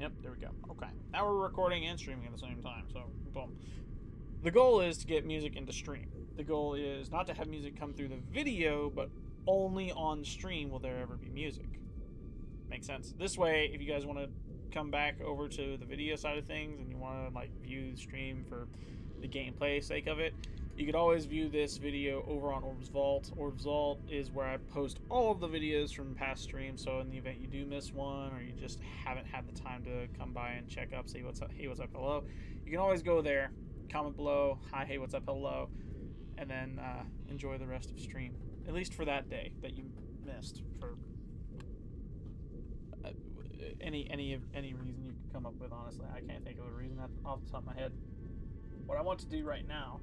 Yep, there we go. Okay. Now we're recording and streaming at the same time, so boom. The goal is to get music into stream. The goal is not to have music come through the video, but only on stream will there ever be music. Makes sense. This way, if you guys want to come back over to the video side of things and you want to like view the stream for the gameplay sake of it, you could always view this video over on Orb's Vault. Orb's Vault is where I post all of the videos from past streams, so in the event you do miss one or you just haven't had the time to come by and check up, say what's up, hey, what's up, hello, you can always go there, comment below, hi, hey, what's up, hello, and then enjoy the rest of stream, at least for that day that you missed for any reason you could come up with. Honestly, I can't think of a reason off the top of my head. What I want to do right now,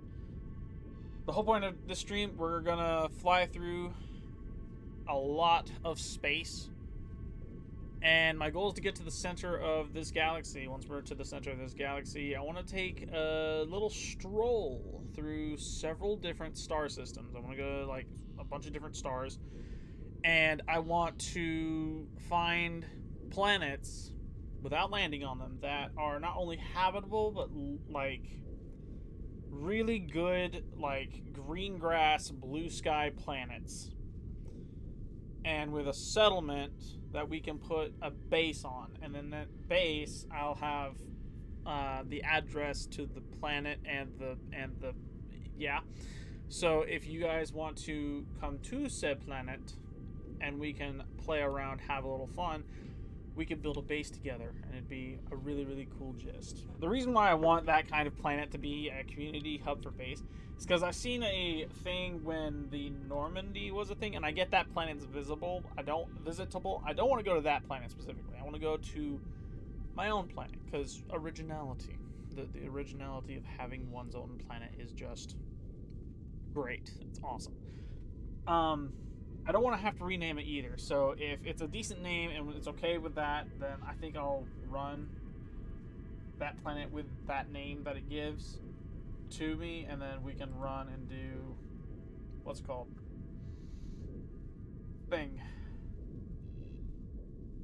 the whole point of this stream, we're gonna fly through a lot of space, and my goal is to get to the center of this galaxy. Once we're to the center of this galaxy, I want to take a little stroll through several different star systems. I want to go like a bunch of different stars, and I want to find planets without landing on them that are not only habitable but like really good, like green grass, blue sky planets, and with a settlement that we can put a base on, and then that base I'll have the address to the planet and the yeah. So if you guys want to come to said planet and we can play around, have a little fun, we could build a base together, and it'd be a really, really cool gist. The reason why I want that kind of planet to be a community hub for base is because I've seen a thing when the Normandy was a thing, and I get that planet's visitable. I don't want to go to that planet specifically. I want to go to my own planet, because originality. The originality of having one's own planet is just great. It's awesome. I don't want to have to rename it either, so if it's a decent name and it's okay with that, then I think I'll run that planet with that name that it gives to me, and then we can run and do what's it called? Thing.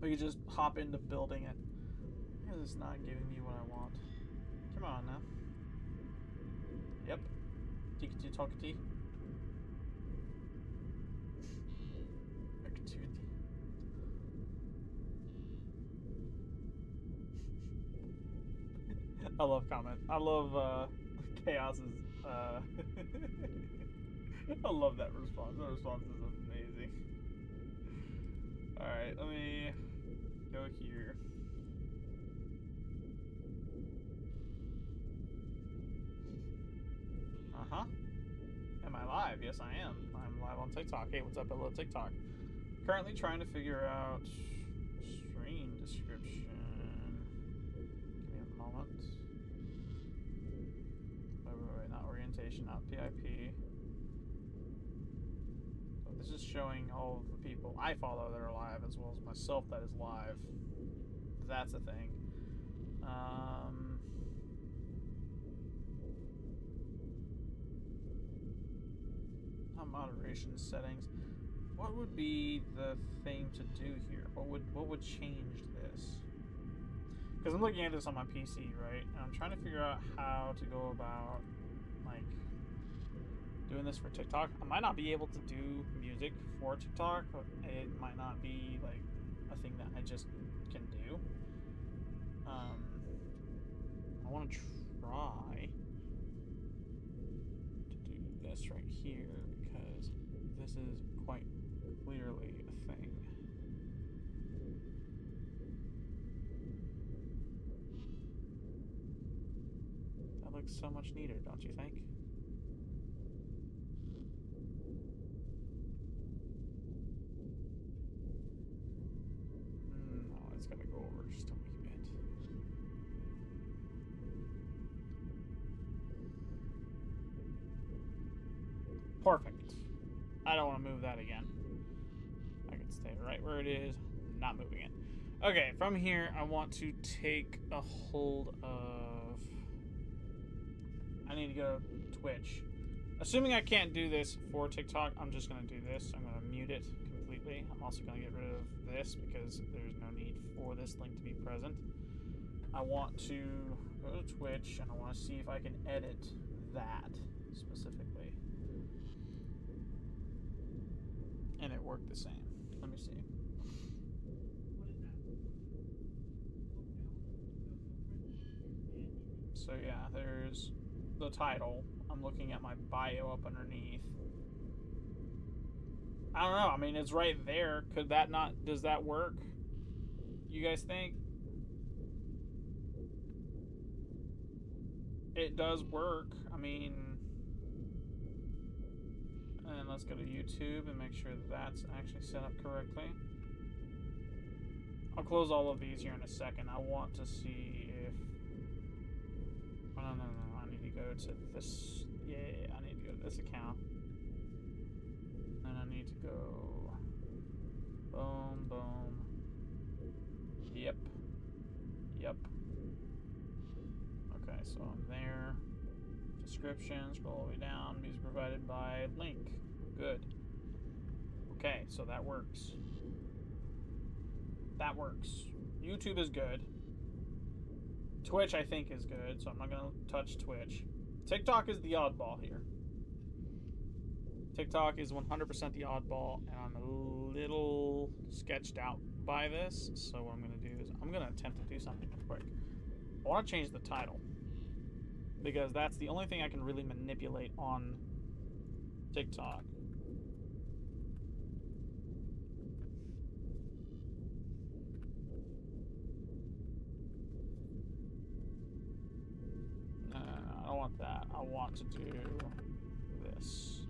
We could just hop into building it. It's not giving me what I want. Come on now. Yep. Tiki talkity. I love comment. I love Chaos's. I love that response. That response is amazing. Alright, let me go here. Uh-huh. Am I live? Yes, I am. I'm live on TikTok. Hey, what's up? Hello, TikTok. Currently trying to figure out stream description. Give me a moment. Wait, not orientation, not PIP. So this is showing all of the people I follow that are live, as well as myself that is live. That's a thing. Moderation settings. What would be the thing to do here? What would change this? Because I'm looking at this on my PC, right? And I'm trying to figure out how to go about like doing this for TikTok. I might not be able to do music for TikTok. It might not be like a thing that I just can do. I want to try to do this right here, because this is quite clearly a thing. That looks so much neater, don't you think? No, it's gonna go over just a wee bit. Perfect. I don't want to move that again. I can stay right where it is, not moving it. Okay, from here, I want to take a hold of... I need to go to Twitch. Assuming I can't do this for TikTok, I'm just going to do this. I'm going to mute it completely. I'm also going to get rid of this because there's no need for this link to be present. I want to go to Twitch and I want to see if I can edit that specifically. And it worked the same. Let me see. So yeah, there's the title. I'm looking at my bio up underneath. I don't know. I mean, it's right there. Could that not... Does that work? You guys think? It does work. I mean... And let's go to YouTube and make sure that that's actually set up correctly. I'll close all of these here in a second. I want to see if... Oh, no. I need to go to this... Yeah, I need to go to this account. And I need to go... Boom, boom. Yep. Okay, so I'm there. Description, scroll all the way down. Music provided by Link. Good. Okay, so that works. That works. YouTube is good. Twitch, I think, is good, so I'm not going to touch Twitch. TikTok is the oddball here. TikTok is 100% the oddball, and I'm a little sketched out by this. So what I'm going to do is I'm going to attempt to do something real quick. I want to change the title, because that's the only thing I can really manipulate on TikTok. No, I don't want that. I want to do this.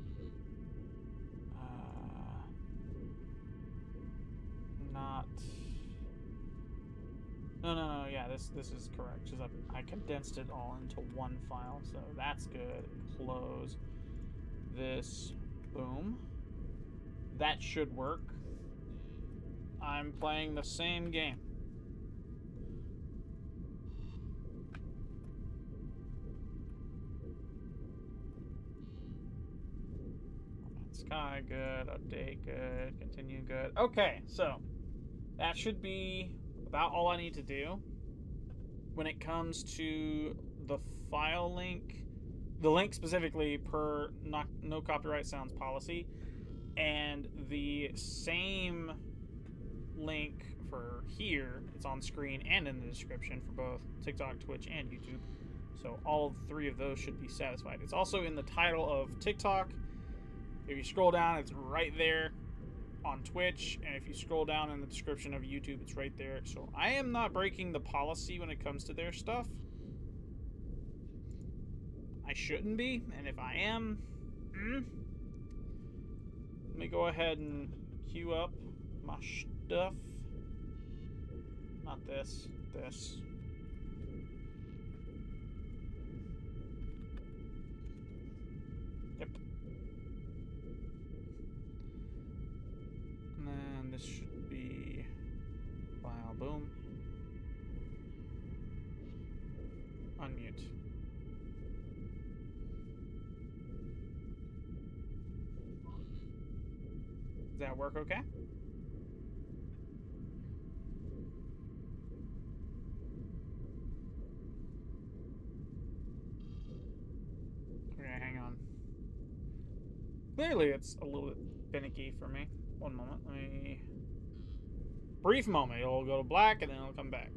Not... No, yeah, this is correct, because I condensed it all into one file, so that's good. Close this. Boom. That should work. I'm playing the same game. Sky, good. Update, good. Continue, good. Okay, so that should be about all I need to do. When it comes to the file link, the link specifically per no copyright sounds policy, and the same link for here, it's on screen and in the description for both TikTok, Twitch, and YouTube. So all three of those should be satisfied. It's also in the title of TikTok. If you scroll down, it's right there on Twitch, and if you scroll down in the description of YouTube, it's right there. So I am not breaking the policy when it comes to their stuff. I shouldn't be, and if I am, let me go ahead and queue up my stuff. Not this, this. Yep. And then this should be file, boom. Unmute. Does that work okay? Okay, hang on. Clearly it's a little bit finicky for me. One moment, let me... Brief moment, it'll go to black and then it'll come back.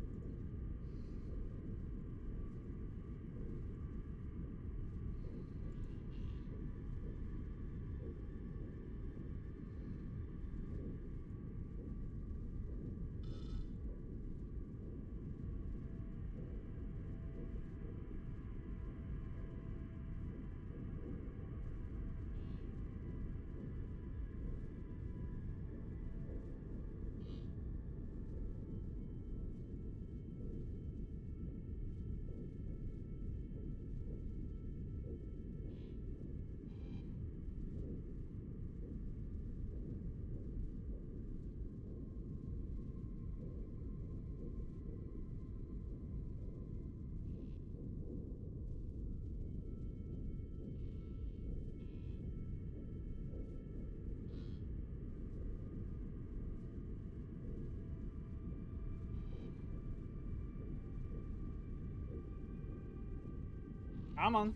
Come on.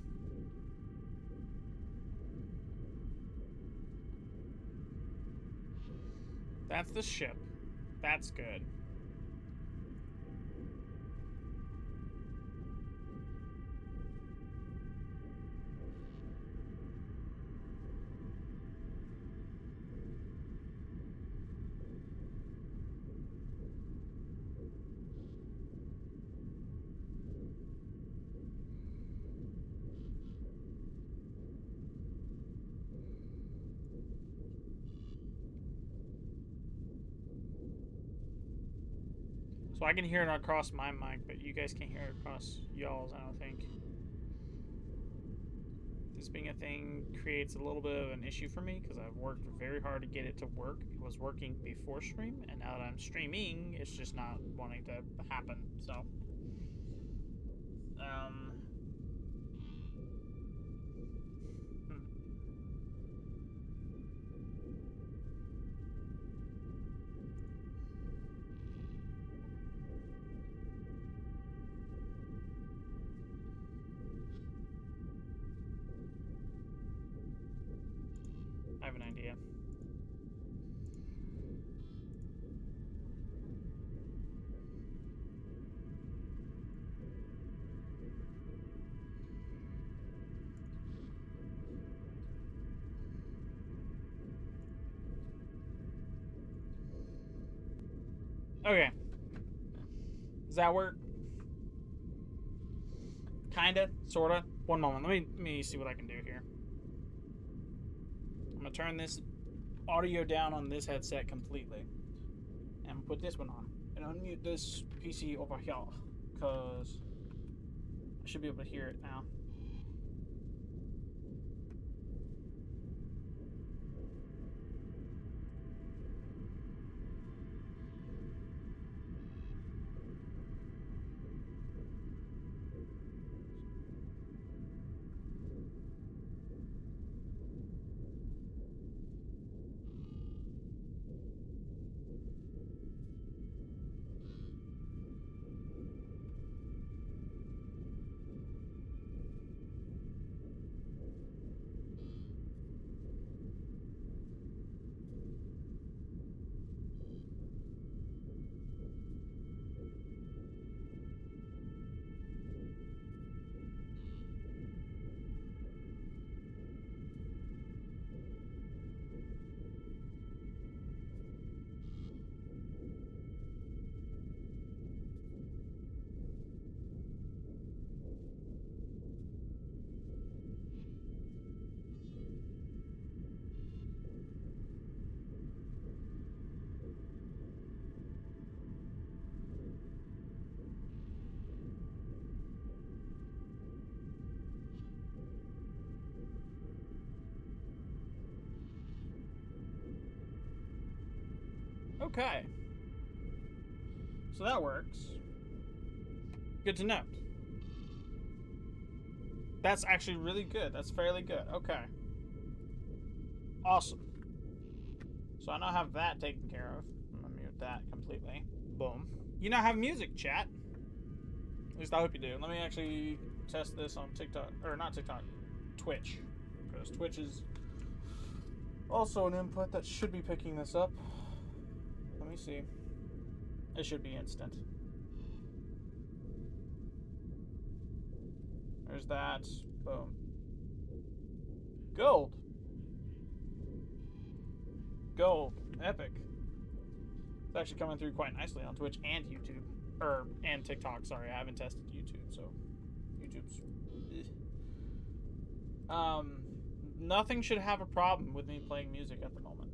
That's the ship. That's good. So I can hear it across my mic, but you guys can't hear it across y'all's, I don't think. This being a thing creates a little bit of an issue for me because I've worked very hard to get it to work. It was working before stream, and now that I'm streaming, it's just not wanting to happen. So, I have an idea. Okay. Does that work? Kinda, sorta. One moment. Let me see what I can do here. I'm gonna turn this audio down on this headset completely, and put this one on, and unmute this PC over here, cause I should be able to hear it now. Okay. So that works. Good to know. That's actually really good. That's fairly good. Okay. Awesome. So I now have that taken care of. I'm gonna mute that completely. Boom. You now have music, chat. At least I hope you do. Let me actually test this on TikTok. Or not TikTok. Twitch. Because Twitch is also an input that should be picking this up. Let me see. It should be instant. There's that. Boom. Gold. Gold. Epic. It's actually coming through quite nicely on Twitch and YouTube. And TikTok. Sorry, I haven't tested YouTube, so YouTube's... Nothing should have a problem with me playing music at the moment.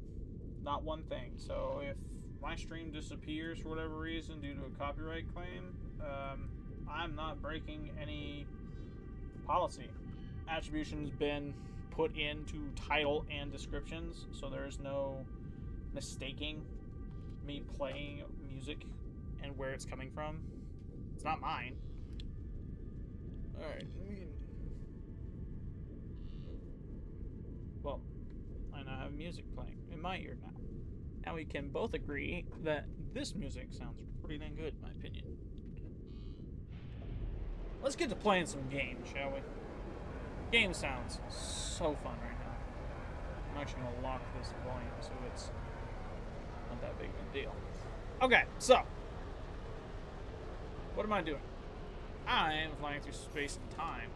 Not one thing. So if my stream disappears for whatever reason due to a copyright claim, I'm not breaking any policy. Attribution's been put into title and descriptions, so there's no mistaking me playing music and where it's coming from. It's not mine. Alright, well, I now have music playing in my ear now. Now we can both agree that this music sounds pretty dang good, in my opinion. Let's get to playing some games, shall we? Game sounds so fun right now. I'm actually going to lock this volume so it's not that big of a deal. Okay, so. What am I doing? I am flying through space and time.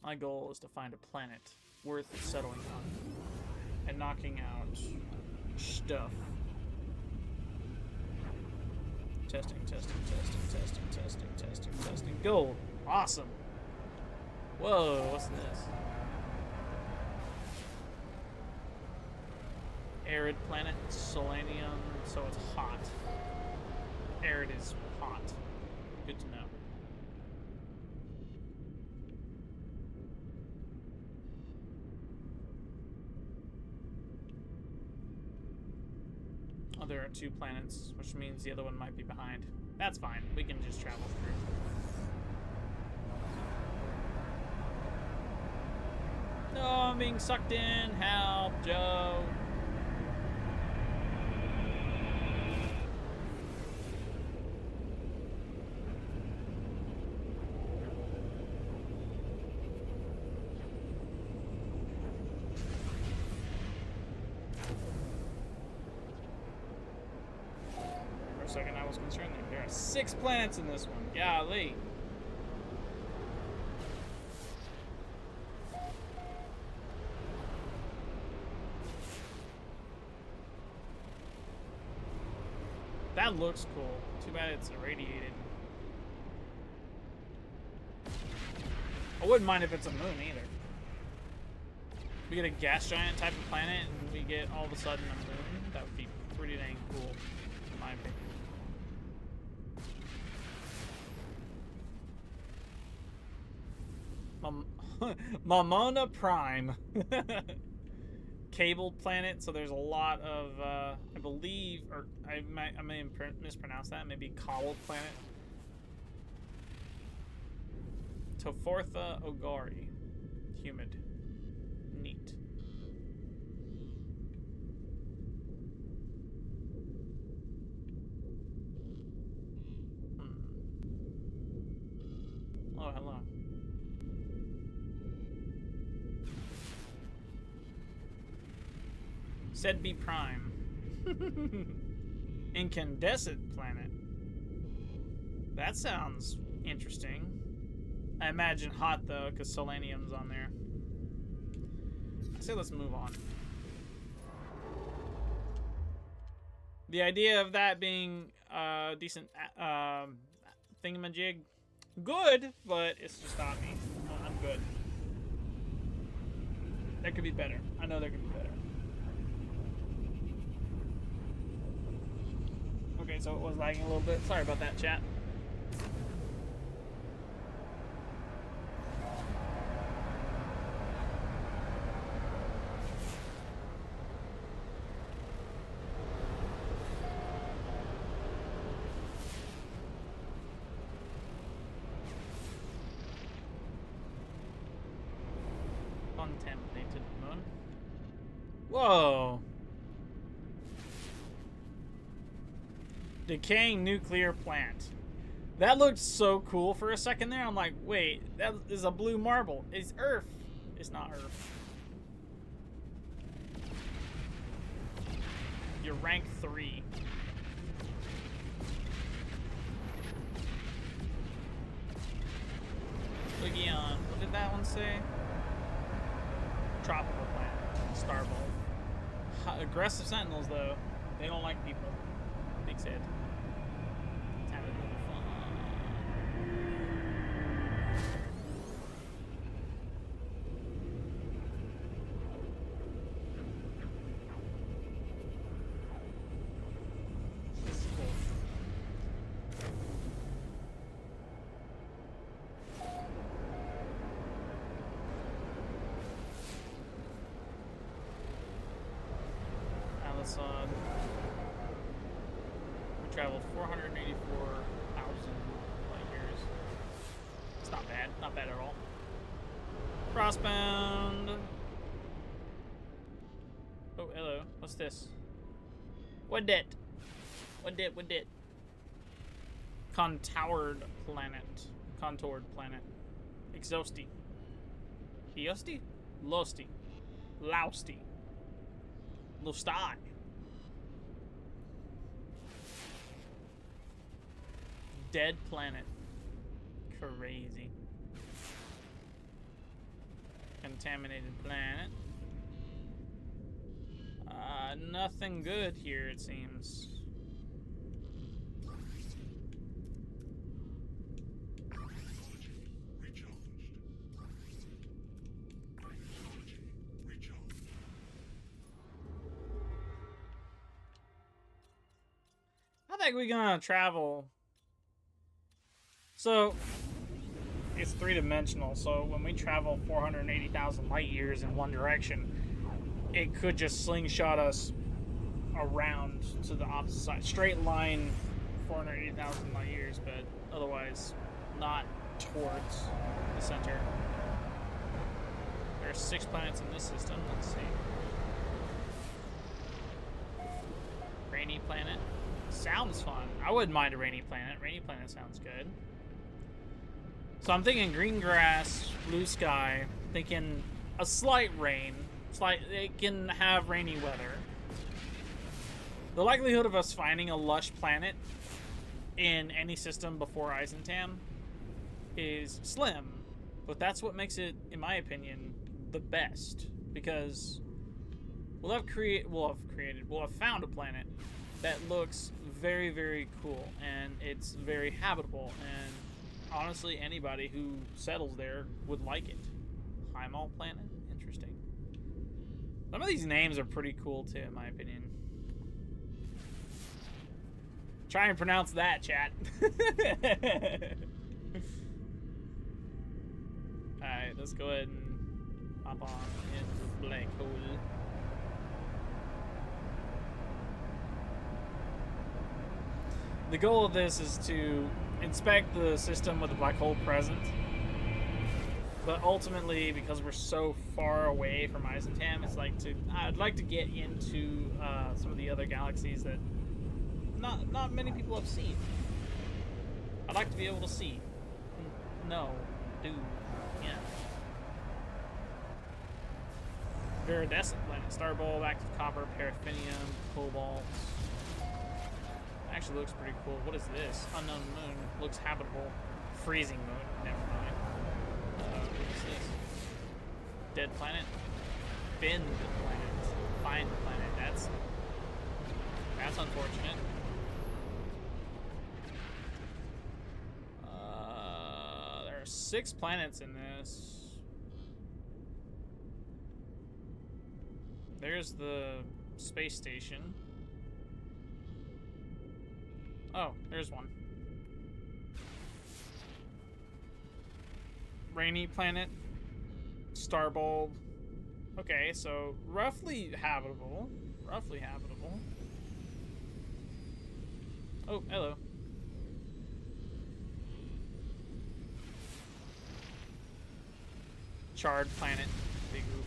My goal is to find a planet worth settling on and knocking out stuff. Testing, testing, testing, testing, testing, testing, testing. Gold. Awesome. Whoa, what's this? Arid planet, selenium, so it's hot. Arid is hot. Good to know. Oh, there are 2 planets, which means the other one might be behind. That's fine. We can just travel through. No, I'm being sucked in. Help, Joe. For a second, I was concerned that there are 6 planets in this one. Golly. That looks cool. Too bad it's irradiated. I wouldn't mind if it's a moon either. We get a gas giant type of planet and we get all of a sudden a moon. That would be pretty dang cool, in my opinion. Mamona Prime. Cabled planet, so there's a lot of, I believe, or I may mispronounce that, maybe cobbled planet. Tofortha Ogari. Humid. Neat. Oh, hello. Said be prime. Incandescent planet. That sounds interesting. I imagine hot though, because selenium's on there. I say let's move on. The idea of that being a decent thingamajig, good, but it's just not me. I'm good. There could be better. I know there could be better. Okay, so it was lagging a little bit. Sorry about that, chat. Contaminated moon. Whoa. Decaying nuclear plant. That looked so cool for a second there. I'm like, wait, that is a blue marble. It's Earth. It's not Earth. You're rank 3. Legion. What did that one say? Tropical planet. Starball. Aggressive sentinels, though. They don't like people. Big said. Let's have a little fun. This is cool. Alison. Traveled 484,000 light years. It's not bad. Not bad at all. Crossbound. Oh, hello. What's this? What that? What that? What that? Contoured planet. Contoured planet. Exosti. Eosti? Losti. Lausti. Lostai. Dead planet. Crazy. Contaminated planet. Nothing good here, it seems. I think we're gonna travel. So it's three-dimensional, so when we travel 480,000 light years in one direction, it could just slingshot us around to the opposite side. Straight line 480,000 light years, but otherwise not towards the center. There are 6 planets in this system. Let's see. Rainy planet. Sounds fun. I wouldn't mind a rainy planet. Rainy planet sounds good. So I'm thinking green grass, blue sky, thinking a slight rain. It can have rainy weather. The likelihood of us finding a lush planet in any system before Eisentam is slim, but that's what makes it, in my opinion, the best, because we'll have found a planet that looks very, very cool, and it's very habitable, and honestly, anybody who settles there would like it. Heimal planet? Interesting. Some of these names are pretty cool, too, in my opinion. Try and pronounce that, chat. Alright, let's go ahead and hop on into the black hole. The goal of this is to inspect the system with the black hole present. But ultimately, because we're so far away from Eisentam, I'd like to get into some of the other galaxies that not many people have seen. I'd like to be able to see. No. Do. Yeah. Viridescent planet. Star bulb, active copper, paraffinium, cobalt. Actually looks pretty cool. What is this? Unknown moon. Looks habitable. Freezing moon. Never mind. What is this? Dead planet. Finned planet. Find planet. That's unfortunate. There are 6 planets in this. There's the space station. Oh, there's one. Rainy planet. Star bulb. Okay, so roughly habitable. Roughly habitable. Oh, hello. Charred planet. Big oof.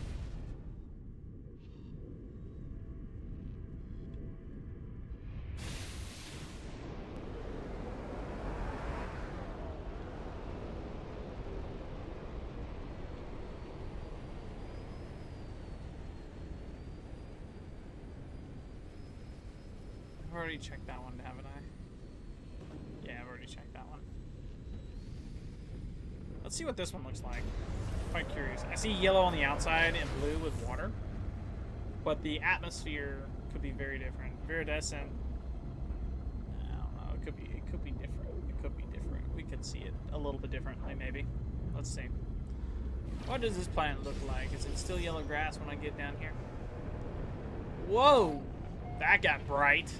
I've already checked that one, haven't I? Yeah, I've already checked that one. Let's see what this one looks like. I'm quite curious. I see yellow on the outside and blue with water, but the atmosphere could be very different. Viridescent. I don't know. It could be different. It could be different. We could see it a little bit differently, maybe. Let's see. What does this planet look like? Is it still yellow grass when I get down here? Whoa! That got bright.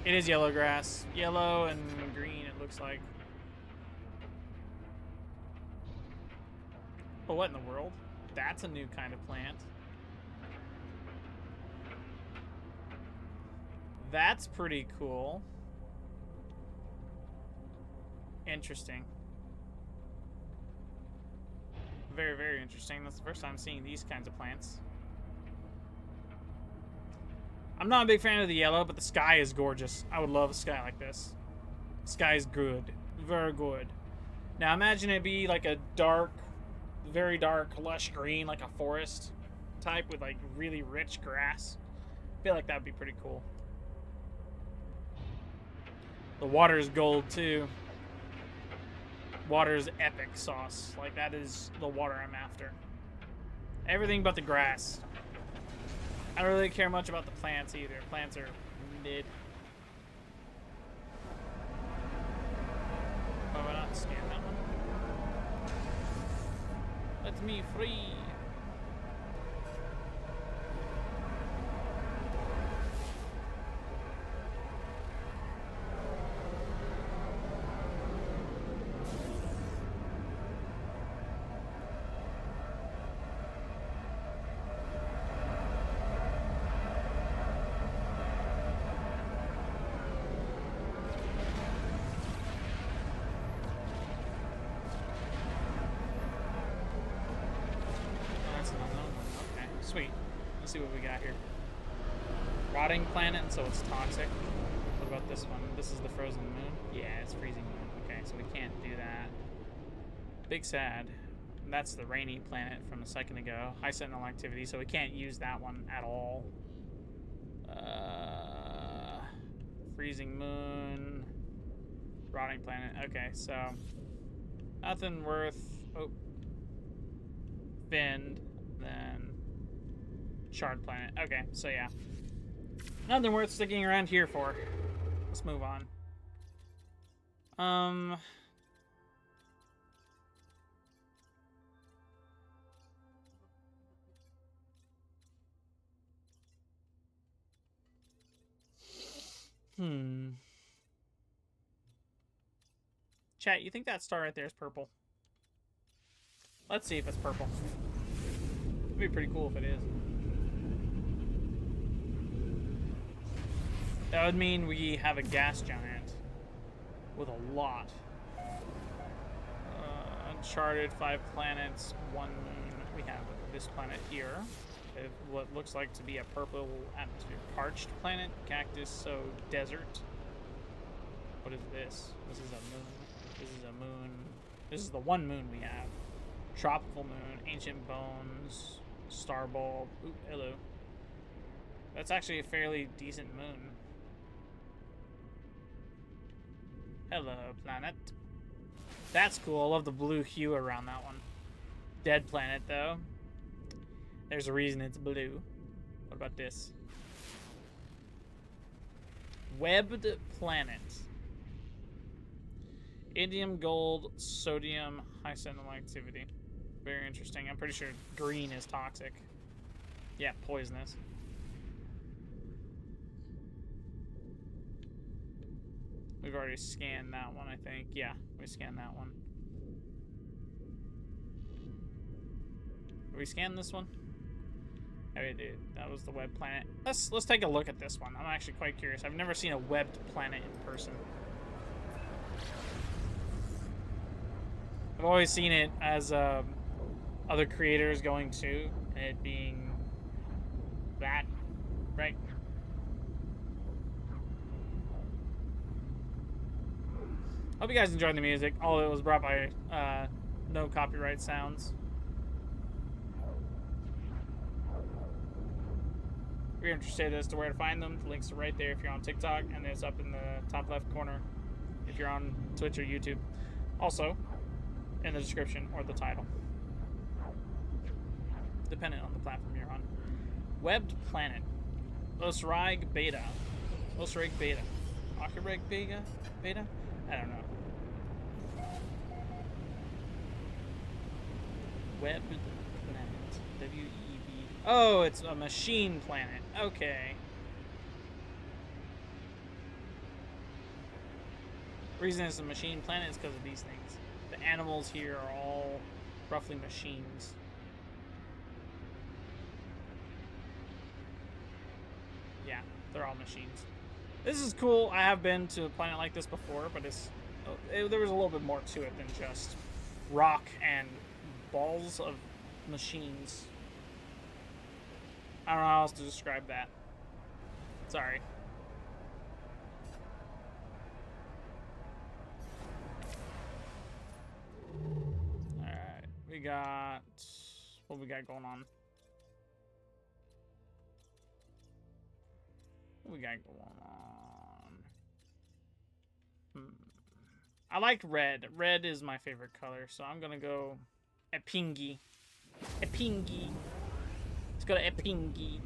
It is yellow grass. Yellow and green, it looks like. But what in the world? That's a new kind of plant. That's pretty cool. Interesting. Very, very interesting. That's the first time seeing these kinds of plants. I'm not a big fan of the yellow, but the sky is gorgeous. I would love a sky like this. The sky is good. Very good. Now imagine it be like a dark, very dark, lush green, like a forest type with like really rich grass. I feel like that would be pretty cool. The water is gold too. Water is epic sauce. Like that is the water I'm after. Everything but the grass. I don't really care much about the plants either. Plants are mid. Oh, why not scan that one? Let me free. Sweet. Let's see what we got here. Rotting planet, so it's toxic. What about this one? This is the frozen moon? Yeah, it's freezing moon. Okay, so we can't do that. Big sad. That's the rainy planet from a second ago. High sentinel activity, so we can't use that one at all. Freezing moon. Rotting planet. Okay, so nothing worth... Oh. Finned. Then... Shard planet. Okay, so yeah. Nothing worth sticking around here for. Let's move on. Chat, you think that star right there is purple? Let's see if it's purple. It'd be pretty cool if it is. That would mean we have a gas giant with a lot. Uncharted, 5 planets, 1 moon. We have this planet here. What looks like to be a purple atmosphere. Parched planet, cactus, so desert. What is this? This is a moon. This is a moon. This is the 1 moon we have. Tropical moon, ancient bones, star bulb. Ooh, hello. That's actually a fairly decent moon. Hello, planet. That's cool. I love the blue hue around that one. Dead planet, though. There's a reason it's blue. What about this? Webbed planet. Indium, gold, sodium, high sentinel activity. Very interesting. I'm pretty sure green is toxic. Yeah, poisonous. We've already scanned that one, I think. Yeah, we scanned that one. Did we scan this one? Oh, we did. That was the web planet. Let's take a look at this one. I'm actually quite curious. I've never seen a webbed planet in person. I've always seen it as other creators going to, and it being that, right? Hope you guys enjoyed the music. All of it was brought by no copyright sounds. If you're interested as to where to find them, the links are right there if you're on TikTok, and it's up in the top left corner if you're on Twitch or YouTube. Also, in the description or the title, depending on the platform you're on. Webbed planet. Osrag Beta. Osrag Beta. Osrag Beta? Beta? I don't know. Webbed planet. W-E-B. Oh, it's a machine planet. Okay. The reason it's a machine planet is because of these things. The animals here are all roughly machines. Yeah, they're all machines. This is cool. I have been to a planet like this before, but there was a little bit more to it than just rock and balls of machines. I don't know how else to describe that. Sorry. Alright. We got... What we got going on? What we got going on? I like red. Red is my favorite color, so I'm gonna go Epingi. Epingi. Let's go to Epingi.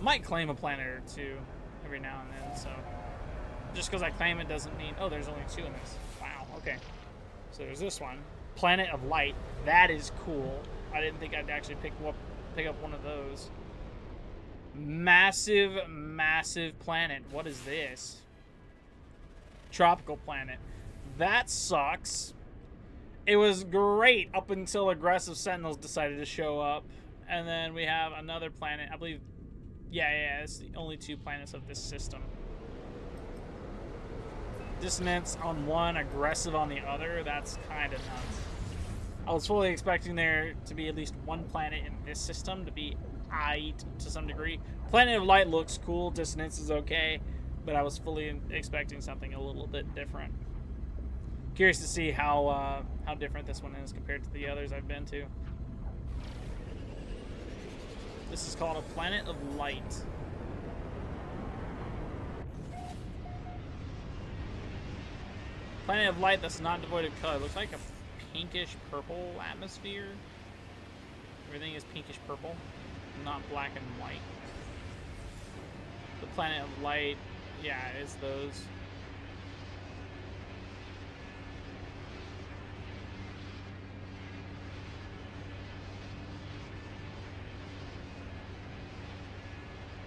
Might claim a planet or two every now and then, so just because I claim it doesn't mean... Oh, there's only 2 in this. Wow, okay. So there's this one. Planet of Light. That is cool. I didn't think I'd actually pick up one of those. Massive, massive planet. What is this? Tropical planet. That sucks. It was great up until aggressive sentinels decided to show up. And then we have another planet. I believe... Yeah, it's the only 2 planets of this system. Dissonance on one, aggressive on the other. That's kind of nuts. I was fully expecting there to be at least 1 planet in this system to be aight to some degree. Planet of Light looks cool. Dissonance is okay. But I was fully expecting something a little bit different. Curious to see how different this one is compared to the others I've been to. This is called a Planet of Light. Planet of Light that's not devoid of color. Looks like a pinkish purple atmosphere. Everything is pinkish purple, not black and white. The Planet of Light, yeah, it's those.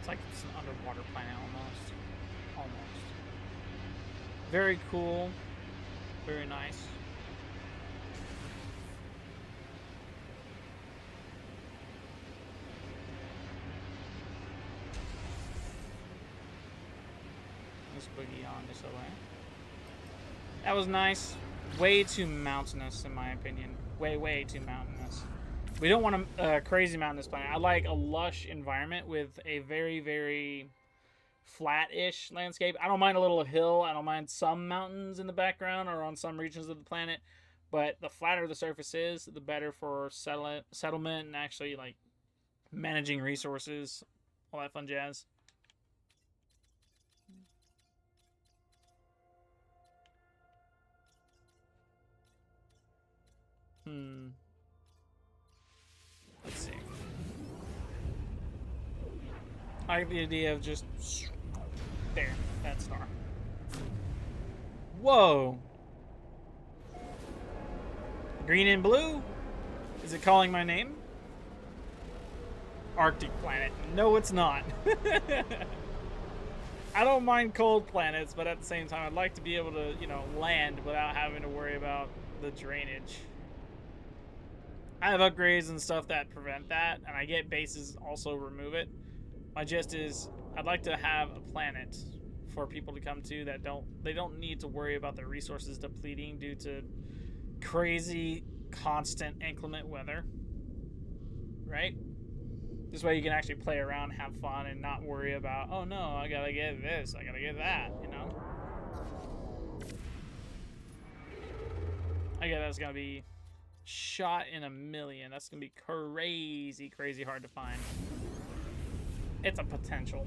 It's like it's an underwater planet almost. Almost. Very cool. Very nice. Let's boogie on this away. That was nice. Way too mountainous, in my opinion. Way too mountainous. We don't want a crazy mountainous planet. I like a lush environment with a very, very flat-ish landscape. I don't mind a little hill. I don't mind some mountains in the background or on some regions of the planet. But the flatter the surface is, the better for settlement and actually like managing resources, all that fun jazz. Let's see. I like the idea of just there, that star. Whoa! Green and blue? Is it calling my name? Arctic planet. No, it's not. I don't mind cold planets, but at the same time, I'd like to be able to, land without having to worry about the drainage. I have upgrades and stuff that prevent that, and I get bases also remove it. My gist is, I'd like to have a planet for people to come to that they don't need to worry about their resources depleting due to crazy, constant, inclement weather. Right? This way you can actually play around, have fun, and not worry about, oh no, I gotta get this, I gotta get that, I guess that's gonna be shot in a million. That's gonna be crazy hard to find. It's a potential.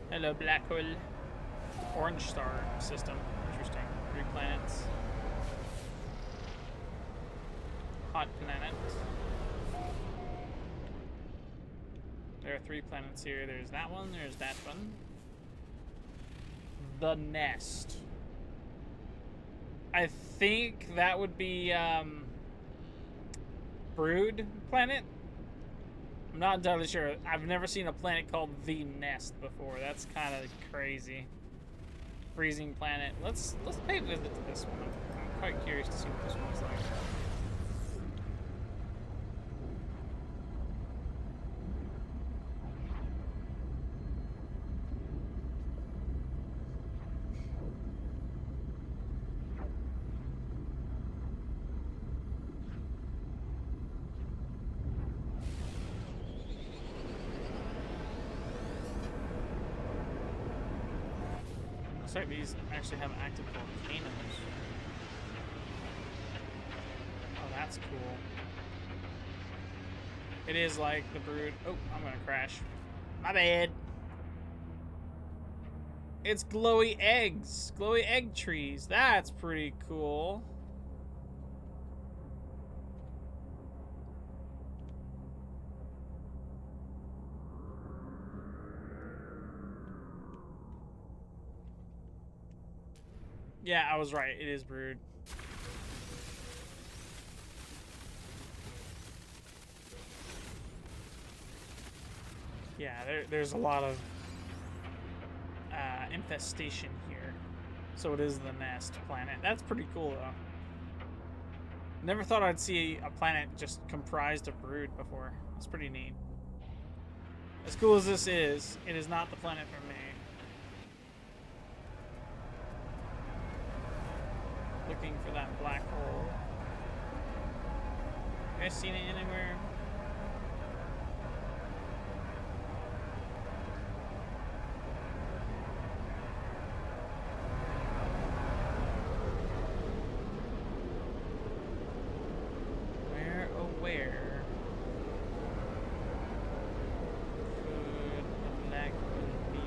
Hello, black hole. Orange star system. Interesting. 3 planets. Hot planet. There are 3 planets here. There's that one. There's that one. The Nest. I think that would be Brood planet. I'm not entirely sure. I've never seen a planet called The Nest before. That's kind of crazy. Freezing planet. Let's pay a visit to this one. I'm quite curious to see what this one's like. Looks like these actually have active volcanoes. Oh, that's cool. It is like the Brood. Oh, I'm gonna crash. My bad. It's glowy eggs. Glowy egg trees. That's pretty cool. Yeah, I was right. It is Brood. Yeah, there's a lot of infestation here. So it is the nest planet. That's pretty cool, though. Never thought I'd see a planet just comprised of Brood before. That's pretty neat. As cool as this is, it is not the planet for me. Looking for that black hole. You guys seen it anywhere? Where, oh where could a black hole be?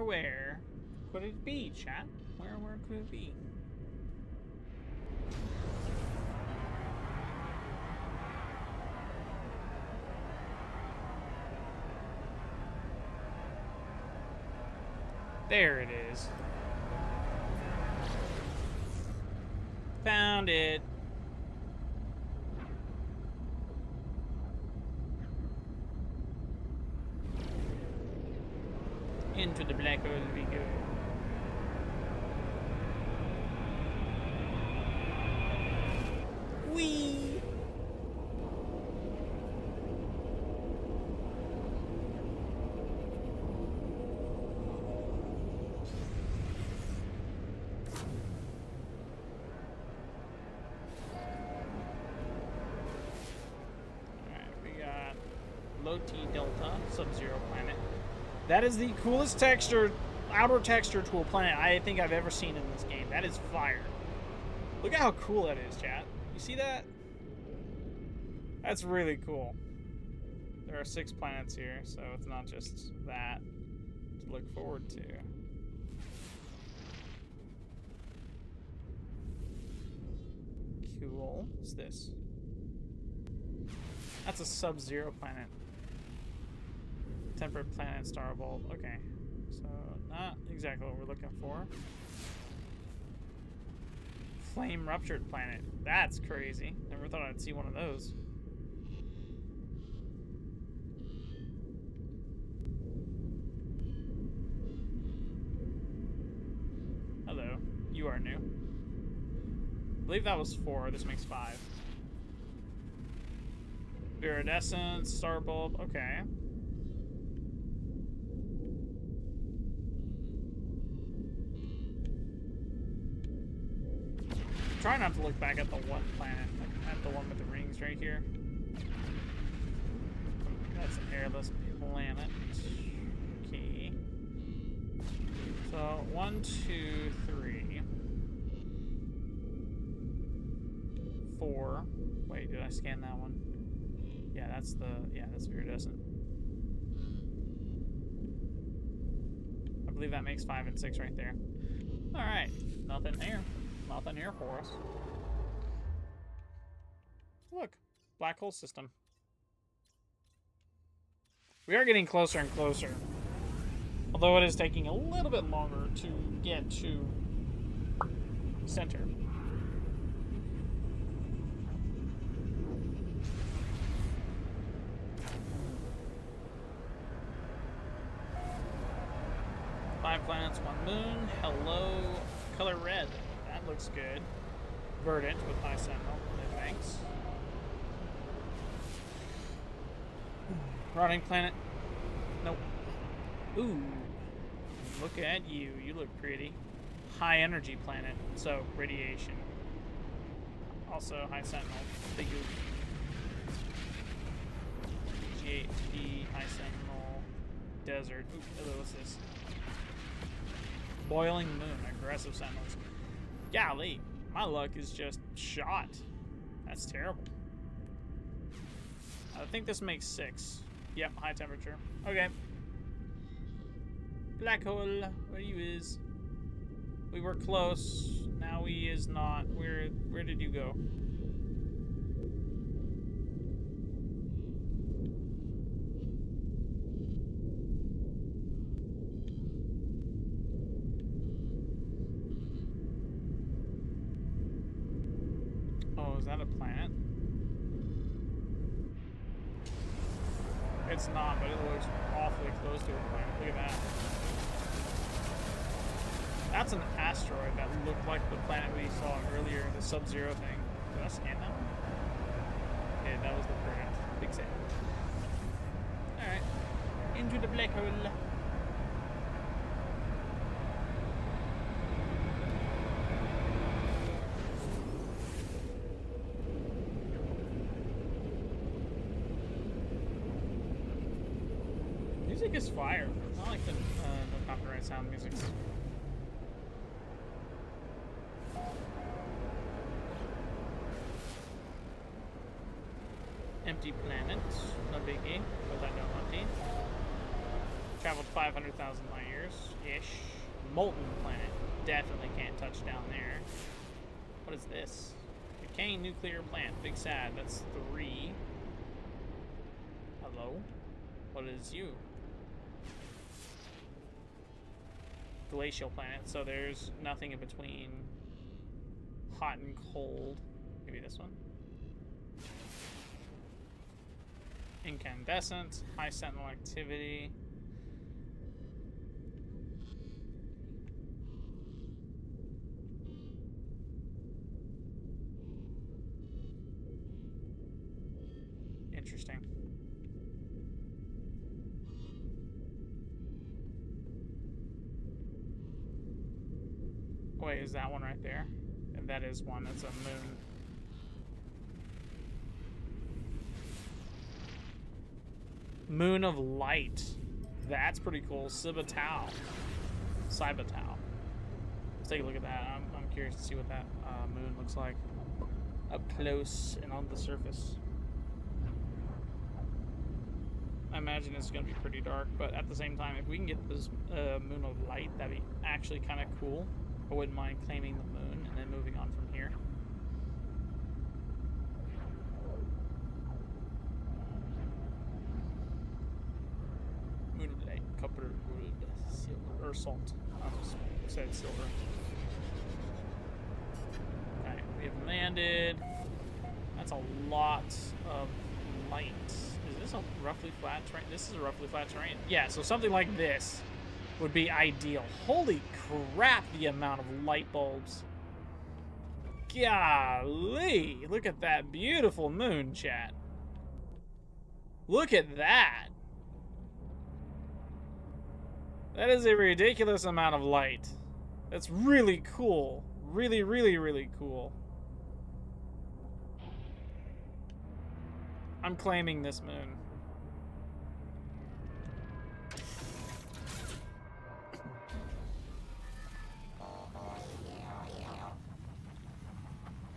Where could it be, chat? Where could it be? There it is. Found it. Into the black hole we go. Whee! Alright, we got Low T Delta, Sub-Zero planet. That is the coolest texture, outer texture to a planet I think I've ever seen in this game. That is fire. Look at how cool that is, chat. You see that? That's really cool. There are 6 planets here, so it's not just that to look forward to. Cool. What's this? That's a Sub-Zero planet. Temperate planet, star bulb. Okay, so not exactly what we're looking for. Flame ruptured planet. That's crazy. Never thought I'd see one of those. Hello. You are new. I believe that was 4. This makes 5. Iridescent, star bulb. Okay. Try not to look back at the one planet, like at the one with the rings right here. That's an airless planet. Okay. So 1, 2, 3, 4. Wait, did I scan that one? Yeah, that's iridescent. I believe that makes 5 and 6 right there. All right, nothing here. Nothing here for us. Look, black hole system. We are getting closer and closer. Although it is taking a little bit longer to get to center. planets, 1 moon. Hello. Color red. That looks good. Verdant with high sentinel. No thanks. Rotting planet. Nope. Ooh. Look at you. You look pretty. High energy planet. So, radiation. Also, high sentinel. Big oof. GHP, high sentinel. Desert. Ooh, what's this? Boiling moon. Aggressive sentinels. Golly. My luck is just shot. That's terrible. I think this makes 6. Yep, high temperature. Okay. Black hole, where you is? We were close. Now we is not. Where did you go? Oh, is that a planet? It's not, but it looks awfully close to a planet. Look at that. That's an asteroid that looked like the planet we saw earlier, the Sub-Zero thing. Did I scan that one? Yeah, that was the planet. Big sand. Alright. Into the black hole. Music is fire. I like the no copyright sound music. Empty planet. No biggie. But I know empty. Traveled 500,000 light years-ish. Molten planet. Definitely can't touch down there. What is this? Decaying nuclear plant. Big sad. That's 3. Hello? What is you? Glacial planet, so there's nothing in between hot and cold. Maybe this one. Incandescent, high sentinel activity. Interesting. Wait, is that one right there? And that is one. That's a moon. Moon of Light. That's pretty cool. Cibitao. Cibitao. Let's take a look at that. I'm curious to see what that moon looks like up close and on the surface. I imagine it's going to be pretty dark, but at the same time, if we can get this Moon of Light, that'd be actually kind of cool. I wouldn't mind claiming the moon and then moving on from here. Moon of Light, copper, wood, silver, or salt. I just said silver. Okay, we have landed. That's a lot of light. Is this a roughly flat terrain? This is a roughly flat terrain. Yeah, so something like this would be ideal. Holy crap, the amount of light bulbs. Golly, look at that beautiful moon, chat. Look at that. That is a ridiculous amount of light. That's really cool. Really, really, really cool. I'm claiming this moon.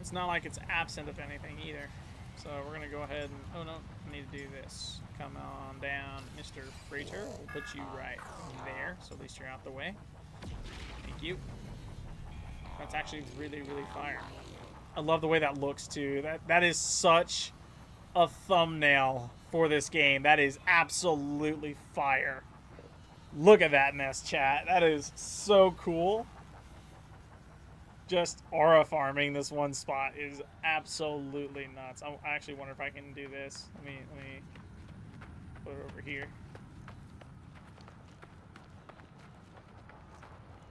It's not like it's absent of anything either. So we're gonna go ahead and, oh no, I need to do this. Come on down, Mr. Freighter. We'll put you right there, so at least you're out the way. Thank you. That's actually really, really fire. I love the way that looks too. That is such a thumbnail for this game. That is absolutely fire. Look at that mess, chat. That is so cool. Just aura farming this one spot is absolutely nuts. I actually wonder if I can do this. Let me put it over here.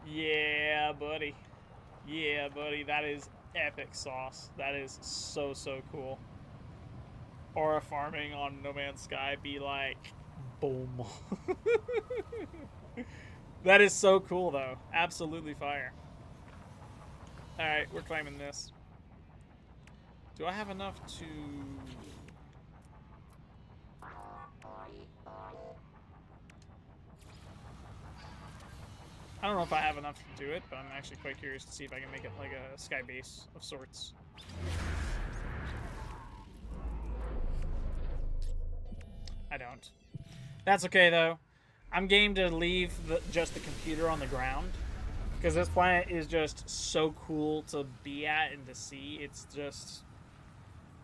Yeah, buddy. Yeah, buddy. That is epic sauce. That is so, so cool. Aura farming on No Man's Sky be like, boom. That is so cool, though. Absolutely fire. Alright, we're claiming this. Do I have enough to... I don't know if I have enough to do it, but I'm actually quite curious to see if I can make it like a sky base of sorts. I don't. That's okay, though. I'm game to leave just the computer on the ground, because this planet is just so cool to be at and to see. It's just...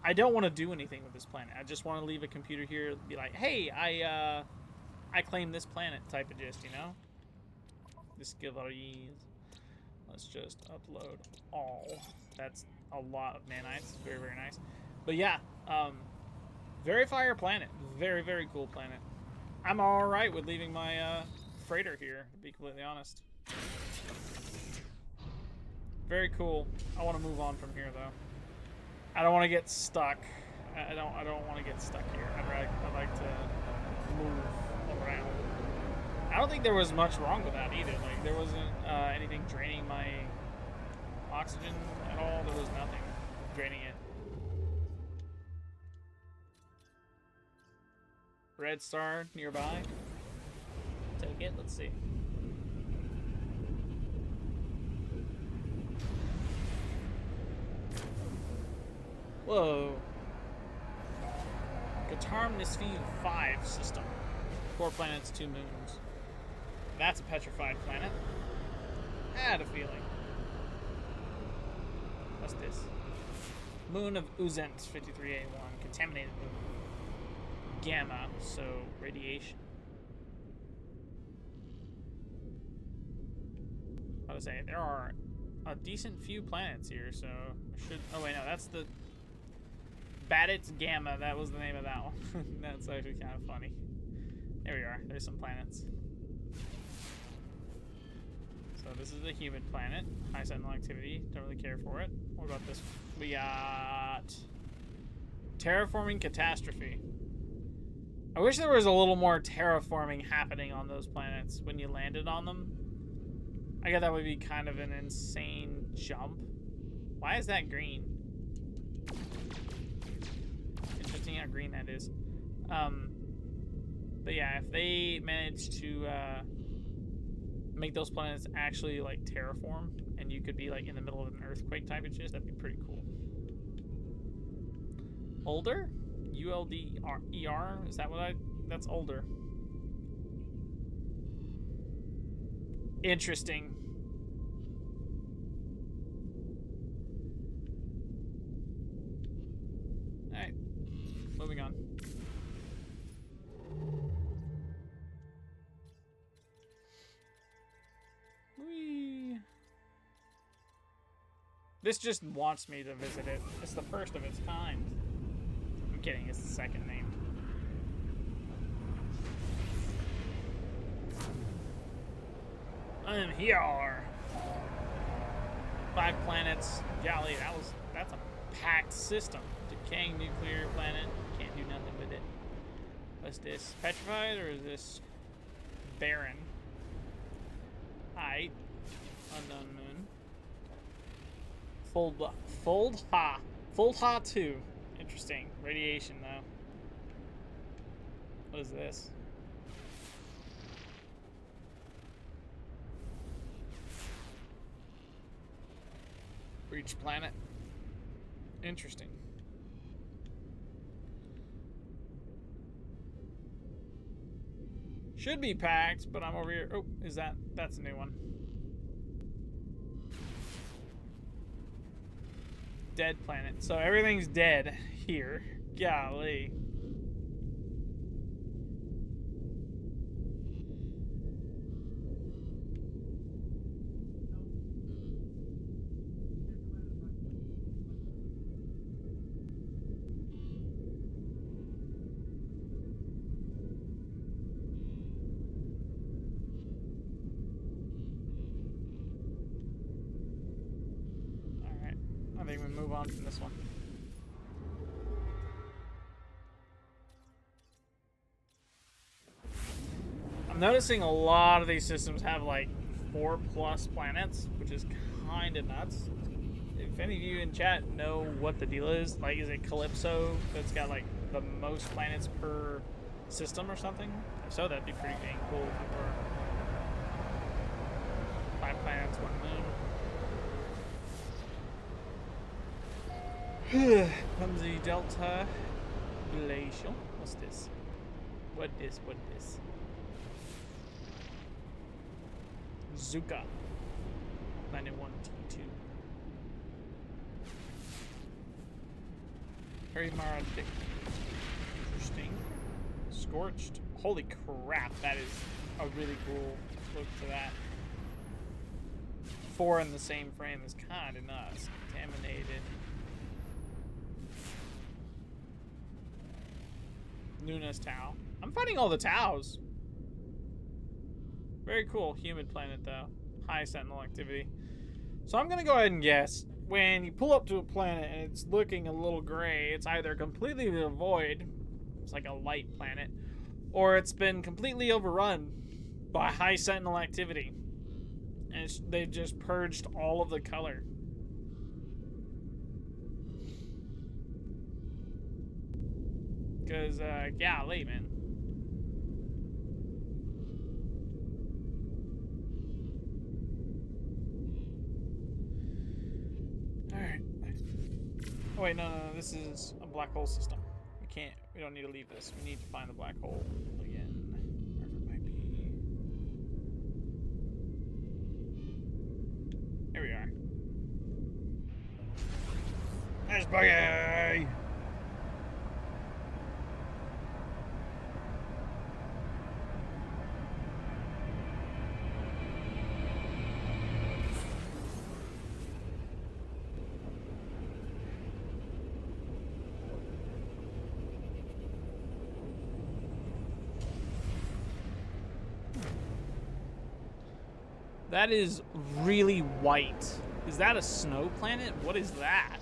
I don't want to do anything with this planet. I just want to leave a computer here and be like, hey, I claim this planet type of gist, you know? Discoveries. Let's just upload all. That's a lot of nanites. Very, very nice. But yeah, very fire planet. Very, very cool planet. I'm alright with leaving my freighter here, to be completely honest. Very cool. I want to move on from here, though. I don't want to get stuck. I don't want to get stuck here. I'd like to move around. I don't think there was much wrong with that either. Like, there wasn't anything draining my oxygen at all. There was nothing draining it. Red star nearby. Take it. Let's see. Whoa. Gatarm Nisfi 5 system. 4 planets, 2 moons. That's a petrified planet. I had a feeling. What's this? Moon of Uzent 53A1. Contaminated moon. Gamma, so radiation. I was saying, there are a decent few planets here, so I should... Oh wait, no, that's the... Badit's Gamma, that was the name of that one. That's actually kind of funny. There we are, there's some planets. So this is a humid planet. High sentinel activity, don't really care for it. What about this? We got... Terraforming Catastrophe. I wish there was a little more terraforming happening on those planets when you landed on them. I guess that would be kind of an insane jump. Why is that green? Interesting how green that is. But yeah, if they manage to make those planets actually like terraform, and you could be like in the middle of an earthquake type of shit, that'd be pretty cool. Older? ULDER? Is that what that's older. Interesting. Alright. Moving on. Whee. This just wants me to visit it. It's the first of its kind. I'm kidding, it's the second name. I'm here. 5 planets. Golly, that's a packed system. Decaying nuclear planet. Can't do nothing with it. What's this? Petrified or is this barren? Height. Unknown moon. Fold-ha 2. Interesting. Radiation though. What is this? Breach planet. Interesting. Should be packed, but I'm over here. Oh, that's a new one. Dead planet. So everything's dead here. Golly. on from this one. I'm noticing a lot of these systems have like 4+ planets, which is kind of nuts. If any of you in chat know what the deal is, like, is it Calypso that's got like the most planets per system or something? If so, that'd be pretty dang cool. If it were 5 planets, 1 moon. Clumsy Delta Glacial. What's this? What this? Zuka. Planet 1T2. Very Maradic. Interesting. Scorched. Holy crap, that is a really cool look to that. 4 in the same frame is kind of nuts. Contaminated. Nuna's Tau. I'm fighting all the Taus. Very cool. Humid planet, though. High sentinel activity. So I'm going to go ahead and guess. When you pull up to a planet and it's looking a little gray, it's either completely devoid, it's like a light planet, or it's been completely overrun by high sentinel activity. And they've just purged all of the color. Because, golly, man. Alright. Oh, wait, no, this is a black hole system. We don't need to leave this. We need to find the black hole again. Wherever it might be. Here we are. There's Buggy! That is really white. Is that a snow planet? What is that?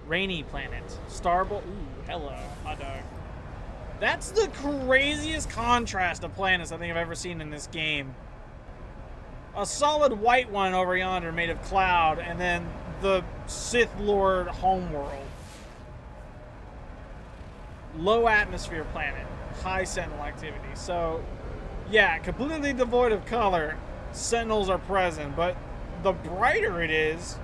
Rainy planet. Starbolt. Ooh, hello. Hot dog. That's the craziest contrast of planets I think I've ever seen in this game. A solid white one over yonder made of cloud, and then the Sith Lord homeworld. Low atmosphere planet. High sentinel activity. So, yeah, completely devoid of color. Sentinels are present, but the brighter it is,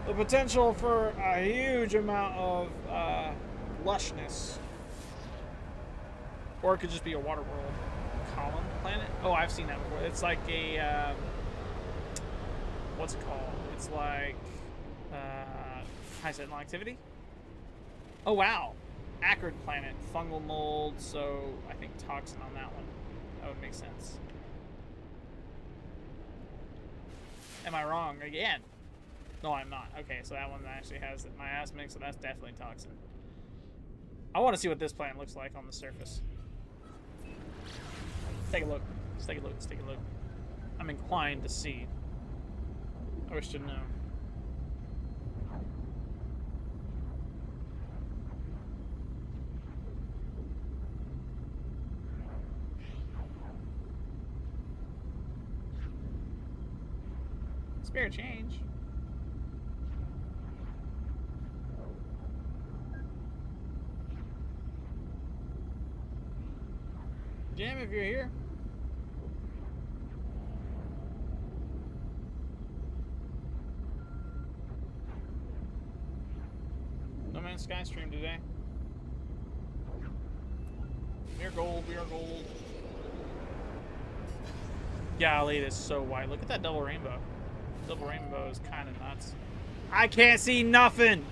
the potential for a huge amount of lushness. Or it could just be a water world. Column planet? Oh, I've seen that before. It's like a, what's it called? It's like high sentinel activity. Oh, wow. Acrid planet. Fungal mold, so I think toxin on that one. That would make sense. Am I wrong again? No, I'm not. Okay, so that one actually has my ass mix, so that's definitely toxin. I want to see what this planet looks like on the surface. Let's take a look. Let's take a look. Let's take a look. I'm inclined to see. I wish to know. Spare change. Jam, if you're here. No Man's Sky stream today. We are gold, we are gold. Golly, it is so white. Look at that double rainbow. Double rainbow is kind of nuts. I can't see nothing!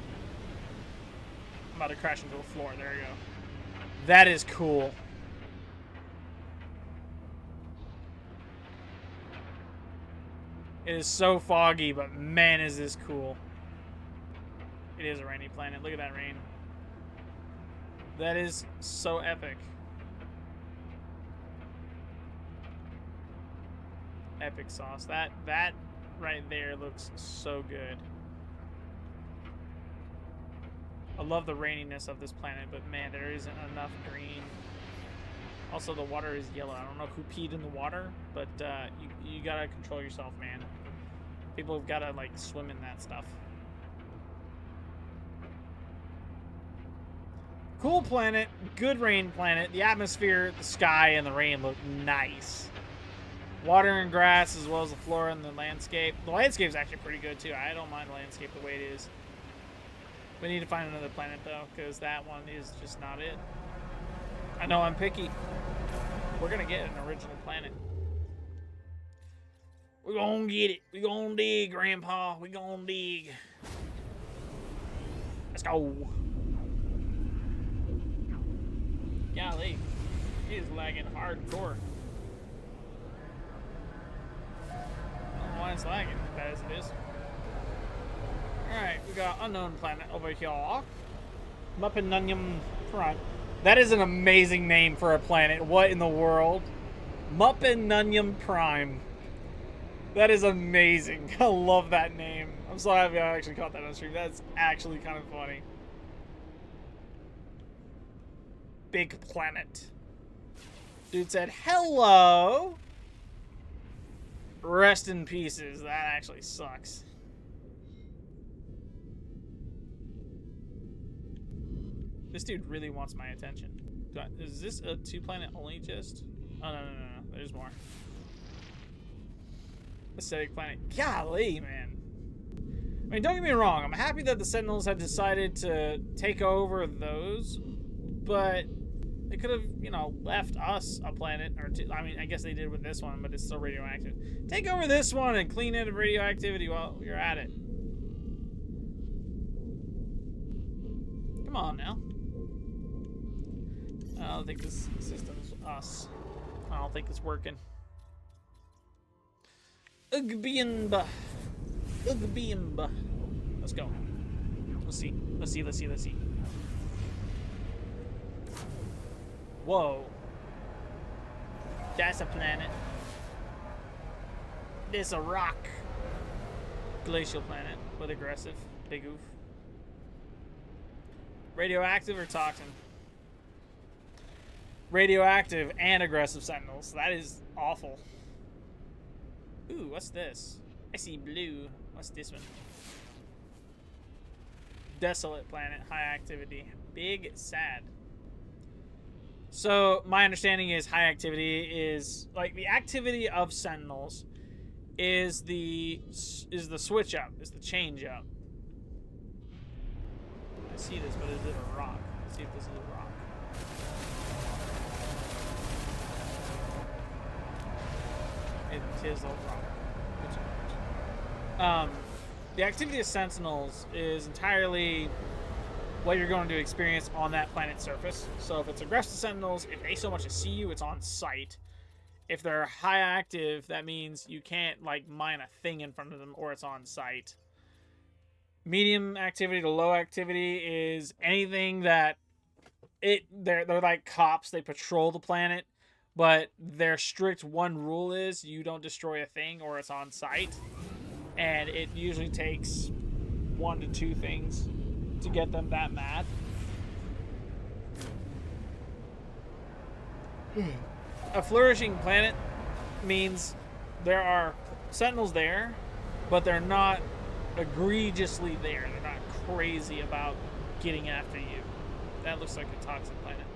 I'm about to crash into a floor. There you go. That is cool. It is so foggy, but man, is this cool. It is a rainy planet. Look at that rain. That is so epic. Epic sauce. That right there looks so good. I love the raininess of this planet, but man, there isn't enough green. Also, the water is yellow. I don't know who peed in the water, but you gotta control yourself, man. People have gotta, like, swim in that stuff. Cool planet, good rain planet. The atmosphere, the sky, and the rain look nice. Water and grass, as well as the flora and the landscape. The landscape is actually pretty good, too. I don't mind the landscape the way it is. We need to find another planet, though, because that one is just not it. I know I'm picky. We're going to get an original planet. We're going to get it. We're going to dig, Grandpa. We're going to dig. Let's go. Golly. It is lagging hardcore. I don't know why it's lagging as bad as it is. Alright, we got unknown planet over here. Muppinunium Prime. That is an amazing name for a planet. What in the world? Muppinunium Prime. That is amazing. I love that name. I'm so happy I actually caught that on stream. That's actually kind of funny. Big planet. Dude said, hello. Rest in pieces. That actually sucks. This dude really wants my attention. Is this a 2-planet only just? Oh, no. There's more. Aesthetic planet. Golly, man. I mean, don't get me wrong. I'm happy that the Sentinels have decided to take over those. But they could have, you know, left us a planet or two. I mean, I guess they did with this one, but it's still radioactive. Take over this one and clean it of radioactivity while you're at it. Come on now. I don't think this system's us. I don't think it's working. Ugbiimba. Ugbiimba. Let's go. Let's see. Whoa. That's a planet. There's a rock. Glacial planet with aggressive. Big oof. Radioactive or toxin? Radioactive and aggressive sentinels. That is awful. Ooh, what's this? I see blue. What's this one? Desolate planet. High activity. Big sad. So my understanding is high activity is like the activity of sentinels is the switch up, is the change up. I see this, but is it a rock? Let's see if this is a rock. It is a rock. The activity of sentinels is entirely what you're going to experience on that planet's surface. So if it's aggressive sentinels, if they so much as see you, it's on sight. If they're high active, that means you can't like mine a thing in front of them, or it's on sight. Medium activity to low activity is anything that they're like cops. They patrol the planet, but their strict one rule is you don't destroy a thing or it's on sight. And it usually takes 1 to 2 things to get them that mad. A flourishing planet means there are sentinels there, but they're not egregiously there. They're not crazy about getting after you. That looks like a toxic planet.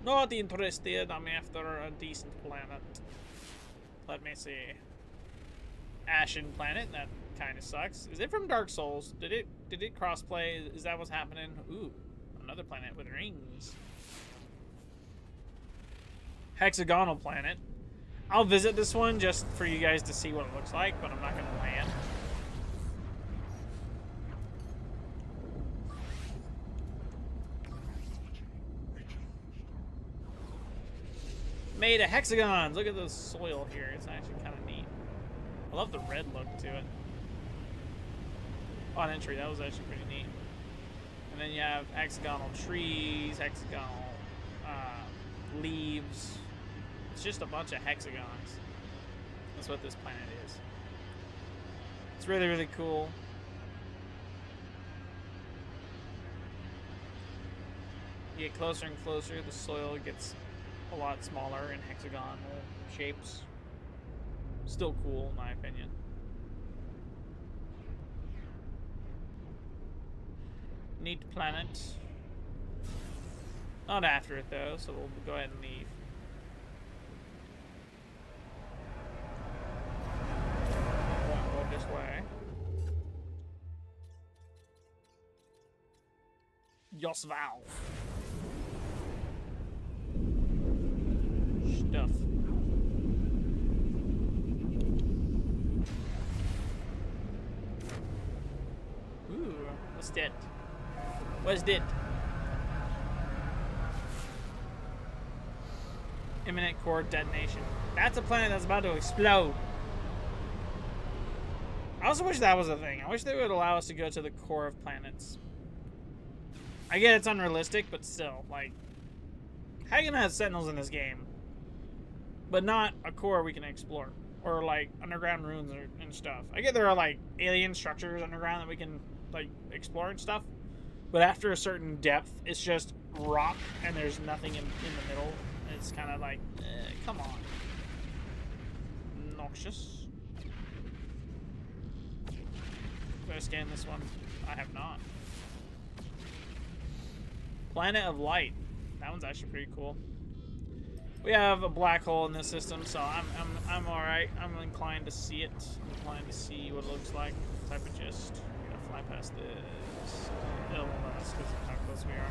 Not interested. I'm after a decent planet. Let me see. Ashen planet. That kind of sucks. Is it from Dark Souls? Did it crossplay? Is that what's happening? Ooh, another planet with rings. Hexagonal planet. I'll visit this one just for you guys to see what it looks like, but I'm not going to land. Made of hexagons. Look at the soil here. It's actually kind of neat. I love the red look to it. On entry, that was actually pretty neat. And then you have hexagonal trees, hexagonal leaves. It's just a bunch of hexagons. That's what this planet is. It's really, really cool. You get closer and closer, the soil gets a lot smaller in hexagonal shapes. Still cool, in my opinion. Neat planet. Not after it, though, so we'll go ahead and leave. We'll go this way. Yosval. Stuff. Ooh, what's that? What's that? Imminent core detonation. That's a planet that's about to explode. I also wish that was a thing. I wish they would allow us to go to the core of planets. I get it's unrealistic, but still, like, how are you gonna have sentinels in this game, but not a core we can explore, or like underground ruins and stuff? I get there are like alien structures underground that we can like explore and stuff, but after a certain depth, it's just rock and there's nothing in the middle. It's kind of like, come on, noxious. Did I scan this one? I have not. Planet of Light. That one's actually pretty cool. We have a black hole in this system, so I'm all right. I'm inclined to see it. I'm inclined to see what it looks like. Type of gist. We're gonna fly past this. It'll let us because of how close we are.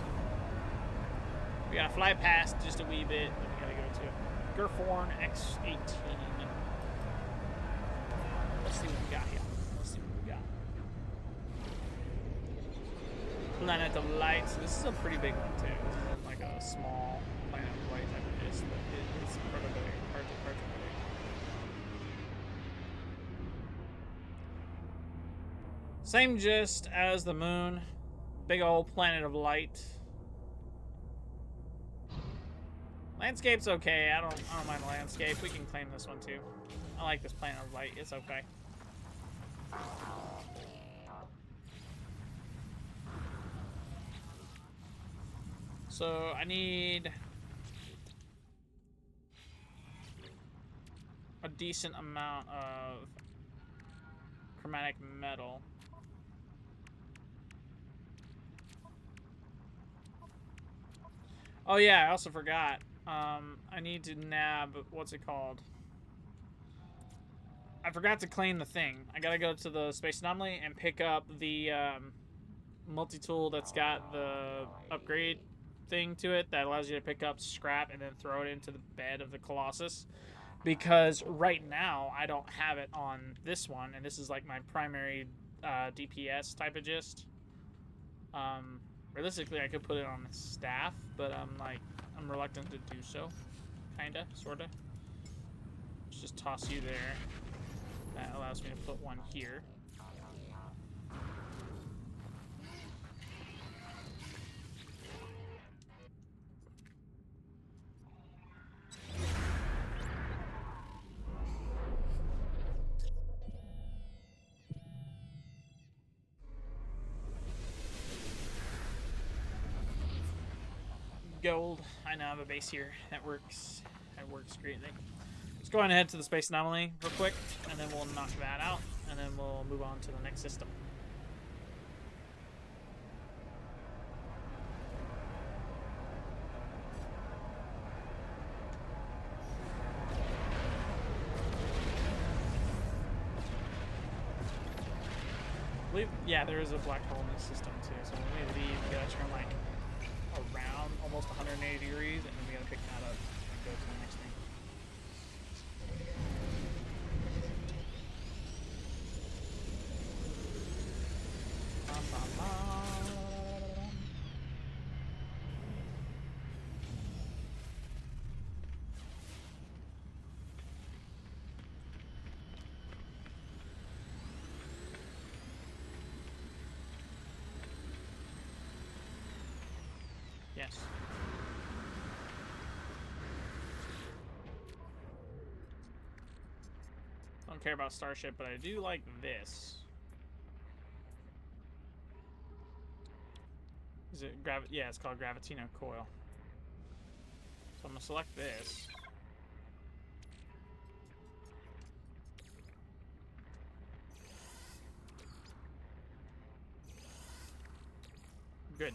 We gotta fly past just a wee bit, then we gotta go to Gerforn X18. Let's see what we got here. Let's see what we got. Planet of Light. So this is a pretty big one too. This isn't like a small Planet of Light type of gist, but it's pretty big. Hard to predict. Same gist as the moon. Big old Planet of Light. Landscape's okay. I don't mind the landscape. We can claim this one too. I like this Planet of Light. It's okay. So I need a decent amount of chromatic metal. Oh yeah, I also forgot. I need to nab, what's it called? I forgot to claim the thing. I gotta go to the space anomaly and pick up the multi-tool that's got the upgrade thing to it that allows you to pick up scrap and then throw it into the bed of the Colossus. Because right now, I don't have it on this one, and this is like my primary DPS type of gist. Realistically, I could put it on the staff, but I'm reluctant to do so. Kinda, sorta. Let's just toss you there. That allows me to put one here. Gold. I now have a base here. That works. That works greatly. Let's go on ahead to the space anomaly real quick, and then we'll knock that out, and then we'll move on to the next system. Yeah, there is a black hole in this system too, so when we leave, we gotta turn like around almost 180 degrees, and then we gotta pick that up and go to the next thing. Yes. Don't care about Starship, but I do like this. Is it yeah, it's called Gravitino Coil. So I'm gonna select this. Good.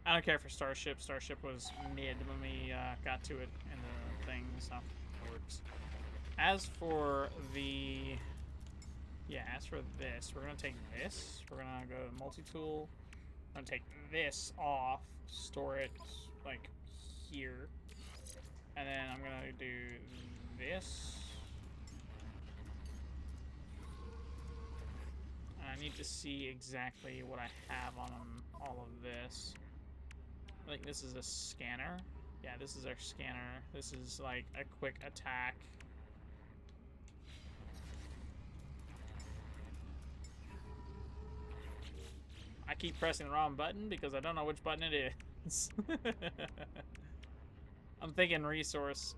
I don't care for Starship. Starship was mid when we got to it in the thing, so it works. As for the... Yeah, as for this, we're going to take this. We're going to go to multi-tool. I'm going to take this off, store it, like, here. And then I'm going to do this. I need to see exactly what I have on all of this. I think this is a scanner. Yeah, this is our scanner. This is like a quick attack. I keep pressing the wrong button because I don't know which button it is. I'm thinking resource.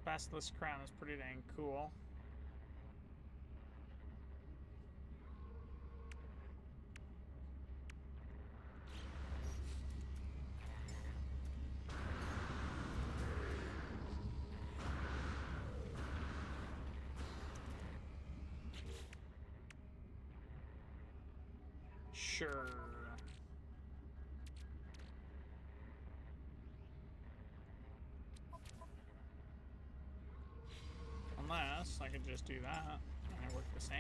Basilisk Crown is pretty dang cool. Sure. Unless I could just do that and it worked the same.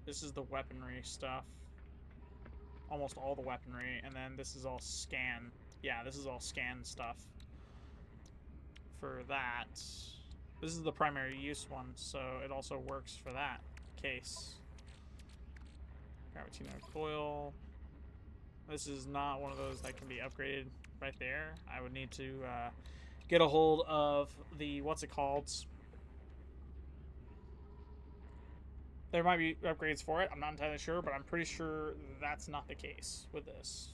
This is the weaponry stuff. Almost all the weaponry, and then this is all scan. Yeah, this is all scan stuff. For that. This is the primary use one, so it also works for that case. Gravitino Coil. This is not one of those that can be upgraded right there. I would need to get a hold of the, what's it called? There might be upgrades for it. I'm not entirely sure, but I'm pretty sure that's not the case with this.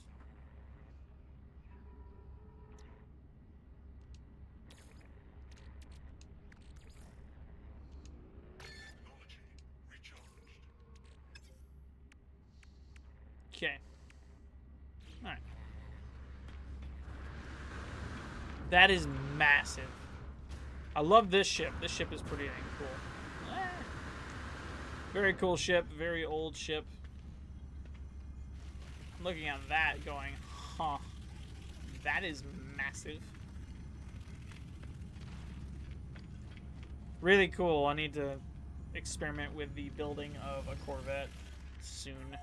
Okay. Alright. That is massive. I love this ship. This ship is pretty dang cool. Very cool ship. Very old ship. I'm looking at that going, huh. That is massive. Really cool. I need to experiment with the building of a Corvette soon.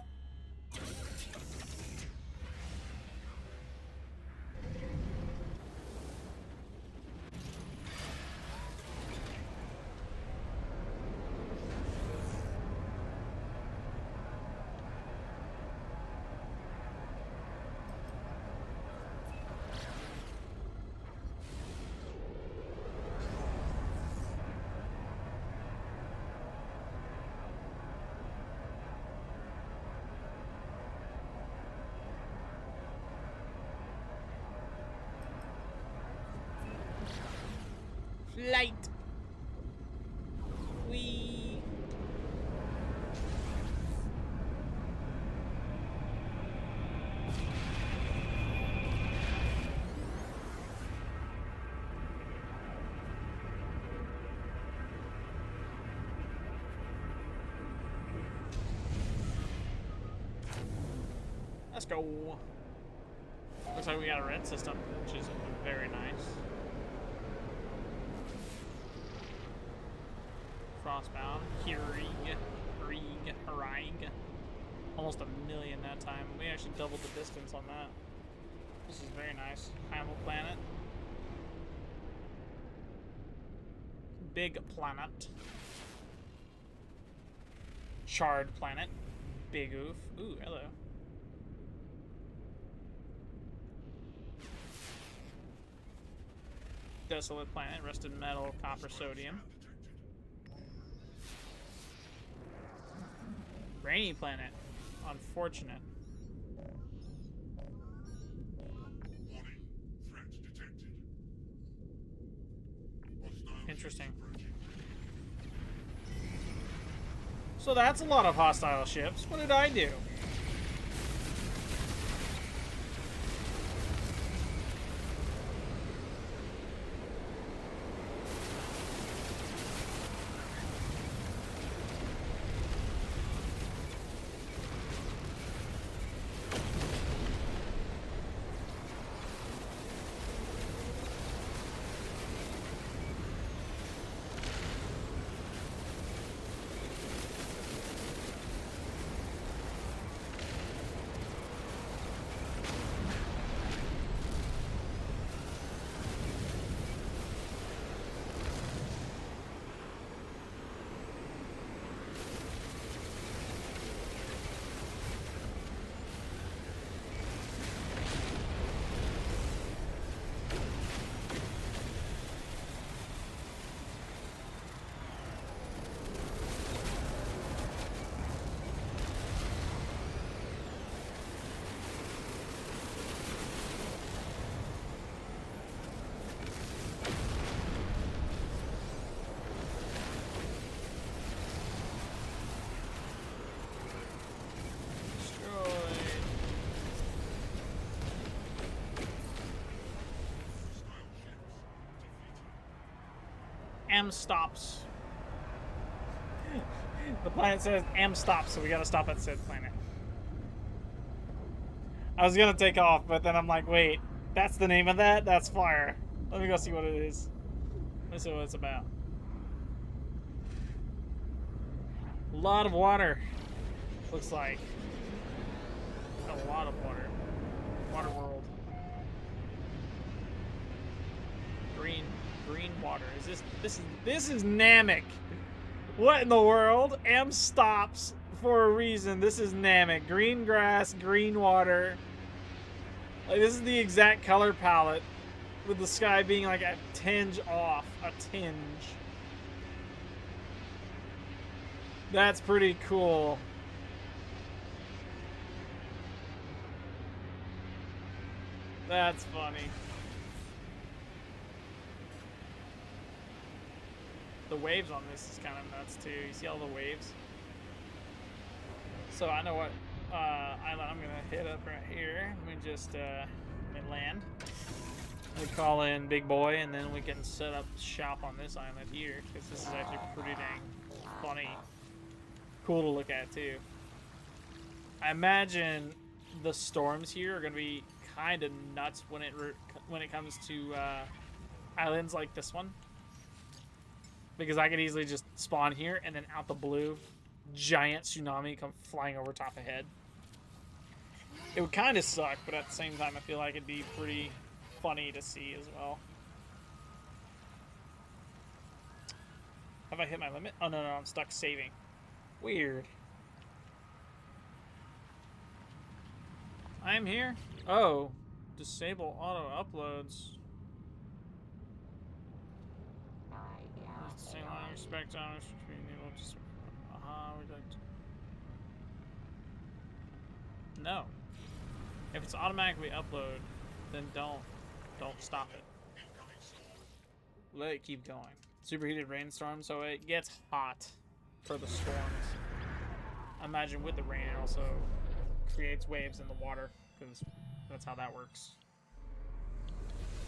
Flight. Whee. Let's go. Looks like we got a red system, which is very nice. Frostbound, Harig. Almost a million that time. We actually doubled the distance on that. This is very nice. Hamel planet. Big planet. Charred planet. Big oof. Ooh, hello. Desolate planet. Rusted metal, copper, sodium. Rainy planet. Unfortunate. Interesting. So that's a lot of hostile ships. What did I do? M stops. The planet says M stops, so we gotta stop at said planet. I was gonna take off, but then I'm like, wait, that's the name of that? That's fire. Let me go see what it is. Let's see what it's about. A lot of water. Looks like. A lot of water. Water world. Green water. Is this is Namek. What in the world? M stops for a reason. This is Namek. Green grass, green water. Like, this is the exact color palette, with the sky being like a tinge off. A tinge. That's pretty cool. That's funny. The waves on this is kind of nuts too. You see all the waves? So I know what island I'm gonna hit up right here. Let me just let me land. We call in Big Boy, and then we can set up shop on this island here, because this is actually pretty dang funny. Cool to look at too. I imagine the storms here are gonna be kind of nuts when it comes to islands like this one. Because I could easily just spawn here, and then out the blue, giant tsunami come flying over top of head. It would kind of suck, but at the same time, I feel like it'd be pretty funny to see as well. Have I hit my limit? Oh, no, I'm stuck saving. Weird. I'm here? Oh. Disable auto uploads. Same line, respect honors between just we don't. No. If it's automatically upload, then don't stop it. Let it keep going. Superheated rainstorm, so it gets hot for the storms. Imagine with the rain, it also creates waves in the water, because that's how that works.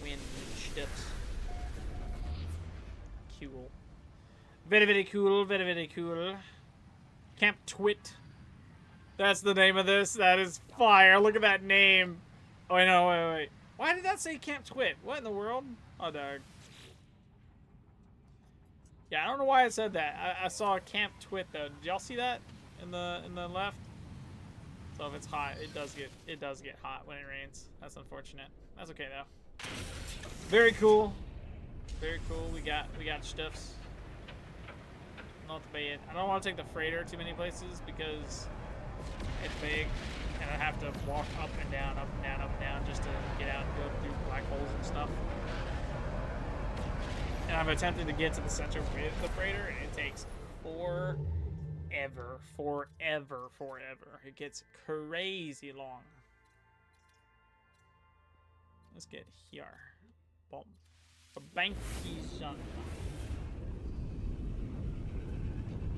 Wind shifts. Cool. Very, very cool. Very, very cool. Camp Twit. That's the name of this. That is fire. Look at that name. Oh, wait, no, wait. Why did that say Camp Twit? What in the world? Oh, dog. Yeah, I don't know why it said that. I saw Camp Twit though. Did y'all see that in the left? So if it's hot, it does get hot when it rains. That's unfortunate. That's okay though. Very cool. Very cool. We got stuffs. Not bad. I don't want to take the freighter too many places because it's big, and I have to walk up and down, up and down, up and down just to get out and go through black holes and stuff. And I've attempted to get to the center with the freighter, and it takes forever. forever, forever, forever. It gets crazy long. Let's get here. Boom. Bankizan.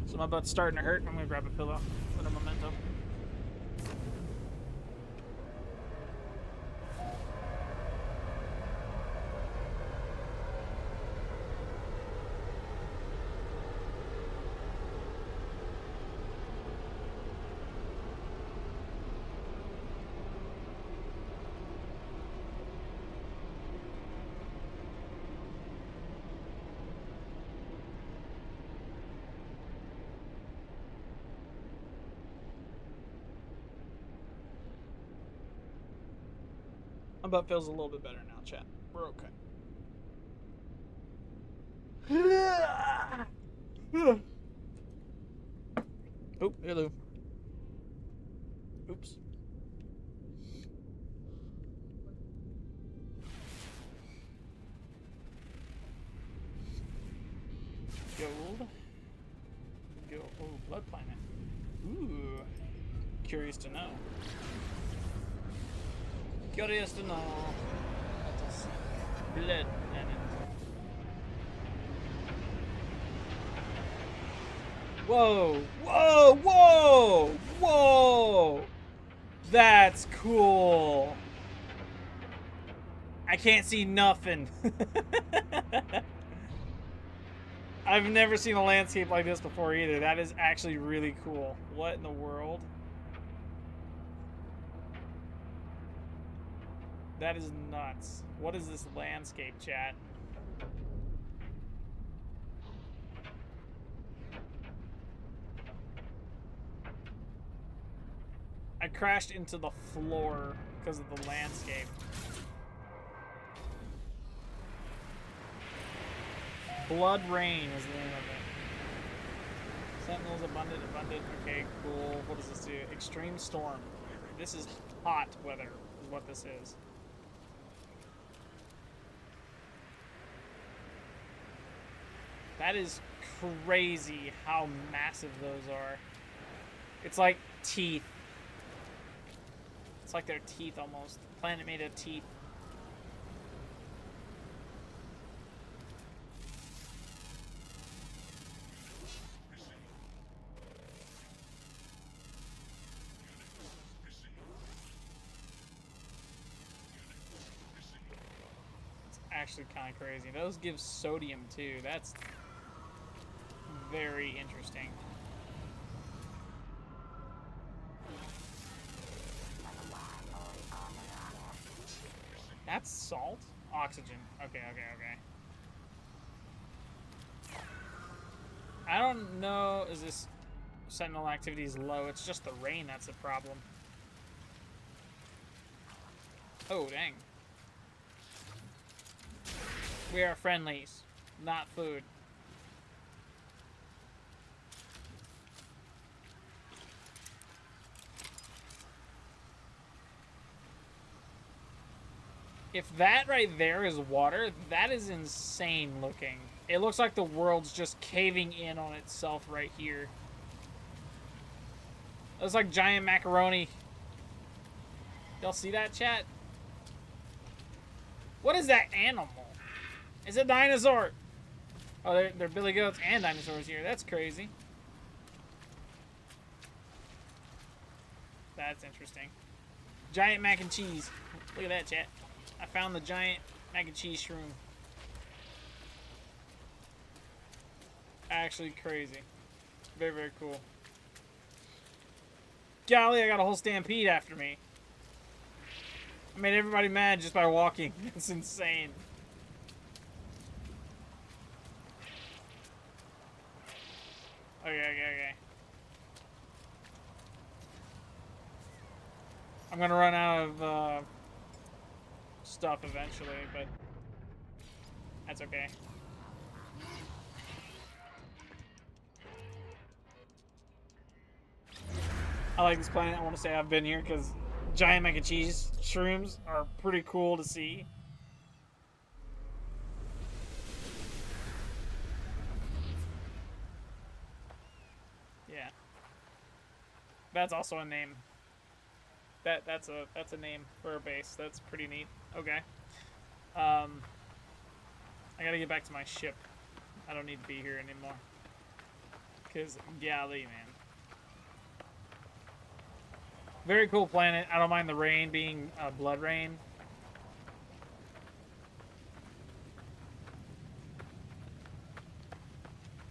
So my butt's starting to hurt. I'm gonna grab a pillow for the momentum. My butt feels a little bit better now, chat. We're okay. Oh, hello. Oops. Gold. Go. Oh, blood planet. Ooh. Curious to know. Curious to know. Let us see. Blood planet. Whoa! Whoa! Whoa! Whoa! That's cool. I can't see nothing. I've never seen a landscape like this before either. That is actually really cool. What in the world? That is nuts. What is this landscape, chat? I crashed into the floor because of the landscape. Blood Rain is the name of it. Sentinels abundant. Okay, cool. What does this do? Extreme storm. This is hot weather, is what this is. That is crazy how massive those are. It's like teeth. It's like their teeth almost. The planet made of teeth. It's actually kind of crazy. Those give sodium too. That's very interesting. That's salt? Oxygen. Okay. I don't know, is this Sentinel activity is low. It's just the rain that's the problem. Oh, dang. We are friendlies, not food. If that right there is water, that is insane looking. It looks like the world's just caving in on itself right here. It looks like giant macaroni. Y'all see that, chat? What is that animal? It's a dinosaur. Oh, they're billy goats and dinosaurs here. That's crazy. That's interesting. Giant mac and cheese. Look at that, chat. I found the giant mac and cheese shroom. Actually crazy. Very, very cool. Golly, I got a whole stampede after me. I made everybody mad just by walking. It's insane. Okay. I'm gonna run out of stuff eventually, but that's okay. I like this planet. I want to say I've been here because giant mac and cheese shrooms are pretty cool to see. Yeah. That's also a name. That's a name for a base. That's pretty neat. Okay. I gotta get back to my ship. I don't need to be here anymore. Cause golly, man. Very cool planet. I don't mind the rain being blood rain.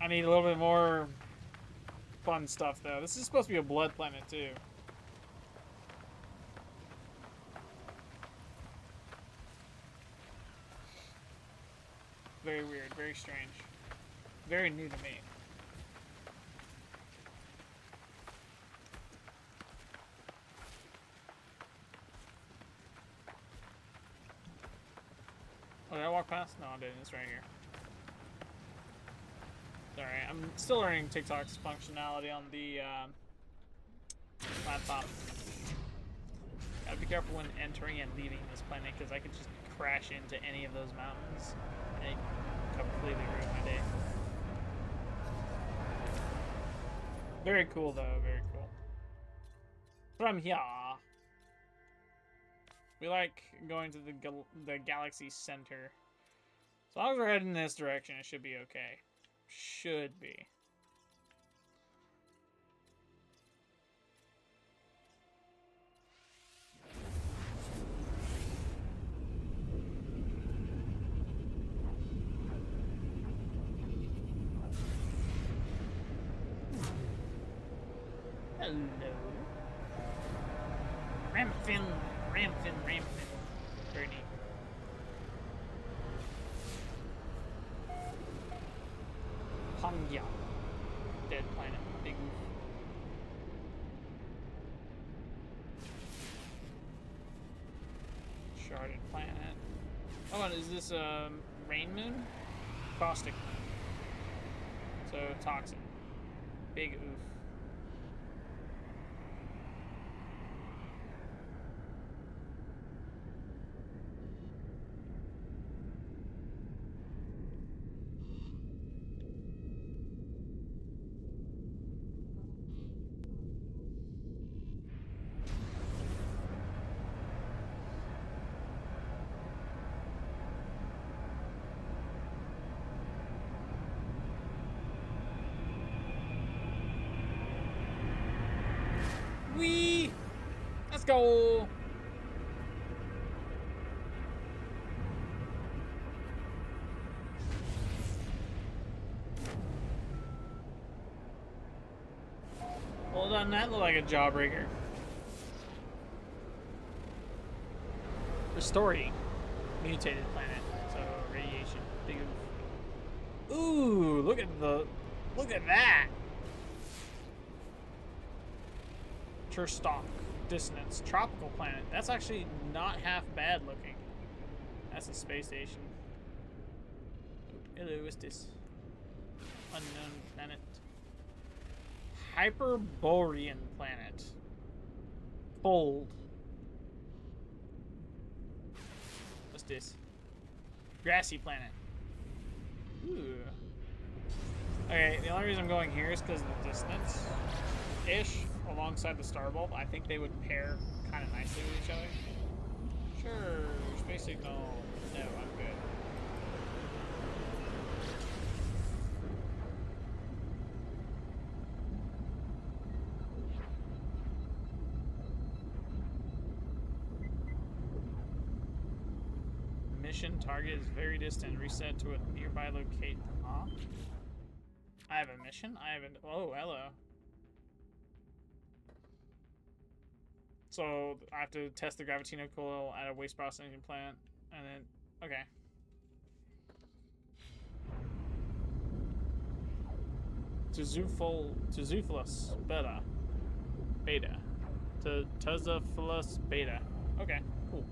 I need a little bit more fun stuff though. This is supposed to be a blood planet too. Very weird, very strange. Very new to me. Oh, did I walk past? No, I didn't. It's right here. Alright, I'm still learning TikTok's functionality on the laptop. Gotta be careful when entering and leaving this planet because I could just crash into any of those mountains and completely ruin my day. Very cool though, very cool. From here, we like going to the galaxy center. As long as we're heading in this direction, it should be okay. Should be. Hello. Ramfin. Very neat. Pangya. Dead planet. Big oof. Sharded planet. Oh, and is this a rain moon? Caustic moon. So toxic. Big oof. Wee! Let's go! Well done, that looked like a jawbreaker. Restoring. Mutated planet. So radiation. Big oof. Ooh, look at that! Stock dissonance tropical planet. That's actually not half bad looking. That's a space station. Hello, what's this? Unknown planet. Hyperborean planet. Bold. What's this? Grassy planet. Ooh. Okay, the only reason I'm going here is because of the distance. Ish. Alongside the star bulb, I think they would pair kind of nicely with each other. Sure, space signal. No, I'm good. Mission target is very distant. Reset to a nearby location. Huh? I have a mission? I haven't. Oh, hello. So I have to test the Gravitino coil at a waste processing plant, and then okay. Tuzuphalus beta. Tuzuphalus beta. Okay, cool.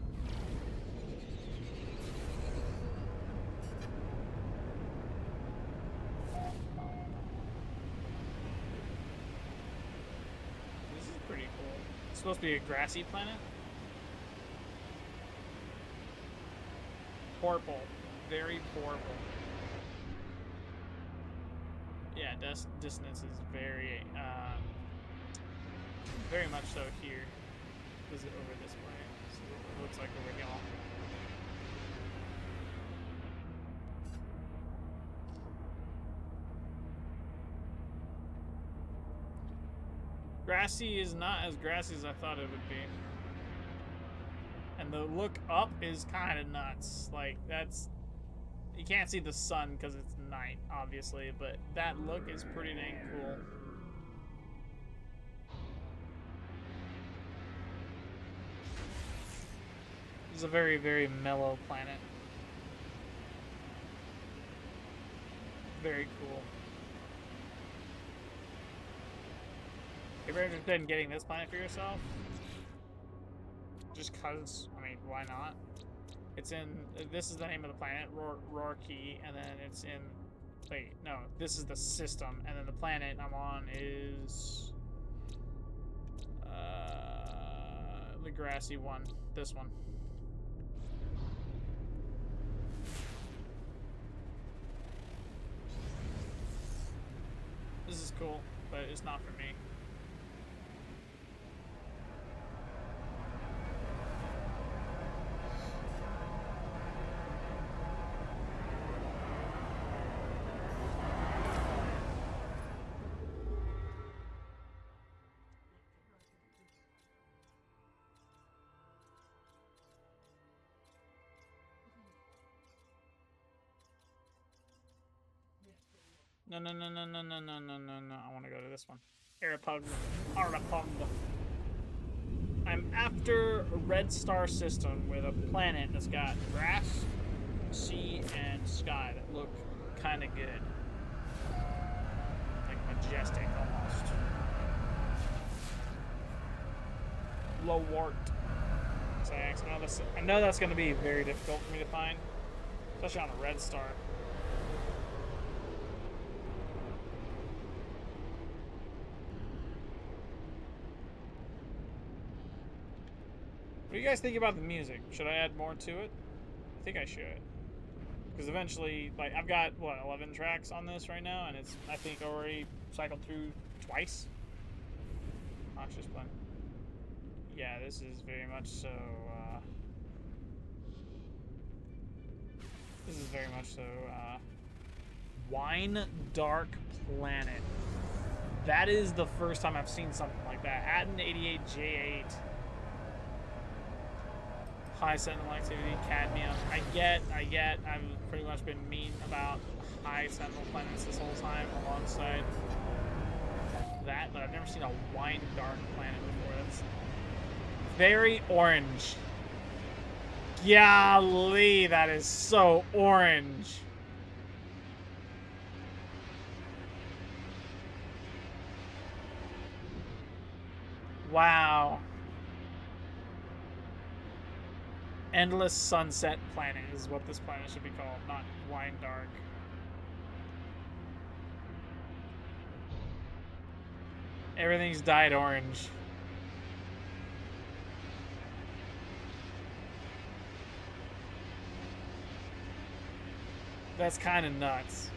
This is pretty cool. It's supposed to be a grassy planet. Purple. Very purple. Yeah, dissonance is very very much so here. Visit over this way. See what it looks like over here. Grassy is not as grassy as I thought it would be. And the look up is kind of nuts. Like, that's... You can't see the sun because it's night, obviously, but that look is pretty dang cool. It's a very, very mellow planet. Very cool. If you're interested in getting this planet for yourself, just cause, I mean, why not? It's in, this is the name of the planet, Rorke, and then it's in, wait, no, this is the system, and then the planet I'm on is, the grassy one, this one. This is cool, but it's not for me. No. I want to go to this one. Arapagda. I'm after a red star system with a planet that's got grass, sea, and sky that look kind of good. Like majestic almost. Lowart. So I know that's going to be very difficult for me to find, especially on a red star. What do you guys think about the music? Should I add more to it? I think I should. Because eventually, like, I've got, what, 11 tracks on this right now, and it's, I think, already cycled through twice. Conscious blend. Yeah, this is very much so, this is very much so, Wine Dark Planet. That is the first time I've seen something like that. Atten 88J8. High sentinel activity, cadmium. I get. I've pretty much been mean about high sentinel planets this whole time alongside that, but I've never seen a wine dark planet before. That's very orange. Golly, that is so orange. Wow. Endless Sunset Planet is what this planet should be called, not Wine Dark. Everything's dyed orange. That's kind of nuts.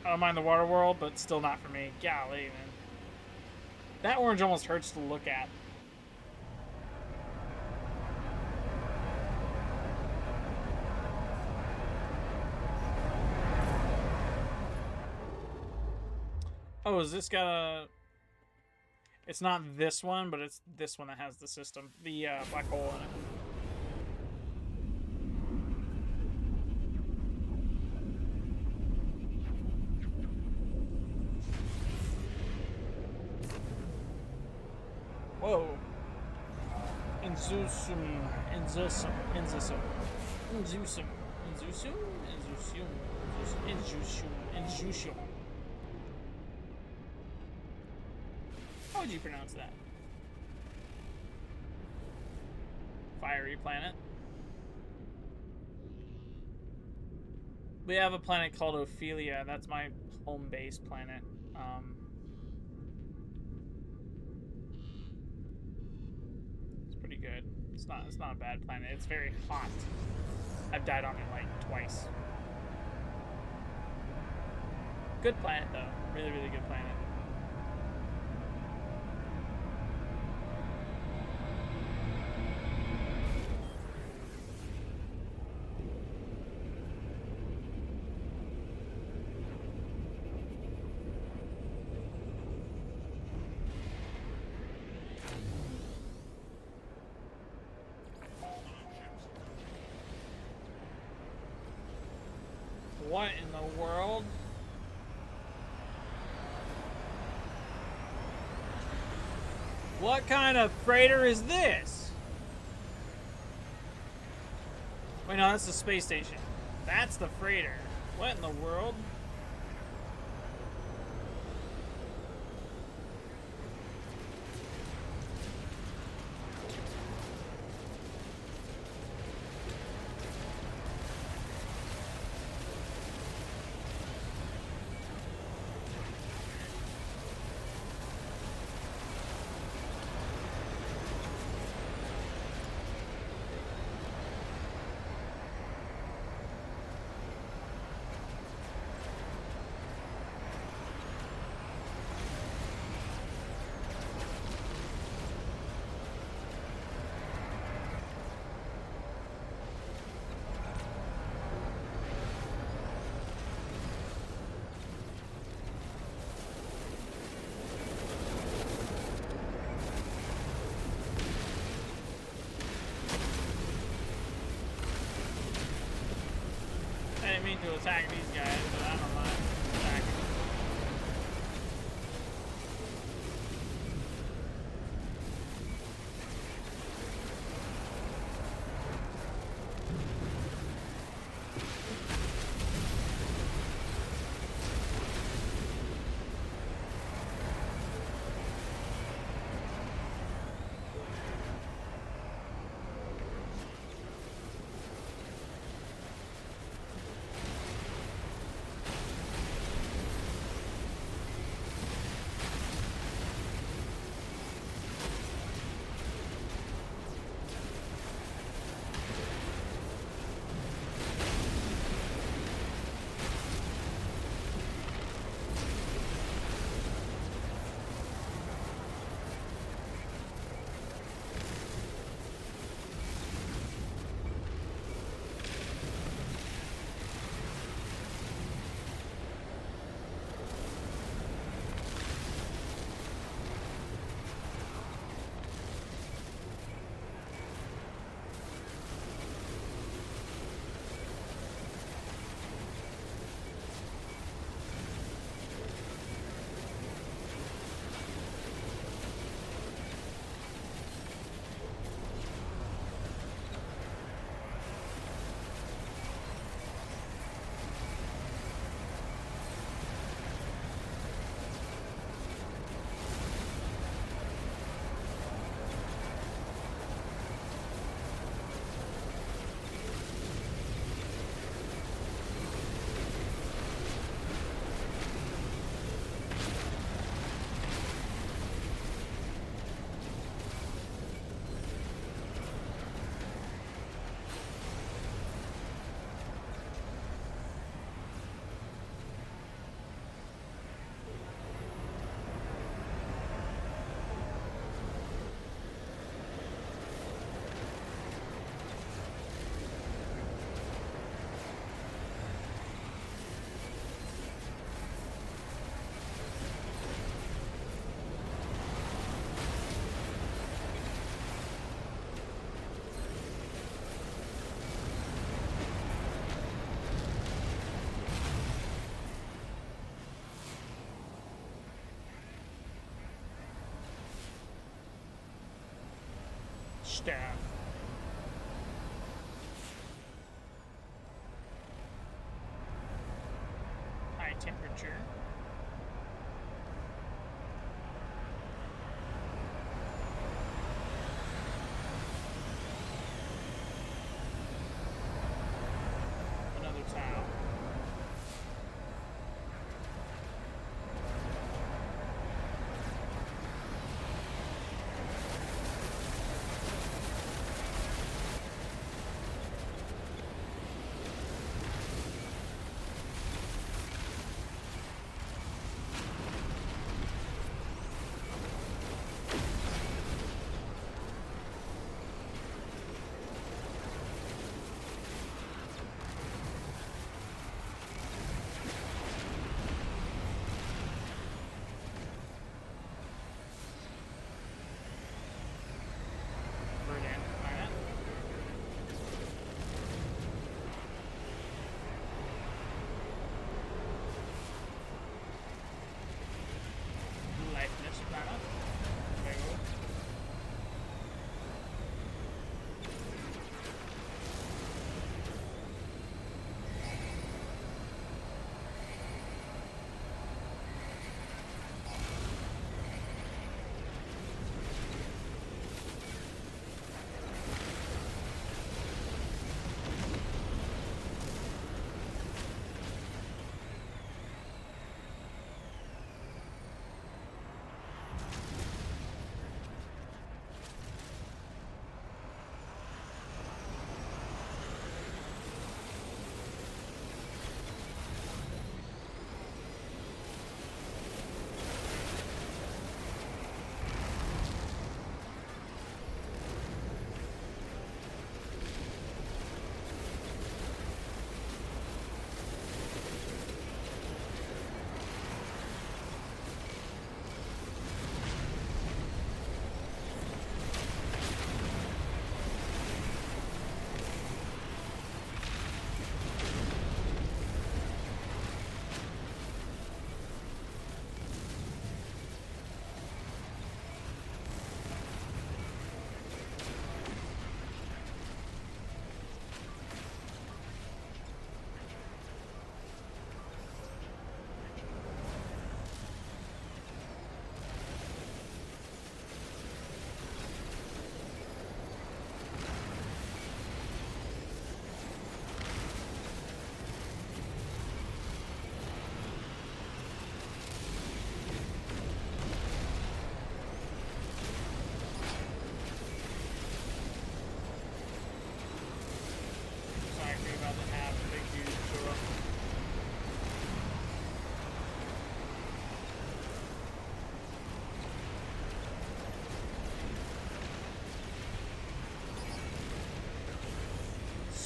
I don't mind the water world, but still not for me. Golly, man. That orange almost hurts to look at. Oh, is this got a... It's not this one, but it's this one that has the system. The black hole in it. Whoa. Inzusum. How would you pronounce that? Fiery planet. We have a planet called Ophelia. That's my home base planet. It's pretty good. It's not a bad planet. It's very hot. I've died on it like twice. Good planet though, really, really good planet. What in the world? What kind of freighter is this? Wait, no, that's the space station. That's the freighter. What in the world? I didn't mean to attack these guys, but I don't mind attacking. Staff. High temperature. Another towel.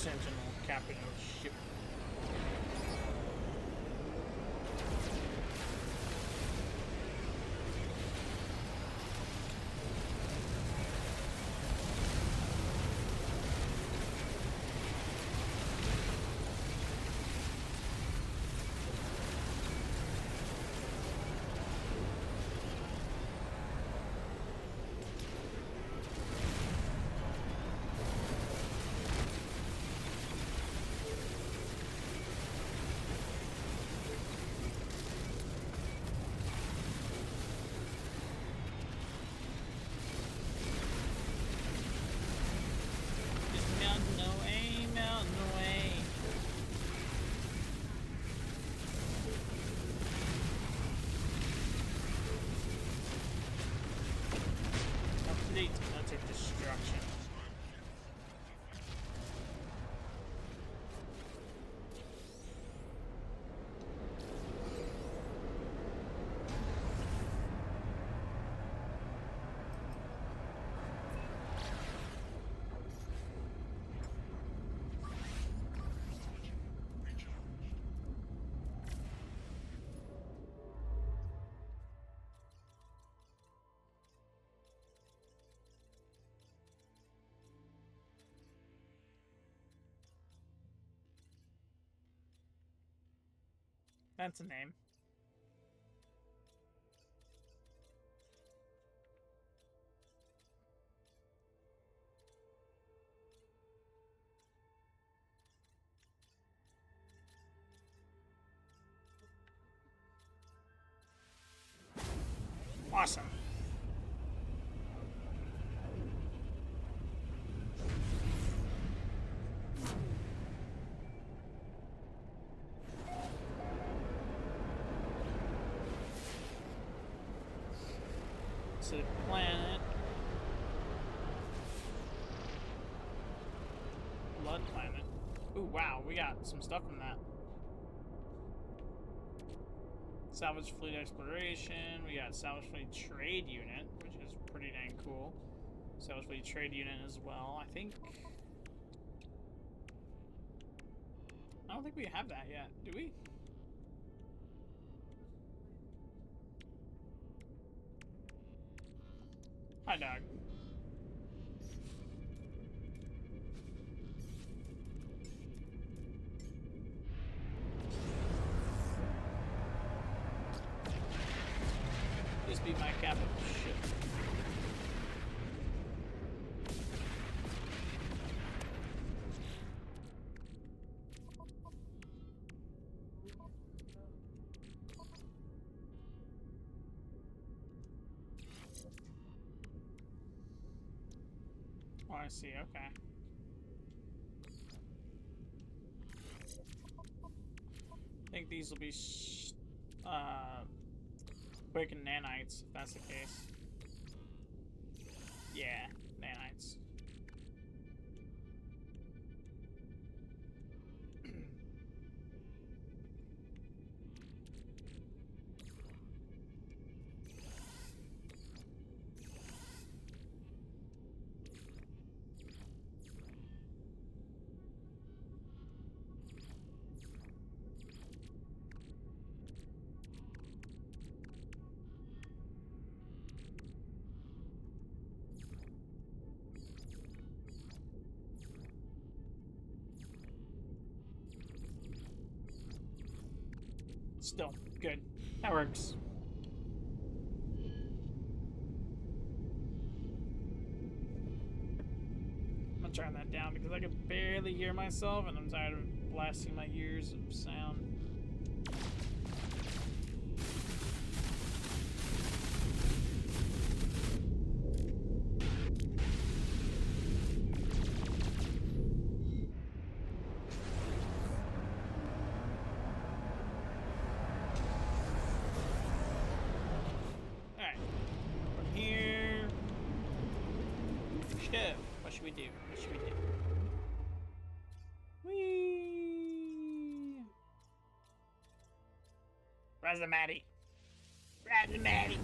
Sentinel, captain of ship. Destruction. That's a name. Awesome. To planet. Blood planet. Ooh, wow, we got some stuff from that. Salvage fleet exploration. We got salvage fleet trade unit, which is pretty dang cool. Salvage fleet trade unit as well. I don't think we have that yet, do we? Hi, dog. This be my capital ship. Oh, I see, okay. I think these will be quick and nanites, if that's the case. Yeah, nanites. Still, good. That works. I'm gonna turn that down because I can barely hear myself and I'm tired of blasting my ears of sound. What should we do? What should we do? Whee! Razamati! Razamati!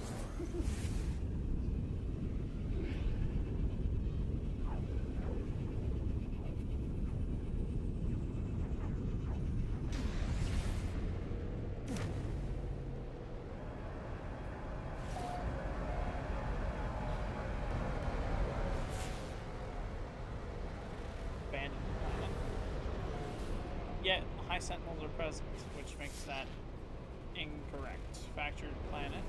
yet high sentinels are present, which makes that incorrect. Factored planet.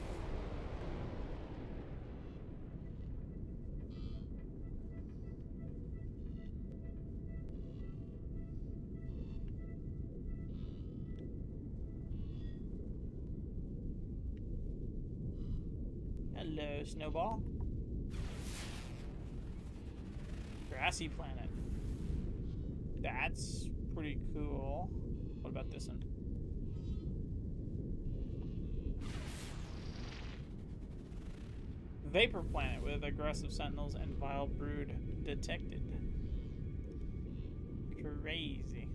Hello, Snowball. Grassy planet. That's pretty cool. What about this one? Vapor planet with aggressive sentinels and vile brood detected. Crazy.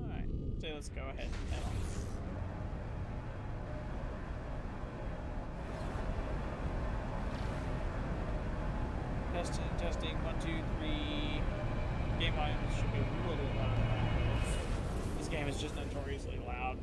Alright, so let's go ahead and head on. Testing, 1, 2, 3. Game volume should be a little loud. This game is just notoriously loud.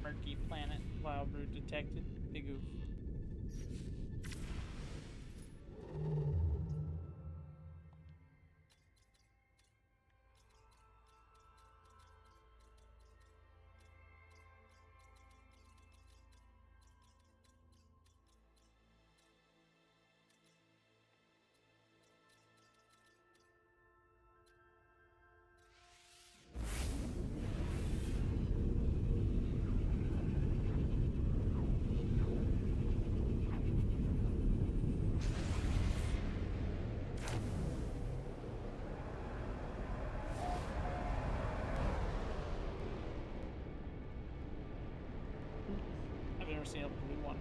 Murky planet, wild brood detected. Big oof. I've never seen a blue one.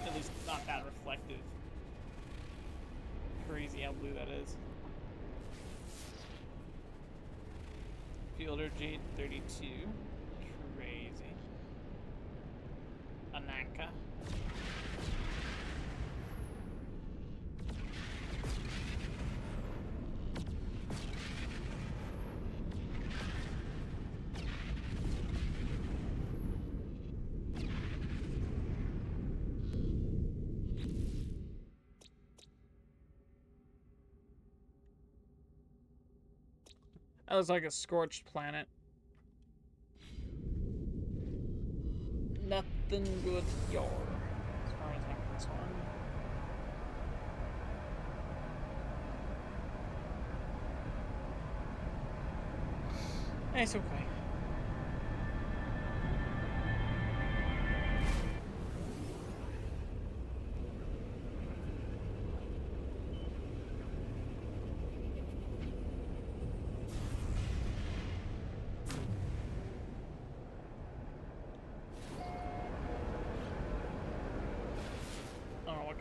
At least not that reflective. Crazy how blue that is. Fielder Jade 32. Crazy. Ananka. That looks like a scorched planet. Nothing good here, as far as I'm concerned. It's okay.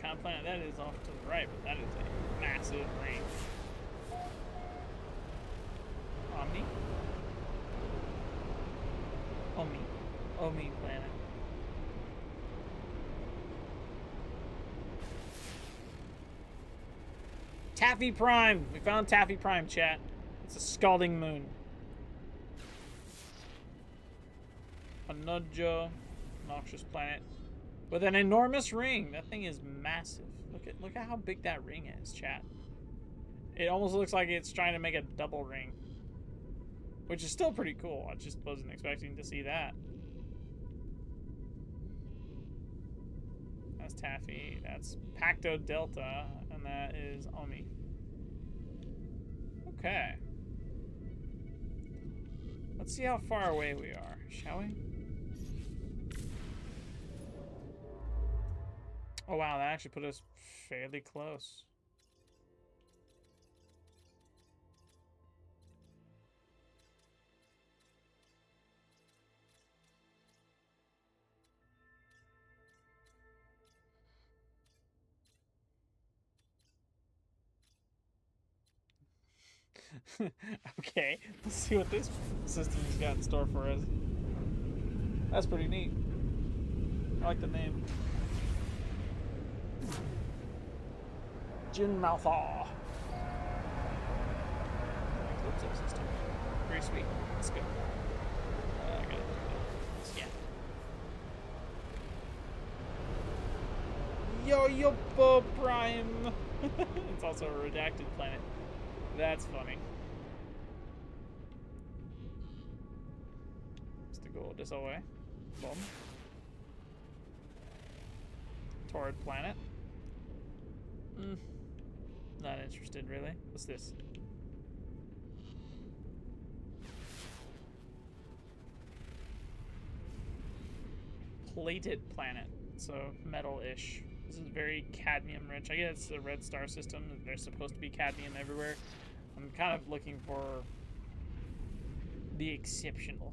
Kind of planet that is off to the right, but that is a massive ring. Omni? Omi planet. Taffy Prime! We found Taffy Prime, chat. It's a scalding moon. A Nudja, noxious planet. With an enormous ring. That thing is massive. Look at how big that ring is, chat. It almost looks like it's trying to make a double ring. Which is still pretty cool. I just wasn't expecting to see that. That's Taffy. That's Pacto Delta. And that is Omi. Okay. Let's see how far away we are, shall we? Oh wow, that actually put us fairly close. Okay, let's see what this system's got in store for us. That's pretty neat. I like the name. Gin Malthaw. Eclipse system. Very sweet. Let's go. I gotta scan. Yo-Yo-Bo Prime. It's also a redacted planet. That's funny. Let's go this way. Boom. Torrid planet. Not interested, really. What's this? Plated planet. So, metal-ish. This is very cadmium-rich. I guess it's a red star system. There's supposed to be cadmium everywhere. I'm kind of looking for the exceptional.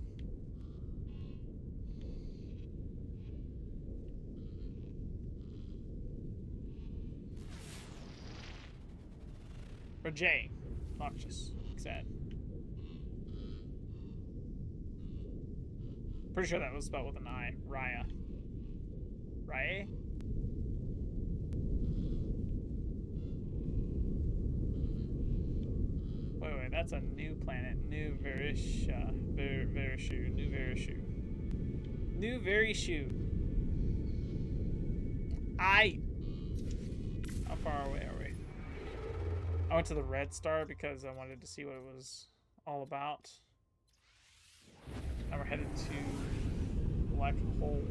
Or J. Noxious. Sad. Pretty sure that was spelled with an I. Raya. Raya? Wait, that's a new planet. New Verisha. Verishu. New Verishu. New Verishu. How far away are we? I went to the red star because I wanted to see what it was all about. Now we're headed to Black Hole.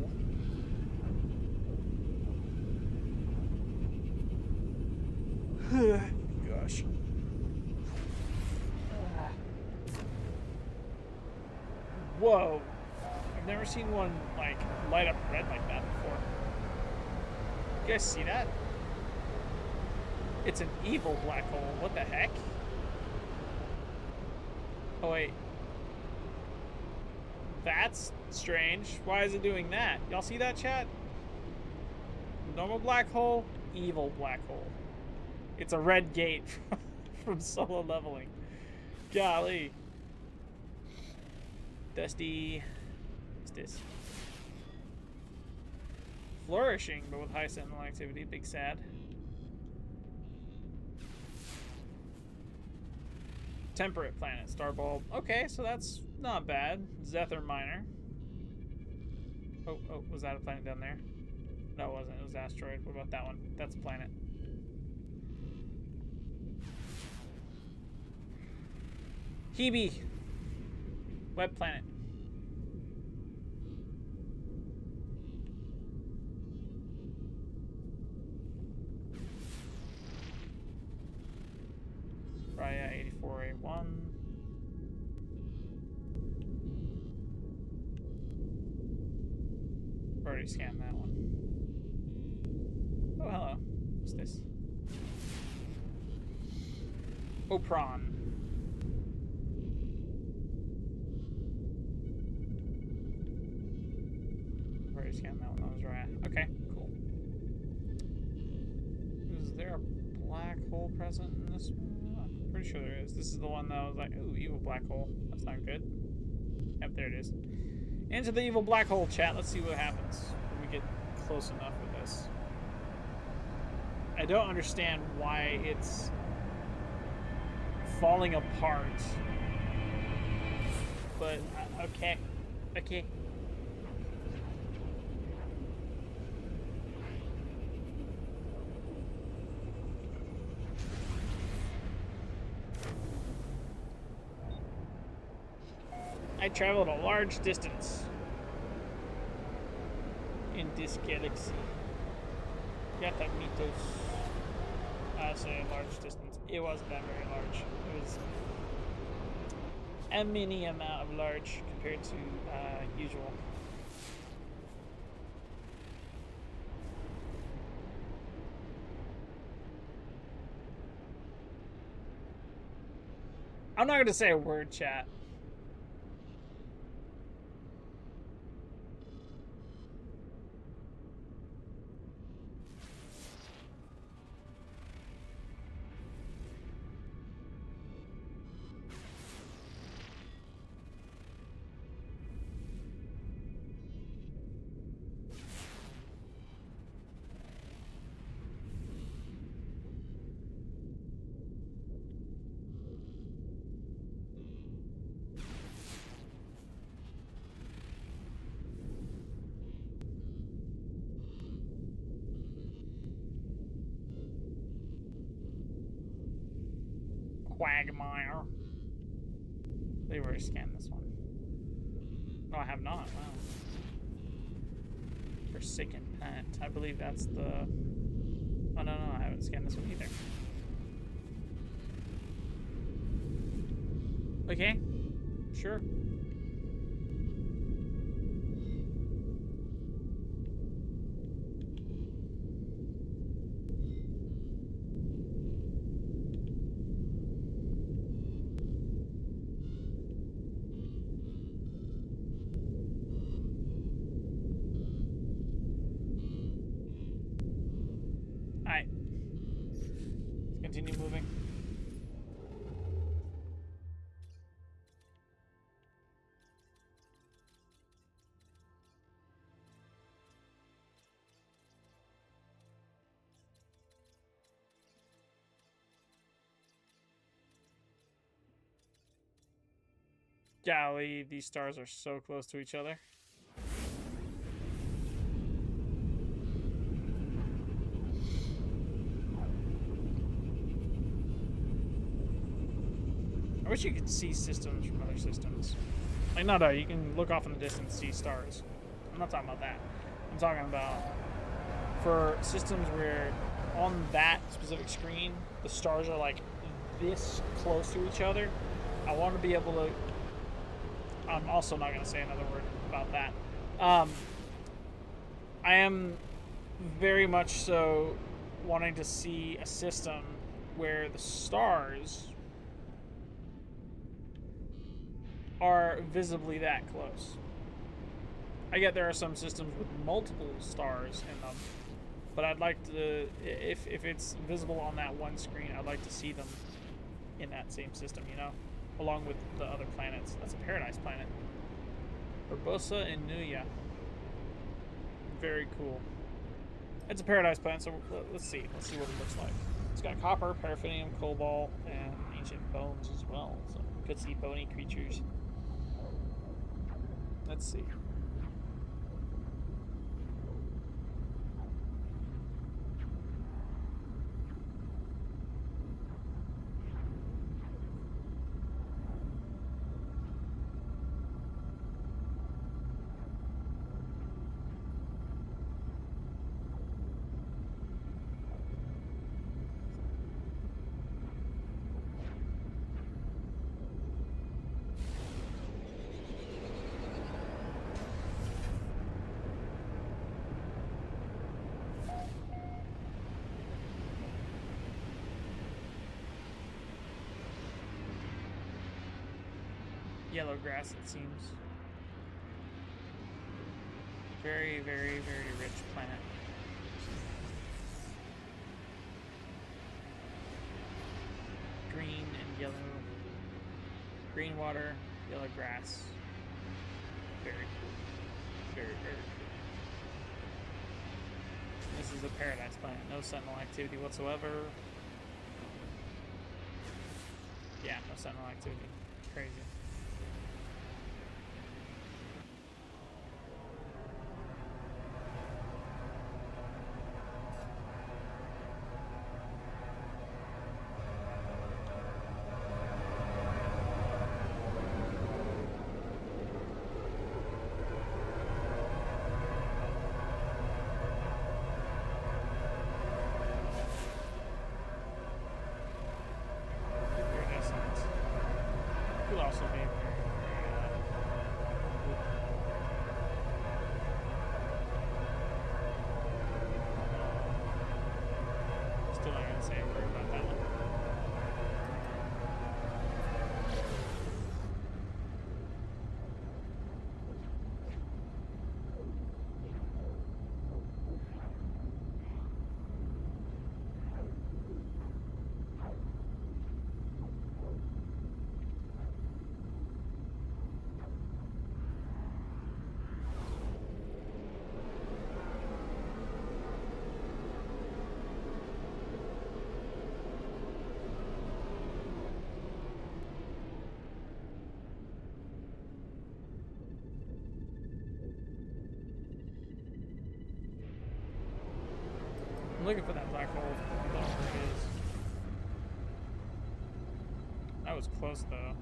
Gosh. Whoa. I've never seen one, like, light up red like that before. You guys see that? It's an evil black hole. What the heck? Oh, wait. That's strange. Why is it doing that? Y'all see that, chat? Normal black hole, evil black hole. It's a red gate from solo leveling. Golly. Dusty. What's this? Flourishing, but with high sentinel activity. Big sad. Temperate planet, Starbulb. Okay, so that's not bad. Zephyr Minor. Oh, was that a planet down there? No, it wasn't. It was asteroid. What about that one? That's a planet. Hebe. Web planet. Raya 84A1. Already scanned that one. Oh, hello. What's this? Opron. Already scanned that one. That was Raya. Okay, cool. Is there a black hole present in this one? I'm pretty sure there is. This is the one that was like, ooh, evil black hole. That's not good. Yep, there it is. Into the evil black hole, chat. Let's see what happens when we get close enough with this. I don't understand why it's falling apart. But, okay. Okay. I traveled a large distance in this galaxy. Yatamitos. I say a large distance. It wasn't that very large. It was a mini amount of large compared to usual. I'm not gonna say a word, chat. Quagmire. They've already scanned this one. No, I have not. Wow. Forsaken Plant. I believe that's the... Oh, no, I haven't scanned this one either. Okay. Sure. Continue moving. Golly, these stars are so close to each other. I wish you could see systems from other systems. Like, no, you can look off in the distance and see stars. I'm not talking about that. I'm talking about for systems where on that specific screen, the stars are like this close to each other. I want to be able to... I'm also not going to say another word about that. I am very much so wanting to see a system where the stars are visibly that close. I get there are some systems with multiple stars in them, but I'd like to, if it's visible on that one screen, I'd like to see them in that same system, you know, along with the other planets. That's a paradise planet. Urbosa and Nuya. Very cool. It's a paradise planet, so let's see. Let's see what it looks like. It's got copper, paraffinium, cobalt, and ancient bones as well. So you could see bony creatures. Let's see. Yellow grass, it seems. Very, very, very rich planet. Green and yellow. Green water, yellow grass. Very cool. Very, very cool. This is a paradise planet. No sentinel activity whatsoever. Yeah, no sentinel activity. Crazy. Cool. would also be very, still not gonna say a word about that one. I'm looking for that black hole. I don't know where it is. That was close though.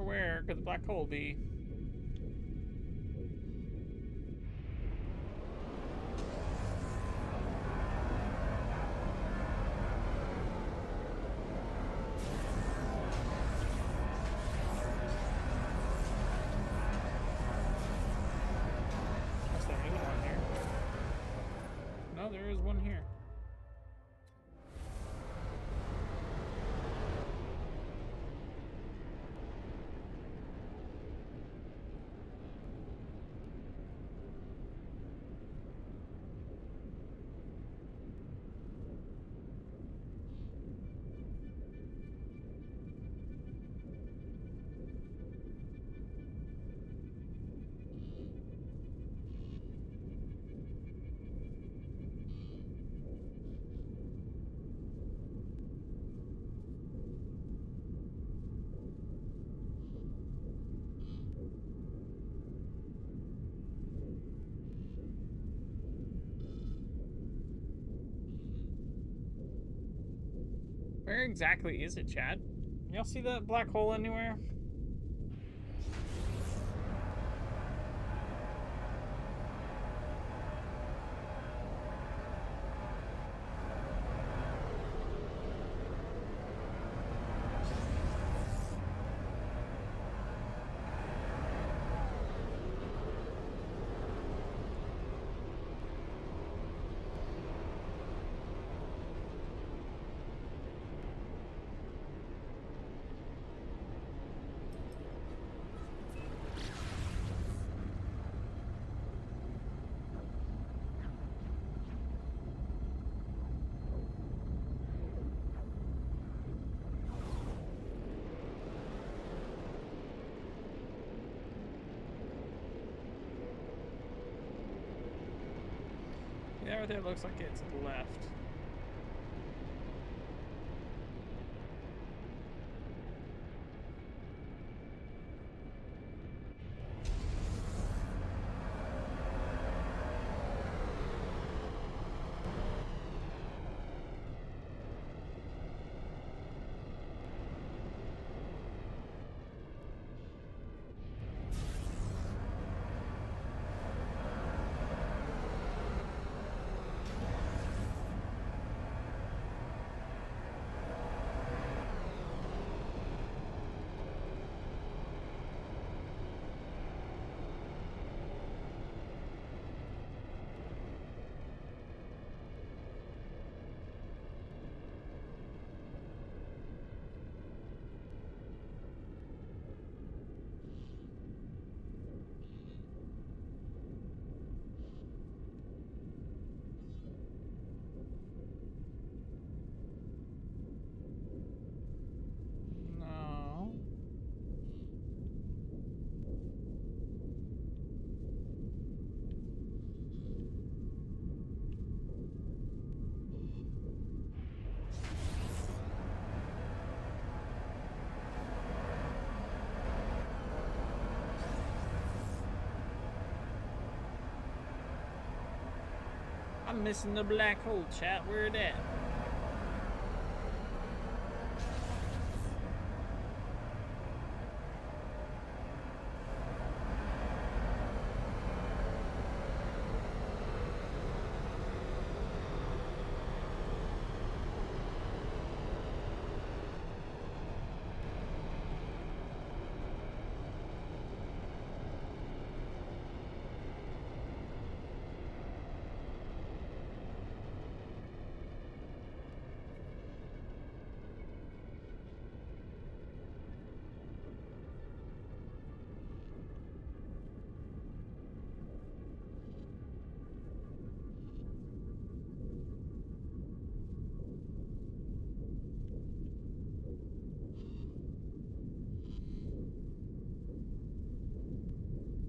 Where could the black hole be? Unless there isn't one here. No, there is one here. Where exactly is it, Chad? Y'all see that black hole anywhere? Yeah, right there looks like it's to the left. I'm missing the black hole, chat. Where it at?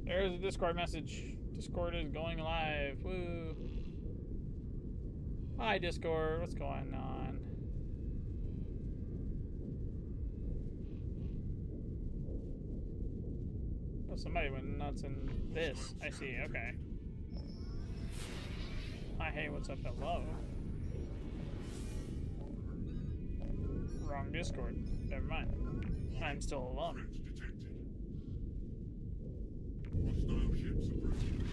There's a Discord message. Discord is going live. Woo. Hi, Discord. What's going on? Oh, somebody went nuts in this. I see. Okay. Hi, hey, what's up? Hello. Wrong Discord. Never mind. I'm still alone. Hostile ships approaching.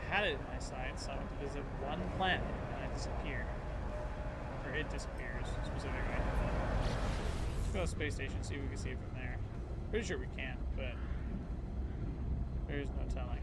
Had it in my sights, so I went to visit one planet and I disappear. Or it disappears, specifically. Let's go to the space station, see if we can see it from there. Pretty sure we can, but there's no telling.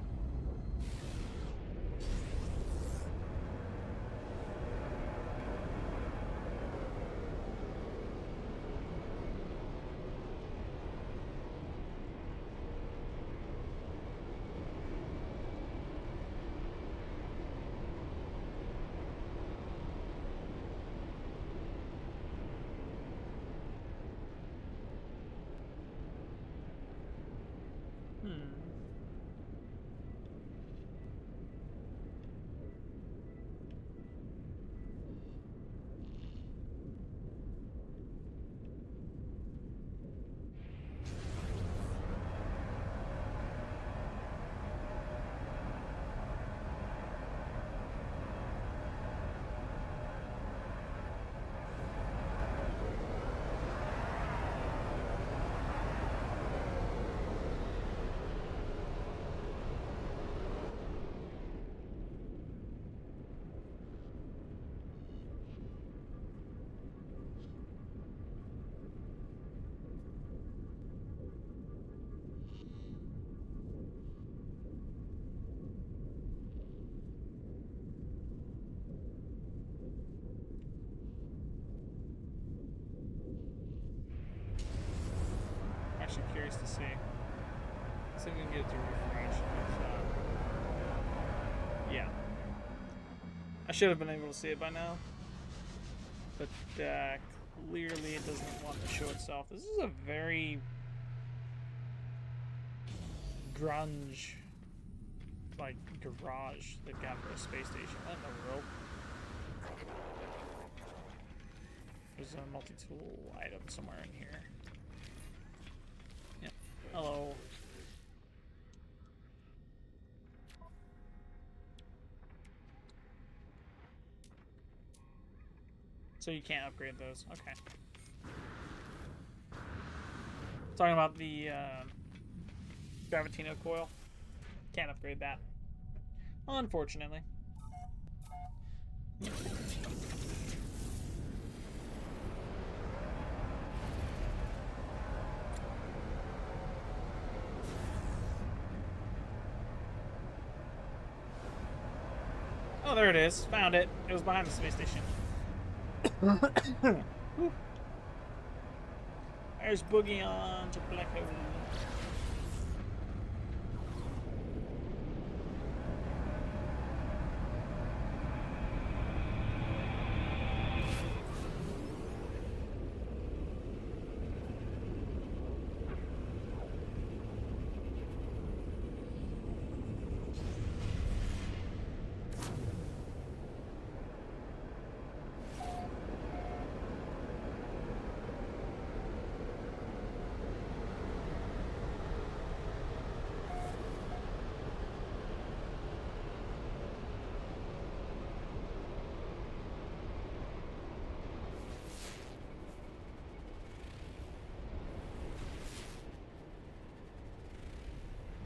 Actually curious to see. See if we can get it to refresh. Yeah. I should have been able to see it by now. But clearly it doesn't want to show itself. This is a very grunge like garage they've got for a space station. What in the world? There's a multi-tool item somewhere in here. Yep. Hello. So you can't upgrade those. Okay. Talking about the Gravitino coil. Can't upgrade that. Unfortunately. Oh, there it is. Found it. It was behind the space station. Whew. There's Boogie on to Black Hole.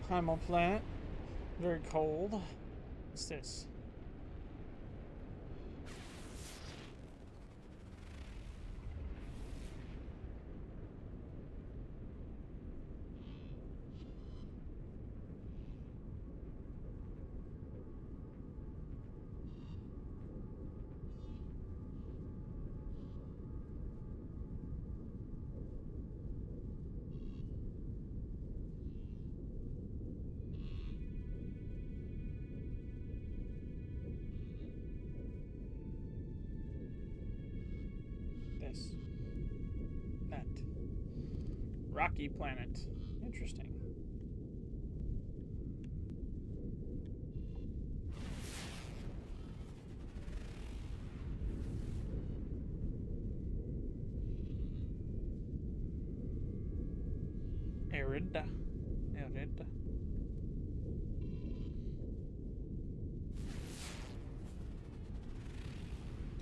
Primal planet. Very cold. What's this? This. That. Rocky planet. Interesting. Arid. Arid.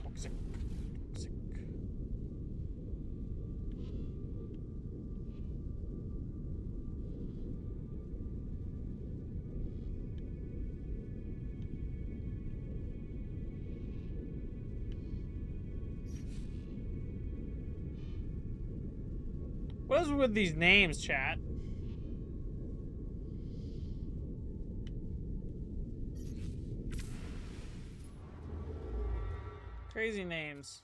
Toxic. Toxic. What is with these names, chat? Crazy names.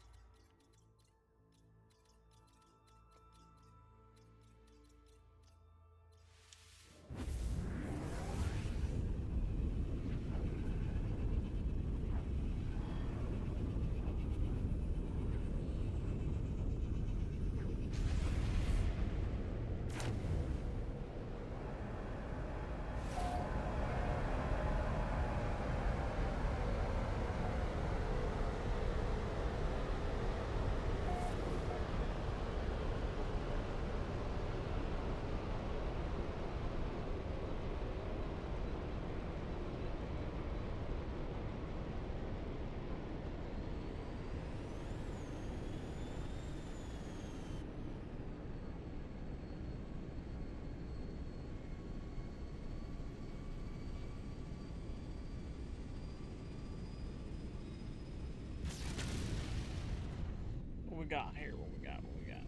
What we got here? What we got? What we got?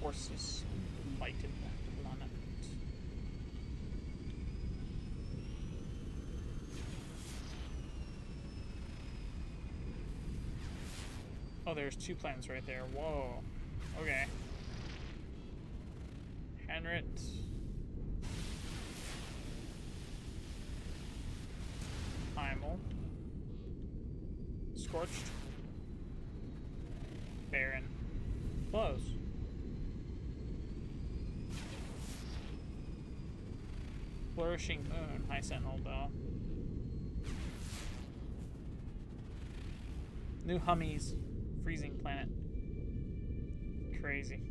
Horses lighted planet. Oh, there's two planets right there. Whoa. Okay. Henrit. Primal. Scorched. Barren. Close. Flourishing Moon. High Sentinel though. New Hummies. Freezing Planet. Crazy.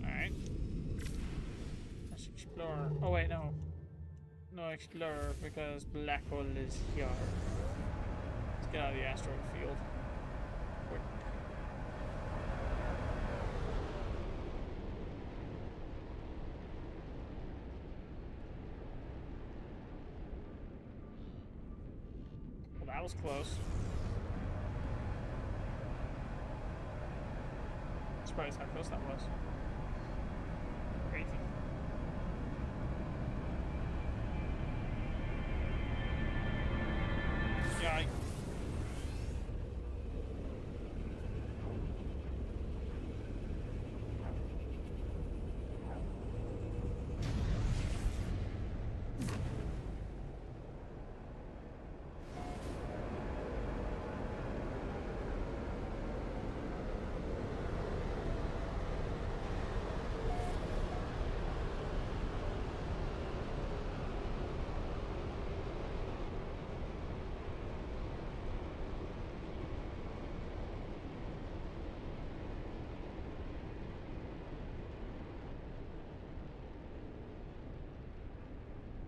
Alright. Let's explore. Oh wait, no. No explorer because black hole is here. Let's get out of the asteroid field. Quick. That was close. Surprised how close that was. Crazy. Yeah.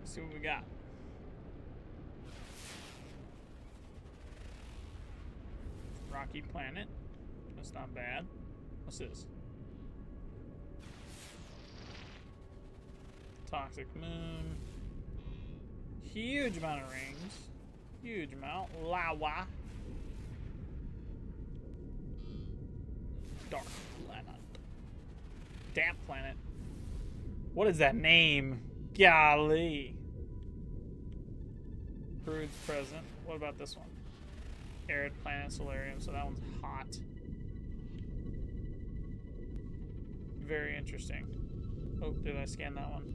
See what we got. Rocky planet. That's not bad. What's this? Toxic moon. Huge amount of rings. Huge amount. Lava. Dark planet. Damp planet. What is that name? Golly. Brood's present. What about this one? Arid planet, solarium, so that one's hot. Very interesting. Oh, did I scan that one?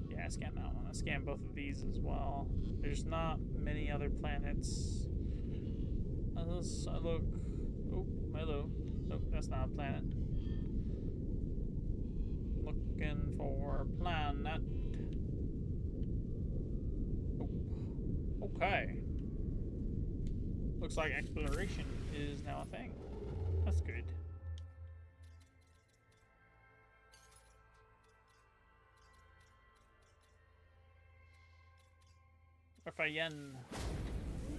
Yeah, I scanned that one. I scanned both of these as well. There's not many other planets. Unless I look... Oh, hello. Nope, that's not a planet. Looking for a planet. Okay. Looks like exploration is now a thing. That's good. Rafayan.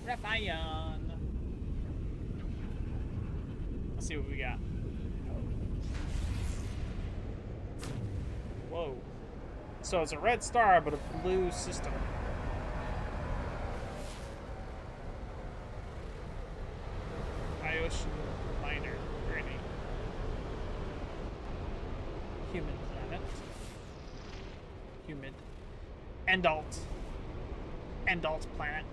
Rafayan. Let's see what we got. Whoa. So it's a red star, but a blue system. Ocean minor, really. Human planet. Humid. Endalt. Endalt planet.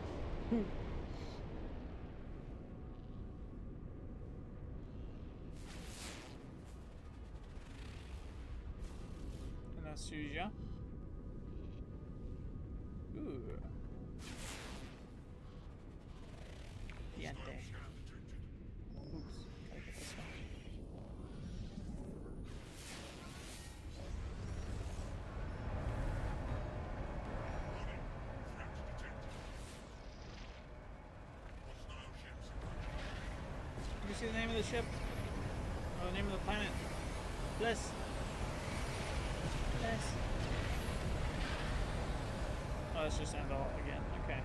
Anasuja. Ooh. Diente. See the name of the ship? Oh, the name of the planet. Bless. Bless. Oh, that's just Endal again. Okay.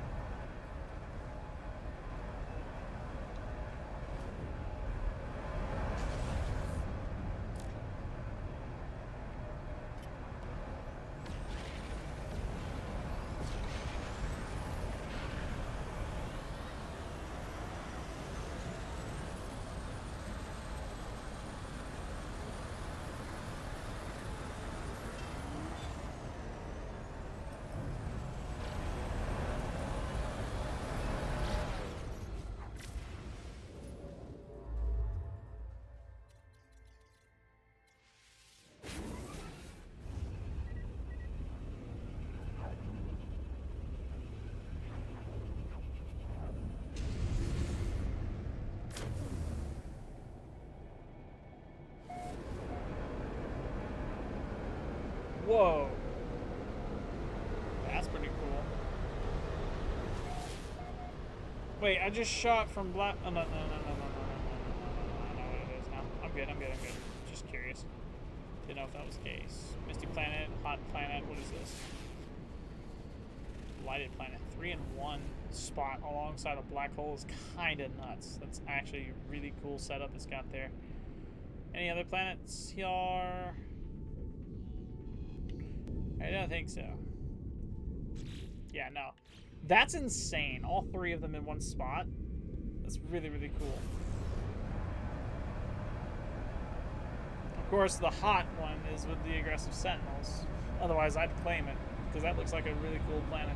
Whoa. That's pretty cool. Wait, I just shot from black. Oh, no. I know what it is now. I'm good. Just curious. Didn't know if that was the case. Misty planet, hot planet. What is this? Lighted planet. 3 in 1 spot alongside a black hole is kind of nuts. That's actually a really cool setup it's got there. Any other planets here? I don't think so. Yeah, no. That's insane. All 3 of them in one spot. That's really, really cool. Of course, the hot one is with the aggressive sentinels. Otherwise, I'd claim it, because that looks like a really cool planet.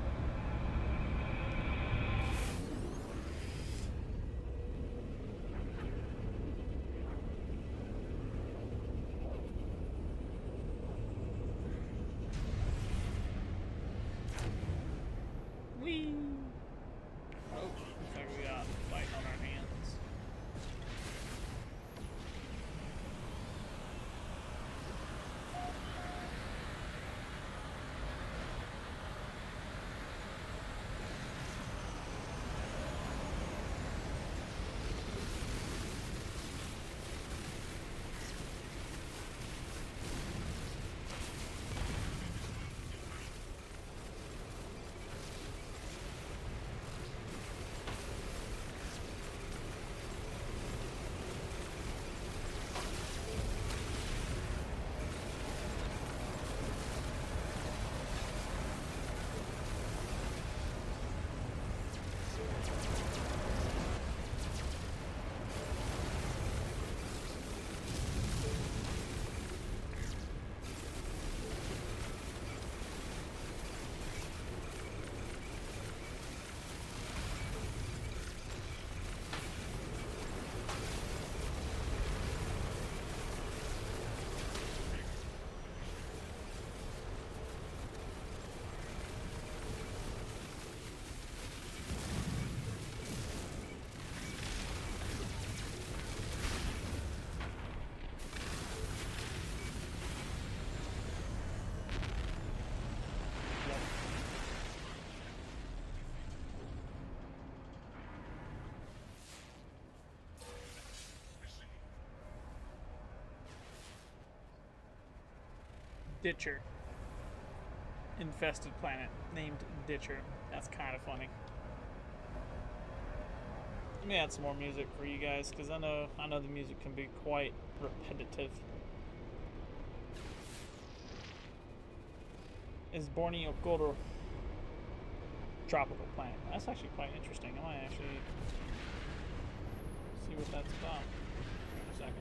Whee! Oh, looks like we got a fight on our hands. Ditcher. Infested planet named Ditcher. That's kind of funny. Let me add some more music for you guys, because I know the music can be quite repetitive. Is Borneo Koro tropical planet? That's actually quite interesting. I might actually see what that's about in a second.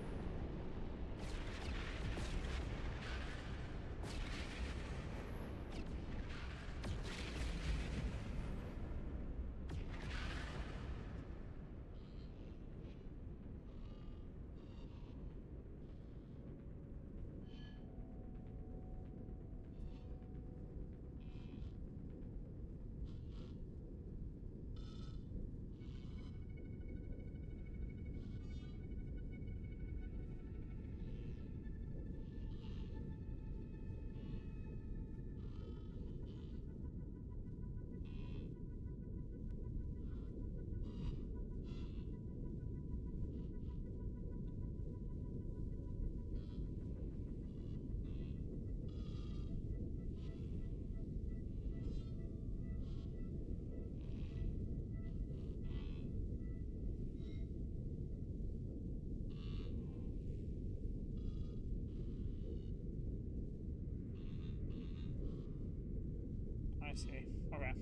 I see. Okay.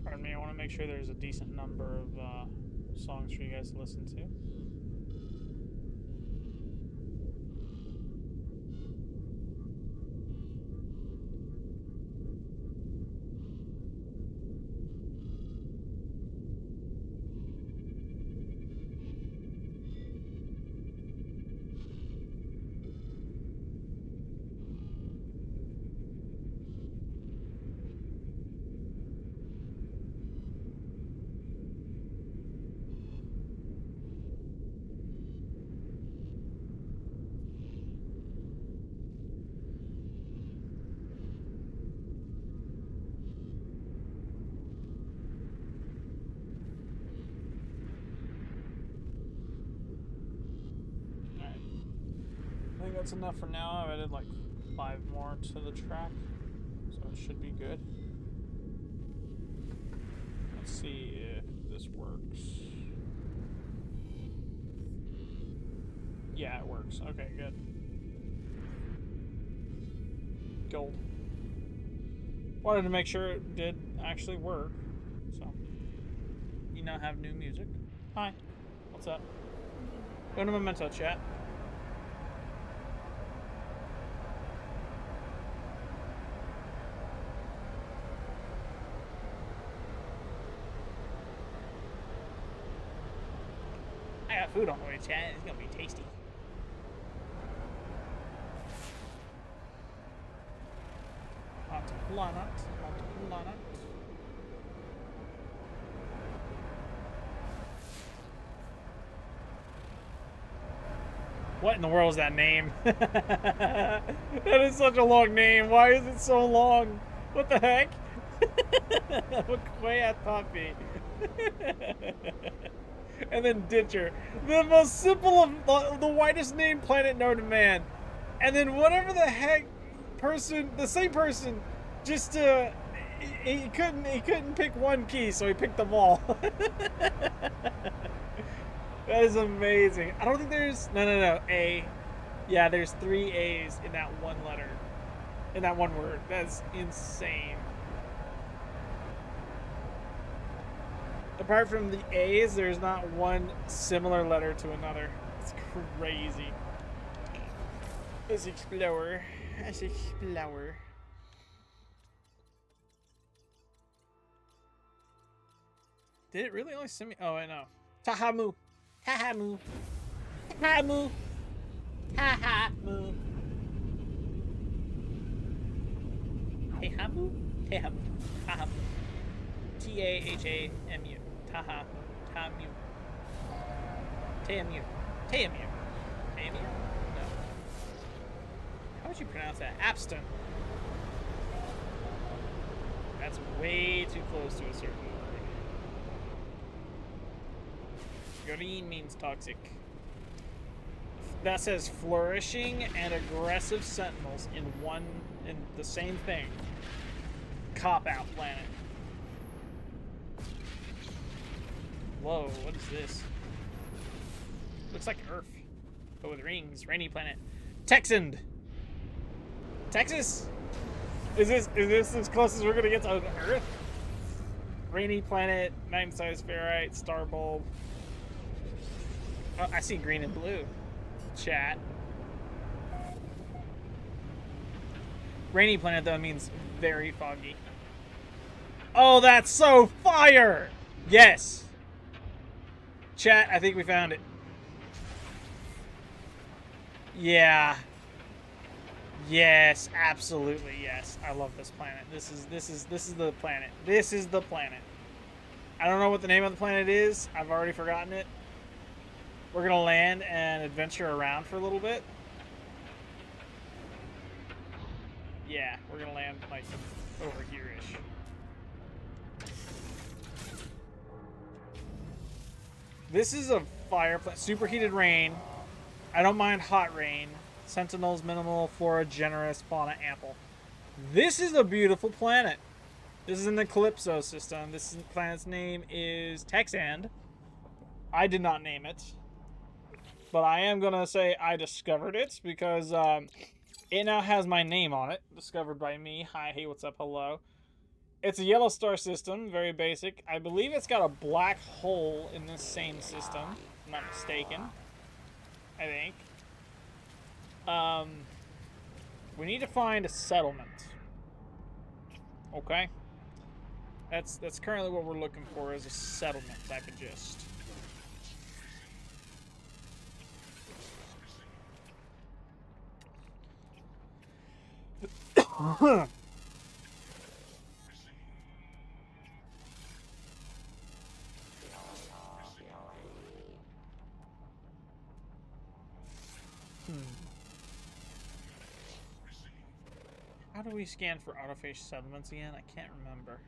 Pardon me, I want to make sure there's a decent number of songs for you guys to listen to. that's enough for now. I've added like 5 more to the track, so it should be good. Let's see if this works. Yeah, it works. Okay, good. Gold. Wanted to make sure it did actually work. So, you now have new music. Hi. What's up? Go to Memento chat. I got food on the way, chat. It's gonna be tasty. Planet. What in the world is that name? That is such a long name. Why is it so long? What the heck? Quayat Puppy. And then Ditcher. The most simple of the widest named planet known to man. And then whatever the heck person, the same person, just he couldn't pick one key, so he picked them all. That is amazing. I don't think there's no A. Yeah, there's 3 A's in that one letter, in that one word. That's insane. Apart from the A's, there's not one similar letter to another. It's crazy. Let's explore. Let's explore. Did it really only send me? Oh, I know. Tahamu. Tahamu. Tahamu. Tahamu. Tahamu? Tahamu. Tahamu. T-A-H-A-M-U. Tahamu. Tahamu. Tahamu. Tahamu. Tahamu? No. How would you pronounce that? Abston. That's way too close to a certain word. Green means toxic. That says flourishing and aggressive sentinels in the same thing. Cop out planet. Whoa, what is this? Looks like Earth, but with rings. Rainy planet. Texan. Texas. Is this as close as we're gonna get to Earth? Rainy planet, 9-sized ferrite, star bulb. Oh, I see green and blue. Chat. Rainy planet, though, means very foggy. Oh, that's so fire! Yes! Chat, I think we found it. Yeah. Yes, absolutely yes. I love this planet. This is the planet. This is the planet. I don't know what the name of the planet is. I've already forgotten it. We're gonna land and adventure around for a little bit. Yeah, we're gonna land like over here-ish. This is a fire planet. Superheated rain. I don't mind hot rain. Sentinels, minimal, flora, generous, fauna, ample. This is a beautiful planet. This is in the Calypso system. This planet's name is Texand. I did not name it. But I am going to say I discovered it because it now has my name on it. Discovered by me. Hi, hey, what's up, hello. It's a yellow star system, very basic. I believe it's got a black hole in this same system, if I'm not mistaken. I think. We need to find a settlement. Okay? That's currently what we're looking for, is a settlement type of gist. How do we scan for autophage settlements again? I can't remember.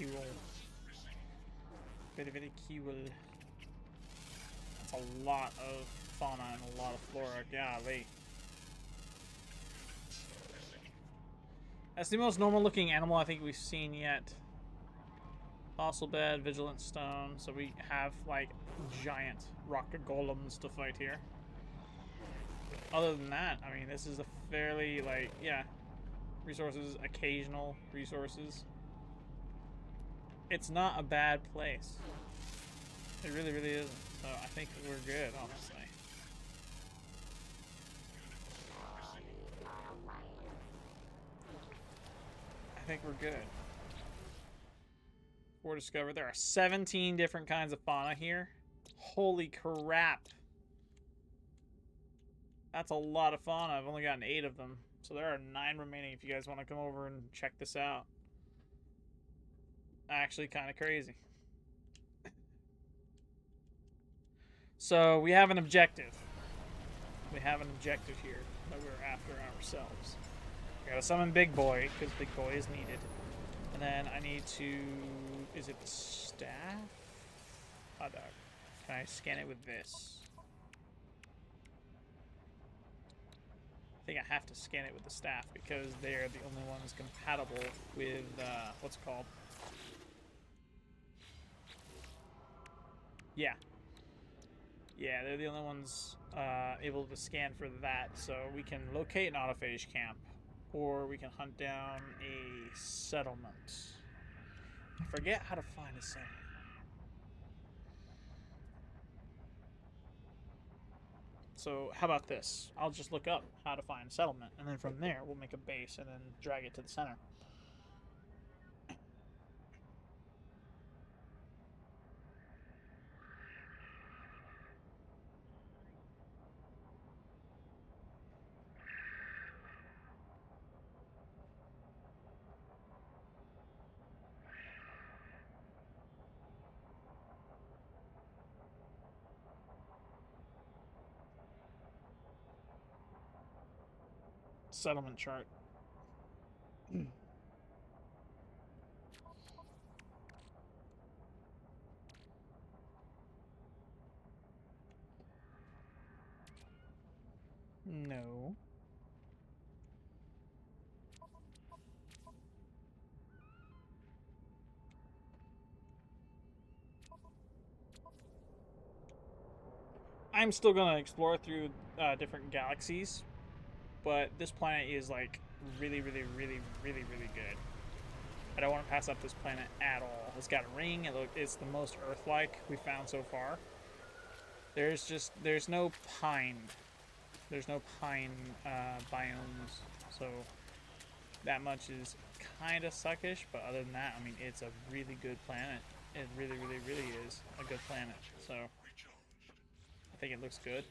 cool. Very, very cool. That's a lot of fauna and a lot of flora. Golly. That's the most normal looking animal I think we've seen yet. Fossil bed, vigilant stone. So we have like giant rock golems to fight here. Other than that, I mean, this is a fairly like, yeah, resources, occasional resources. It's not a bad place. It really, really isn't. So I think we're good, honestly. I think we're good. We're discovered. There are 17 different kinds of fauna here. Holy crap. That's a lot of fauna. I've only gotten 8 of them. So there are 9 remaining if you guys want to come over and check this out. Actually kind of crazy. So we have an objective. We have an objective here that we're after ourselves. We gotta summon Big Boy, because Big Boy is needed. And then I need to... Is it the staff? Hot dog. Can I scan it with this? I think I have to scan it with the staff because they're the only ones compatible with, what's it called? Yeah. Yeah, they're the only ones able to scan for that. So we can locate an autophage camp, or we can hunt down a settlement. I forget how to find a settlement. So how about this? I'll just look up how to find a settlement, and then from there we'll make a base and then drag it to the center. Settlement chart. No. I'm still gonna explore through different galaxies, but this planet is like really, really, really, really, really good. I don't want to pass up this planet at all. It's got a ring. It's the most Earth-like we found so far. There's no pine. There's no pine biomes, so that much is kind of suckish. But other than that, I mean, it's a really good planet. It really, really, really is a good planet. So I think it looks good.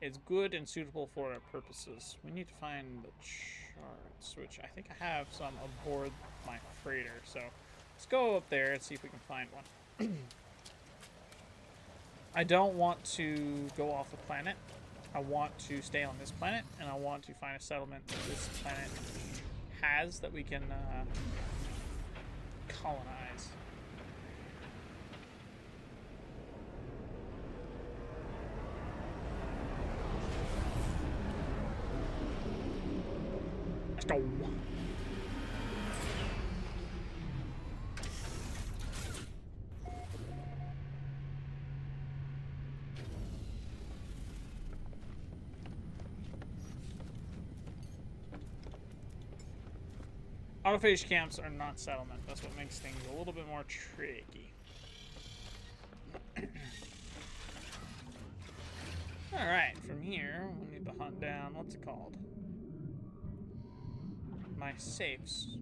It's good and suitable for our purposes. We need to find the charts, which I think I have some aboard my freighter. So let's go up there and see if we can find one. I don't want to go off the planet. I want to stay on this planet, and I want to find a settlement that this planet has that we can colonize. Let's go. Autophage camps are not settlement. That's what makes things a little bit more tricky. Alright, from here, we need to hunt down, what's it called? My safes.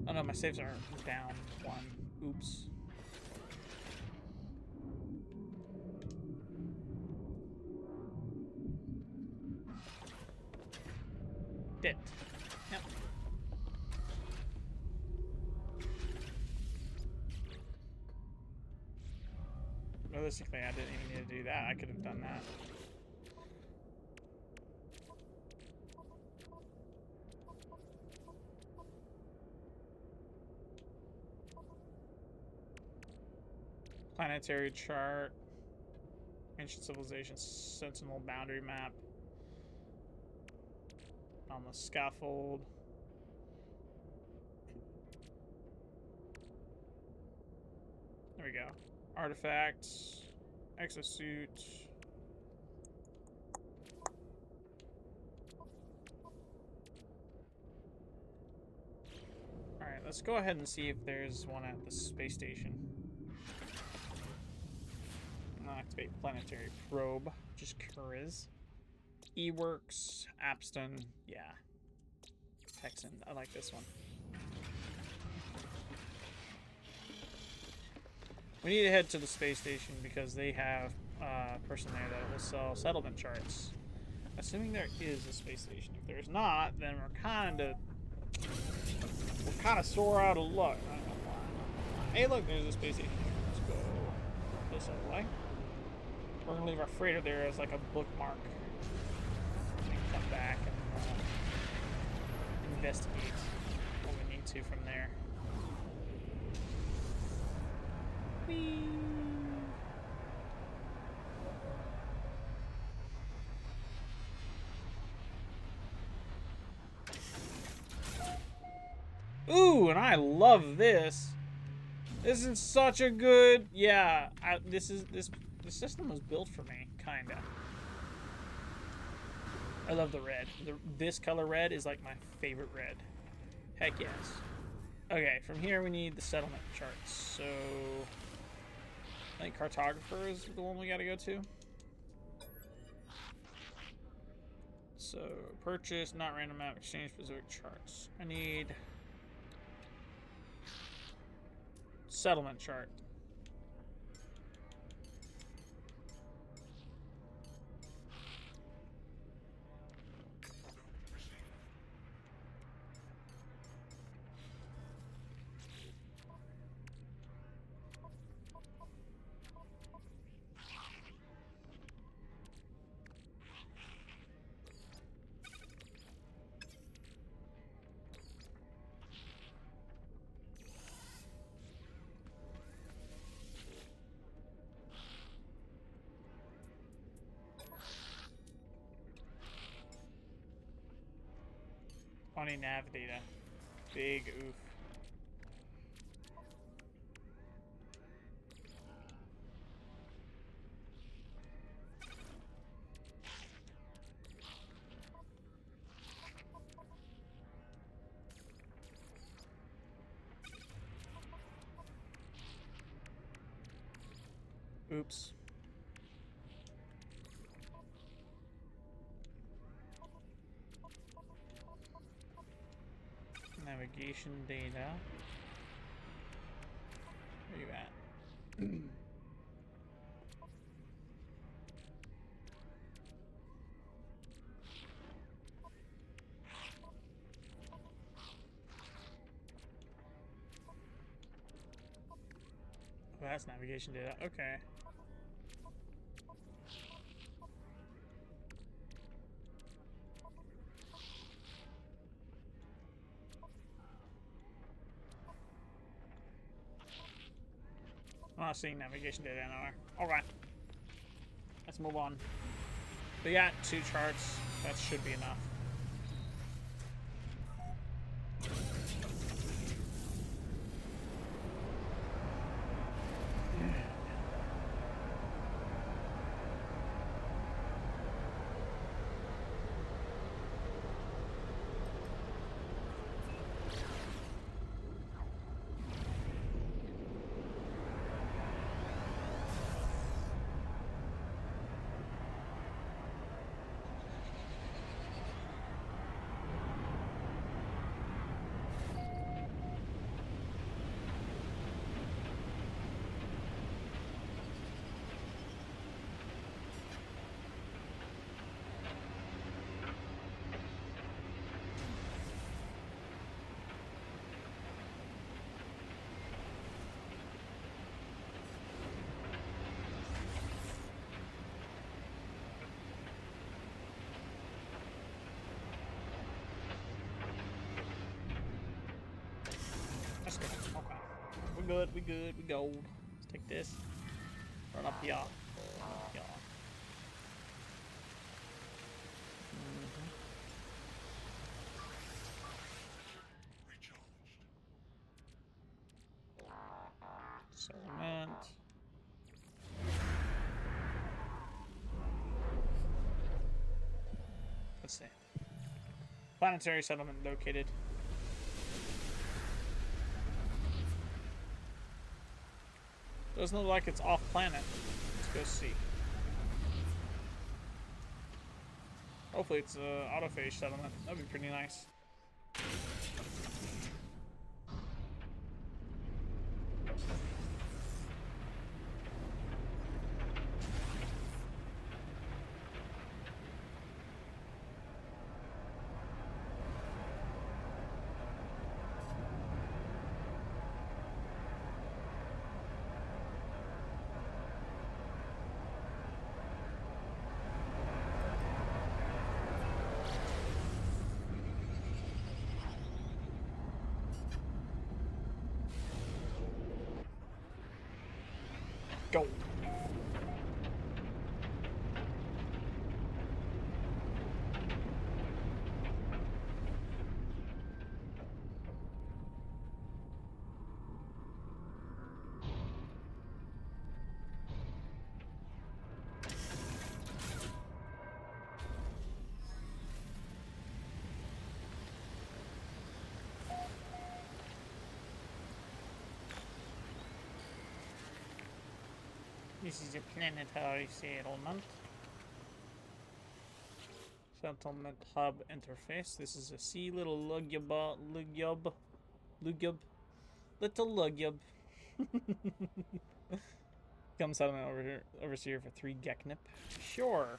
Oh no, my safes are down 1. Oops. Did. Yep. Realistically, I didn't even need to do that. I could have done that. Planetary chart. Ancient civilization sentinel boundary map. On the scaffold. There we go. Artifacts. Exosuit. Alright, let's go ahead and see if there's one at the space station. Activate planetary probe. Just Kuriz. E-Works. Apston. Yeah. Texan. I like this one. We need to head to the space station because they have a person there that will sell settlement charts. Assuming there is a space station. If there's not, then we're kind of sore out of luck. Not gonna lie. Hey, look, there's a space station here. Let's go this other way. We're gonna leave our freighter there as like a bookmark. And come back and investigate what we need to from there. Whee! Ooh, and I love this. This is such a good, yeah. The system was built for me, kinda. I love the red. This color red is like my favorite red. Heck yes. Okay, from here we need the settlement charts. So I think cartographer is the one we gotta go to. So purchase, not random map, exchange specific charts. I need settlement chart. Funny nav data. Big oof. Oops. Navigation data. Where you at? Oh, that's navigation data. Okay. I'm not seeing navigation data anywhere. Alright. Let's move on. We got 2 charts. That should be enough. We're good. We good. We gold. Let's take this. Run up here. Run up here. Settlement. Let's see. Planetary settlement located. Doesn't look like it's off planet. Let's go see. Hopefully it's a autophage settlement. That'd be pretty nice. Go. This is a planetary settlement. Settlement hub interface. This is a sea little lugub. Little lugub. Come settlement overseer for 3 Geknip. Sure.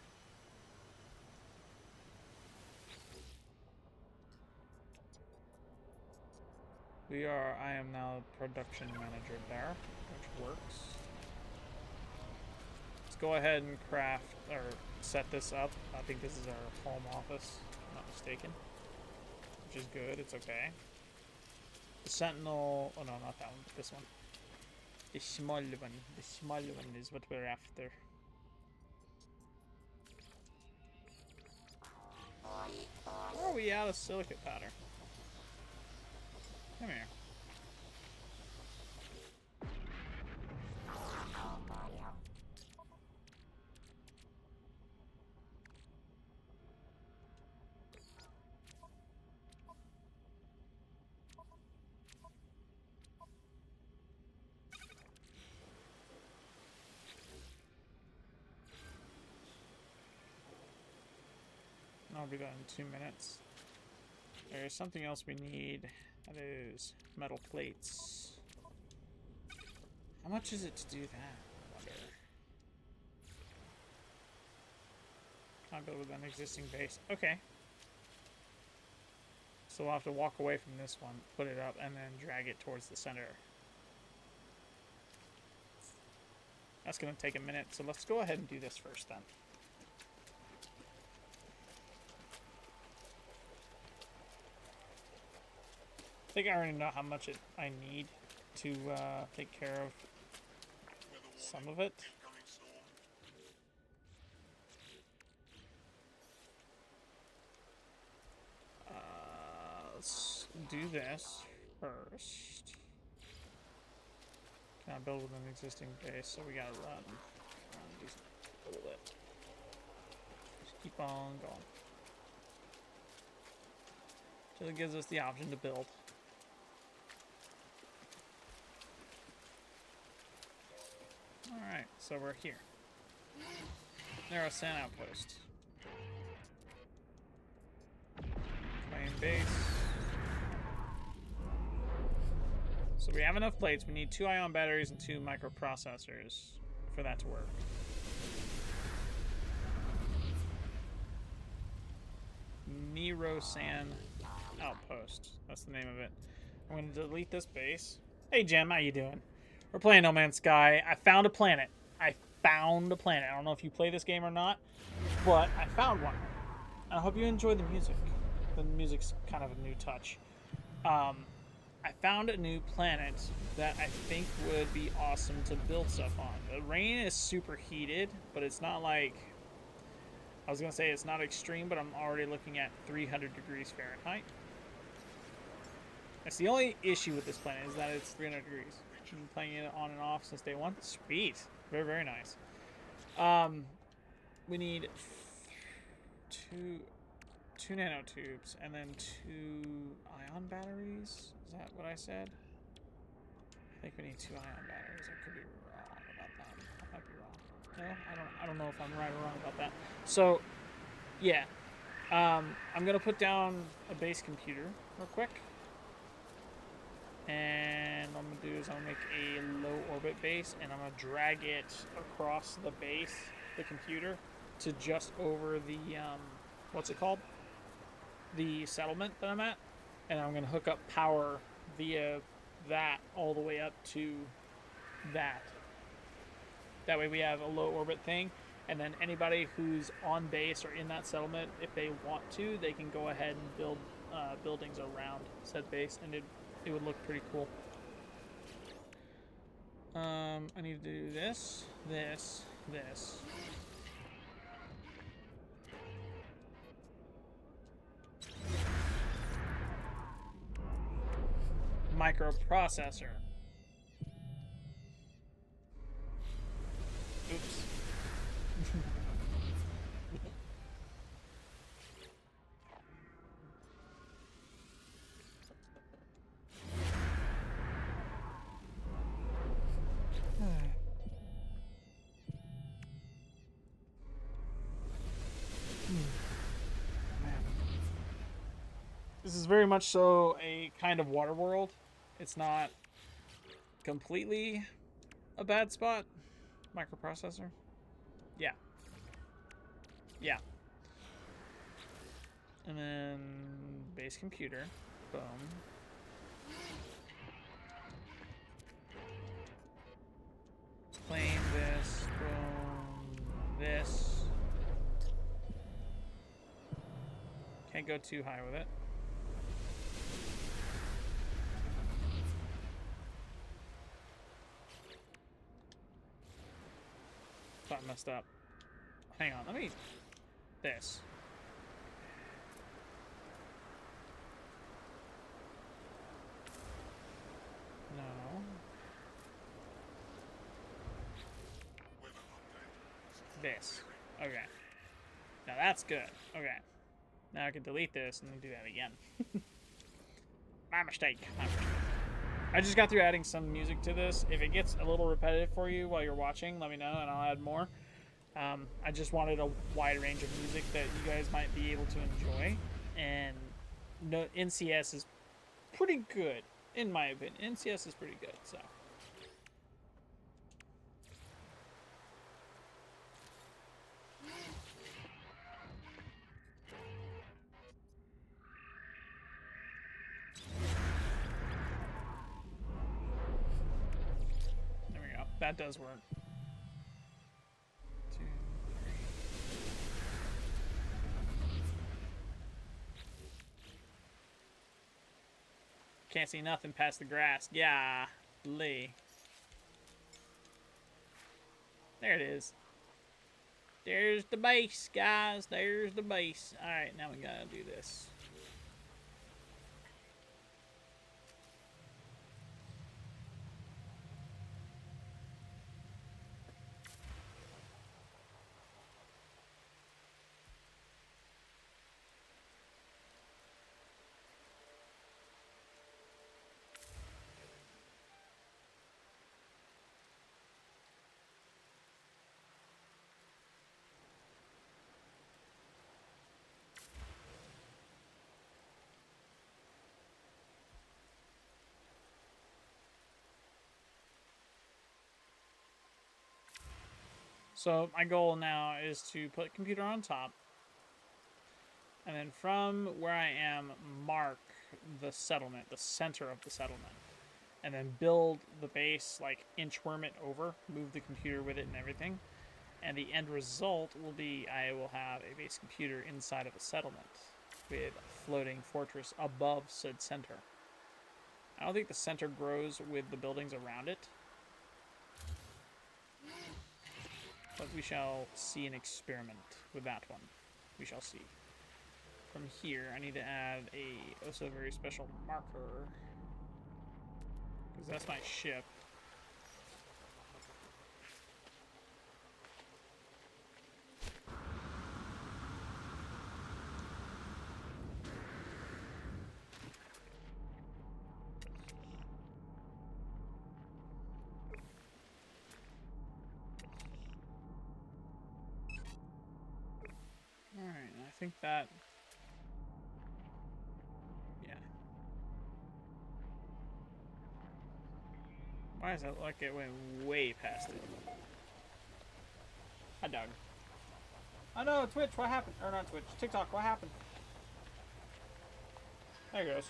I am now production manager there, which works. Let's go ahead and craft, or set this up. I think this is our home office, if I'm not mistaken. Which is good, it's okay. The Sentinel, oh no, not that one, this one. The small one is what we're after. Where are we out of silicate powder? Come here. I'll be done in 2 minutes. There's something else we need. That is metal plates. How much is it to do that? I wonder. Can I build with an existing base? Okay. So we'll have to walk away from this one, put it up, and then drag it towards the center. That's going to take a minute, so let's go ahead and do this first then. I think I already know how much I need to take care of some of it. Let's do this first. Can I build with an existing base? So we gotta run just a little bit. Just keep on going. So it gives us the option to build. Alright, so we're here. Narrow sand outpost. Claim base. So we have enough plates. We need 2 ion batteries and 2 microprocessors for that to work. Nero Sand Outpost. That's the name of it. I'm going to delete this base. Hey, Jim, how you doing? We're playing No Man's Sky. I found a planet. I don't know if you play this game or not, but I found one. I hope you enjoy the music. The music's kind of a new touch. I found a new planet that I think would be awesome to build stuff on. The rain is super heated, but it's not like, I was gonna say it's not extreme, but I'm already looking at 300 degrees Fahrenheit. That's the only issue with this planet, is that it's 300 degrees. I've been playing it on and off since day one. Sweet. Very, very nice. We need two nanotubes and then 2 ion batteries. Is that what I said? I think we need 2 ion batteries. I could be wrong about that. I might be wrong. No, I don't know if I'm right or wrong about that. So, yeah. I'm gonna put down a base computer real quick. And what I'm gonna do is I'm gonna make a low orbit base, and I'm gonna drag it across the base, the computer, to just over the what's it called? The settlement that I'm at, and I'm gonna hook up power via that all the way up to that. That way we have a low orbit thing, and then anybody who's on base or in that settlement, if they want to, they can go ahead and build buildings around said base, and it would look pretty cool. I need to do this, this, this. Microprocessor. Oops. This is very much so a kind of water world. It's not completely a bad spot. Microprocessor. Yeah. Yeah. And then base computer. Boom. Claim this. Boom. This. Can't go too high with it. Thought I messed up. Hang on, let me... This. No. This. Okay. Now that's good. Okay. Now I can delete this and then do that again. My mistake. My mistake. I just got through adding some music to this. If it gets a little repetitive for you while you're watching, let me know and I'll add more. I just wanted a wide range of music that you guys might be able to enjoy. And no, NCS is pretty good, in my opinion. NCS is pretty good, so. There we go. That does work. 2, 3. Can't see nothing past the grass. Yeah, Lee. There it is. There's the base, guys. There's the base. Alright, now we gotta do this. So my goal now is to put computer on top, and then from where I am, mark the settlement, the center of the settlement, and then build the base, like inchworm it over, move the computer with it and everything, and the end result will be I will have a base computer inside of a settlement with a floating fortress above said center. I don't think the center grows with the buildings around it. But we shall see an experiment with that one. We shall see. From here, I need to add a also very special marker. Because that's my ship. Alright, I think that... yeah. Why does that like it went way past it? Hot dog. Oh no, Twitch, what happened? Or not Twitch, TikTok, what happened? There it goes.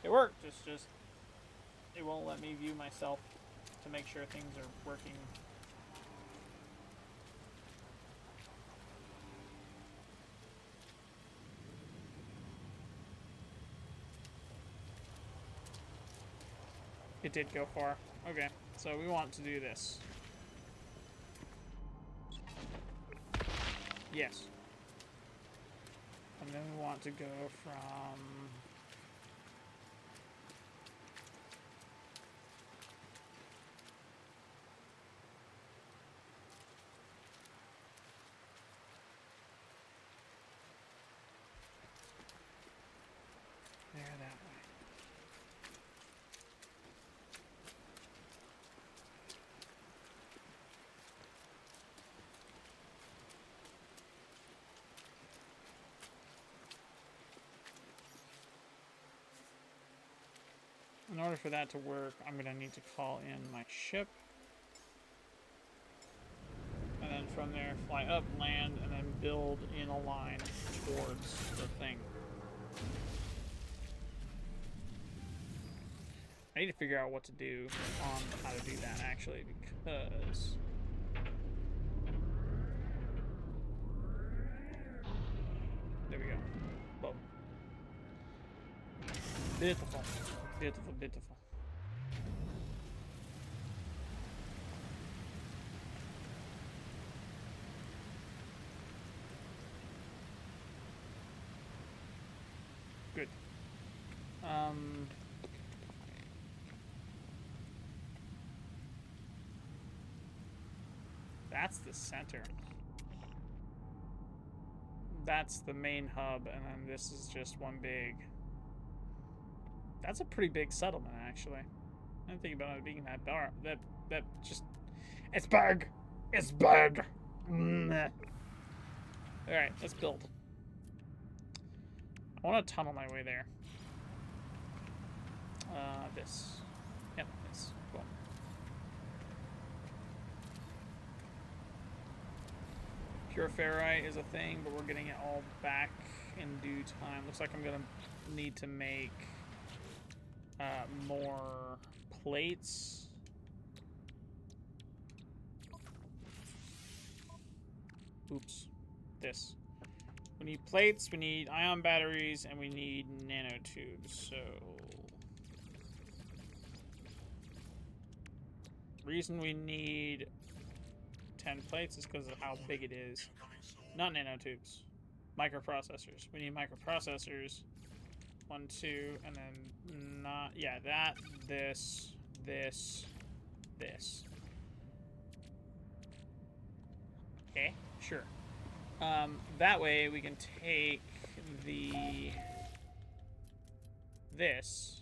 It worked, it's just... it won't let me view myself to make sure things are working. It did go far. Okay, so we want to do this. Yes. And then we want to go from... there, that way. In order for that to work, I'm going to need to call in my ship. And then from there, fly up, land, and then build in a line towards the thing. I need to figure out what to do on how to do that, actually, because... there we go. Boom. Beautiful. Beautiful, beautiful. Good. That's the center. That's the main hub, and then this is just one big... that's a pretty big settlement, actually. I didn't think about it being that dark. That just... it's big! It's big! Alright, let's build. I want to tunnel my way there. This. Yep, this. Cool. Pure ferrite is a thing, but we're getting it all back in due time. Looks like I'm gonna need to make more plates. Oops. This. We need plates, we need ion batteries, and we need nanotubes, so... reason we need 10 plates is because of how big it is. Not nanotubes. Microprocessors. We need microprocessors. 1, 2, and then not... yeah, that, this, this, this. Okay, sure. That way we can take the... this...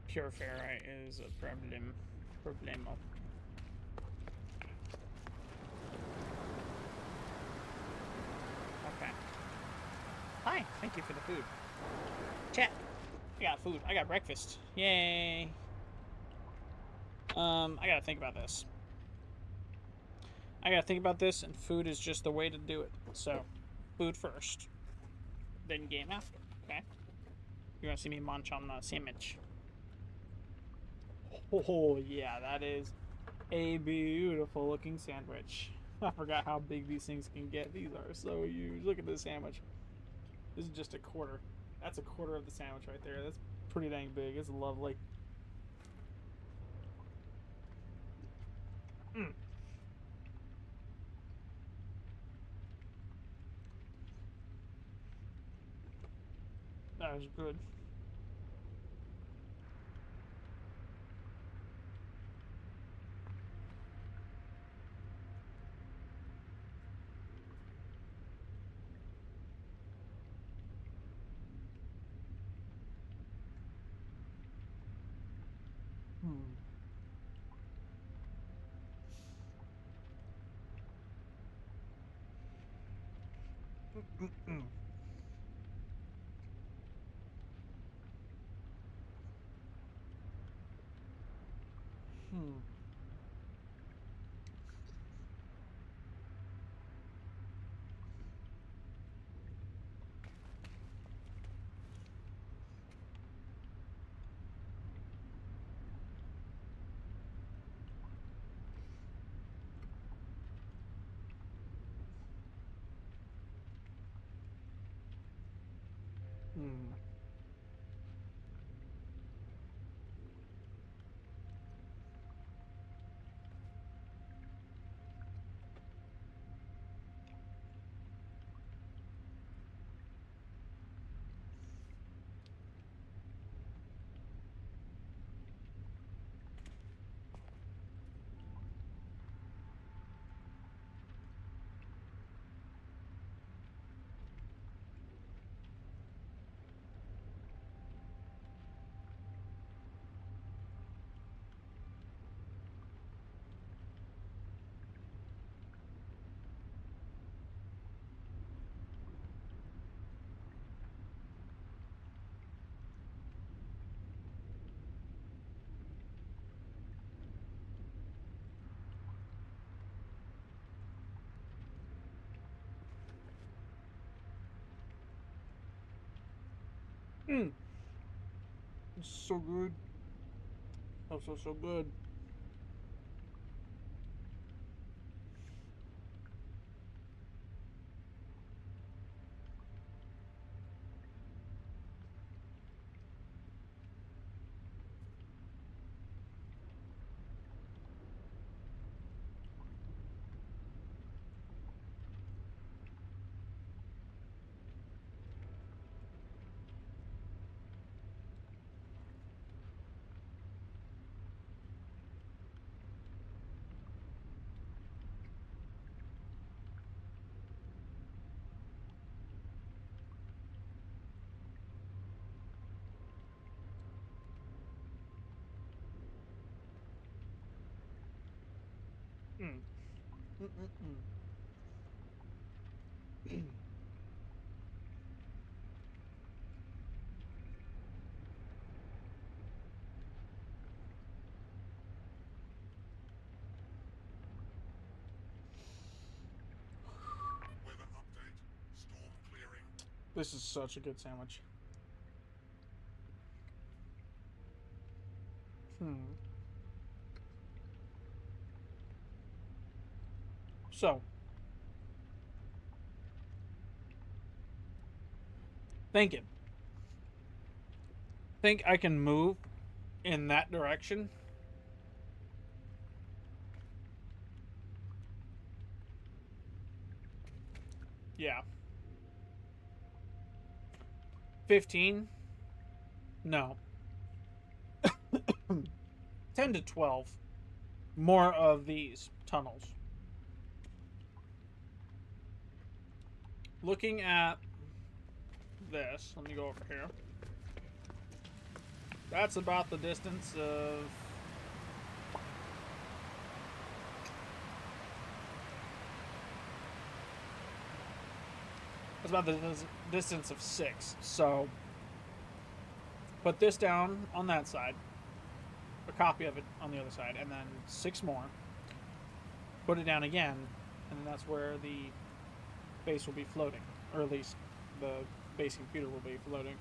pure ferrite is a problemo. Okay. Hi, thank you for the food. Chat. I got food. I got breakfast. Yay. I gotta think about this. And food is just the way to do it. So, food first, then game after. Okay. You want to see me munch on the sandwich? Oh yeah, that is a beautiful looking sandwich. I forgot how big these things can get. These are so huge. Look at this sandwich. This is just a quarter. That's a quarter of the sandwich right there. That's pretty dang big. It's lovely. Mm. That is good. Hmm. Mm-mm. Hmm. Hmm. Mm. It's so good. So good. Mm. Mm-mm-mm. Weather update. Storm clearing. This is such a good sandwich. Hmm. So, thinking. Think I can move in that direction? Yeah. 15? No. 10 to 12. More of these tunnels. Looking at this, let me go over here. That's about the distance of... That's about the distance of 6. So put this down on that side, a copy of it on the other side, and then 6 more. Put it down again, and then that's where the base will be floating, or at least the base computer will be floating.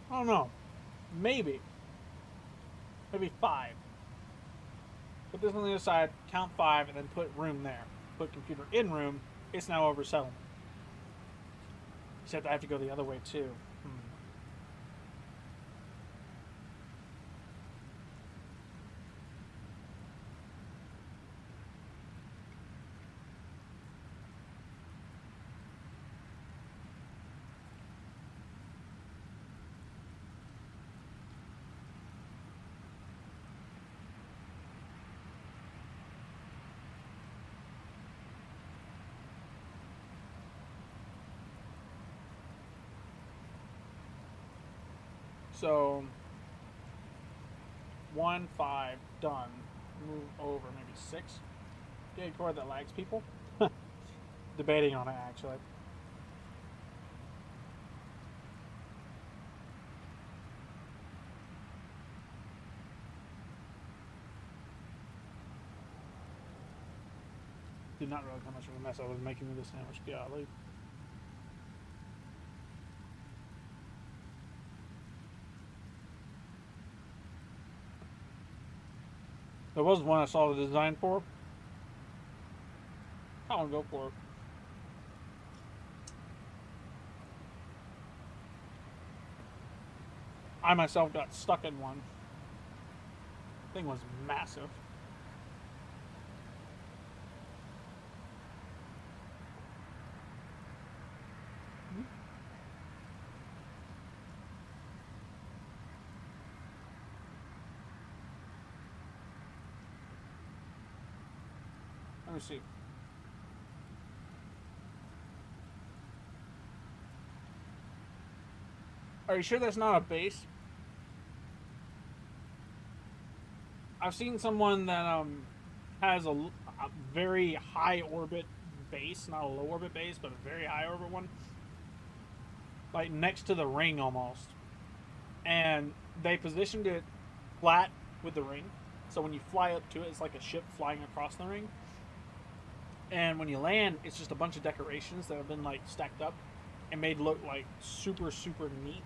I don't know. Maybe 5. Put this on the other side, count 5, and then put room there. Put computer in room. It's now over settlement. Except I have to go the other way too. So 1, 5, done. Move over maybe 6. Get a chord that lags people. Debating on it actually. Did not realize how much of a mess I was making with this sandwich. Golly. There was one I saw the design for. I want to go for it. I myself got stuck in one. Thing was massive. Let me see. Are you sure that's not a base? I've seen someone that has a very high orbit base, not a low orbit base, but a very high orbit one, like next to the ring almost. And they positioned it flat with the ring, so when you fly up to it, it's like a ship flying across the ring. And when you land, it's just a bunch of decorations that have been like stacked up and made look like super, super neat.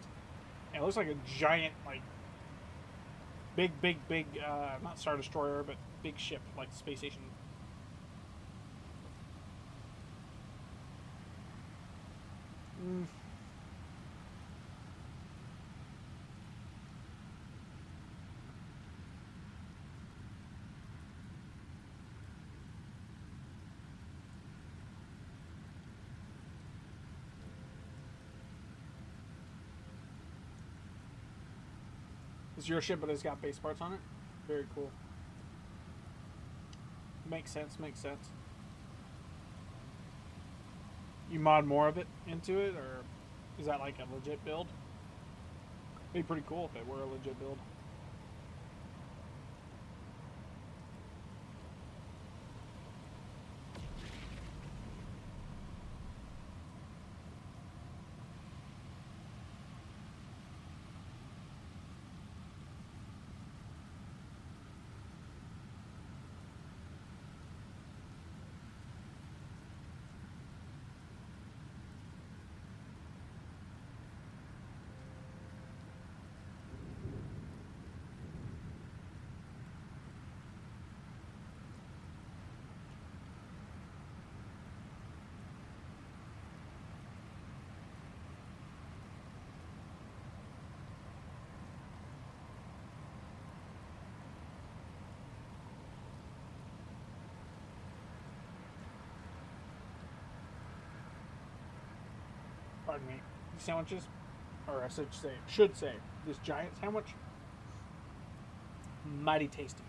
And it looks like a giant, like big, not Star Destroyer, but big ship, like space station. It's your ship, but it's got base parts on it. Very cool. Makes sense, makes sense. You mod more of it into it, or is that like a legit build? It'd be pretty cool if it were a legit build. pardon me, these sandwiches, or I should say, this giant sandwich, mighty tasty.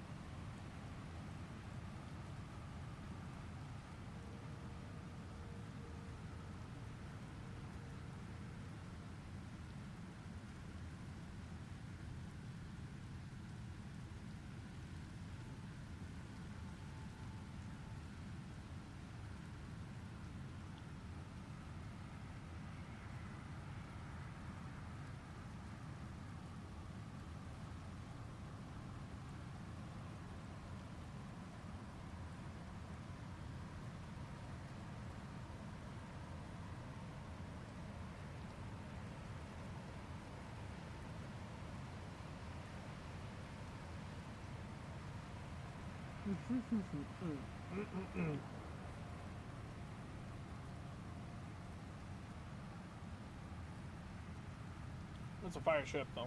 That's a fire ship, though.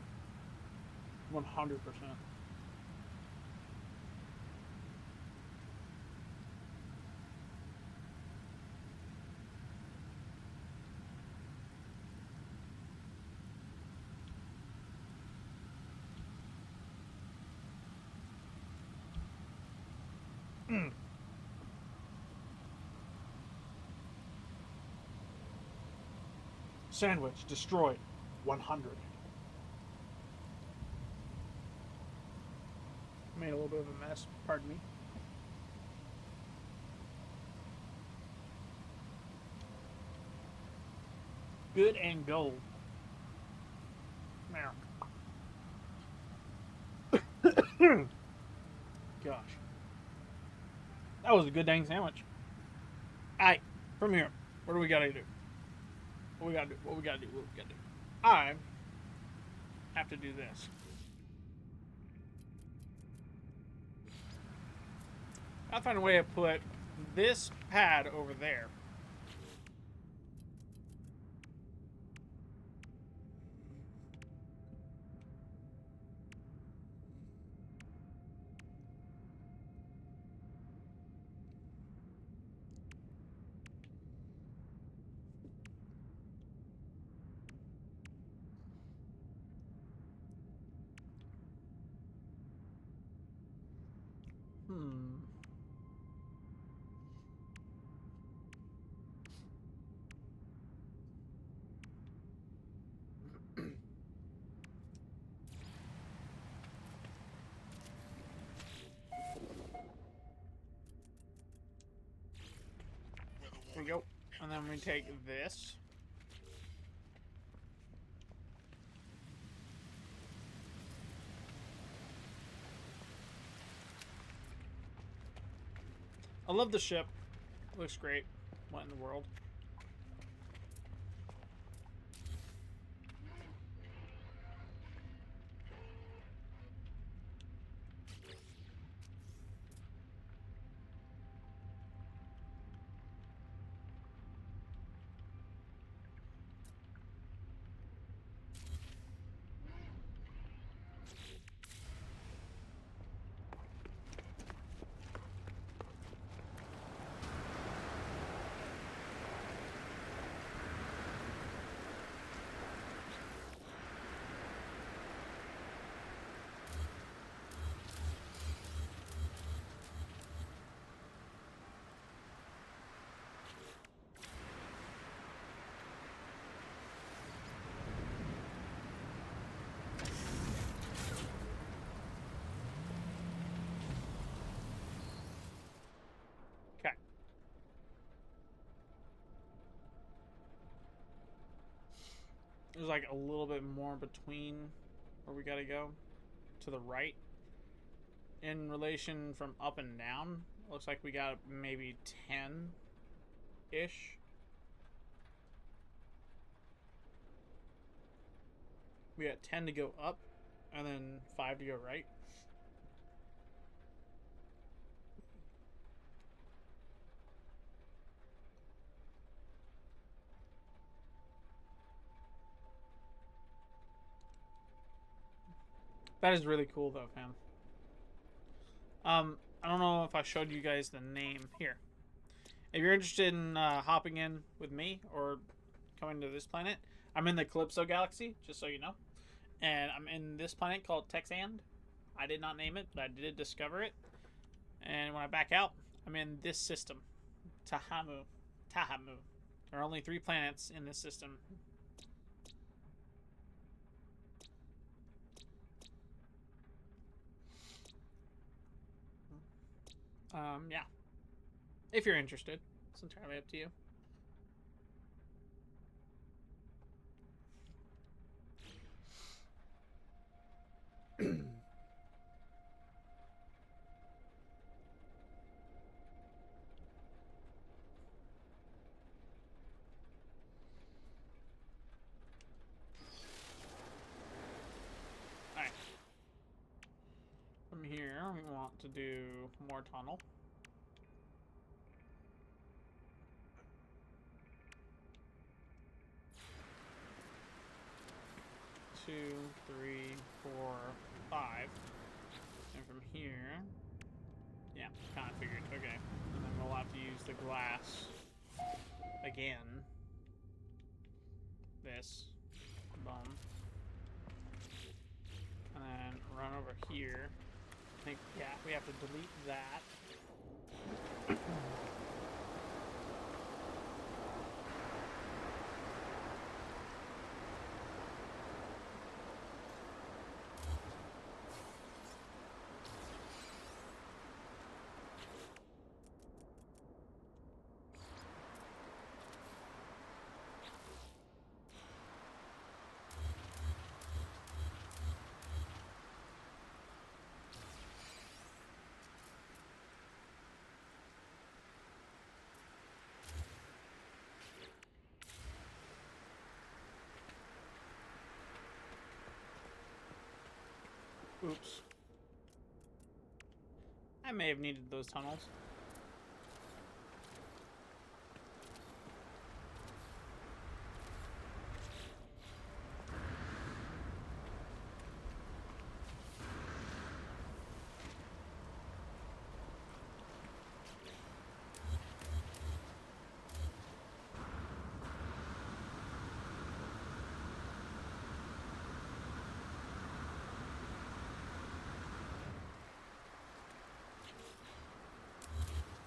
100%. Sandwich destroyed. 100. Made a little bit of a mess. Pardon me. Good and gold. Now. Gosh. That was a good dang sandwich. Alright, from here, what do we gotta do? What we gotta do? What we gotta do? What we gotta do? I have to do this. I'll find a way to put this pad over there. There we go. And then we take this. I love the ship. Looks great. What in the world? Okay. There's like a little bit more between where we gotta go to the right. In relation from up and down, looks like we got maybe 10-ish. We got 10 to go up, and then 5 to go right. That is really cool, though, fam. I don't know if I showed you guys the name here. If you're interested in hopping in with me or coming to this planet. I'm in the Calypso galaxy, just so you know. And I'm in this planet called Texand. I did not name it, but I did discover it. And when I back out, I'm in this system. Tahamu. There are only 3 planets in this system. Yeah. If you're interested, it's entirely up to you. Alright. From here, we want to do more tunnel. Two, 3, 4, 5. And from here, yeah, kind of figured. Okay. And then we'll have to use the glass again. This. Boom. And then run over here. I think, yeah, we have to delete that. Oops. I may have needed those tunnels.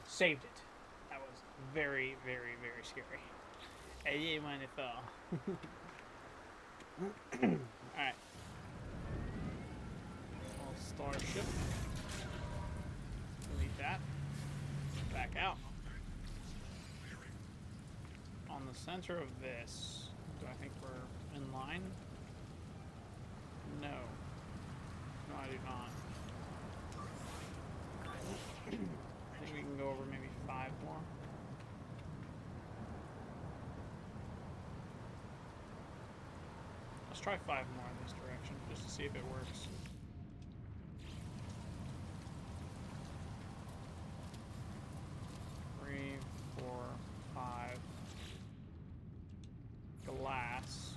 Saved it. That was very, very, very scary. I didn't want to fall. Alright. Little starship. Delete that. Back out. On the center of this, do I think we're in line? No. No, I do not. I think we can go over maybe 5 more. Let's try 5 more in this direction, just to see if it works. Three, 4, 5. Glass.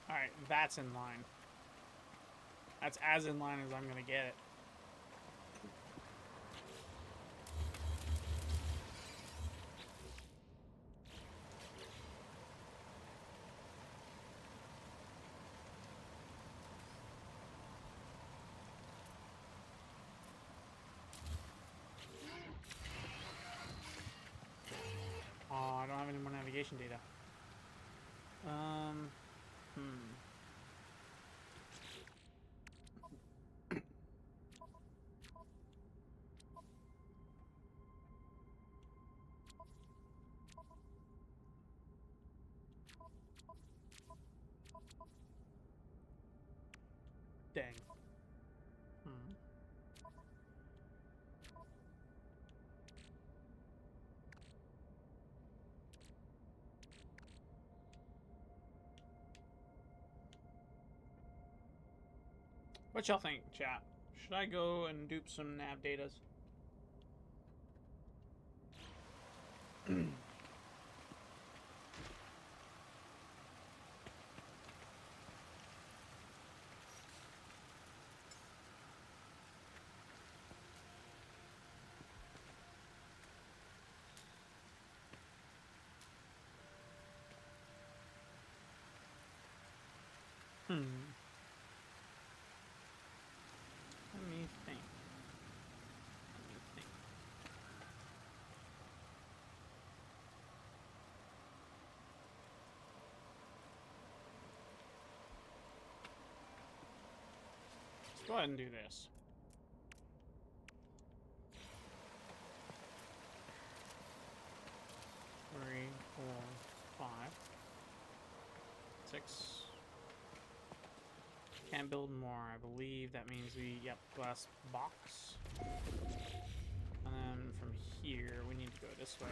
Alright, that's in line. That's as in line as I'm gonna get it. Oh, I don't have any more navigation data. Dang. What y'all think, chat? Should I go and dupe some nav datas? Let me think. Let's go ahead and do this. Three, 4, 5, 6. Can't build more. I believe that means we, yep, glass box. And then from here, we need to go this way.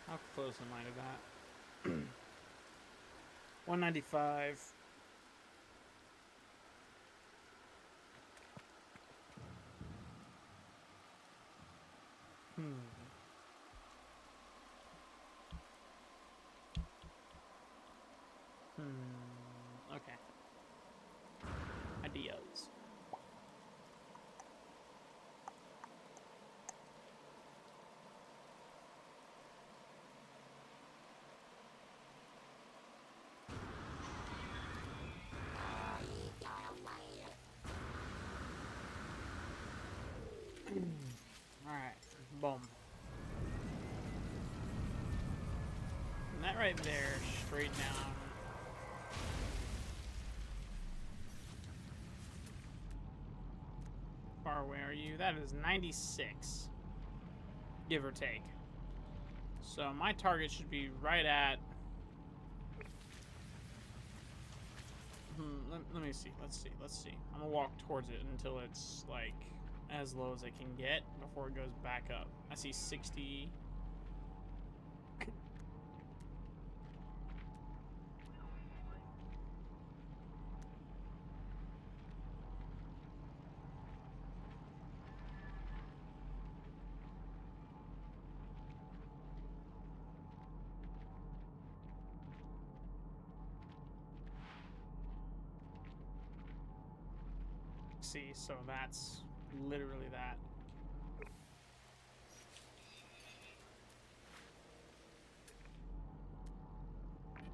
How close am I to that? 195. Okay. Ideas. Alright, boom. And that right there, straight down. Far away are you? That is 96, give or take. So my target should be right at. Let me see. Let's see. I'm gonna walk towards it until it's like as low as I can get before it goes back up. I see 60. See, so that's literally that.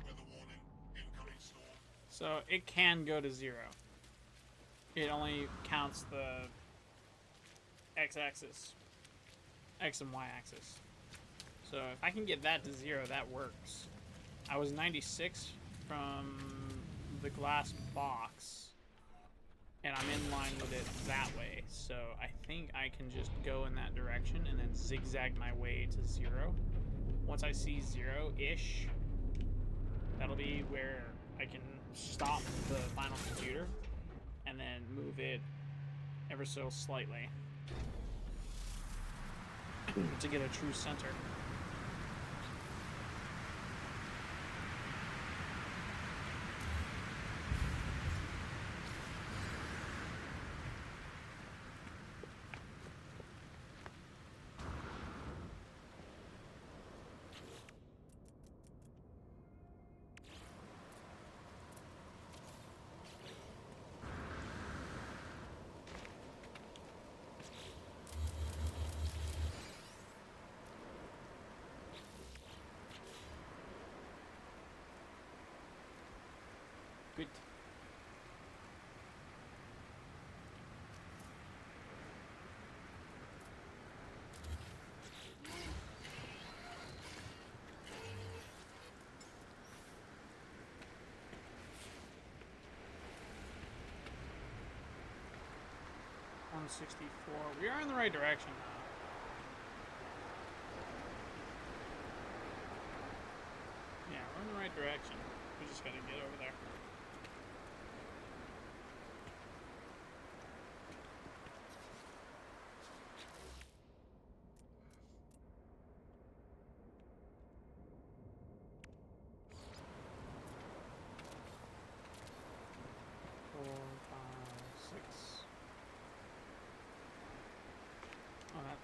Weather warning, incoming storm. So it can go to 0. It only counts the x-axis, x and y-axis. So if I can get that to 0, that works. I was 96 from the glass box. And I'm in line with it that way, so I think I can just go in that direction and then zigzag my way to 0. Once I see 0-ish, that'll be where I can stop the final computer and then move it ever so slightly to get a true center. Good. $164. We are in the right direction now. Yeah, we're in the right direction. We just gotta get over there.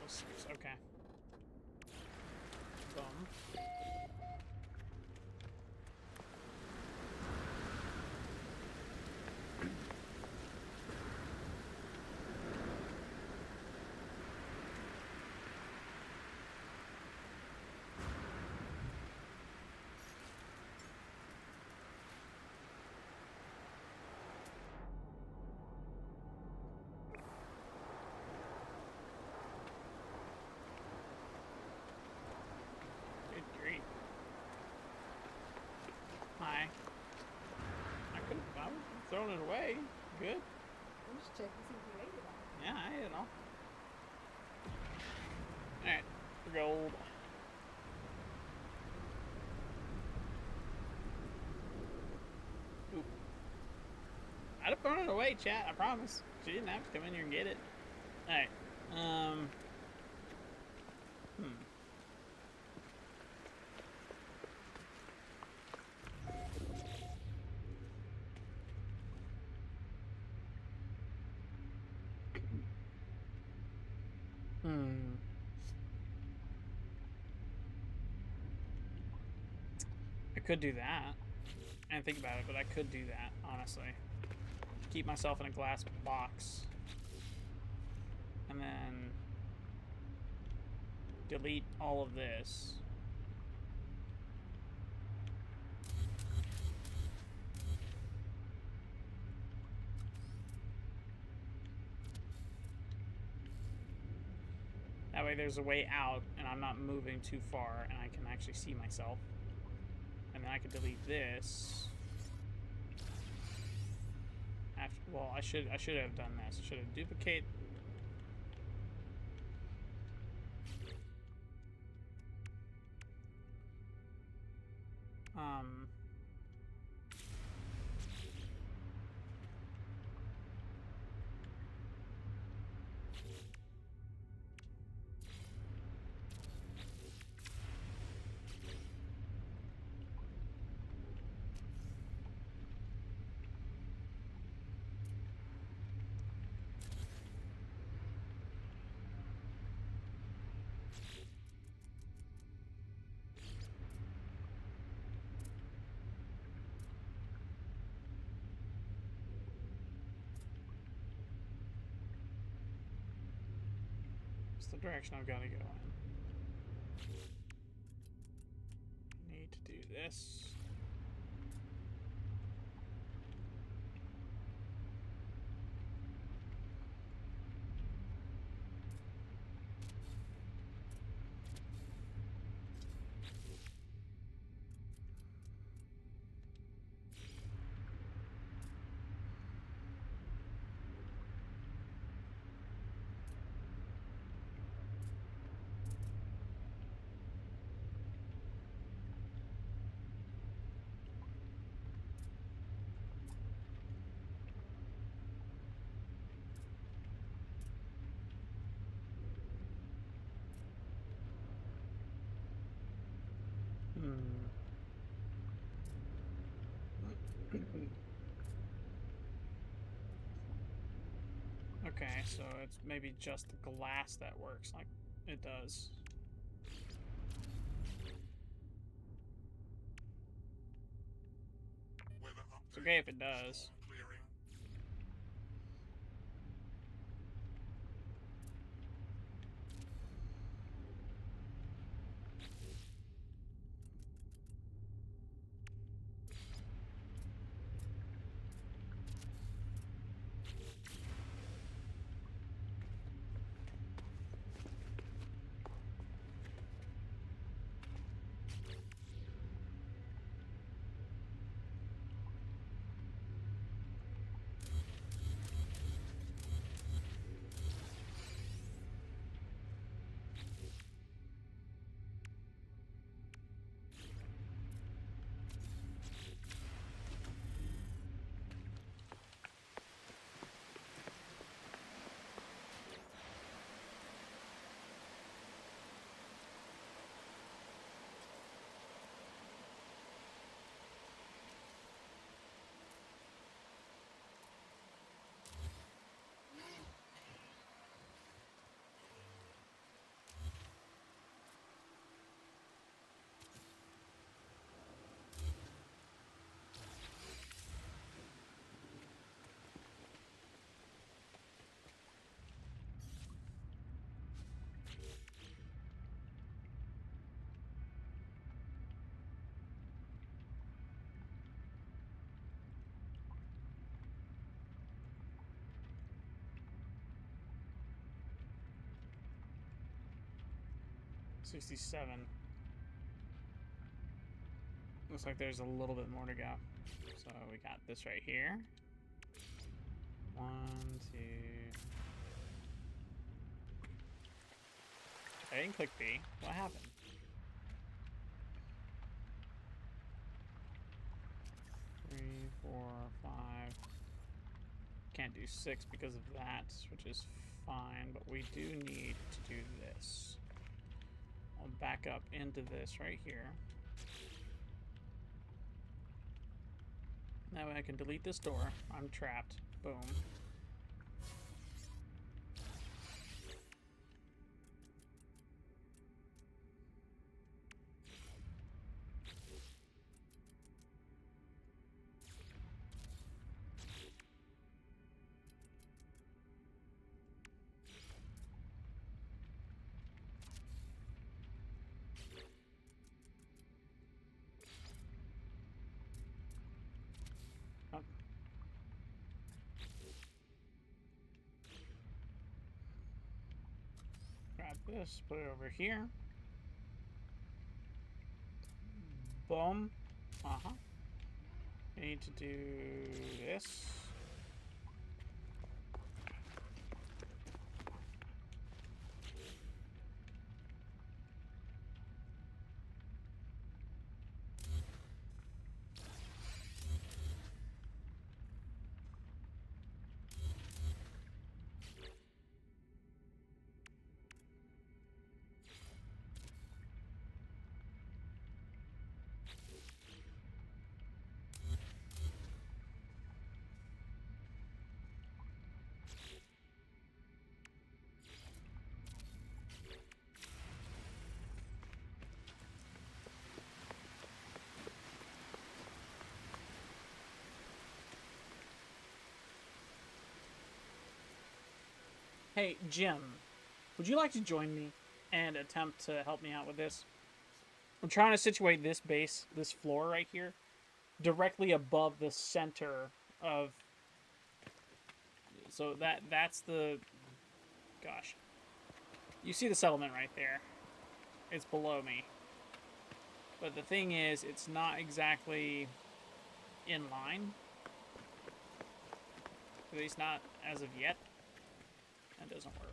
6. Okay. Boom. Good grief. Hi. I was throwing it away. Good. I'm just checking to see if you ate it all. Yeah, I ate it all. Alright, for gold. Oop. I'd have thrown it away, chat, I promise. She didn't have to come in here and get it. Alright. I could do that. I didn't think about it, but I could do that, honestly. Keep myself in a glass box. And then delete all of this. That way there's a way out and I'm not moving too far and I can actually see myself. And then I could delete this. After, well, I should have done this. I should have duplicate. It's the direction I've got to go in. Need to do this. Okay, so it's maybe just the glass that works like it does. It's okay if it does. 67. Looks like there's a little bit more to go. So we got this right here. 1, 2. I didn't click B. What happened? Three, 4, 5. Can't do 6 because of that, which is fine, but we do need to do this. I'll back up into this right here. That way I can delete this door. I'm trapped. Boom. Oh. Grab this, put it over here. Boom. Uh-huh. I need to do this. Hey, Jim, would you like to join me and attempt to help me out with this? I'm trying to situate this base, this floor right here, directly above the center of... So that's the... Gosh. You see the settlement right there. It's below me. But the thing is, it's not exactly in line. At least not as of yet. That doesn't work.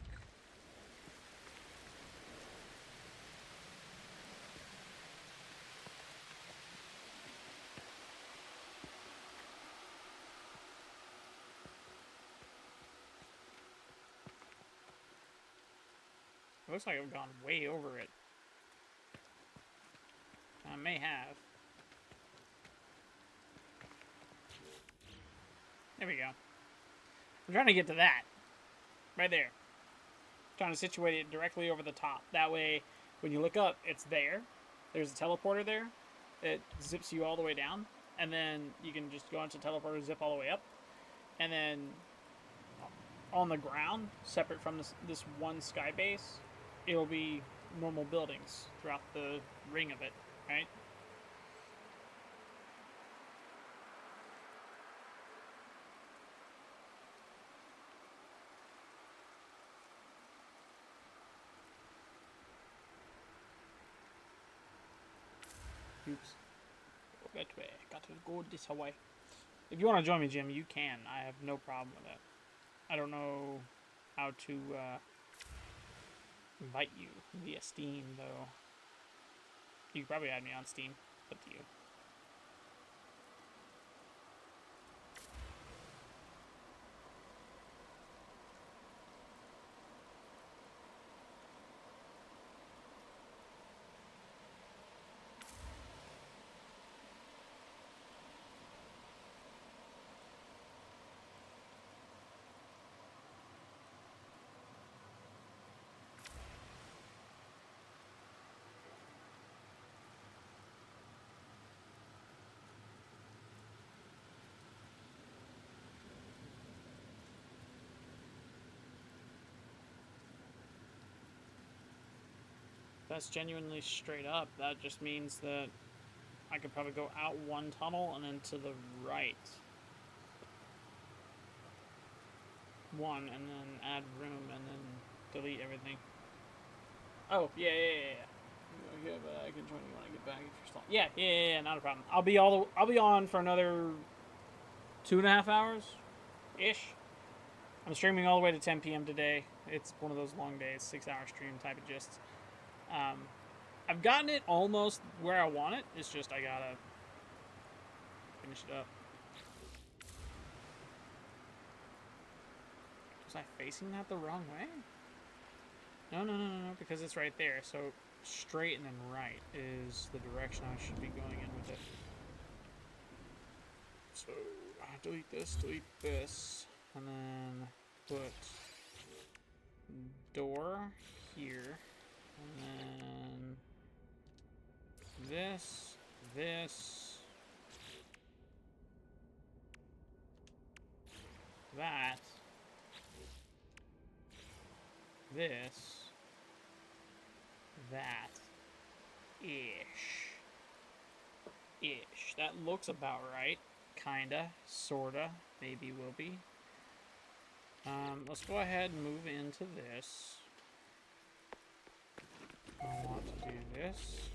It looks like I've gone way over it. I may have. There we go. I'm trying to get to that. Right there. Trying to situate it directly over the top. That way, when you look up, it's there. There's a teleporter there. It zips you all the way down. And then you can just go into teleporter, zip all the way up. And then on the ground, separate from this one sky base, it'll be normal buildings throughout the ring of it, right? Oops. Go that way. Got to go this way. If you want to join me, Jim, you can. I have no problem with it. I don't know how to invite you via Steam, though. You could probably add me on Steam. Up to you. That's genuinely straight up. That just means that I could probably go out one tunnel and then to the right. One, and then add room, and then delete everything. Oh, yeah. Okay, but I can join you when I get back if you're still. Yeah, not a problem. I'll be on for another 2.5 hours, ish. I'm streaming all the way to 10 p.m. today. It's one of those long days, 6-hour stream type of gists. I've gotten it almost where I want it. It's just I gotta finish it up. Was I facing that the wrong way? No, because it's right there. So straight and then right is the direction I should be going in with it. So delete this, and then put door here, and then this, that, this, that, ish. That looks about right. Kinda, sorta, maybe will be. Let's go ahead and move into this. I want to do this.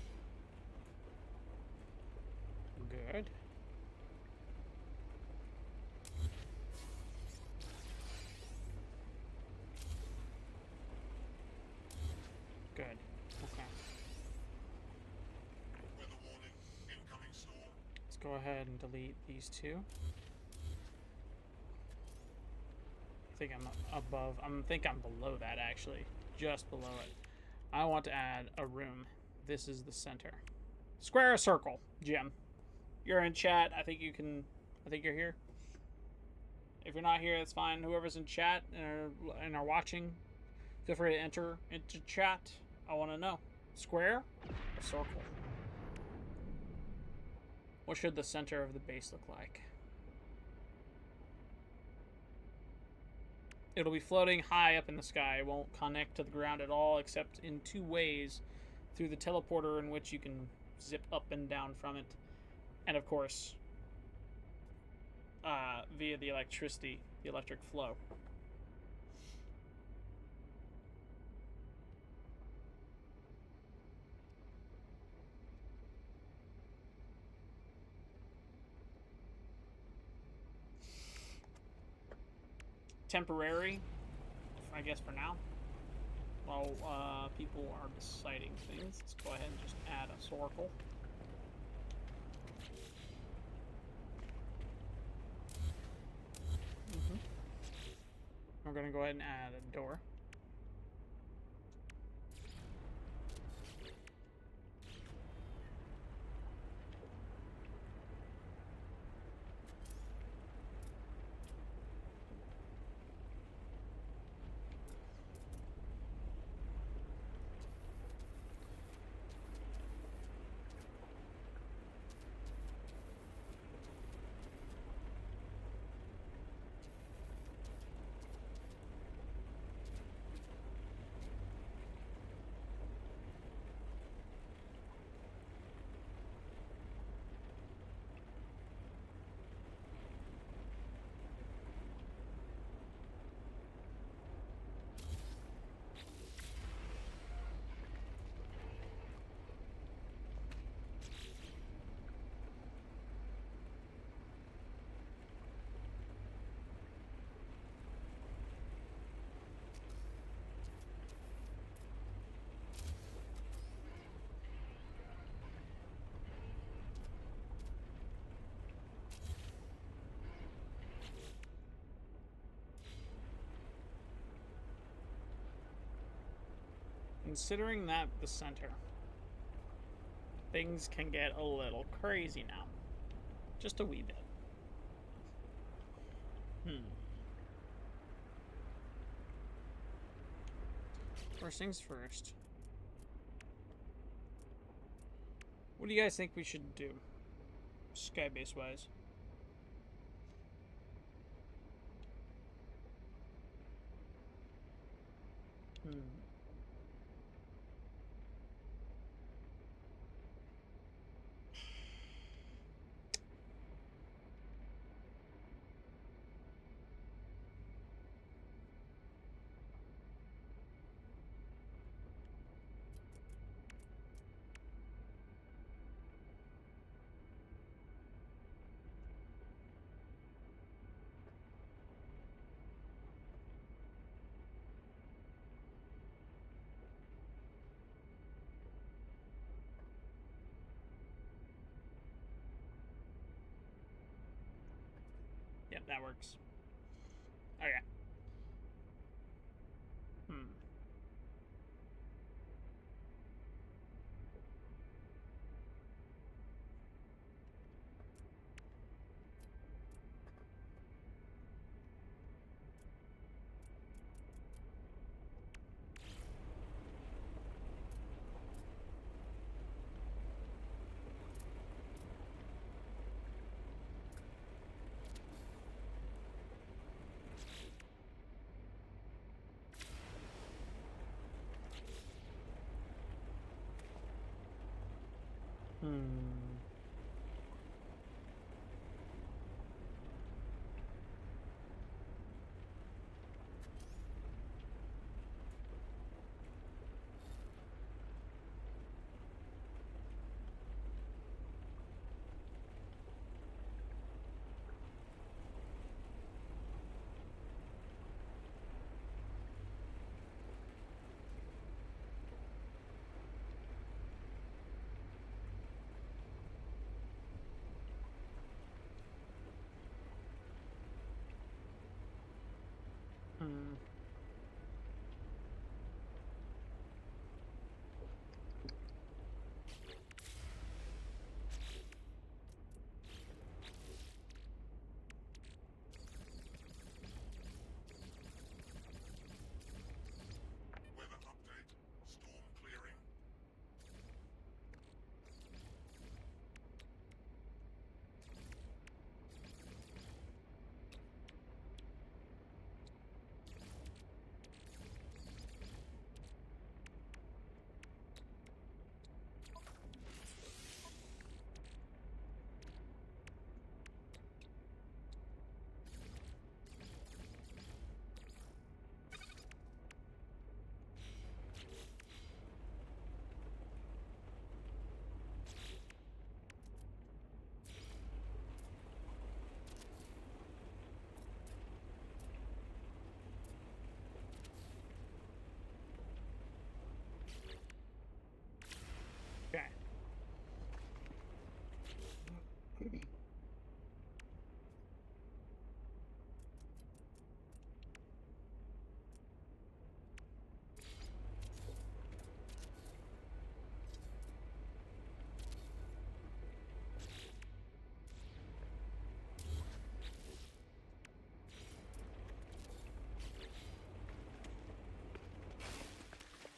Good. Good. Okay. Weather warning. Incoming storm. Let's go ahead and delete these two. I think I'm above. I think I'm below that actually. Just below it. I want to add a room. This is the center. Square or circle, Jim. You're in chat. I think you can. I think you're here. If you're not here, that's fine. Whoever's in chat and are watching, feel free to enter into chat. I want to know. Square or circle? What should the center of the base look like? It'll be floating high up in the sky. It won't connect to the ground at all, except in 2 ways. Through the teleporter, in which you can zip up and down from it. And of course, via the electricity, the electric flow. Temporary, I guess for now. While people are deciding things, let's go ahead and just add a circle. We're going to go ahead and add a door. Considering that the center, things can get a little crazy now. Just a wee bit. First things first. What do you guys think we should do? Skybase wise. That works. Okay. Weather update. Storm clearing. Okay.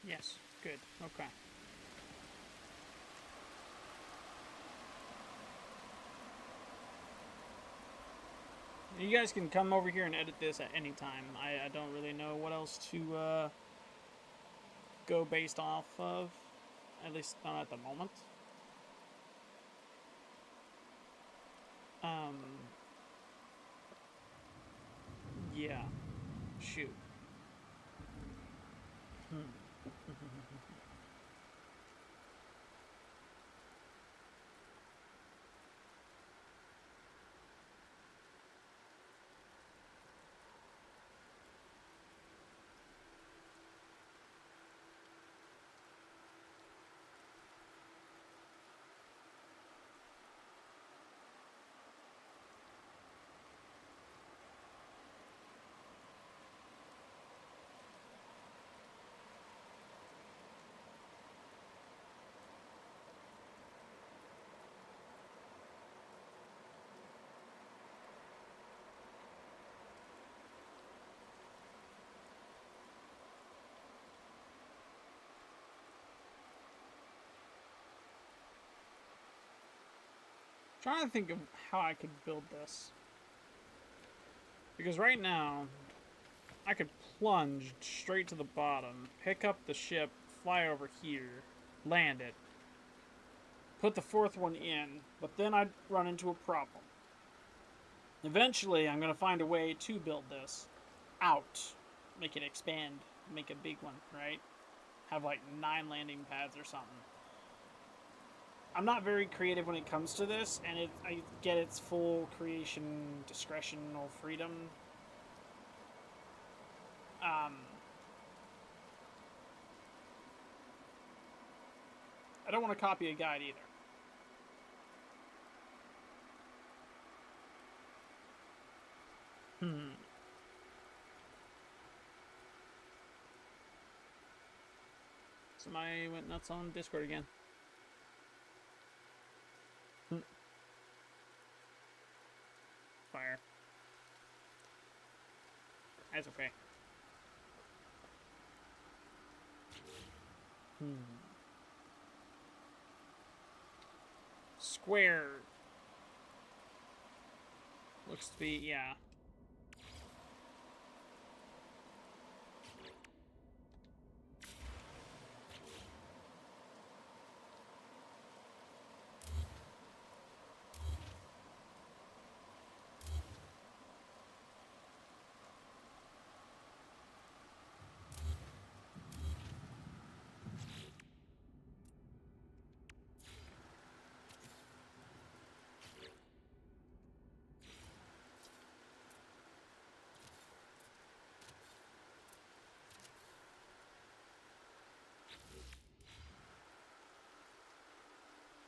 Yes. Good. Okay. You guys can come over here and edit this at any time. I don't really know what else to go based off of. At least not at the moment. Yeah. Shoot. Trying to think of how I could build this. Because right now, I could plunge straight to the bottom, pick up the ship, fly over here, land it, put the fourth one in, but then I'd run into a problem. Eventually, I'm going to find a way to build this out, make it expand, make a big one, right? Have like 9 landing pads or something. I'm not very creative when it comes to this, and I get its full creation discretion or freedom. I don't want to copy a guide either. Somebody went nuts on Discord again. Fire. That's okay. Square. Looks to be, yeah.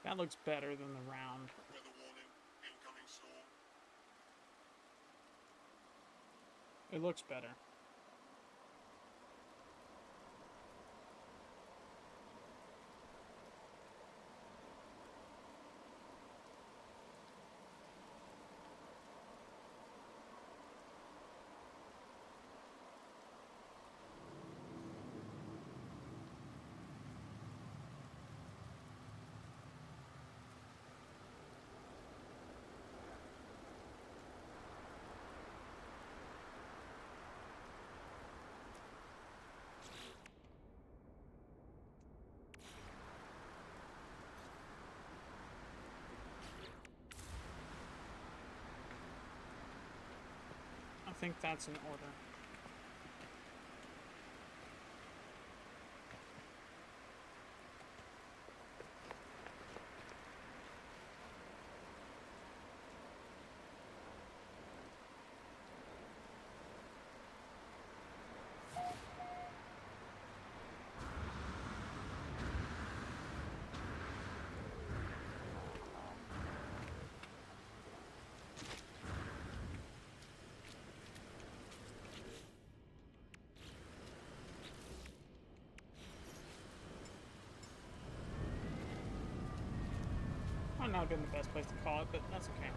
That looks better than the round. Weather warning. Incoming storm. It looks better. I think that's in order. Might not have been the best place to call it, but that's okay.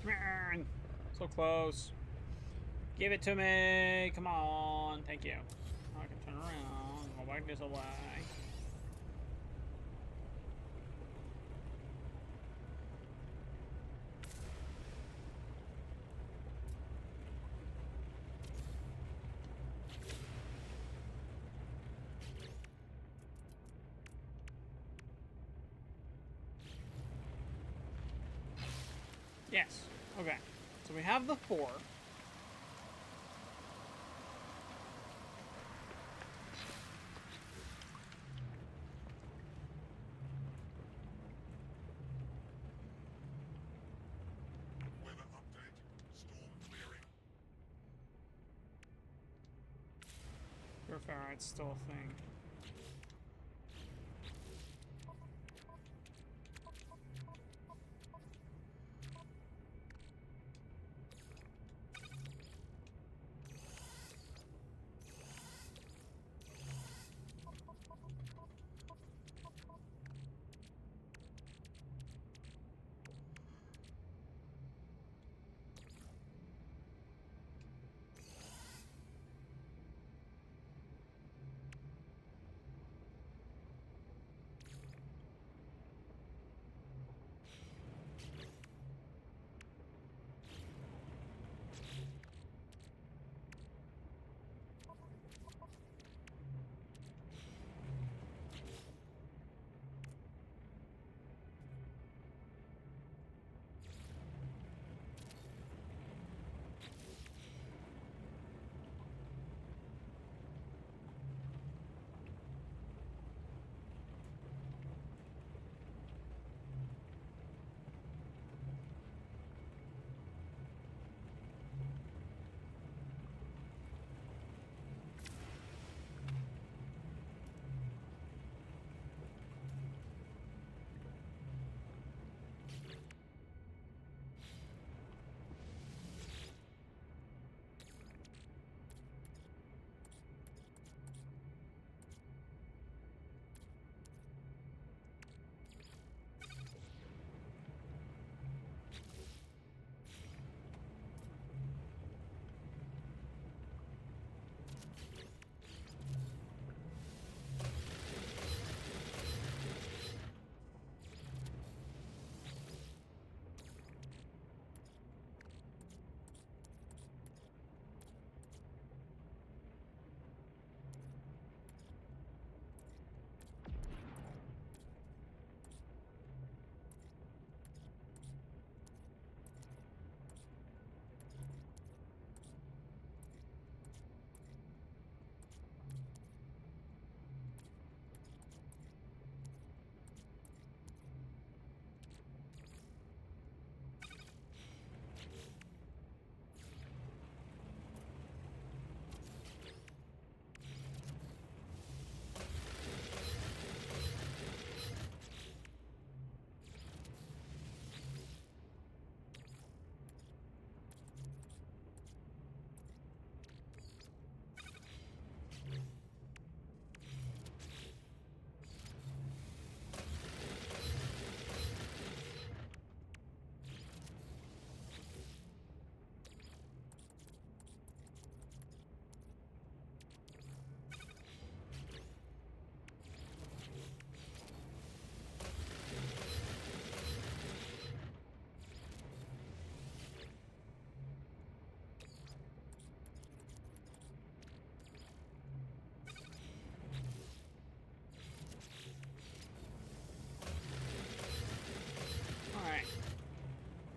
Man, so close. Give it to me. Come on. Thank you. I can turn around. Go back this way. Yes. Okay. So we have the 4. Weather update. Storm clearing. Pure ferrite's still a thing.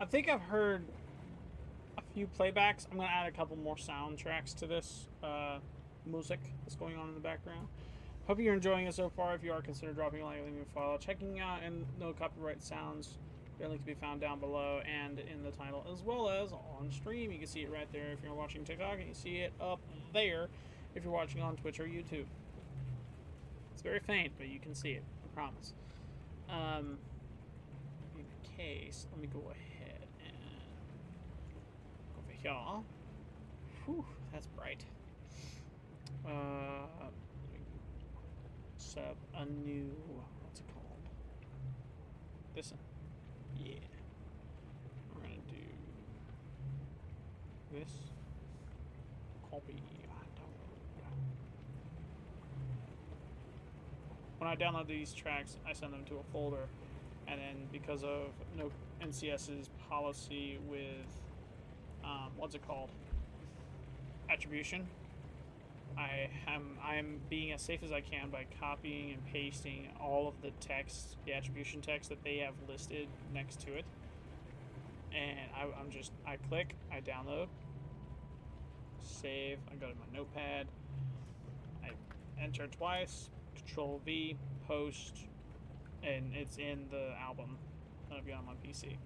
think I've heard a few playbacks. I'm gonna add a couple more soundtracks to this music that's going on in the background. Hope you're enjoying it so far. If you are, consider dropping a like, leaving a follow, checking out and no copyright sounds. Their link can be found down below and in the title, as well as on stream. You can see it right there if you're watching TikTok, and you see it up there if you're watching on Twitch or YouTube. It's very faint, but you can see it. I promise. In case, let me go ahead and over here. Whew, that's bright. Set up a new, what's it called? This one. Yeah. We're gonna do this. Copy. When I download these tracks, I send them to a folder, and then because of no NCS's policy with what's it called? Attribution. I'm being as safe as I can by copying and pasting all of the text, the attribution text that they have listed next to it. And I click, I download, save, I go to my notepad, I enter twice, Control V, post, and it's in the album. That'll be on my PC.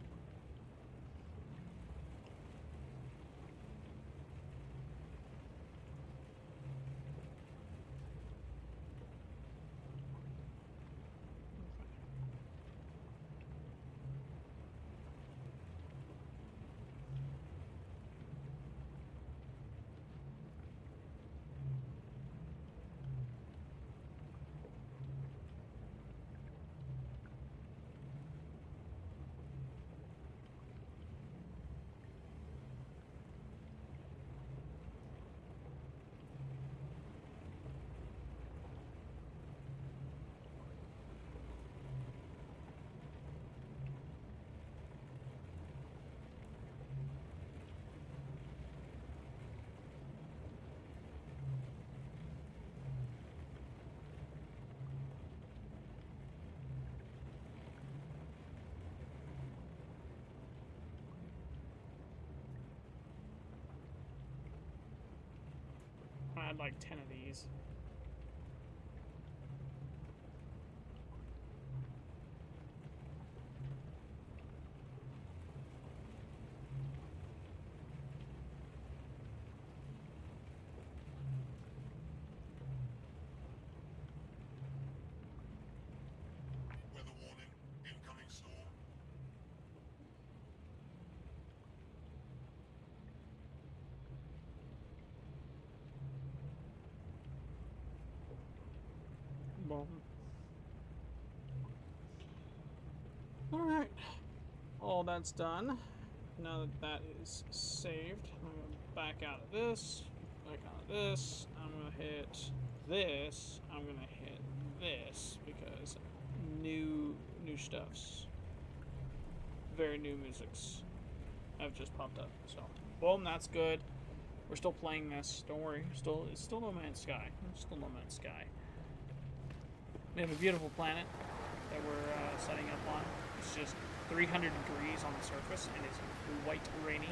I had like 10 of these. Weather warning, incoming storm. Boom. Alright. All that's done. Now that that is saved, I'm going to back out of this, back out of this. I'm going to hit this. I'm going to hit this because new stuffs, very new musics have just popped up. So, boom, that's good. We're still playing this. Don't worry. It's still No Man's Sky. It's still No Man's Sky. We have a beautiful planet that we're setting up on. It's just 300 degrees on the surface, and it's white rainy.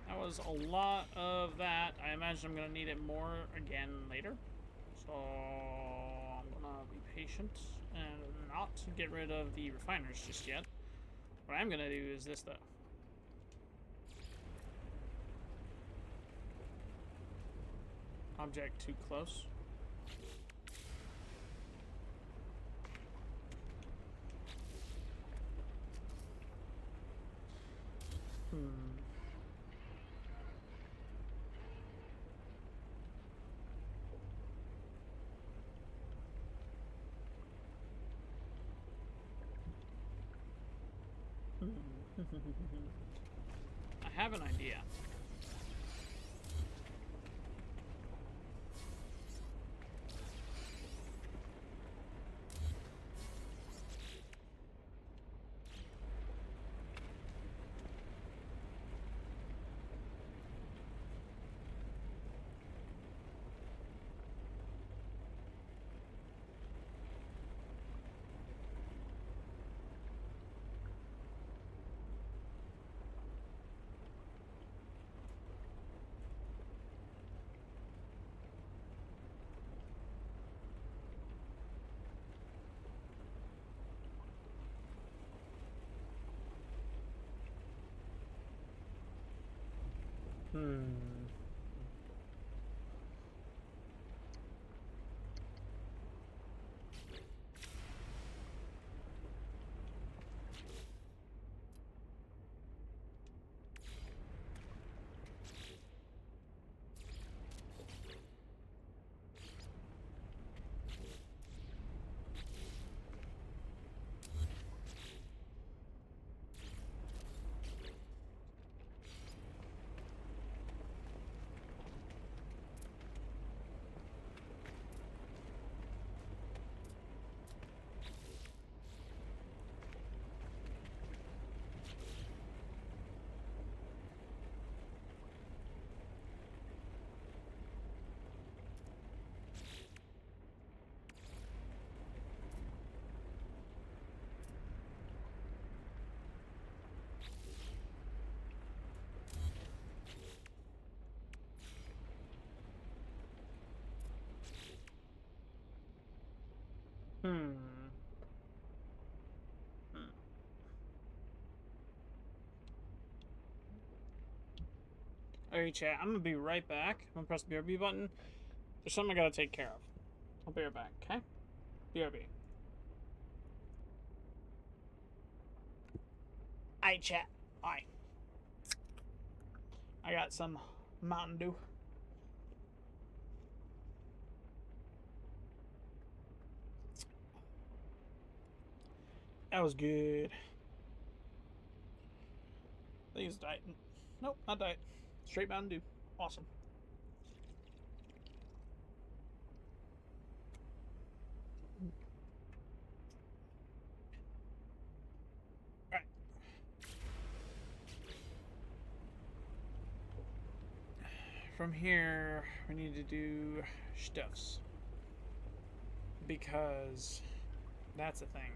That was a lot of that. I imagine I'm going to need it more again later. So I'm going to be patient and not get rid of the refiners just yet. What I'm going to do is this, though. Object too close. I have an idea. Hmm. Hmm. Alright, chat. I'm gonna be right back. I'm gonna press the BRB button. There's something I gotta take care of. I'll be right back, okay? BRB. Alright, chat. Alright. I got some Mountain Dew. That was good. I think it's diet. Nope, not diet. Straight Mountain Dew. Awesome. Alright. From here, we need to do stuffs. Because that's a thing.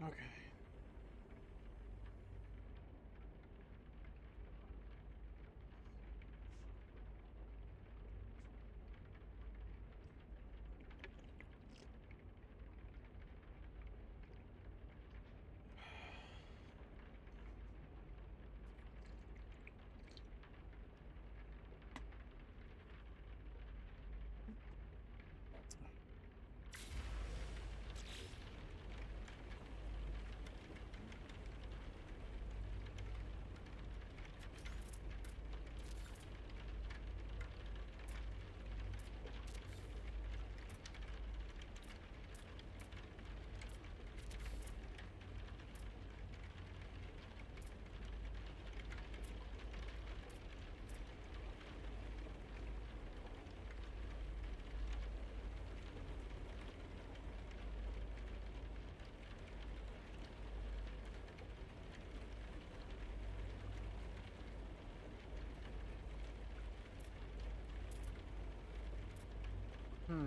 Okay. Hmm.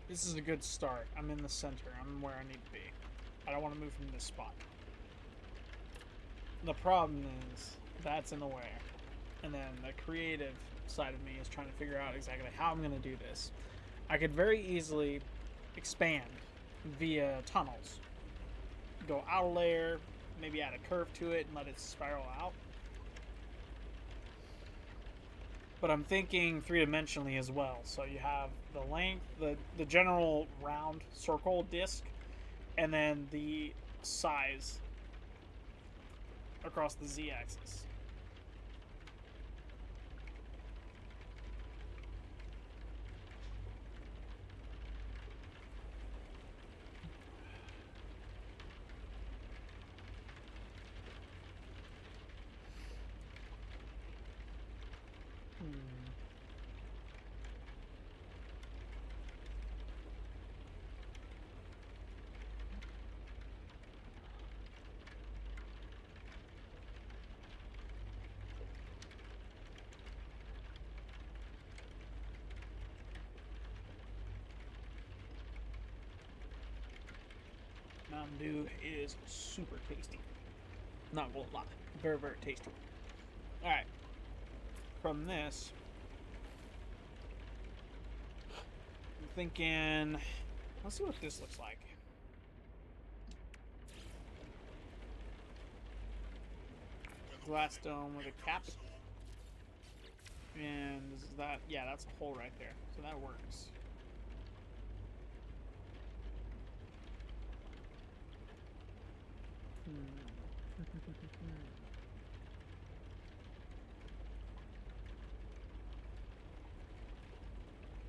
This is a good start. I'm in the center. I'm where I need to be. I don't want to move from this spot. The problem is that's in the way. And then the creative side of me is trying to figure out exactly how I'm going to do this. I could very easily expand via tunnels. Go out a layer, maybe add a curve to it and let it spiral out. But I'm thinking three-dimensionally as well. So you have the length, the general round circle disc, and then the size across the z-axis. Mountain Dew is super tasty. Not gonna lie. Very, very tasty. Alright. From this, I'm thinking, let's see what this looks like. Glass dome with a cap. And is that, yeah, that's a hole right there. So that works.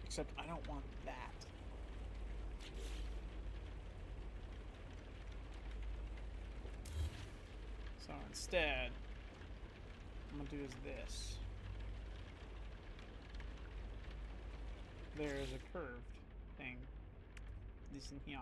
Except I don't want that. So instead, I'm gonna do is this. There's a curved thing. This in here.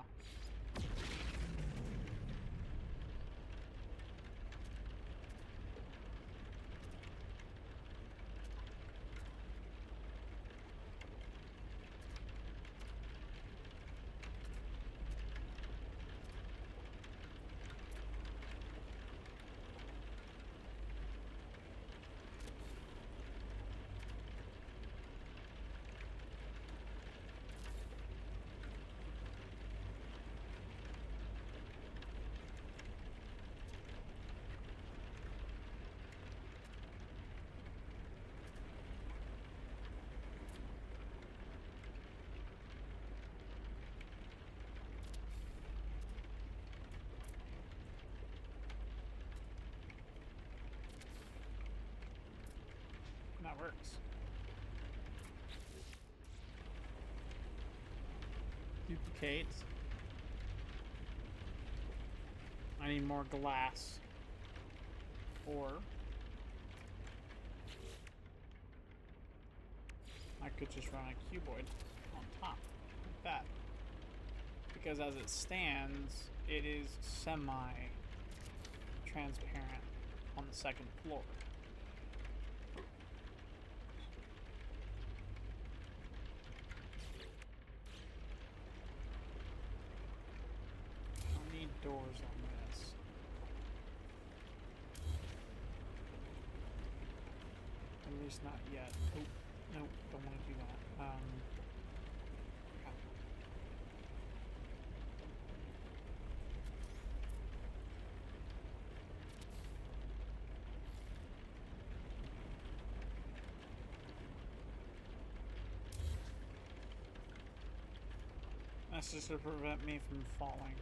works. Duplicate. I need more glass. Or I could just run a cuboid on top, like that. Because as it stands, it is semi-transparent on the second floor. I need doors on this. At least not yet. Oh, nope, don't want to do that. That's just to prevent me from falling.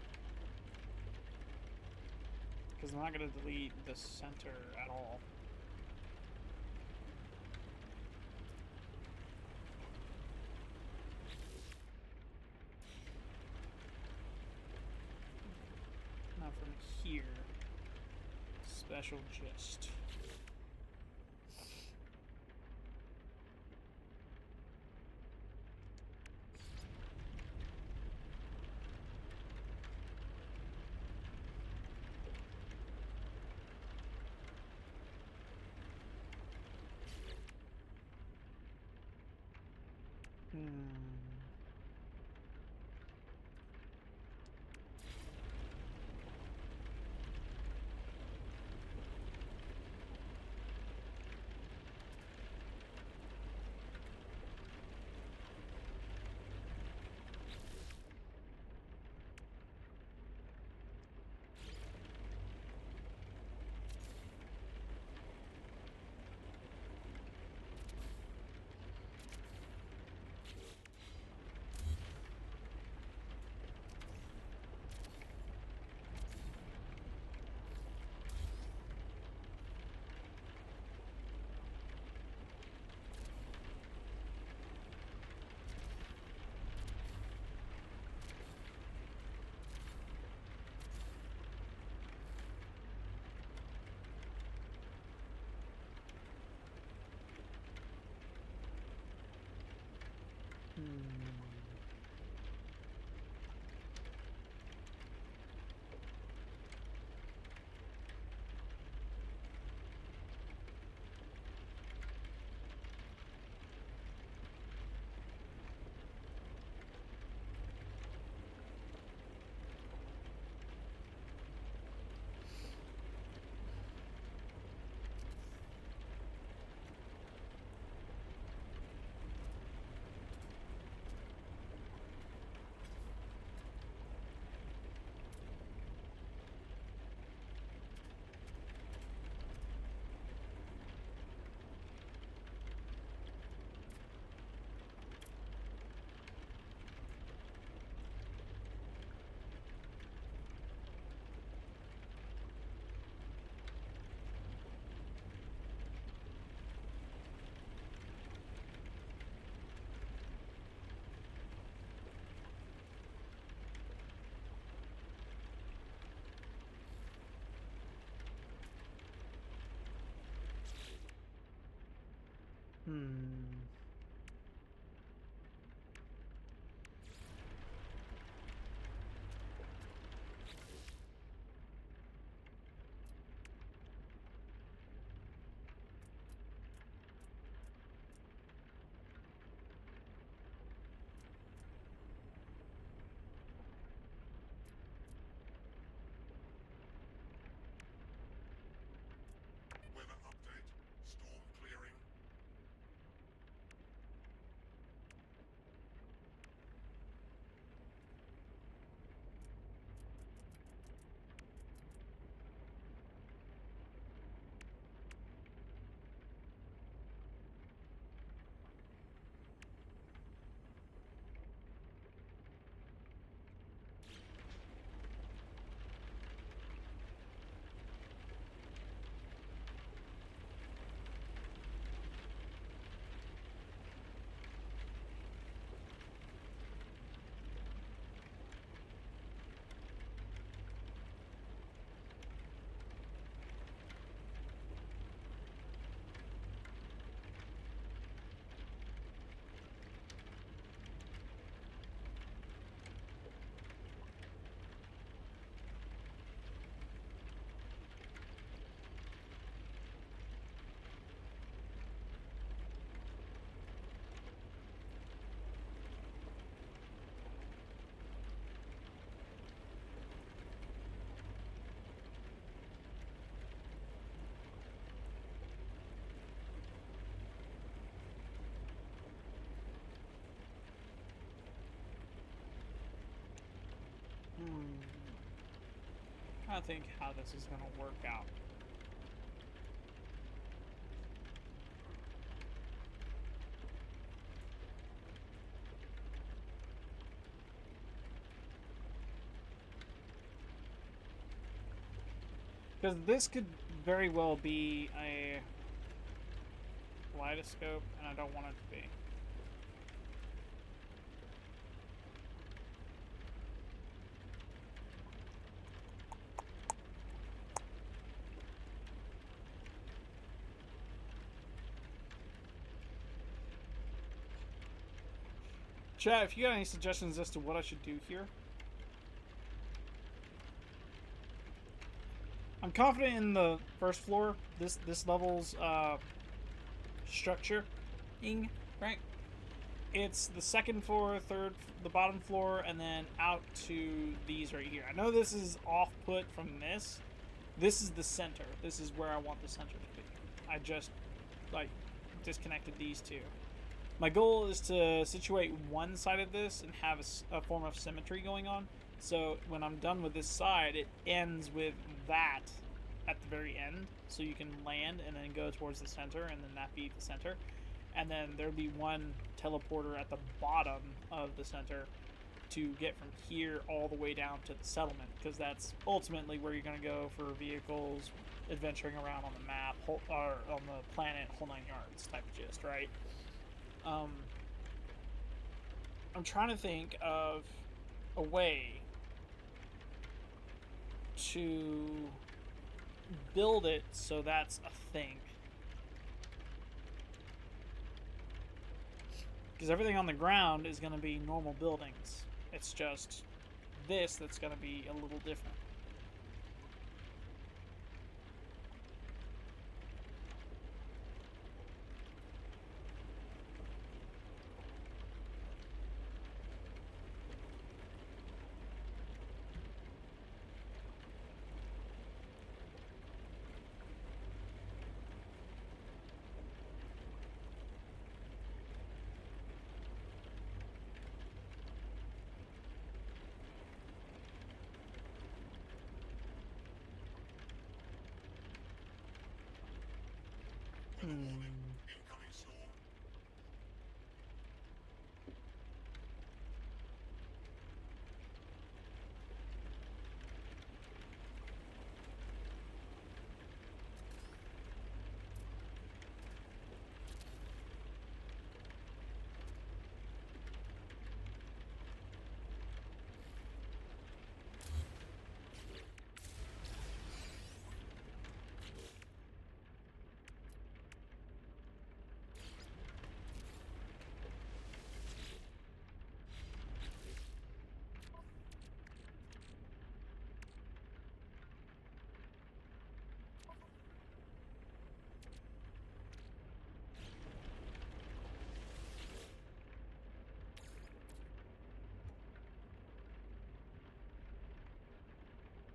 Because I'm not going to delete the center at all. Not from here. Special gist. Weather update. Storm clearing. trying to think how this is going to work out. Because this could very well be a kaleidoscope, and I don't want it to be. Chat, if you got any suggestions as to what I should do here. I'm confident in the first floor, this level's structuring, right? It's the second floor, third, the bottom floor, and then out to these right here. I know this is off put from this. This is the center. This is where I want the center to be. I just like disconnected these two. My goal is to situate one side of this and have a form of symmetry going on. So when I'm done with this side, it ends with that at the very end. So you can land and then go towards the center, and then that be the center. And then there'll be one teleporter at the bottom of the center to get from here all the way down to the settlement, because that's ultimately where you're going to go for vehicles, adventuring around on the map, or on the planet, whole 9 yards type of gist, right? I'm trying to think of a way to build it so that's a thing. Because everything on the ground is going to be normal buildings. It's just this that's going to be a little different. Weather warning, incoming storm.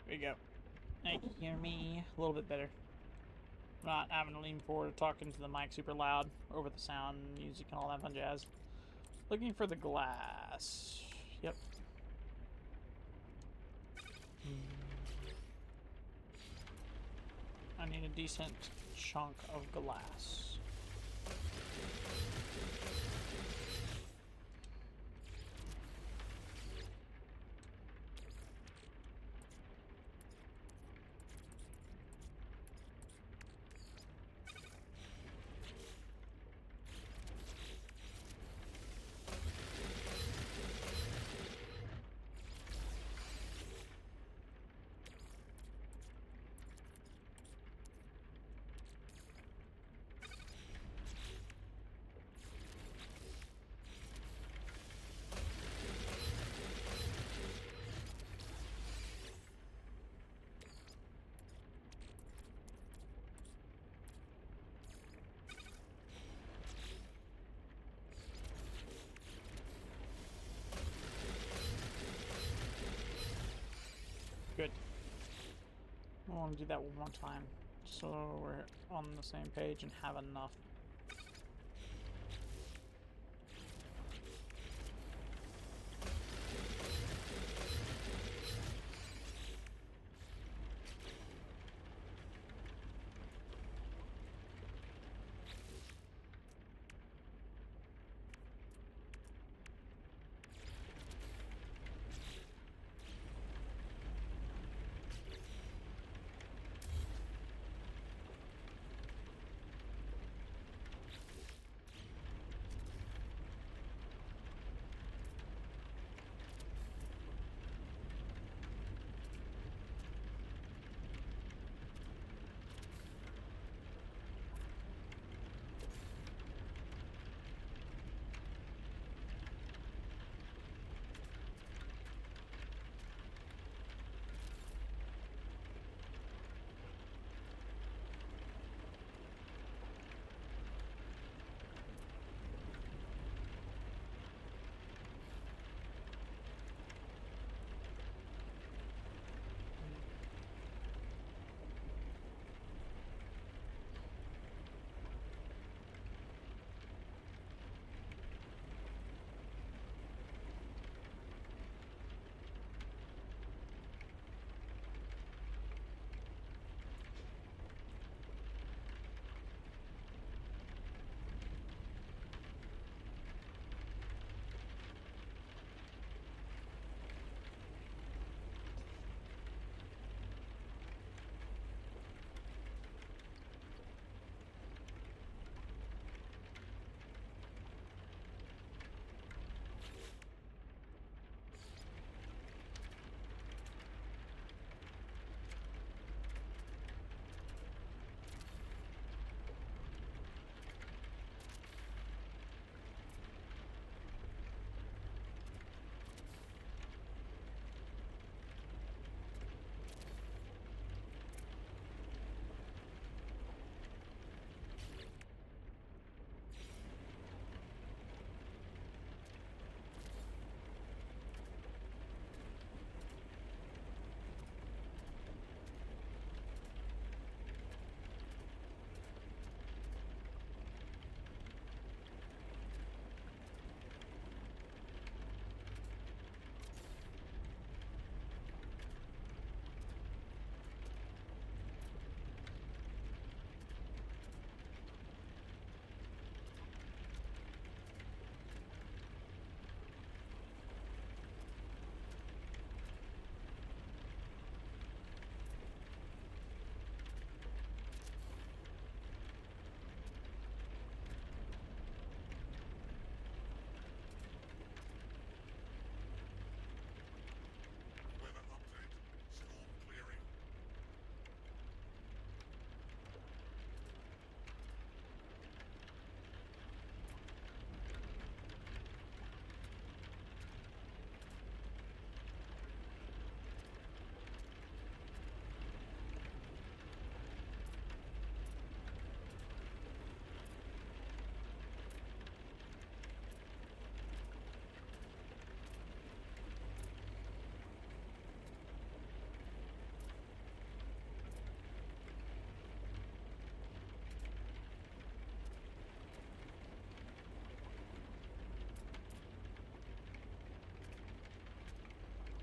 There you go. Now you can hear me a little bit better. Not having to lean forward, talking to the mic super loud over the sound, music, and all that fun jazz. Looking for the glass. Yep. I need a decent chunk of glass. Good. I want to do that one more time, so we're on the same page and have enough.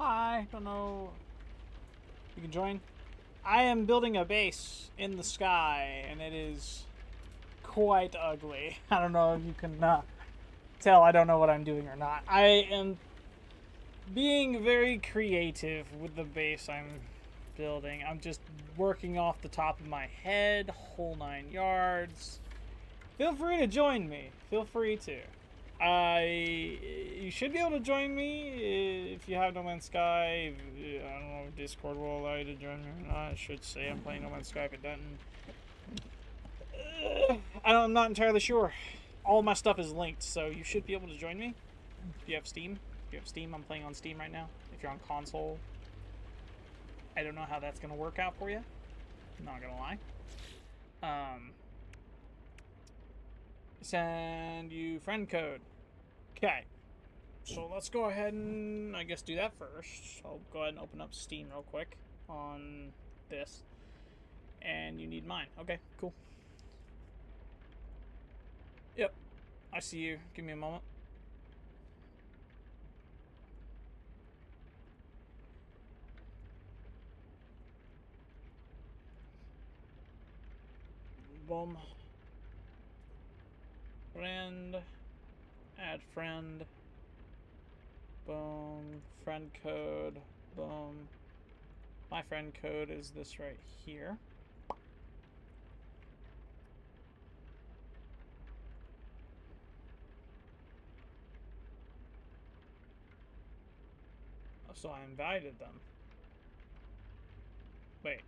Hi, don't know. You can join. I am building a base in the sky, and it is quite ugly. I don't know if you can tell I don't know what I'm doing or not. I am being very creative with the base I'm building. I'm just working off the top of my head, whole 9 yards. Feel free to join me. Feel free to. You should be able to join me if you have No Man's Sky. I don't know if Discord will allow you to join me or not. I should say I'm playing No Man's Sky if it doesn't. I'm not entirely sure. All my stuff is linked, so you should be able to join me. If you have Steam. If you have Steam, I'm playing on Steam right now. If you're on console, I don't know how that's going to work out for you. Not going to lie. Send you friend code. Okay. So let's go ahead and, I guess, do that first. I'll go ahead and open up Steam real quick on this. And you need mine. Okay, cool. Yep. I see you. Give me a moment. Boom. Friend. Add friend. Boom. Friend code. Boom. My friend code is this right here. So I invited them. Wait.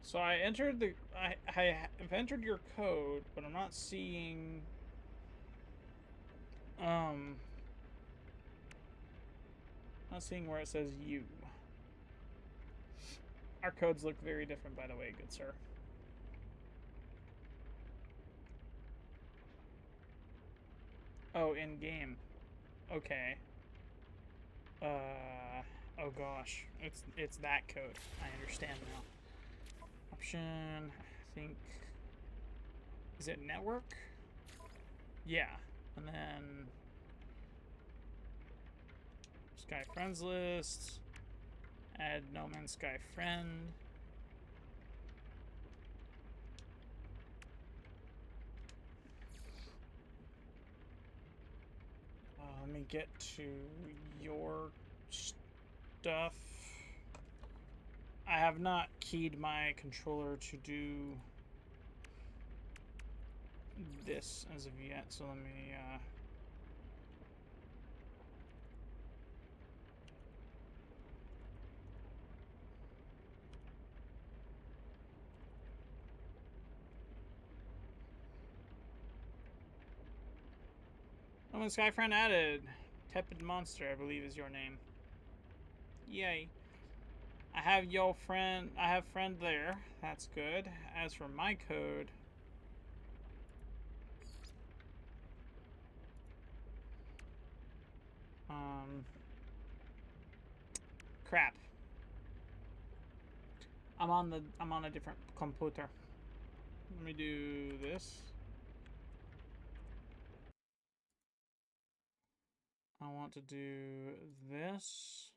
So I entered the I've entered your code, but I'm not seeing not seeing where it says you. Our codes look very different, by the way, good sir. Oh, in game. Okay. Oh gosh, it's that code. I understand now. Option, I think. Is it network? Yeah, and then Sky friends list. Add No Man's Sky friend. Let me get to your stuff. I have not keyed my controller to do this as of yet, so let me No Man's Sky friend added. Tepid Monster, I believe, is your name. Yay. I have your friend. I have friend there. That's good. As for my code, crap. I'm on a different computer. Let me do this. I want to do this.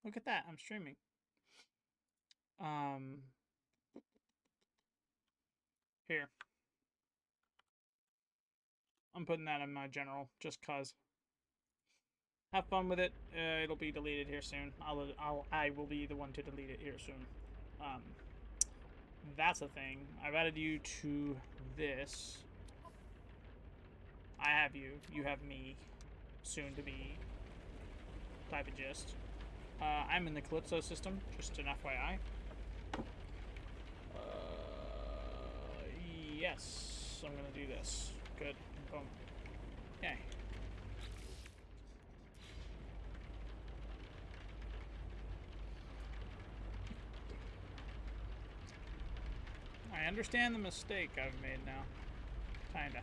Look at that. I'm streaming. Here. I'm putting that in my general just cause. Have fun with it. It'll be deleted here soon. I will be the one to delete it here soon. That's a thing. I've added you to this. I have you. You have me. Soon to be. Type of gist. I'm in the Calypso system. Just an FYI. Yes. I'm gonna do this. Good. Boom. Okay. I understand the mistake I've made now. Kinda.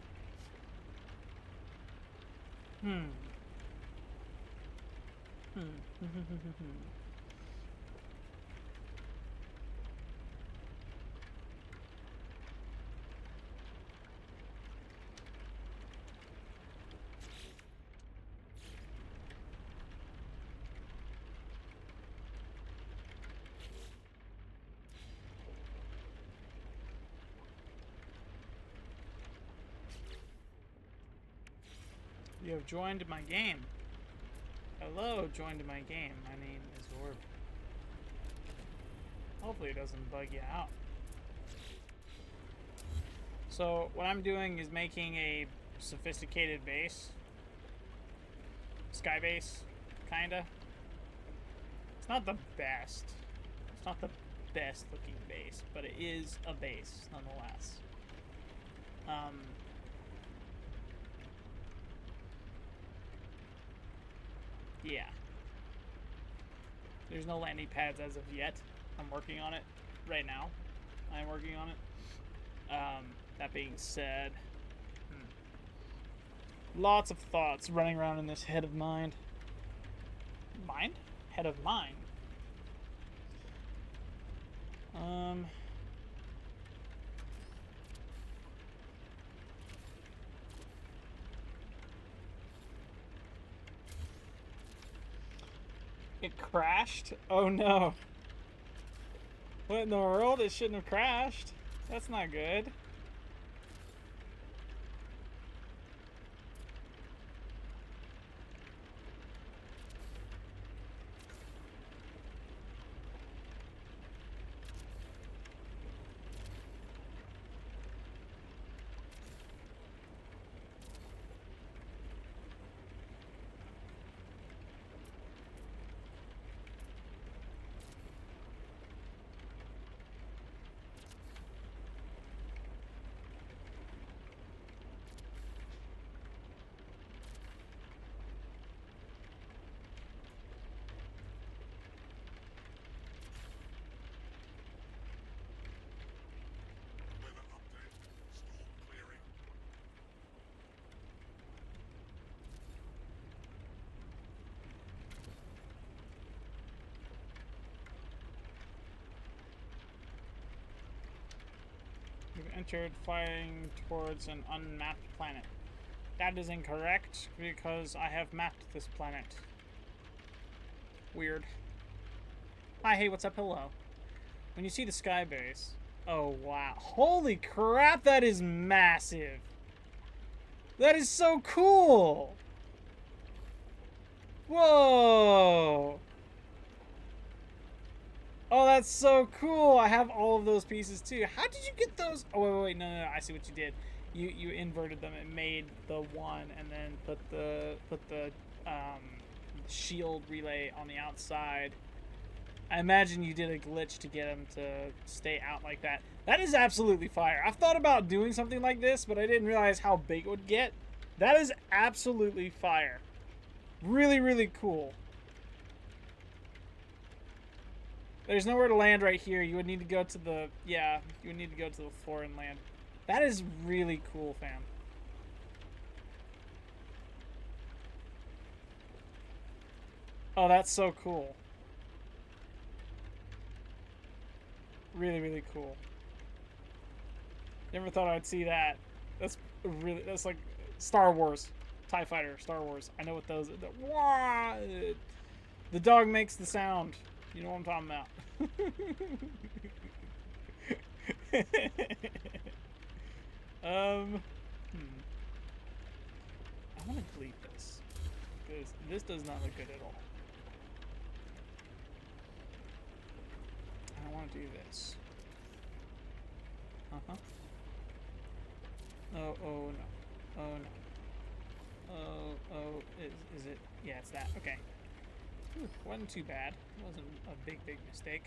You have joined my game. Hello, joined my game. My name is Orb. Hopefully it doesn't bug you out. So what I'm doing is making a sophisticated base. Sky base, kinda. It's not the best. It's not the best looking base, but it is a base nonetheless. Yeah. There's no landing pads as of yet. I'm working on it right now. I'm working on it. That being said, lots of thoughts running around in this head of mine. Mind? Head of mine. It crashed? Oh no. What in the world? It shouldn't have crashed. That's not good. Weather update. Storm clearing. You've entered flying towards an unmapped planet. That is incorrect because I have mapped this planet. Weird. Hi, hey, what's up? Hello. When you see the sky base... Oh, wow. Holy crap, that is massive. That is so cool. Whoa. Oh, that's so cool. I have all of those pieces too. How did you get those? Oh, wait, no. I see what you did. You inverted them and made the one and then put the shield relay on the outside. I imagine you did a glitch to get them to stay out like that. That is absolutely fire. I've thought about doing something like this, but I didn't realize how big it would get. That is absolutely fire. Really, really cool. There's nowhere to land right here. You would need to go to the... Yeah, you would need to go to the floor and land. That is really cool, fam. Oh, that's so cool. Really, really cool. Never thought I'd see that. That's really... That's like Star Wars. TIE Fighter, Star Wars. I know what those... The dog makes the sound. You know what I'm talking about. I want to delete this because this does not look good at all. I want to do this. Oh no. Oh no. Oh, is it? Yeah, it's that. Okay. Whew, wasn't too bad. Wasn't a big mistake.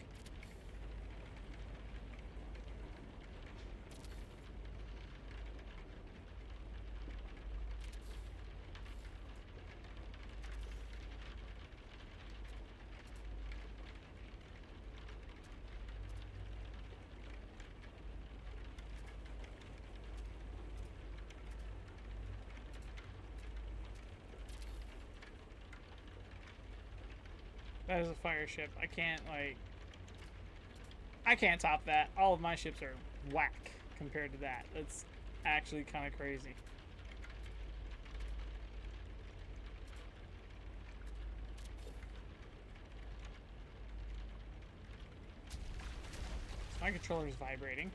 That is a fire ship. I can't, like... I can't top that. All of my ships are whack compared to that. That's actually kind of crazy. My controller is vibrating.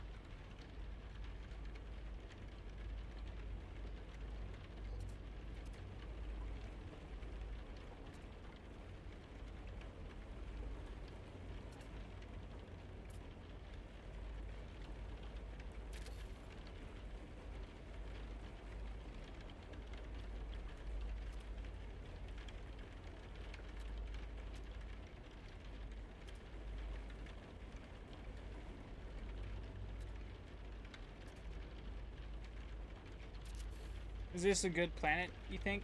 Is this a good planet, you think,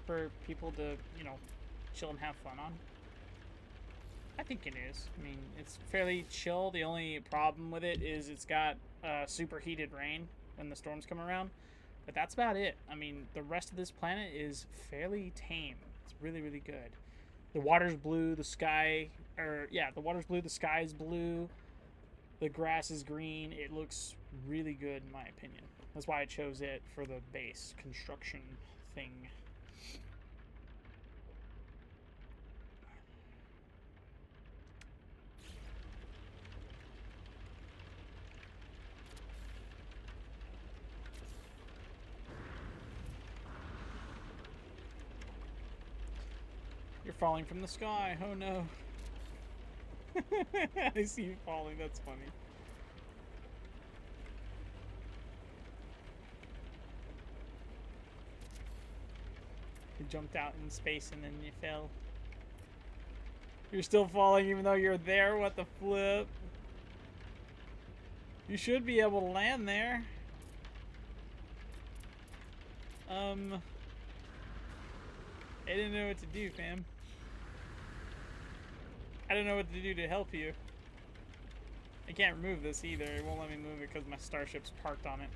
for people to, you know, chill and have fun on? I think it is. I mean, it's fairly chill. The only problem with it is it's got superheated rain when the storms come around. But that's about it. I mean, the rest of this planet is fairly tame. It's really, really good. The water's blue, the sky... the water's blue, the sky is blue. The grass is green. It looks really good, in my opinion. That's why I chose it for the base construction thing. You're falling from the sky. Oh no. I see you falling. That's funny. You jumped out in space and then you fell. You're still falling even though you're there? What the flip? You should be able to land there. I didn't know what to do, fam. I don't know what to do to help you. I can't remove this either. It won't let me move it because my starship's parked on it.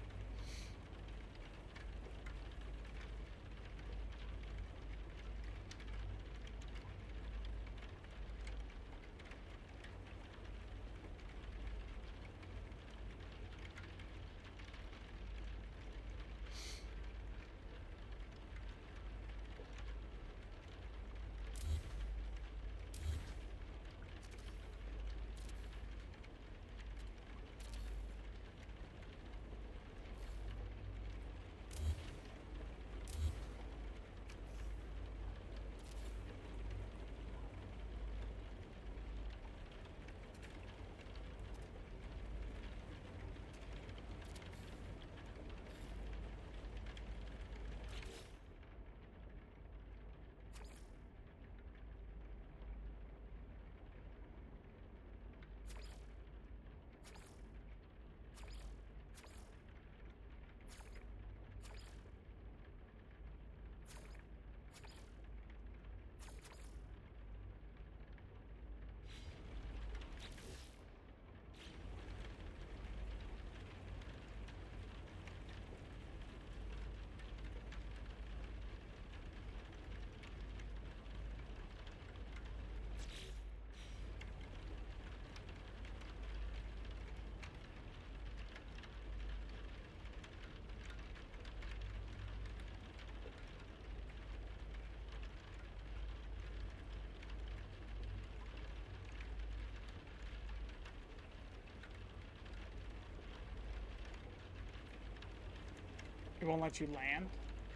It won't let you land?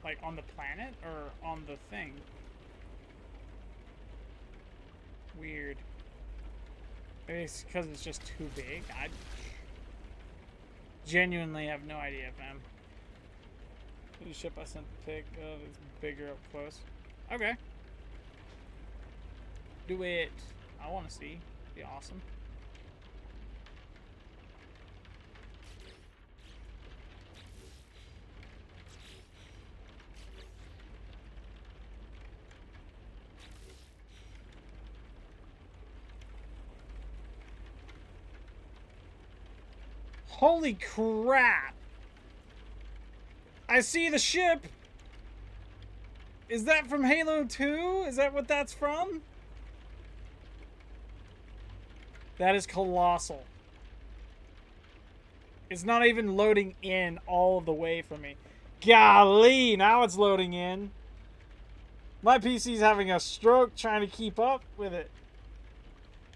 Like on the planet or on the thing? Weird. Maybe it's because it's just too big. I genuinely have no idea, fam. The ship I sent the pic of is bigger up close. Okay. Do it. I want to see. Be awesome. Holy crap! I see the ship! Is that from Halo 2? Is that what that's from? That is colossal. It's not even loading in all the way for me. Golly, now it's loading in. My PC's having a stroke trying to keep up with it.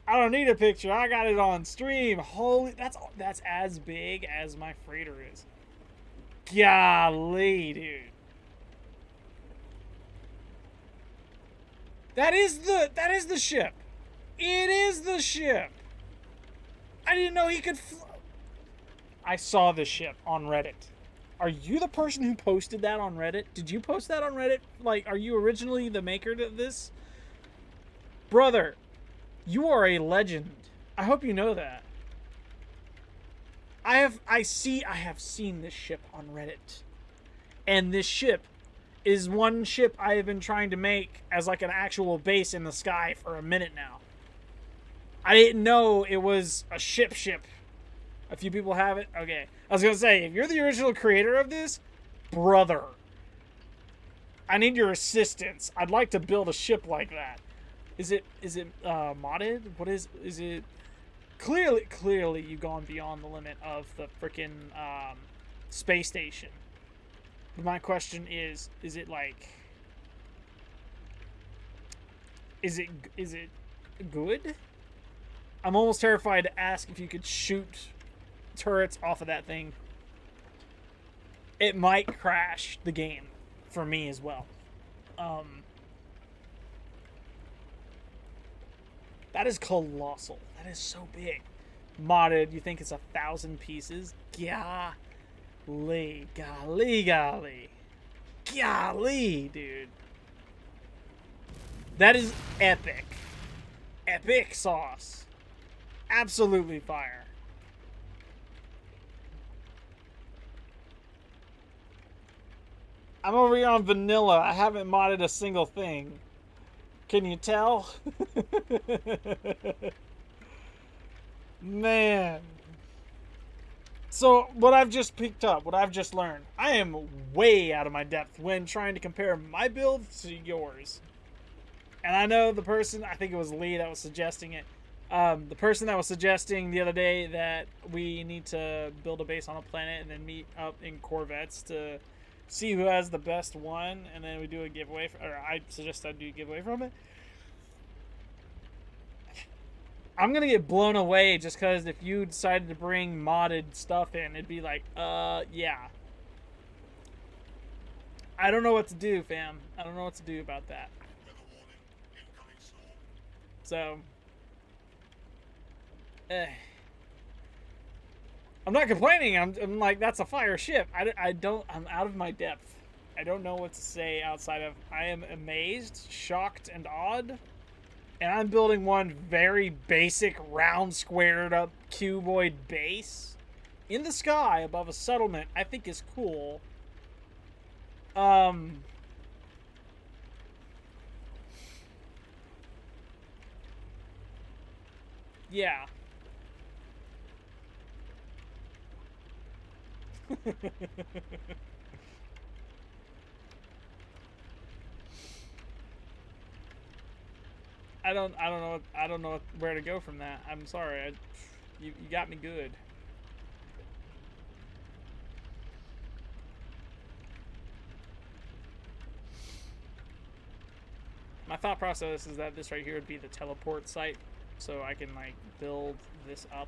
I don't need a picture. I got it on stream. Holy, that's as big as my freighter is. Golly, dude. That is the ship. It is the ship. I didn't know he could I saw the ship on Reddit. Are you the person who posted that on Reddit? Did you post that on Reddit? Like, are you originally the maker of this? Brother, you are a legend. I hope you know that. I have seen this ship on Reddit. And this ship is one ship I have been trying to make as like an actual base in the sky for a minute now. I didn't know it was a ship. A few people have it. Okay. I was going to say, if you're the original creator of this, brother, I need your assistance. I'd like to build a ship like that. Is it modded? What is it? Clearly you've gone beyond the limit of the freaking space station. But my question is it like, is it good? I'm almost terrified to ask if you could shoot turrets off of that thing. It might crash the game for me as well. That is colossal. That is so big. Modded, you think it's 1,000 pieces? Golly, dude. That is epic. Epic sauce. Absolutely fire. I'm over here on vanilla. I haven't modded a single thing. Can you tell? Man. So, what I've just picked up, what I've just learned, I am way out of my depth when trying to compare my build to yours. And I know the person, I think it was Lee that was suggesting it, the person that was suggesting the other day that we need to build a base on a planet and then meet up in Corvettes to see who has the best one, and then we do a giveaway, or I suggest I do a giveaway from it. I'm gonna get blown away just because if you decided to bring modded stuff in, it'd be like, yeah. I don't know what to do, fam. I don't know what to do about that. So, I'm not complaining. I'm like, that's a fire ship. I'm out of my depth. I don't know what to say outside of, I am amazed, shocked, and awed. And I'm building one very basic, round, squared up, cuboid base in the sky above a settlement. I think is cool. Yeah. I don't know where to go from that. I'm sorry. You got me good. My thought process is that this right here would be the teleport site, so I can like build this up.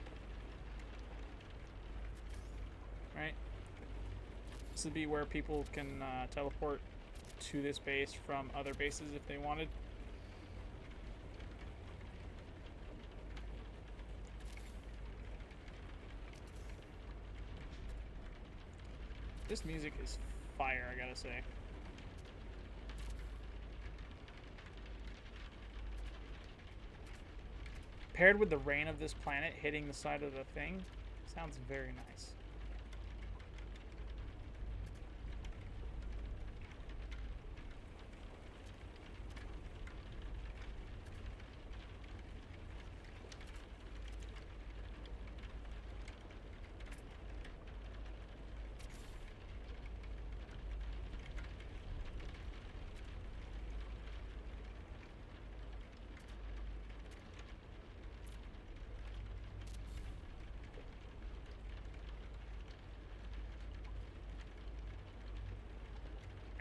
Right? This would be where people can teleport to this base from other bases if they wanted. This music is fire, I gotta say. Paired with the rain of this planet hitting the side of the thing, sounds very nice.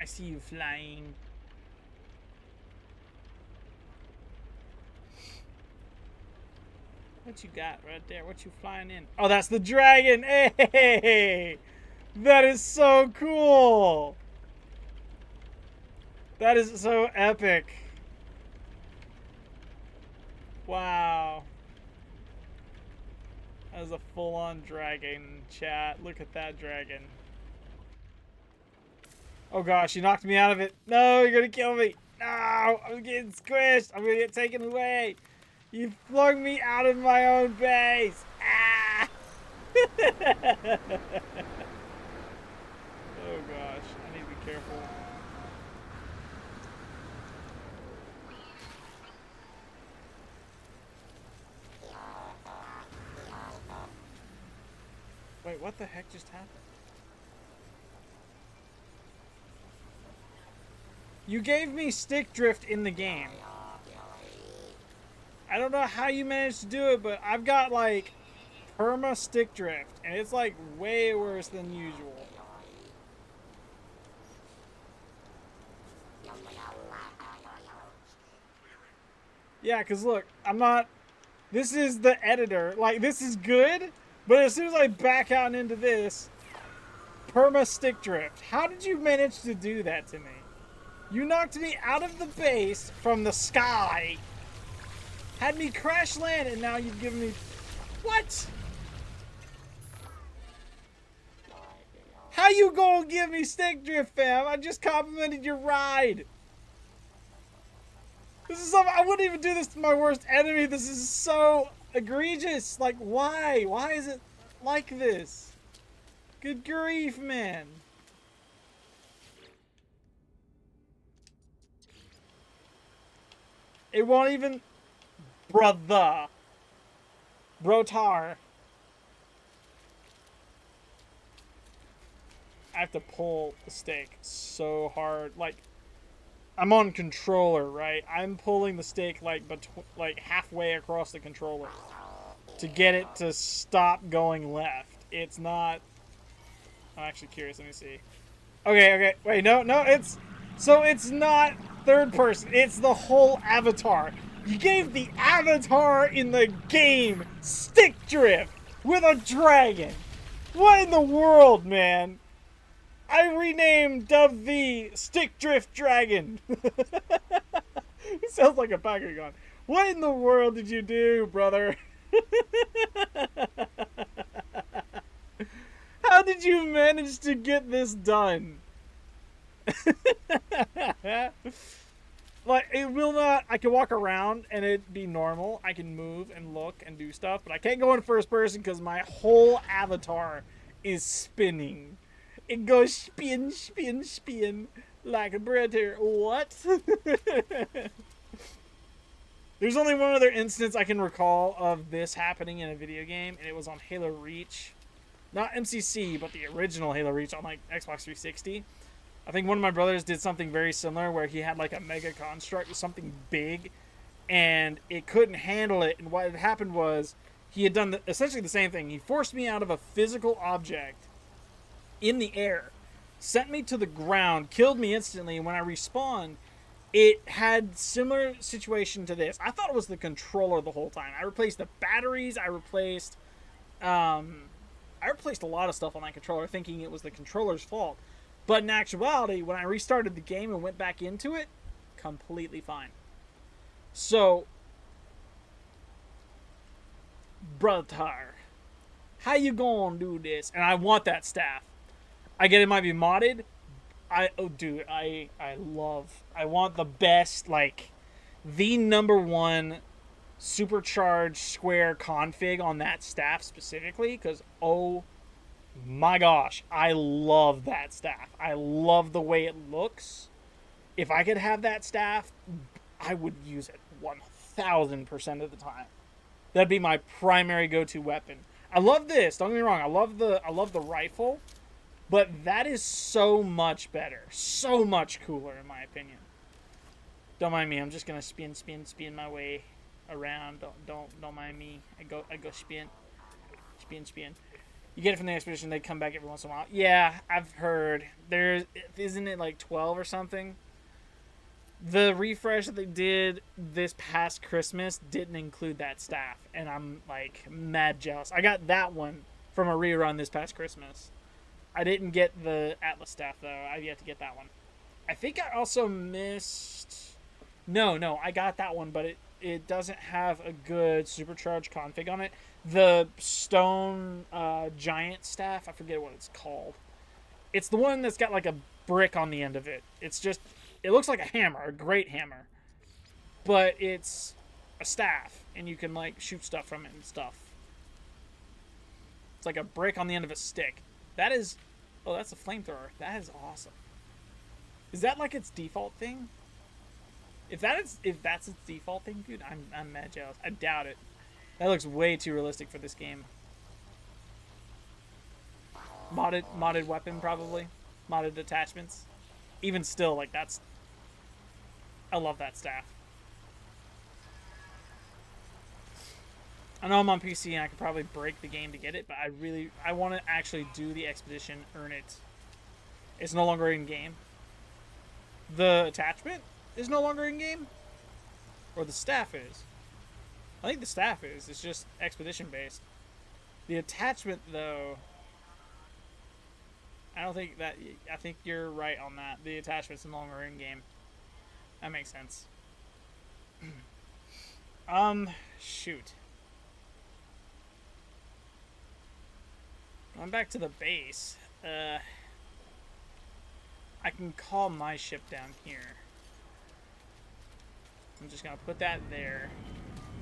I see you flying. What you got right there? What you flying in? Oh, that's the dragon! Hey! That is so cool! That is so epic. Wow. That is a full-on dragon, chat. Look at that dragon. Oh gosh, you knocked me out of it. No, you're gonna kill me. No, I'm getting squished. I'm gonna get taken away. You flung me out of my own base. Ah! Oh gosh, I need to be careful. Wait, what the heck just happened? You gave me stick drift in the game. I don't know how you managed to do it, but I've got like perma stick drift, and it's like way worse than usual. Yeah, because look, I'm not... This is the editor. Like, this is good, but as soon as I back out and into this, perma stick drift. How did you manage to do that to me? You knocked me out of the base from the sky, had me crash land, and now you've given me... What? How you gonna give me stick drift, fam? I just complimented your ride. This is something... I wouldn't even do this to my worst enemy. This is so egregious. Like, why? Why is it like this? Good grief, man. It won't even... Brother. Brotar. I have to pull the stake so hard. Like, I'm on controller, right? I'm pulling the stake like halfway across the controller to get it to stop going left. It's not... I'm actually curious. Let me see. Okay. Wait, no. It's... So it's not third person. It's the whole avatar. You gave the avatar in the game stick drift with a dragon. What in the world, man? I renamed Dub the Stick Drift Dragon. It sounds like a Bakugan. What in the world did you do, brother? How did you manage to get this done? Like, it will not... I can walk around and it'd be normal. I can move and look and do stuff, but I can't go in first person because my whole avatar is spinning. It goes spin like a brother. What? There's only one other instance I can recall of this happening in a video game, and it was on Halo Reach. Not MCC, but the original Halo Reach on like Xbox 360. I think one of my brothers did something very similar where he had like a mega construct with something big, and it couldn't handle it. And what had happened was he had done essentially the same thing. He forced me out of a physical object in the air, sent me to the ground, killed me instantly, and when I respawned, it had similar situation to this. I thought it was the controller the whole time. I replaced the batteries, I replaced a lot of stuff on that controller thinking it was the controller's fault. But in actuality, when I restarted the game and went back into it, completely fine. So, brother, how you gonna do this? And I want that staff. I get it might be modded. I want the best, like, the #1 supercharged square config on that staff specifically, because, oh my gosh, I love that staff. I love the way it looks. If I could have that staff, I would use it 1000% of the time. That'd be my primary go-to weapon. I love this. Don't get me wrong. I love the rifle, but that is so much better, so much cooler in my opinion. Don't mind me. I'm just gonna spin my way around. Don't mind me. I go spin. You get it from the expedition. They come back every once in a while. Yeah, I've heard. Isn't it like 12 or something? The refresh that they did this past Christmas didn't include that staff, and I'm like mad jealous. I got that one from a rerun this past Christmas. I didn't get the Atlas staff though. I've yet to get that one. I think I also missed. No, I got that one, but it doesn't have a good supercharged config on it. The stone giant staff, I forget what it's called. It's the one that's got like a brick on the end of it. It looks like a hammer, a great hammer, but it's a staff, and you can like shoot stuff from it and stuff. It's like a brick on the end of a stick. That's a flamethrower. That is awesome. Is that like its default thing? If that's its default thing, dude, I'm mad jealous. I doubt it. That looks way too realistic for this game. Modded weapon probably, modded attachments. Even still, like I love that staff. I know I'm on PC and I could probably break the game to get it, but I want to actually do the expedition, earn it. It's no longer in game. The attachment is no longer in game, or the staff is. I think the staff is. It's just expedition based. The attachment, though, I think you're right on that. The attachment's no longer in game. That makes sense. Shoot. Going back to the base. I can call my ship down here. I'm just gonna put that there.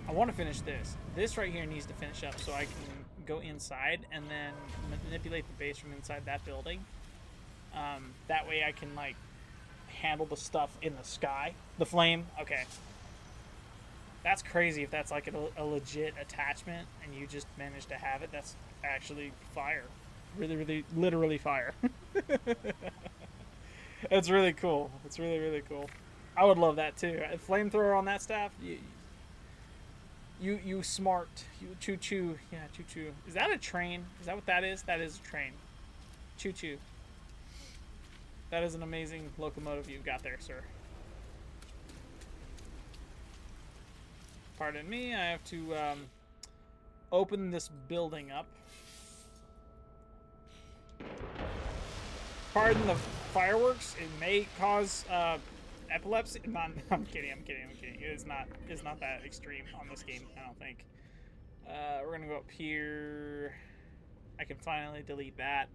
I want to finish this. This right here needs to finish up so I can go inside and then manipulate the base from inside that building. That way I can like handle the stuff in the sky. The flame. Okay. That's crazy if that's like a legit attachment and you just managed to have it. That's actually fire. Really, really, literally fire. It's really cool. It's really, really cool. I would love that too. A flamethrower on that staff. You smart. You choo-choo. Yeah, choo-choo. Is that a train? Is that what that is? That is a train. Choo-choo. That is an amazing locomotive you've got there, sir. Pardon me, I have to open this building up. Pardon the fireworks. It may cause epilepsy. I'm kidding. It's not that extreme on this game, I don't think. We're gonna go up here. I can finally delete that.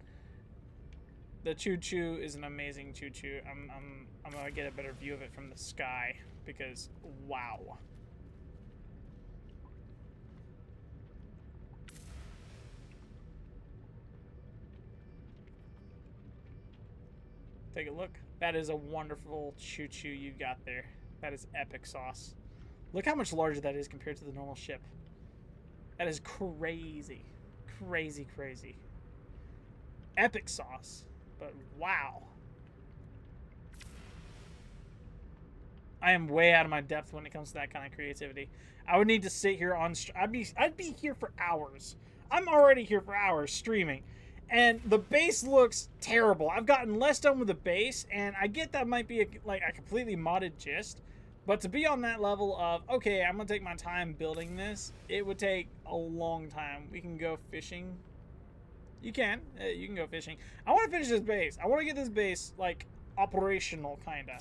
The choo-choo is an amazing choo-choo. I'm gonna get a better view of it from the sky because wow. Take a look. That is a wonderful choo-choo you got there. That is epic sauce. Look how much larger that is compared to the normal ship. That is crazy. Crazy, crazy. Epic sauce. But wow. I am way out of my depth when it comes to that kind of creativity. I would need to sit here on... I'd be here for hours. I'm already here for hours streaming. And the base looks terrible. I've gotten less done with the base, and I get that might be a completely modded gist. But to be on that level of, okay, I'm going to take my time building this, it would take a long time. We can go fishing. You can go fishing. I want to finish this base. I want to get this base, like, operational, kind of.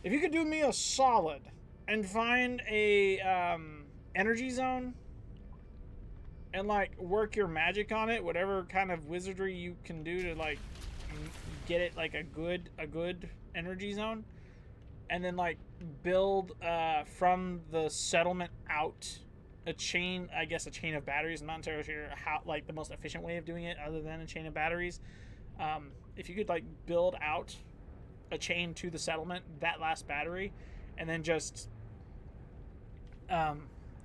If you could do me a solid and find a energy zone and like work your magic on it, whatever kind of wizardry you can do to like get it like a good energy zone, and then like build from the settlement out a chain of batteries. I'm not entirely sure how like the most efficient way of doing it other than a chain of batteries. If you could like build out a chain to the settlement, that last battery, and then just I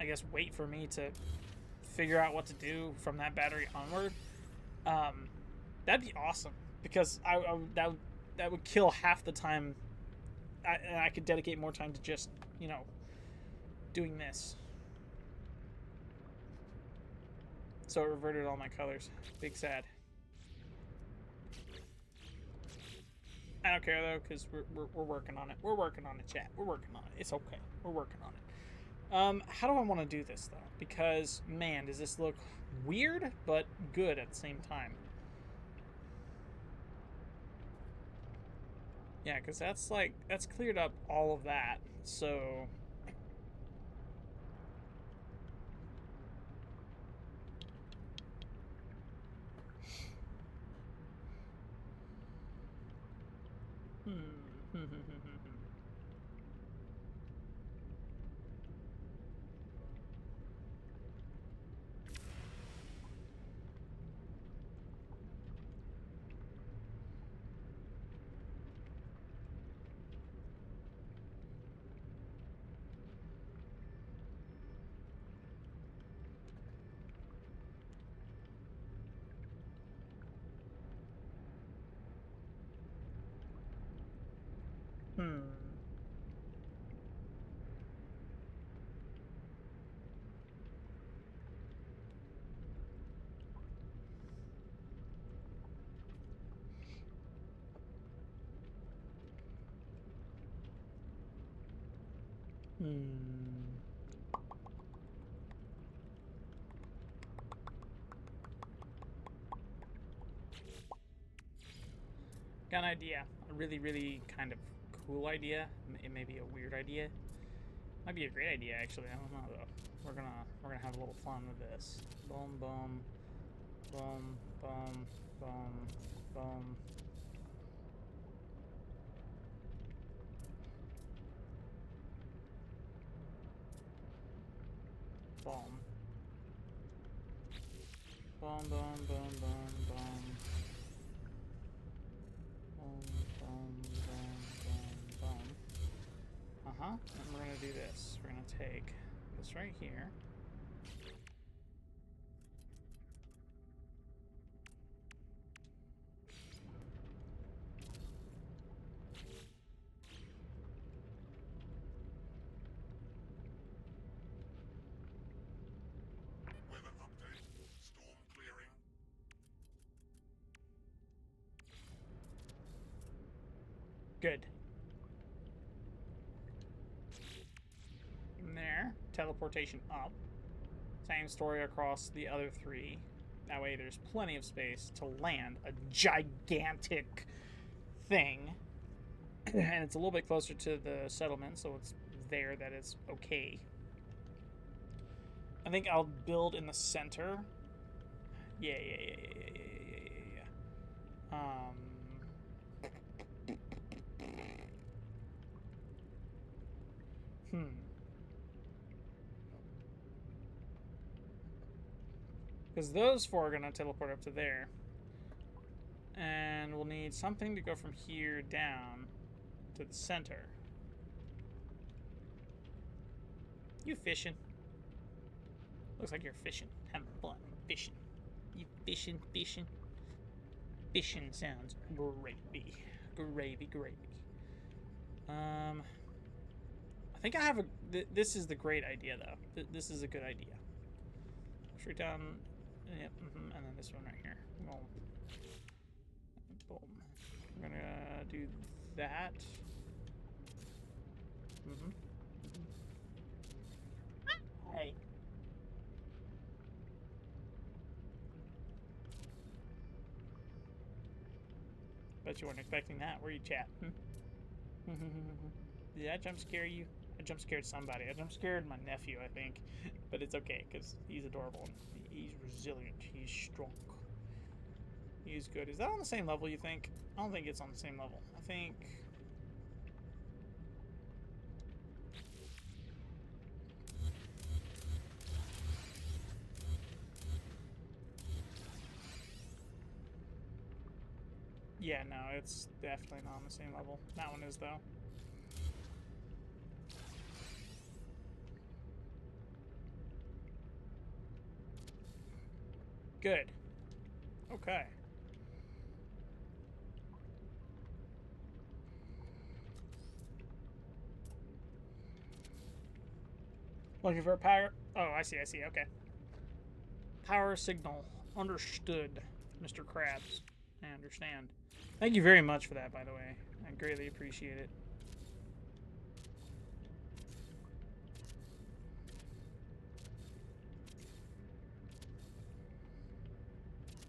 guess wait for me to figure out what to do from that battery onward, that'd be awesome, because that would kill half the time. I could dedicate more time to just, doing this. So it reverted all my colors. Big sad. I don't care though, because we're working on it. We're working on it, chat. We're working on it. It's okay. We're working on it. How do I want to do this though? Because man, does this look weird but good at the same time? Yeah, because that's cleared up all of that. So hmm. Hmm. Hmm. Got an idea. A really, really kind of cool idea. It may be a weird idea. Might be a great idea actually. I don't know though. We're gonna have a little fun with this. Boom, boom, boom, boom, boom, boom. Boom. Boom, boom, boom, boom, boom. Boom, boom, boom, boom, boom. Uh-huh. And we're gonna do this. We're gonna take this right here. Weather update. Storm clearing. Good. And there. Teleportation up. Same story across the other three. That way there's plenty of space to land a gigantic thing. And it's a little bit closer to the settlement, so it's there that it's okay. I think I'll build in the center. Yeah. Because those four are going to teleport up to there. And we'll need something to go from here down to the center. You fishing? Looks like you're fishing. Having fun. Fishing. You fishing? Fishing sounds gravy. Gravy. I think I have a... this is the great idea, though. This is a good idea. Straight down... Yep, and then this one right here. Boom. Boom. We're gonna do that. Hey. Bet you weren't expecting that, were you, chat? Did I jump scare you? I jump scared somebody. I jump scared my nephew, I think. But it's okay, because he's adorable. And he's resilient. He's strong. He's good. Is that on the same level, you think? I don't think it's on the same level. I think... yeah, no, it's definitely not on the same level. That one is, though. Good. Okay. Looking for a power... oh, I see, okay. Power signal. Understood, Mr. Krabs. I understand. Thank you very much for that, by the way. I greatly appreciate it.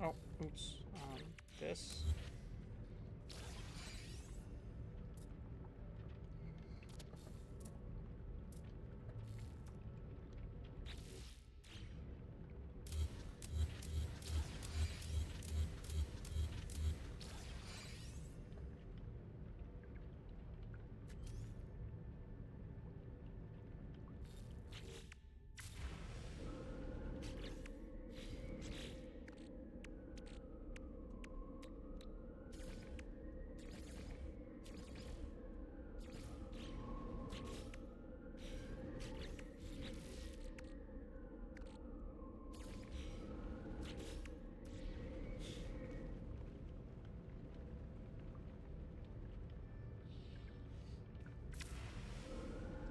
Oh, oops. This.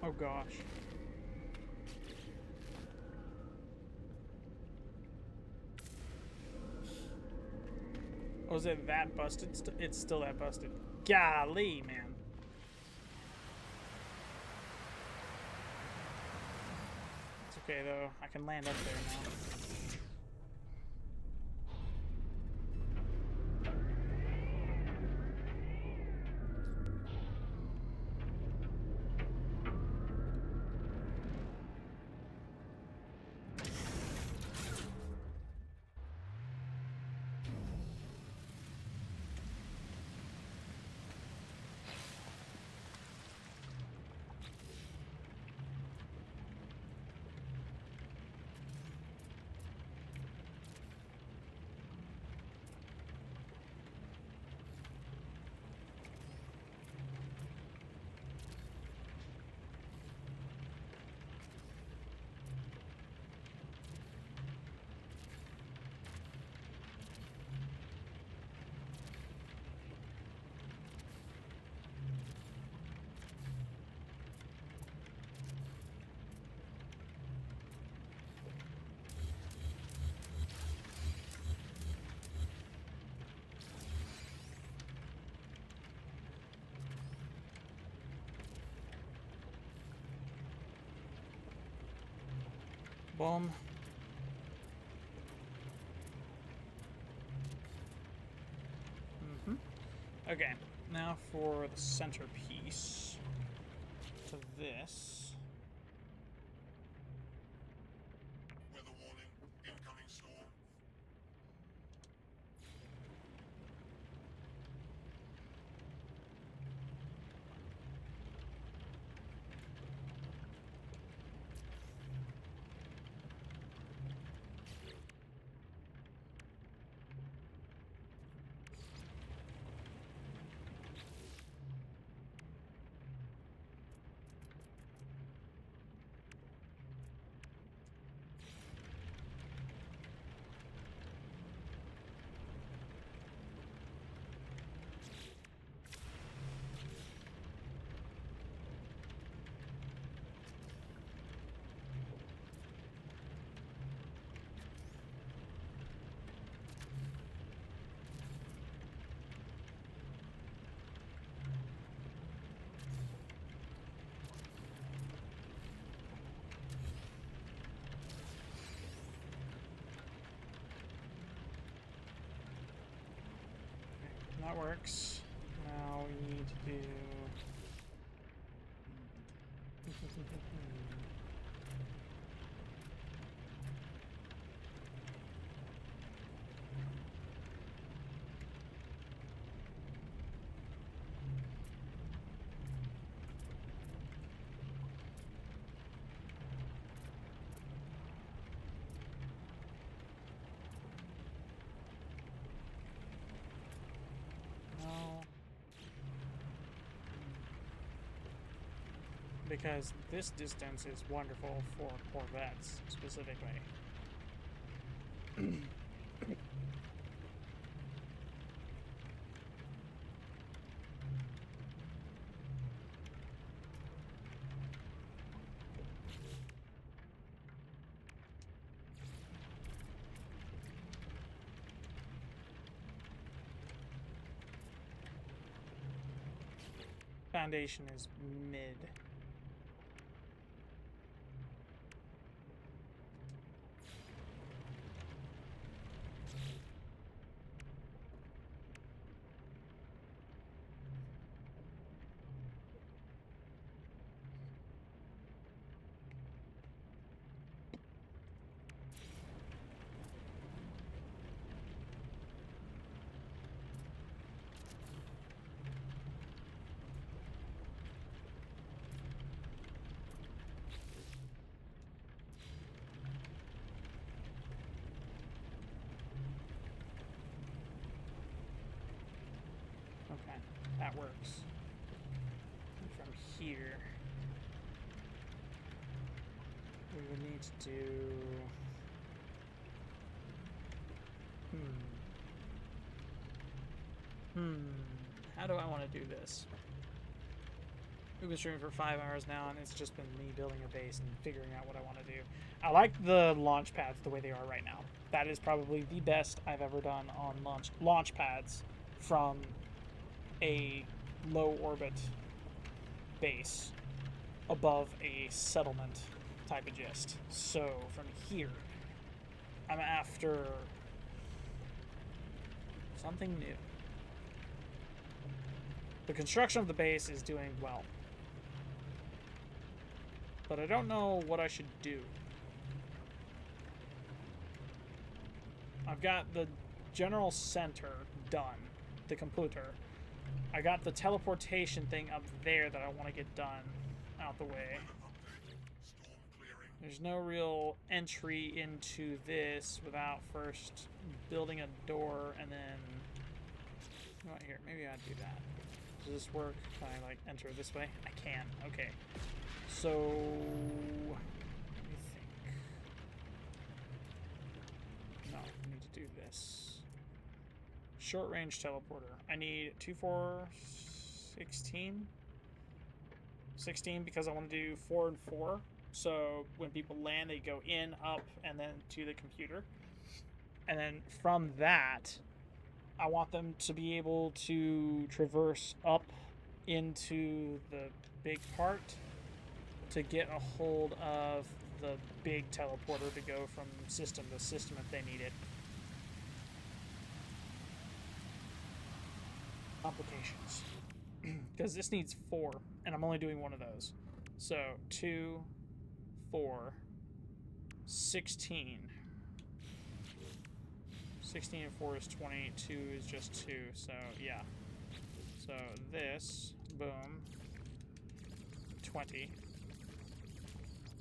Oh gosh. Oh, is it that busted? It's still that busted. Golly, man. It's okay though. I can land up there now. Boom. Okay, now for the centerpiece to this. Weather warning. Incoming storm. That works. Now we need to do... Because this distance is wonderful for Corvettes, specifically. Foundation is mid. Okay, that works. And from here, we would need to do. How do I want to do this? We've been streaming for 5 hours now, and it's just been me building a base and figuring out what I want to do. I like the launch pads the way they are right now. That is probably the best I've ever done on launch pads from a low orbit base above a settlement type of gist. So from here, I'm after something new. The construction of the base is doing well, but I don't know what I should do. I've got the general center done, the computer. I got the teleportation thing up there that I want to get done out the way. There's no real entry into this without first building a door and then... You know what, here, maybe I'd do that. Does this work? Can I, like, enter this way? I can. Okay. So... Let me think. No, I need to do this. Short range teleporter. I need 2, 4, 16. 16 because I want to do 4 and 4. So when people land, they go in, up, and then to the computer. And then from that, I want them to be able to traverse up into the big part to get a hold of the big teleporter to go from system to system if they need it. Complications. Because this needs 4, and I'm only doing one of those. So 2, 4, 16. 16 and 4 is 20, 2 is just 2, so yeah. So this, boom, 20.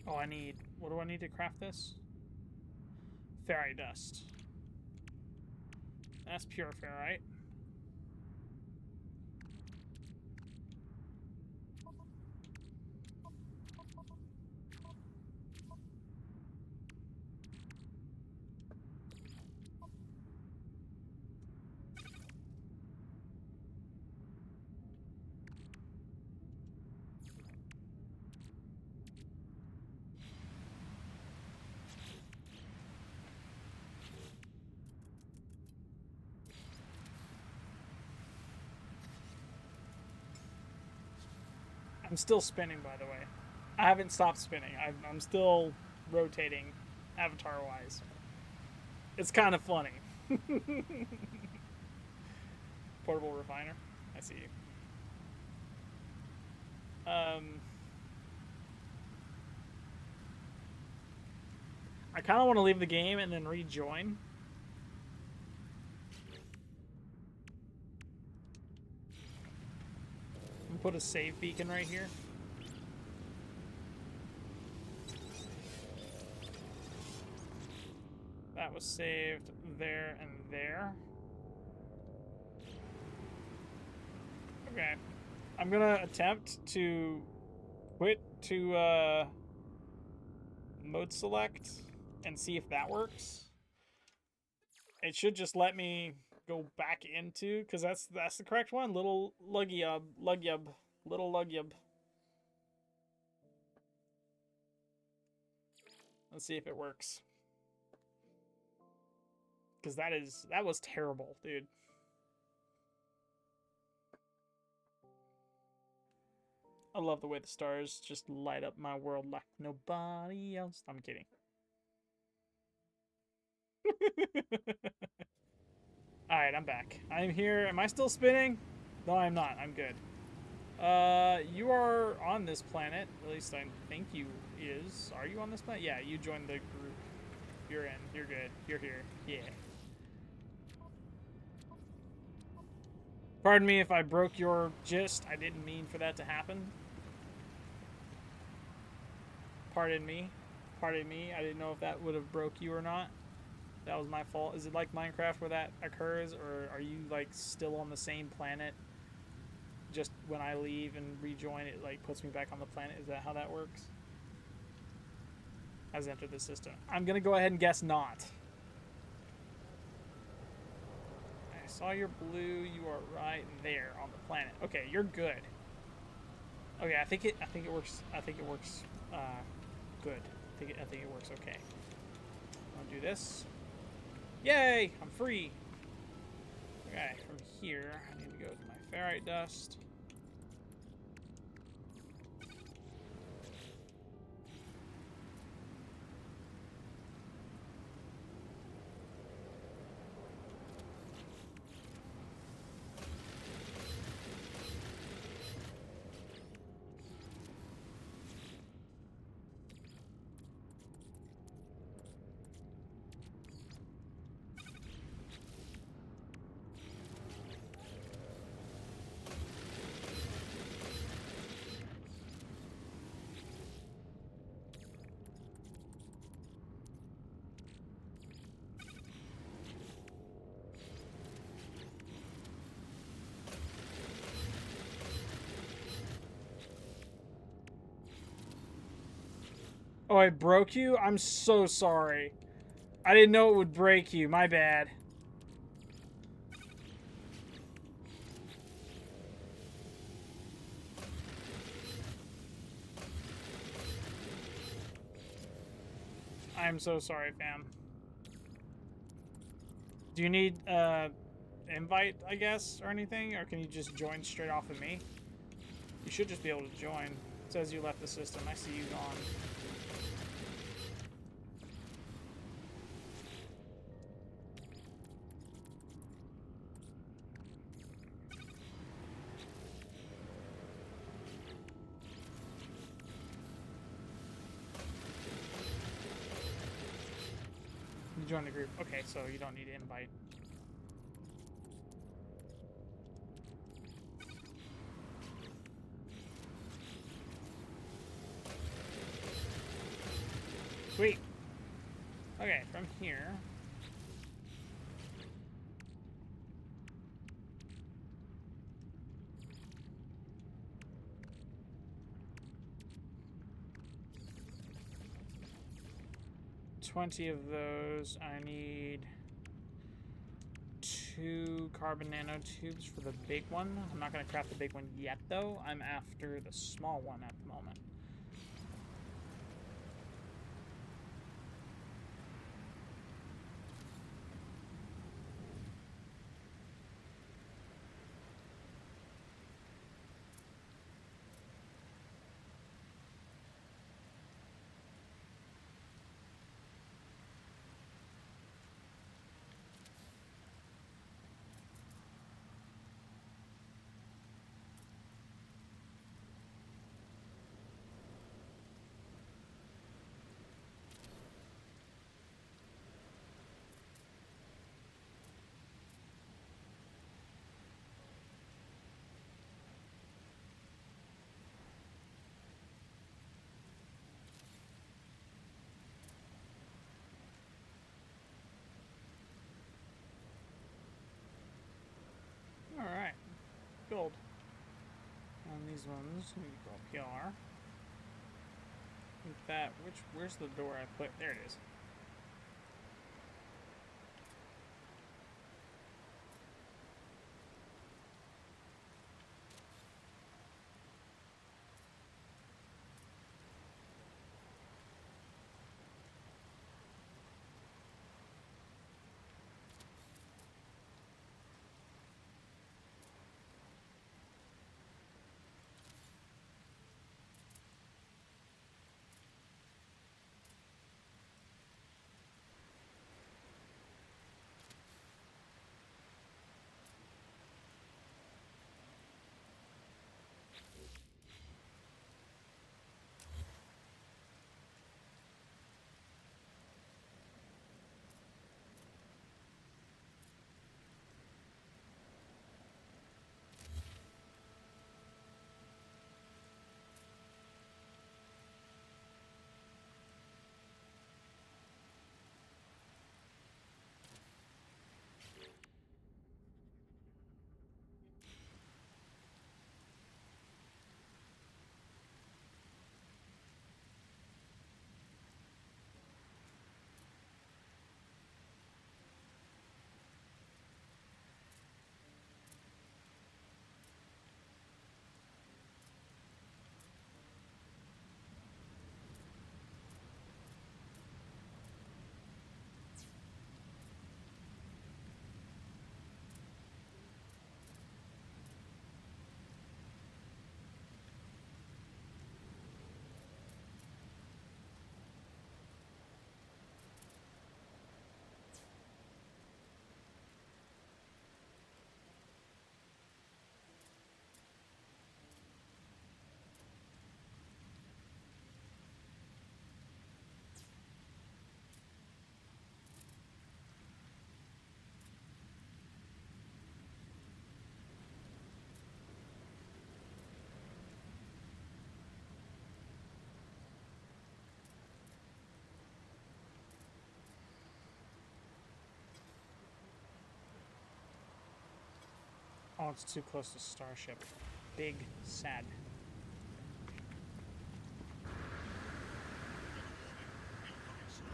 Oh, I need, what do I need to craft this? Ferrite dust. That's pure ferrite. I'm still spinning, by the way. I haven't stopped spinning. I'm still rotating, avatar-wise. It's kind of funny. Portable refiner. I see you. I kind of want to leave the game and then rejoin. Put a save beacon right here. That was saved there and there. Okay. I'm gonna attempt to quit to mode select and see if that works. It should just let me go back into, because that's the correct one. Little lugyub. Little lugyub. Let's see if it works. Because that was terrible, dude. I love the way the stars just light up my world like nobody else. I'm kidding. Alright, I'm back. I'm here. Am I still spinning? No, I'm not. I'm good. You are on this planet. At least I think you is. Are you on this planet? Yeah, you joined the group. You're in. You're good. You're here. Yeah. Pardon me if I broke your gist. I didn't mean for that to happen. Pardon me. Pardon me. I didn't know if that would have broke you or not. That was my fault. Is it like Minecraft where that occurs, or are you like still on the same planet? Just when I leave and rejoin, it like puts me back on the planet. Is that how that works? Has entered the system. I'm gonna go ahead and guess not. I saw your blue. You are right there on the planet. Okay, you're good. Okay, I think it works. I think it works. Good. I think it works okay. I'll do this. Yay! I'm free. Okay, from here I need to go to my ferrite dust. Oh, I broke you? I'm so sorry. I didn't know it would break you. My bad. I'm so sorry, fam. Do you need invite, I guess, or anything? Or can you just join straight off of me? You should just be able to join. It says you left the system. I see you gone. You joined the group. Okay, so you don't need to invite. Sweet. Okay, from here. $20 of those. I need 2 carbon nanotubes for the big one. I'm not going to craft the big one yet, though. I'm after the small one at the moment. Alright. Gold. On these ones, we go up here. With that, where's the door I put? There it is. Oh, it's too close to Starship. Big sad. Incoming storm.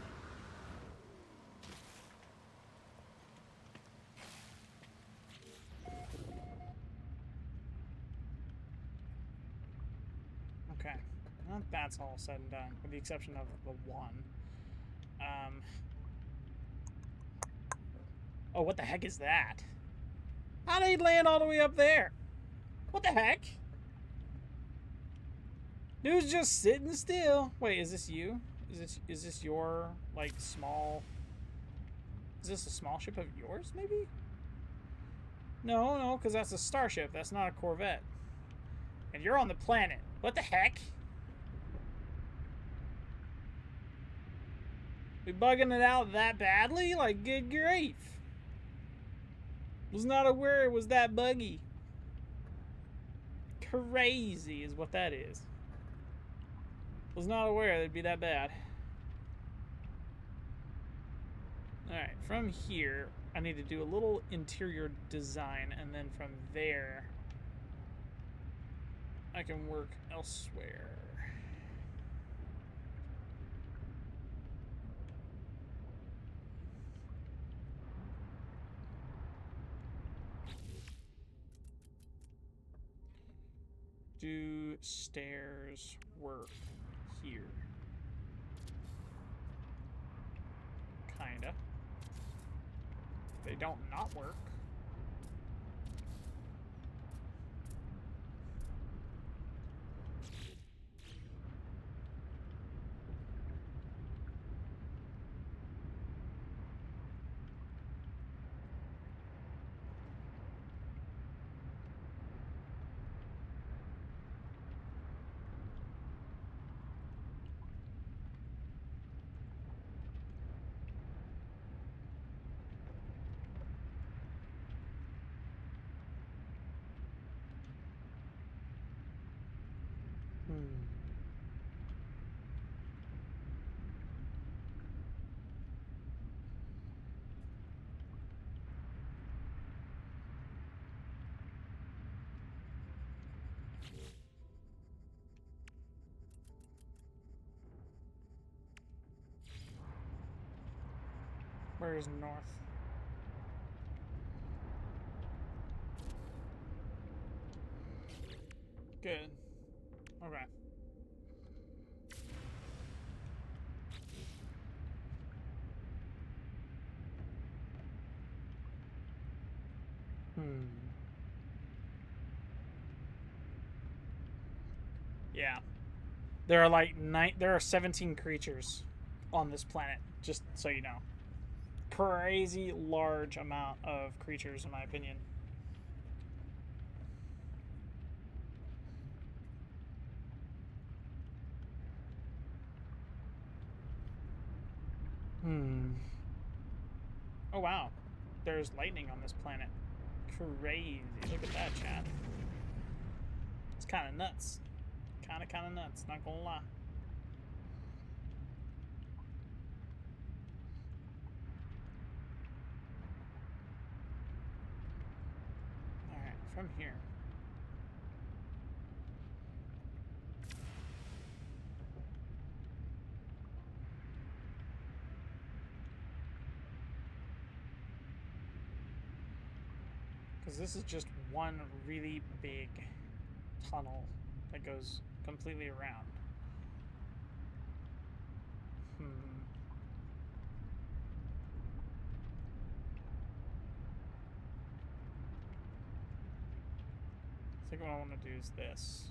Okay. Well, that's all said and done, with the exception of the one. Oh, what the heck is that? How did he land all the way up there? What the heck? Dude's just sitting still. Wait, is this you? Is this your, like, small... Is this a small ship of yours, maybe? No, because that's a starship. That's not a Corvette. And you're on the planet. What the heck? We bugging it out that badly? Like, good grief. Was not aware it was that buggy. Crazy is what that is. Was not aware it'd be that bad. Alright, from here, I need to do a little interior design, and then from there, I can work elsewhere. Do stairs work here? Kinda. They don't not work. Where is north? Good. Okay. Yeah. There are like there are 17 creatures on this planet, just so you know. Crazy large amount of creatures, in my opinion. Oh wow. There's lightning on this planet. Crazy. Look at that, chat. It's kind of nuts. Kind of nuts, not gonna lie. Alright, from here. Because this is just one really big tunnel that goes completely around. I think what I want to do is this.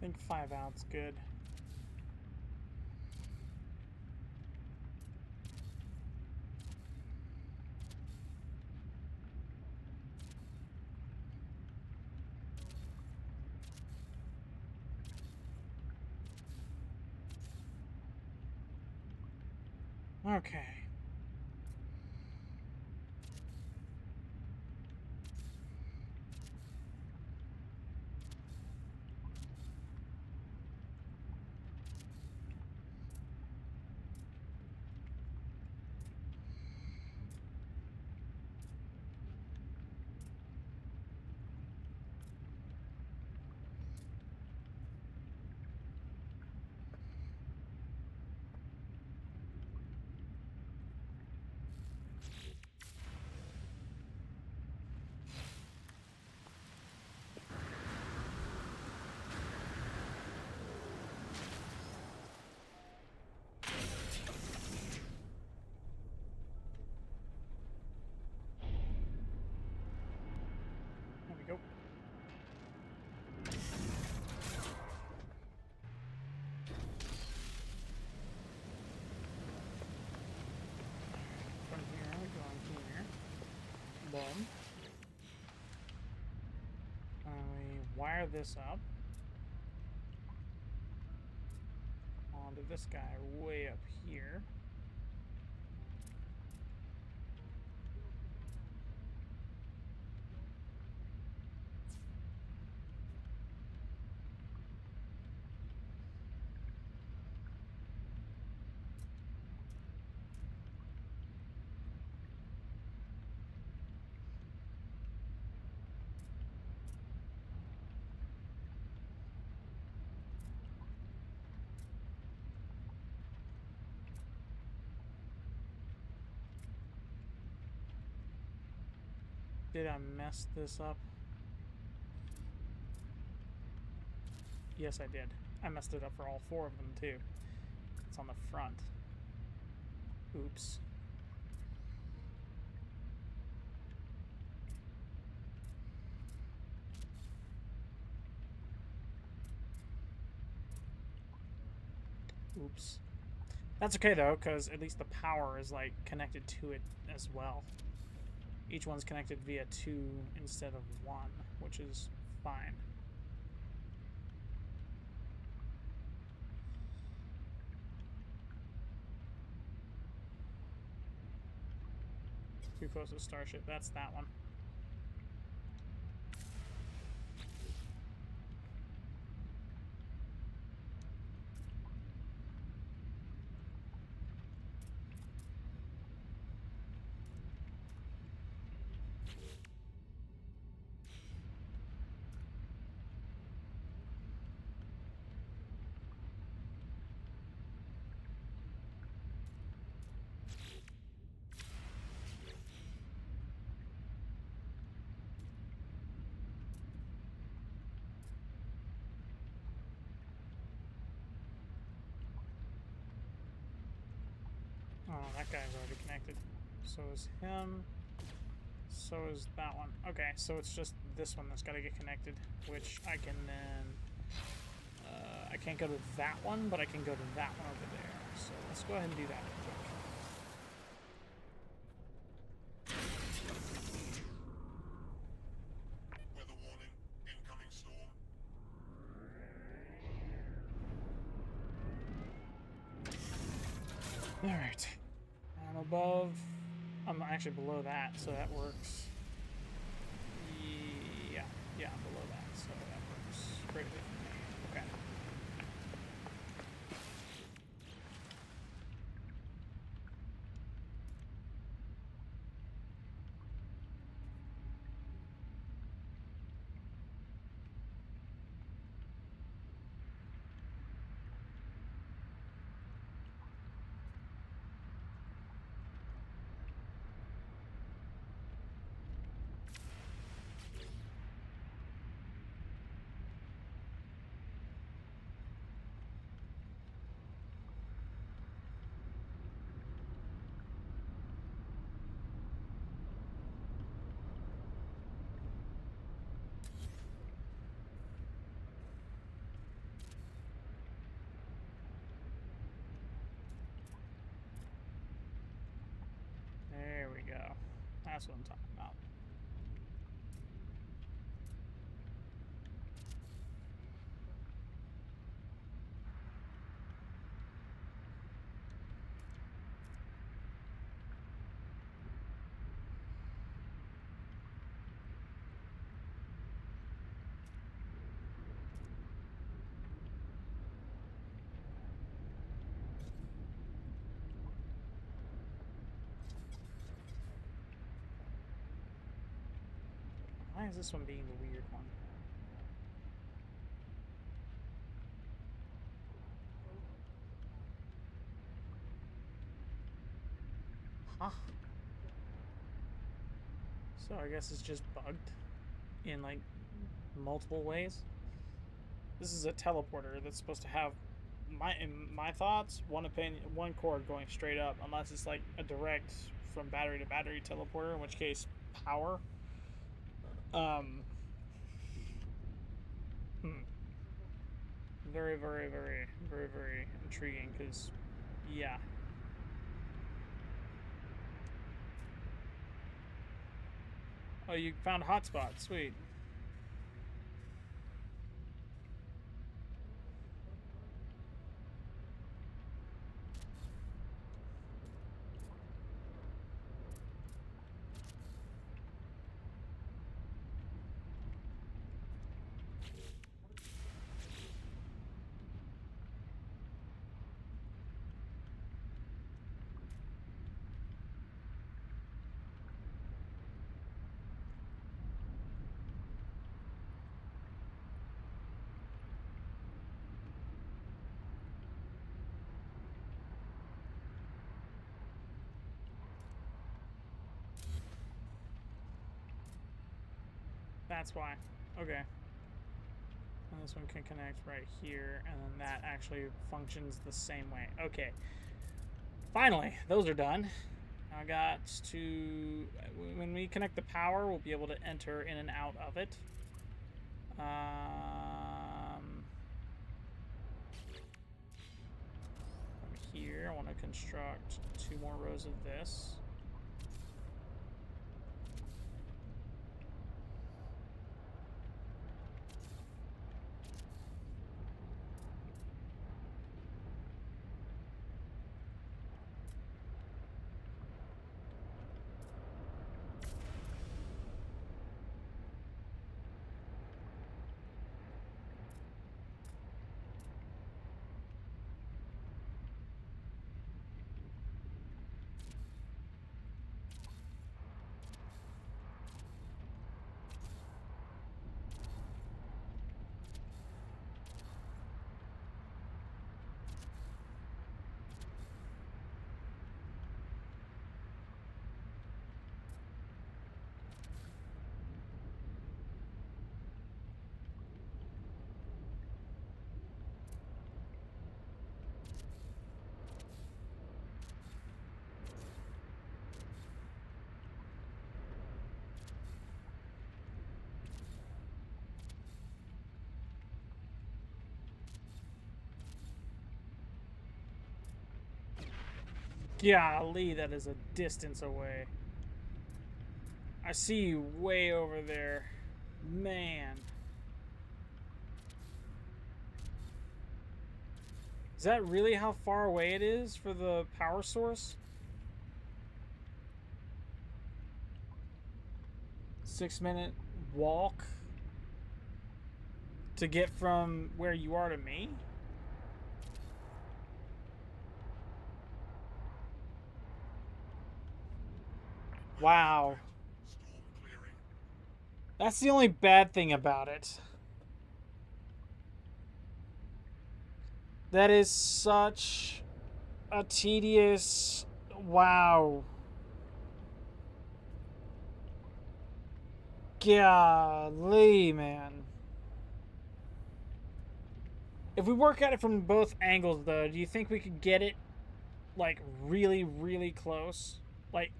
think 5 out's good. Okay. There we go. From here, we go on here. Boom. And we wire this up onto this guy way up here. Did I mess this up? Yes, I did. I messed it up for all 4 of them, too. It's on the front. Oops. Oops. That's okay, though, because at least the power is, like, connected to it as well. Each one's connected via 2 instead of 1, which is fine. Too close to Starship. That's that one. Oh, that guy's already connected. So is him. So is that one. Okay, so it's just this one that's got to get connected, which I can then... I can't go to that one, but I can go to that one over there. So let's go ahead and do that real quick. Weather warning. Incoming storm. Alright. I'm above... I'm actually below that, so that works. Yeah, I'm below that, so that works greatly for me. Okay. That's what I'm talking about. Why is this one being the weird one? Huh. So I guess it's just bugged in like multiple ways. This is a teleporter that's supposed to have in my thoughts, one cord going straight up, unless it's like a direct from battery to battery teleporter, in which case power. Very, very, very, very, very intriguing, because, yeah. Oh, you found a hotspot. Sweet. That's why. Okay. And this one can connect right here, and then that actually functions the same way. Okay. Finally, those are done. I got to... When we connect the power, we'll be able to enter in and out of it. From here, I want to construct 2 more rows of this. Golly, that is a distance away. I see you way over there. Man. Is that really how far away it is for the power source? 6-minute walk to get from where you are to me? Wow. Storm clearing. That's the only bad thing about it. That is such a tedious... Wow. Golly, man. If we work at it from both angles, though, do you think we could get it, like, really, really close? Like,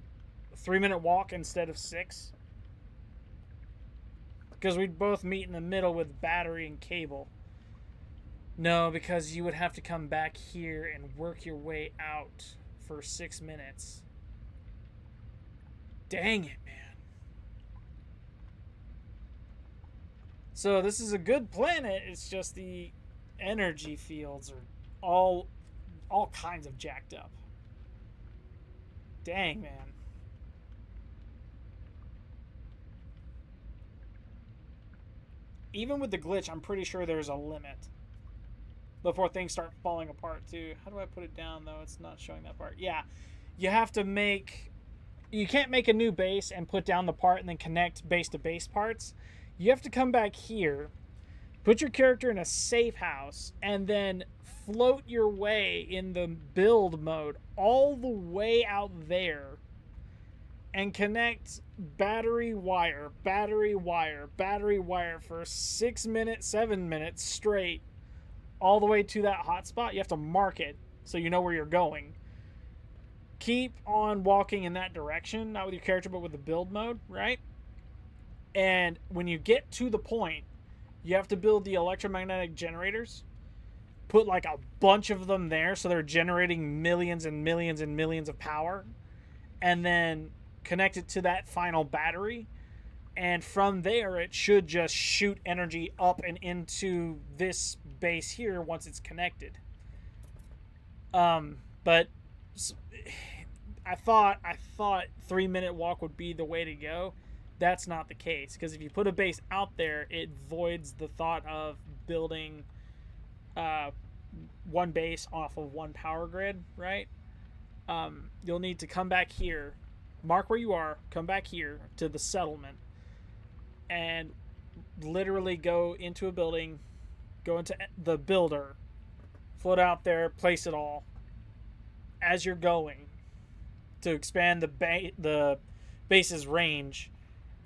3-minute walk instead of 6? Because we'd both meet in the middle with battery and cable. No, because you would have to come back here and work your way out for 6 minutes. Dang it, man. So this is a good planet. It's just the energy fields are all kinds of jacked up. Dang, man. Even with the glitch, I'm pretty sure there's a limit before things start falling apart too. How do I put it down though? It's not showing that part. Yeah, you have to make. You can't make a new base and put down the part and then connect base to base parts. You have to come back here, put your character in a safe house, and then float your way in the build mode all the way out there and connect battery wire for 6 minutes, 7 minutes straight all the way to that hotspot. You have to mark it so you know where you're going. Keep on walking in that direction, not with your character, but with the build mode, right? And when you get to the point, you have to build the electromagnetic generators. Put like a bunch of them there so they're generating millions and millions and millions of power. And then connect it to that final battery. And from there, it should just shoot energy up and into this base here once it's connected. But I thought 3-minute walk would be the way to go. That's not the case, because if you put a base out there, it voids the thought of building one base off of one power grid, right? You'll need to come back here, mark where you are, come back here to the settlement, and literally go into a building, go into the builder, float out there, place it all as you're going to expand the base's range,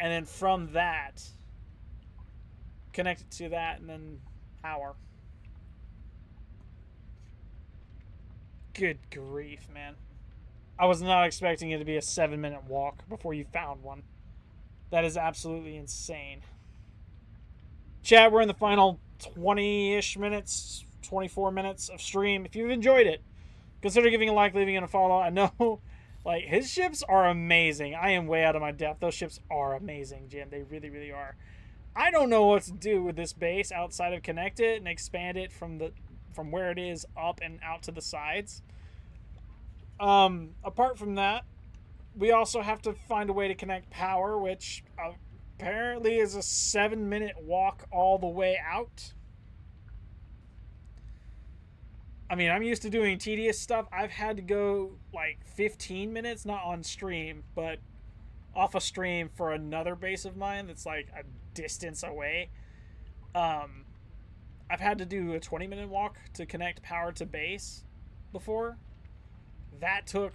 and then from that connect it to that and then power. Good grief, man. I was not expecting it to be a 7-minute walk before you found one. That is absolutely insane. Chat, we're in the final 20-ish minutes, 24 minutes of stream. If you've enjoyed it, consider giving a like, leaving it a follow. I know, like, his ships are amazing. I am way out of my depth. Those ships are amazing, Jim. They really, really are. I don't know what to do with this base outside of connect it and expand it from where it is up and out to the sides. Apart from that, we also have to find a way to connect power, which apparently is a 7-minute walk all the way out. I mean, I'm used to doing tedious stuff. I've had to go like 15 minutes, not on stream, but off a stream for another base of mine that's like a distance away. I've had to do a 20-minute walk to connect power to base before. That took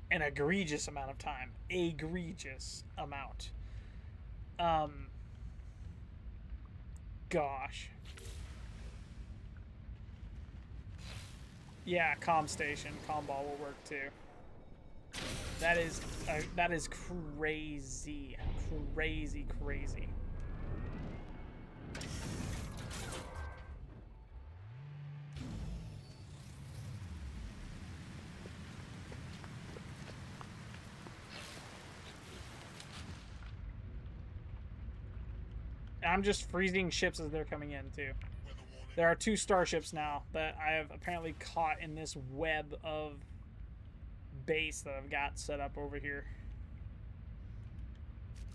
an egregious amount of time. Egregious amount. Gosh. Yeah, comm station, comm ball will work too. That is crazy, crazy. I'm just freezing ships as they're coming in too. There are 2 starships now that I have apparently caught in this web of base that I've got set up over here.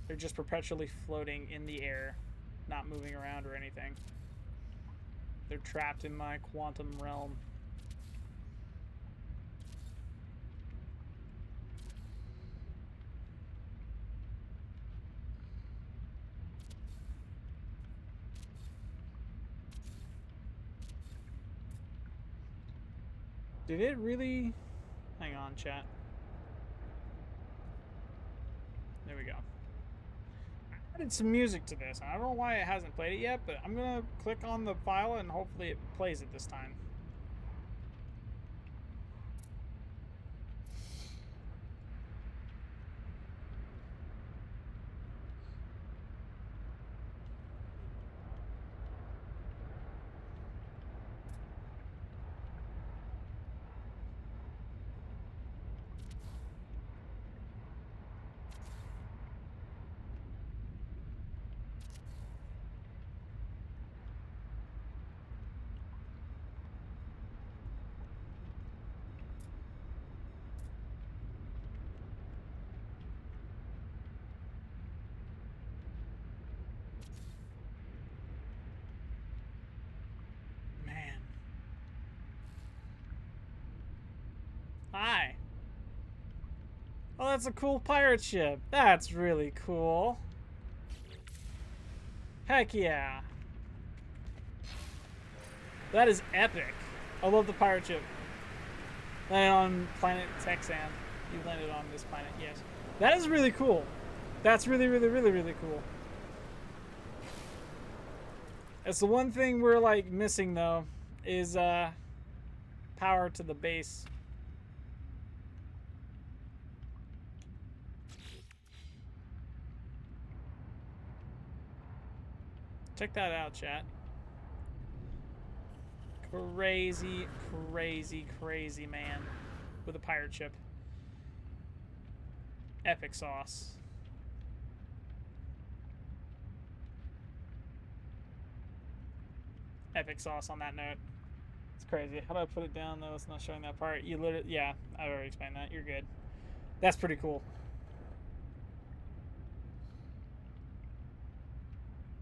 They're just perpetually floating in the air, not moving around or anything. They're trapped in my quantum realm. Did it really? Hang on, chat. There we go. I added some music to this. I don't know why it hasn't played it yet, but I'm gonna click on the file and hopefully it plays it this time. Hi. Oh, that's a cool pirate ship. That's really cool. Heck yeah. That is epic. I love the pirate ship. Landed on planet Texan. You landed on this planet, yes. That is really cool. That's really, really, really, really cool. It's the one thing we're like missing though, is power to the base. Check that out, chat. Crazy, crazy, crazy man with a pirate ship. Epic sauce. Epic sauce on that note. It's crazy. How do I put it down though? It's not showing that part. You literally, yeah, I already explained that. You're good. That's pretty cool.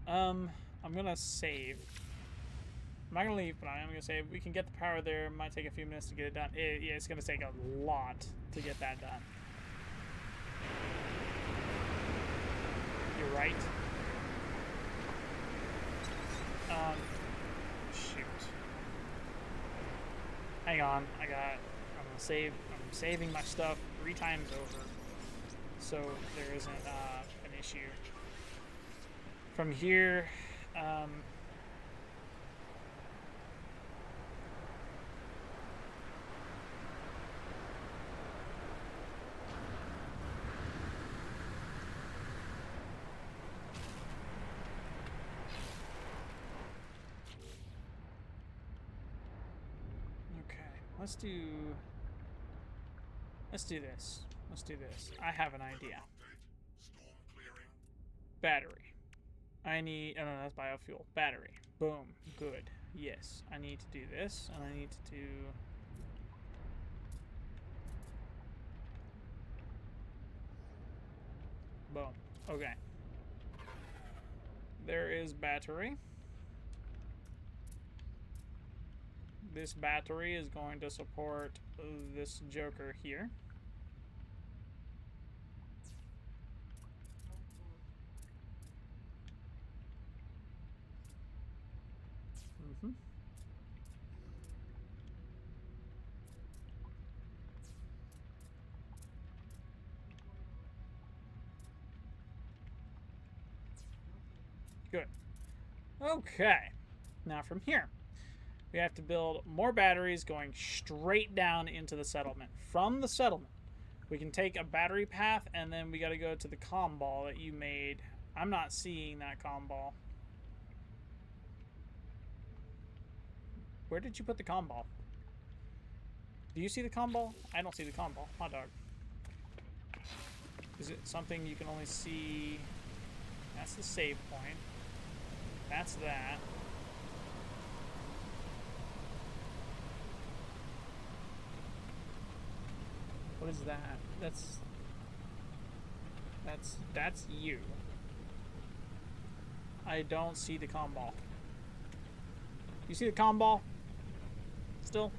I'm gonna save. I'm not gonna leave, but I am gonna save. We can get the power there. It might take a few minutes to get it done. Yeah, it's gonna take a lot to get that done. You're right. Shoot. Hang on. I'm gonna save. I'm saving my stuff 3 times over, so there isn't an issue. From here, let's do this. Let's do this. I have an idea. Storm clearing. Battery. I need, oh no, that's biofuel. Battery. Boom. Good. Yes. I need to do this, and I need to do... Boom. Okay. There is battery. This battery is going to support this joker here. Good. Okay. Now from here, we have to build more batteries going straight down into the settlement. From the settlement, we can take a battery path, and then we got to go to the comm ball that you made. I'm not seeing that comm ball. Where did you put the comm ball? Do you see the comm ball? I don't see the comm ball. Hot dog. Is it something you can only see? That's the save point. That's that. What is that? That's you. I don't see the comm ball. You see the comm ball? Still?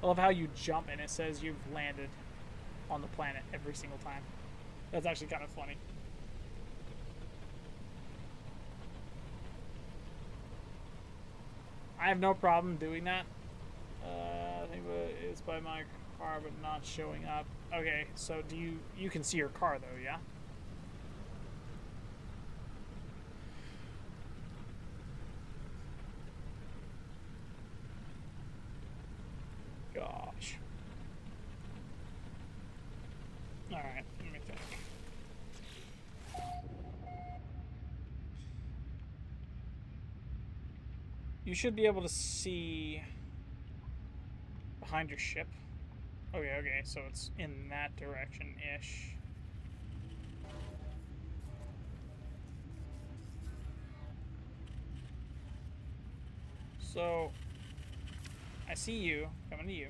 I love how you jump and it says you've landed on the planet every single time. That's actually kind of funny. I have no problem doing that. I think it's by my car but not showing up. Okay, so do you can see your car though, yeah? Gosh. Alright, let me think. You should be able to see behind your ship. Okay, so it's in that direction-ish. So, I see you. Coming to you.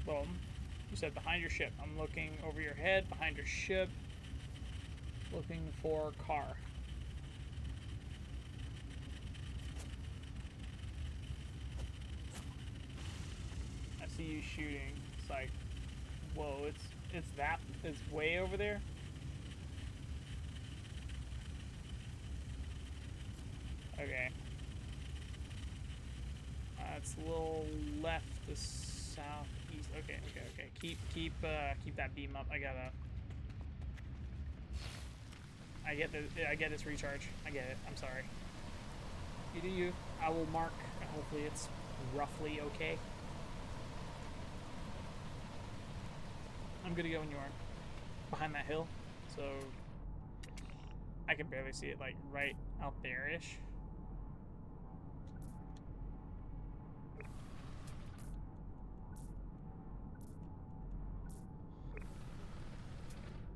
Boom. You said behind your ship. I'm looking over your head, behind your ship. Looking for car. I see you shooting. It's like, whoa, it's way over there. Okay. It's a little left to southeast. Okay. Keep that beam up. I get this recharge. I get it. I'm sorry. You do you. I will mark, and hopefully it's roughly okay. I'm good to go when you are. Behind that hill, so I can barely see it, like right out there-ish.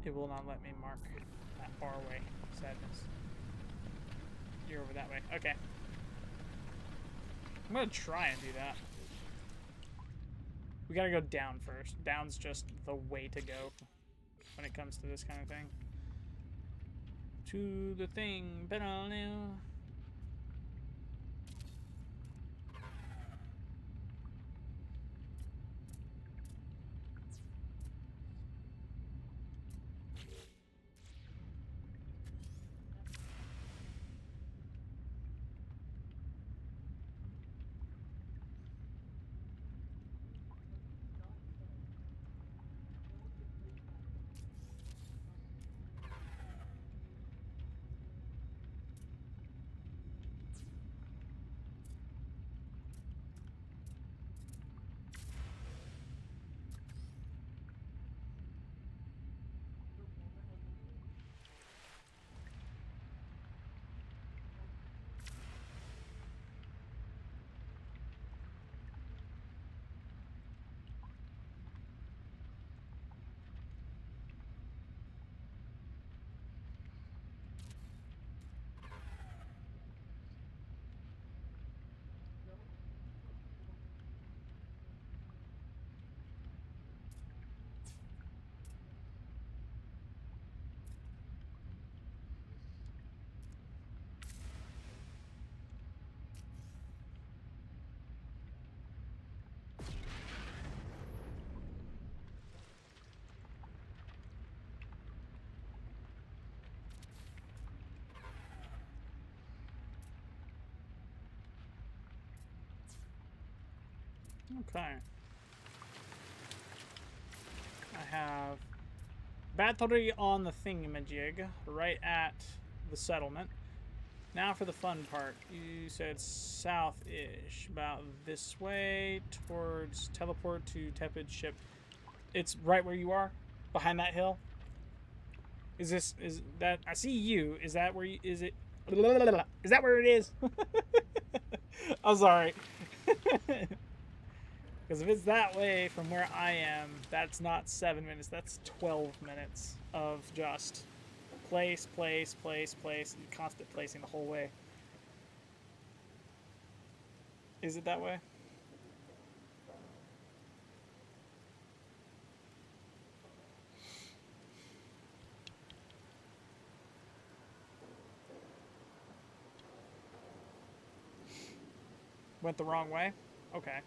It will not let me mark that far away. Sadness. You're over that way. Okay. I'm gonna try and do that. We gotta go down first. Down's just the way to go when it comes to this kind of thing. To the thing, but I'll know. Okay. I have battery on the thingamajig right at the settlement. Now for the fun part. You said south-ish, about this way towards teleport to tepid ship. It's right where you are, behind that hill. Is that? I see you. Is that where you? Is it? Is that where it is? I'm sorry. Because if it's that way from where I am, that's not 7 minutes, that's 12 minutes of just place, and constant placing the whole way. Is it that way? Went the wrong way? Okay.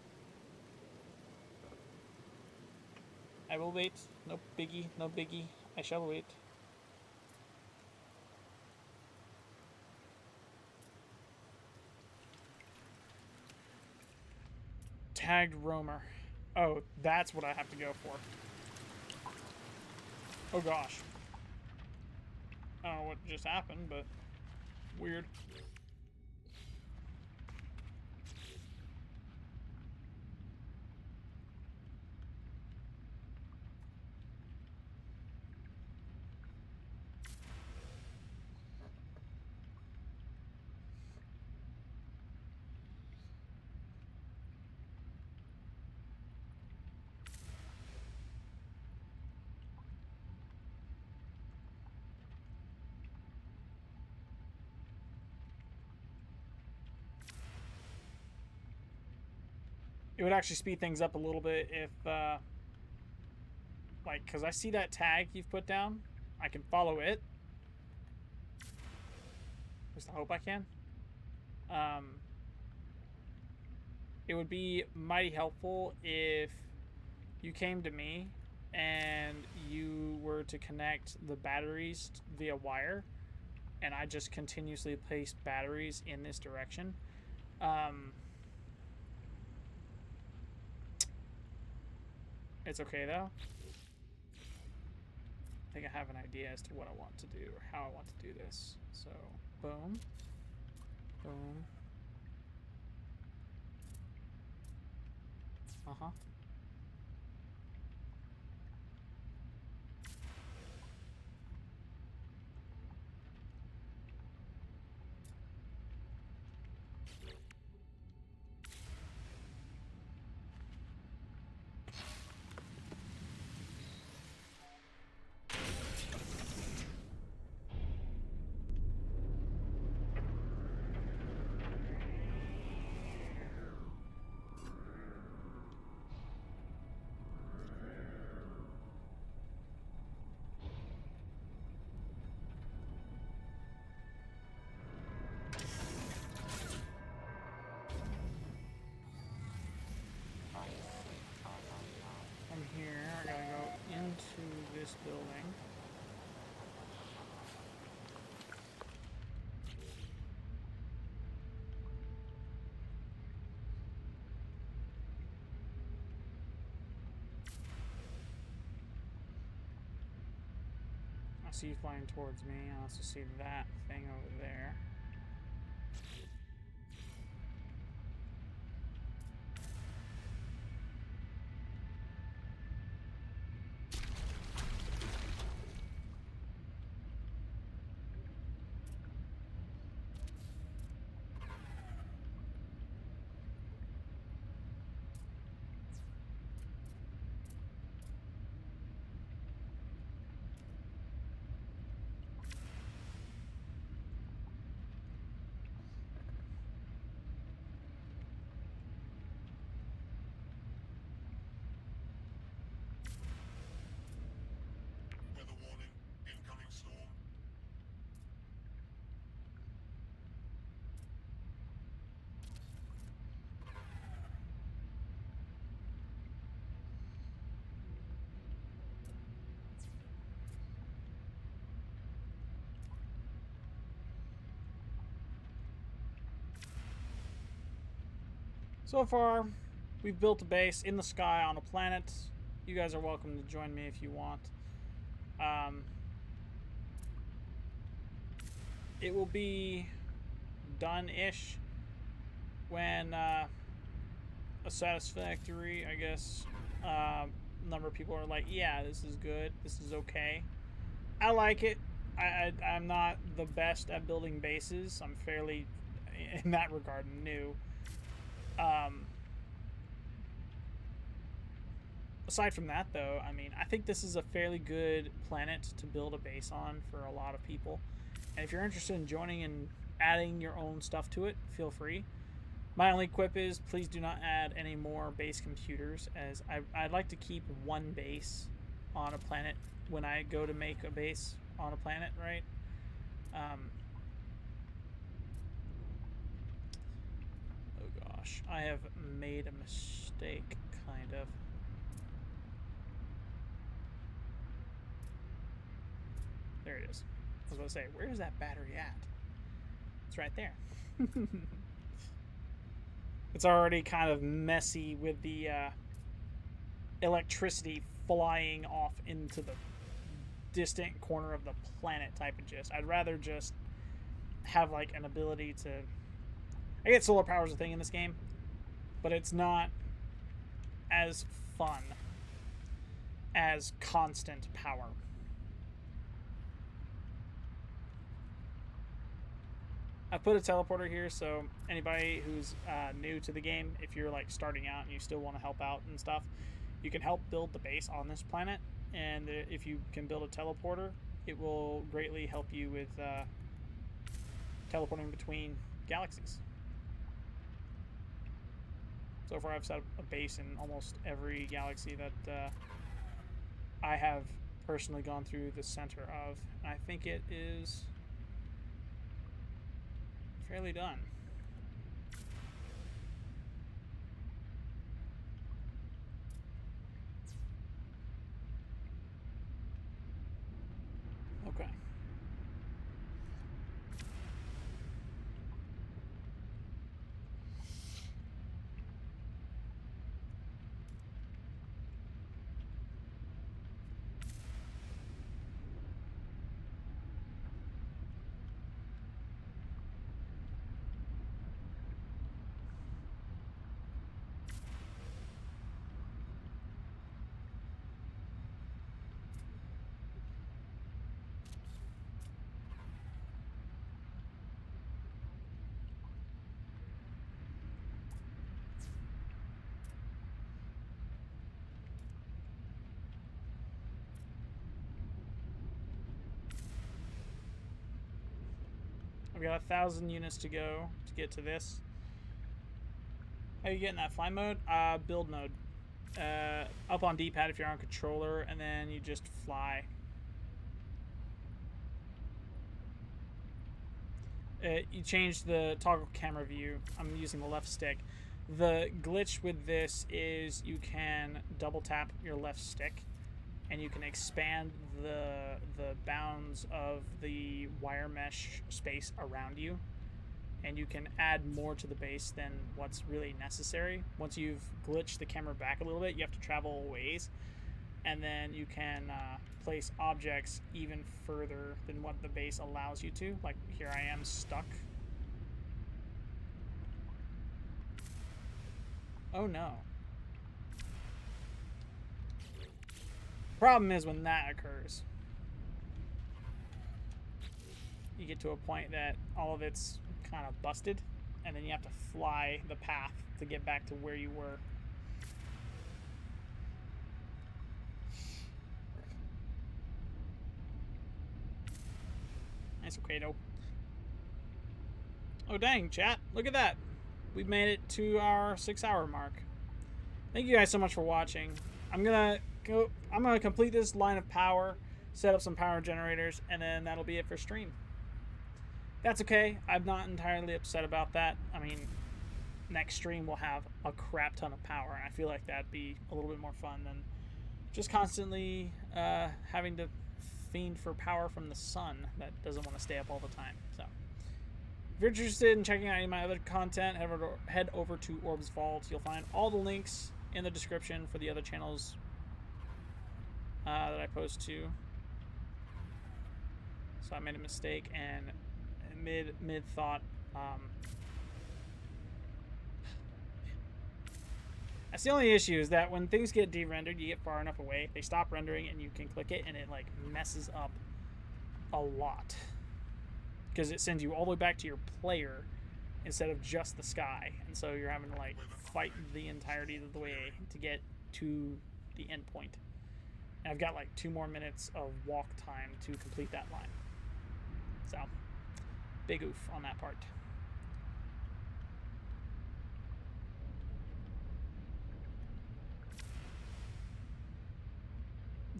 I will wait. No biggie, no biggie. I shall wait. Tagged roamer. Oh, that's what I have to go for. Oh gosh. I don't know what just happened, but weird. It would actually speed things up a little bit if, like, because I see that tag you've put down. I can follow it. Just I hope I can. It would be mighty helpful if you came to me and you were to connect the batteries via wire, and I just continuously place batteries in this direction. It's okay though. I think I have an idea as to what I want to do or how I want to do this. So, boom, boom. Uh-huh. From here, I gotta go into this building. I see you flying towards me. I also see that thing over there. Weather warning. Incoming storm. So far, we've built a base in the sky on a planet. You guys are welcome to join me if you want. It will be done-ish when a satisfactory, I guess, number of people are like, yeah, this is good, this is okay. I like it. I'm not the best at building bases. I'm fairly, in that regard, new. Aside from that, though, I mean, I think this is a fairly good planet to build a base on for a lot of people. And if you're interested in joining and adding your own stuff to it, feel free. My only quip is please do not add any more base computers, as I'd like to keep one base on a planet when I go to make a base on a planet, right? Oh gosh, I have made a mistake, kind of. There it is. I was going to say, where is that battery at? It's right there. It's already kind of messy with the electricity flying off into the distant corner of the planet type of gist. I'd rather just have like an ability to... I get solar power as a thing in this game, but it's not as fun as constant power. I put a teleporter here, so anybody who's new to the game, if you're like starting out and you still want to help out and stuff, you can help build the base on this planet. And if you can build a teleporter, it will greatly help you with teleporting between galaxies. So far, I've set up a base in almost every galaxy that I have personally gone through the center of. And I think it is fairly done. Okay. We got 1,000 units to go to get to this. How you getting that? Fly mode? Build mode. Up on D-pad if you're on controller, and then you just fly. You change the toggle camera view. I'm using the left stick. The glitch with this is you can double tap your left stick, and you can expand the bounds of the wire mesh space around you, and you can add more to the base than what's really necessary. Once you've glitched the camera back a little bit, you have to travel a ways, and then you can place objects even further than what the base allows you to. Like here I am stuck. Oh no. Problem is when that occurs, you get to a point that all of it's kind of busted, and then you have to fly the path to get back to where you were. Nice, okay, though. Oh dang, chat, look at that. We've made it to our 6-hour mark. Thank you guys so much for watching. I'm gonna complete this line of power, set up some power generators, and then that'll be it for stream. That's okay. I'm not entirely upset about that. I mean, next stream we'll have a crap ton of power, and I feel like that'd be a little bit more fun than just constantly having to fiend for power from the sun that doesn't want to stay up all the time. So if you're interested in checking out any of my other content, head over to Orb's Vault. You'll find all the links in the description for the other channels that I post to. So I made a mistake and mid thought. That's the only issue, is that when things get de-rendered, you get far enough away, they stop rendering and you can click it and it like messes up a lot, because it sends you all the way back to your player instead of just the sky, and so you're having to like fight the entirety of the way to get to the end point. And I've got like 2 more minutes of walk time to complete that line. So, big oof on that part.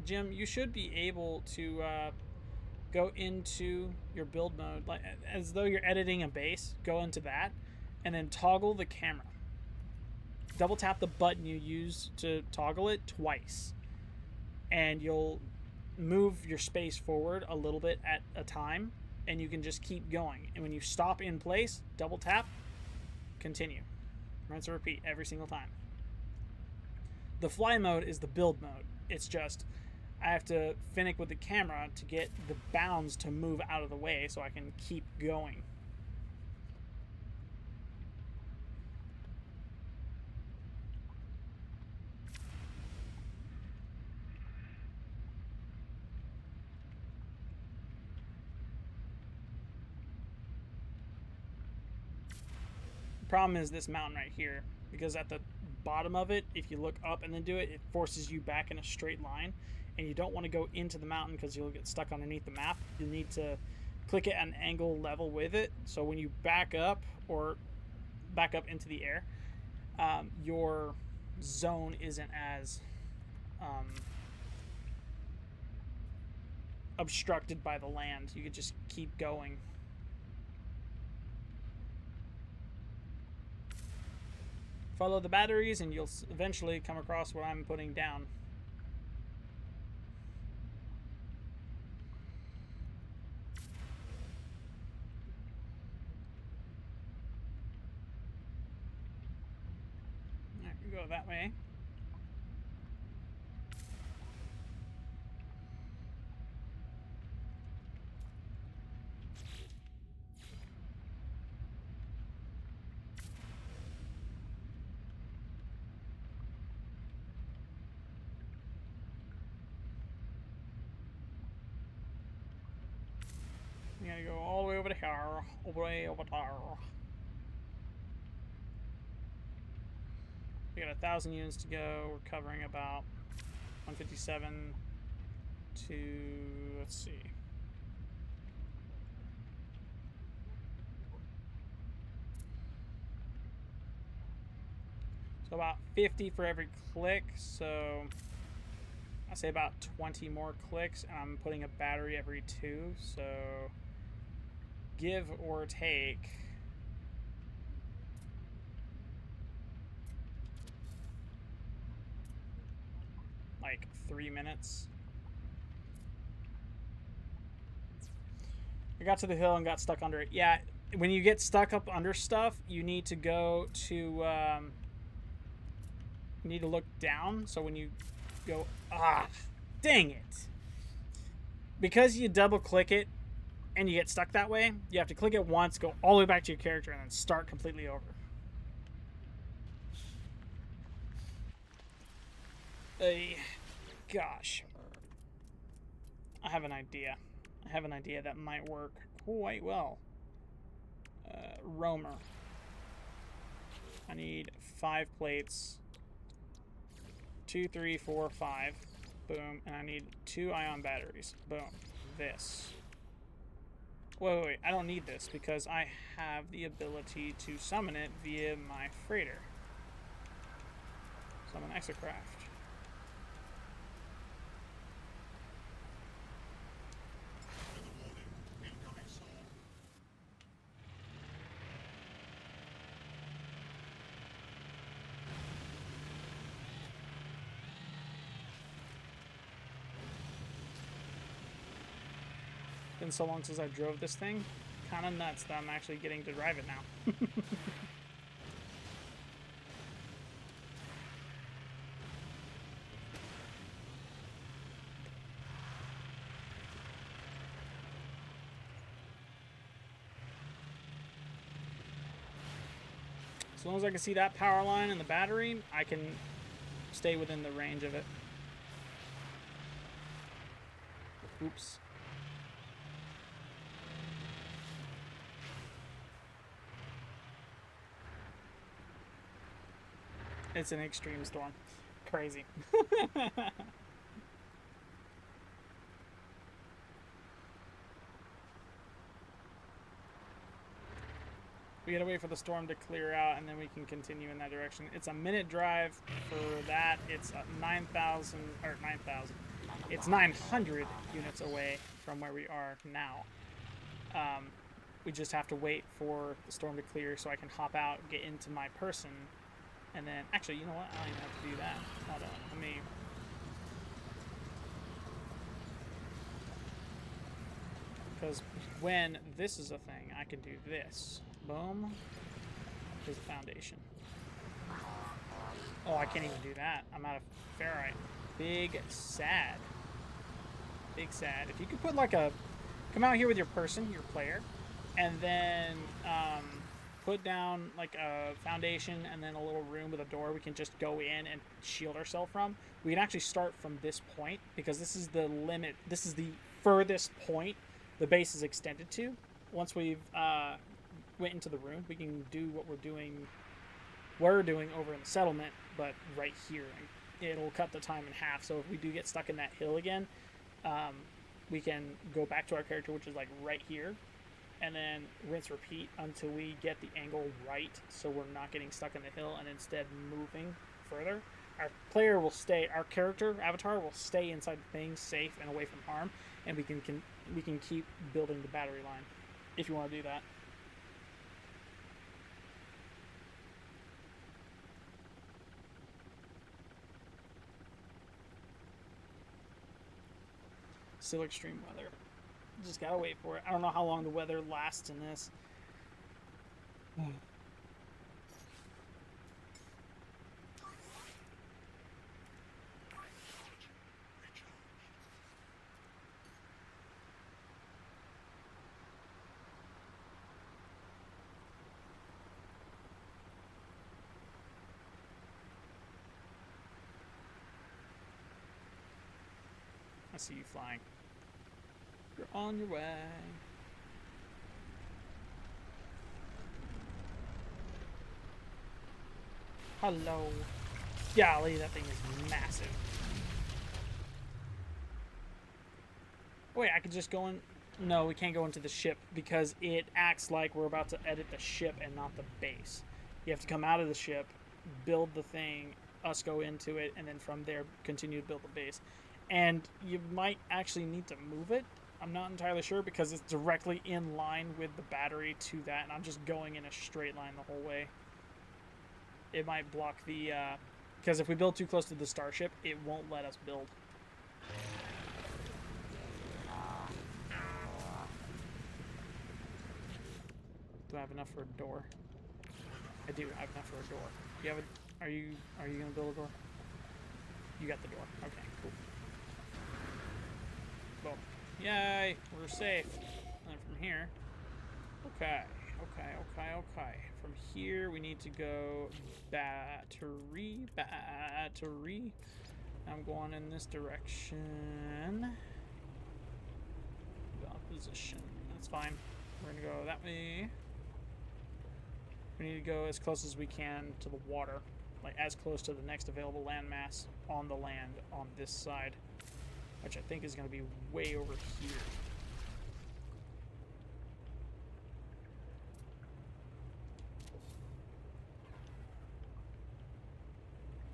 Jim, you should be able to go into your build mode, like as though you're editing a base, go into that, and then toggle the camera. Double tap the button you use to toggle it twice, and you'll move your space forward a little bit at a time, and you can just keep going. And when you stop in place, double tap, continue. Rinse and repeat every single time. The fly mode is the build mode. It's just I have to finick with the camera to get the bounds to move out of the way so I can keep going. The problem is this mountain right here, because at the bottom of it, if you look up and then do it, it forces you back in a straight line, and you don't want to go into the mountain because you'll get stuck underneath the map. You need to click it at an angle level with it, so when you back up or back up into the air, your zone isn't as obstructed by the land. You could just keep going. Follow the batteries and you'll eventually come across what I'm putting down. Alright, we go that way. We gotta go all the way over to here, all the way over there. We got 1,000 units to go. We're covering about 157 to, let's see. So about 50 for every click, so I say about 20 more clicks, and I'm putting a battery every 2, so give or take like 3 minutes. I got to the hill and got stuck under it. Yeah, when you get stuck up under stuff, you need to go to you need to look down. So when you go, dang it, because you double click it and you get stuck that way, you have to click it once, go all the way back to your character, and then start completely over. Gosh, I have an idea. I have an idea that might work quite well. Roamer. I need 5 plates. 2, 3, 4, 5. Boom. And I need 2 ion batteries. Boom. This. Wait. I don't need this because I have the ability to summon it via my freighter. Summon exocraft. Been so long since I drove this thing. Kind of nuts that I'm actually getting to drive it now. As long as I can see that power line and the battery, I can stay within the range of it. Oops. It's an extreme storm. Crazy. We gotta wait for the storm to clear out and then we can continue in that direction. It's a minute drive for that. It's 9,000, or 9,000. It's 900 units away from where we are now. We just have to wait for the storm to clear so I can hop out, get into my person. And then, actually, you know what? I don't even have to do that. Hold on, let me... Because when this is a thing, I can do this. Boom. There's a foundation. Oh, I can't even do that. I'm out of ferrite. Big sad. Big sad. If you could put like a... Come out here with your person, your player, and then... put down like a foundation and then a little room with a door we can just go in and shield ourselves from. We can actually start from this point because this is the limit. This is the furthest point the base is extended to. Once we've went into the room, we can do what we're doing over in the settlement, but right here. It'll cut the time in half. So if we do get stuck in that hill again, we can go back to our character, which is like right here, and then rinse repeat until we get the angle right, so we're not getting stuck in the hill and instead moving further. Our player will stay, our character avatar will stay inside the thing, safe and away from harm, and we can keep building the battery line if you want to do that. Still extreme weather. Just gotta wait for it. I don't know how long the weather lasts in this. I see you flying. You're on your way. Hello. Golly, that thing is massive. Wait, I could just go in. No, we can't go into the ship because it acts like we're about to edit the ship and not the base. You have to come out of the ship, build the thing, us go into it, and then from there continue to build the base. And you might actually need to move it. I'm not entirely sure because it's directly in line with the battery to that, and I'm just going in a straight line the whole way. It might block the, because if we build too close to the starship, it won't let us build. Do I have enough for a door? I do have enough for a door. You have a, are you gonna build a door? You got the door. Okay, cool. Well, yay, we're safe. And from here, okay. From here, we need to go battery. I'm going in this direction. Position. That's fine. We're gonna go that way. We need to go as close as we can to the water, like as close to the next available landmass on the land on this side, which I think is going to be way over here.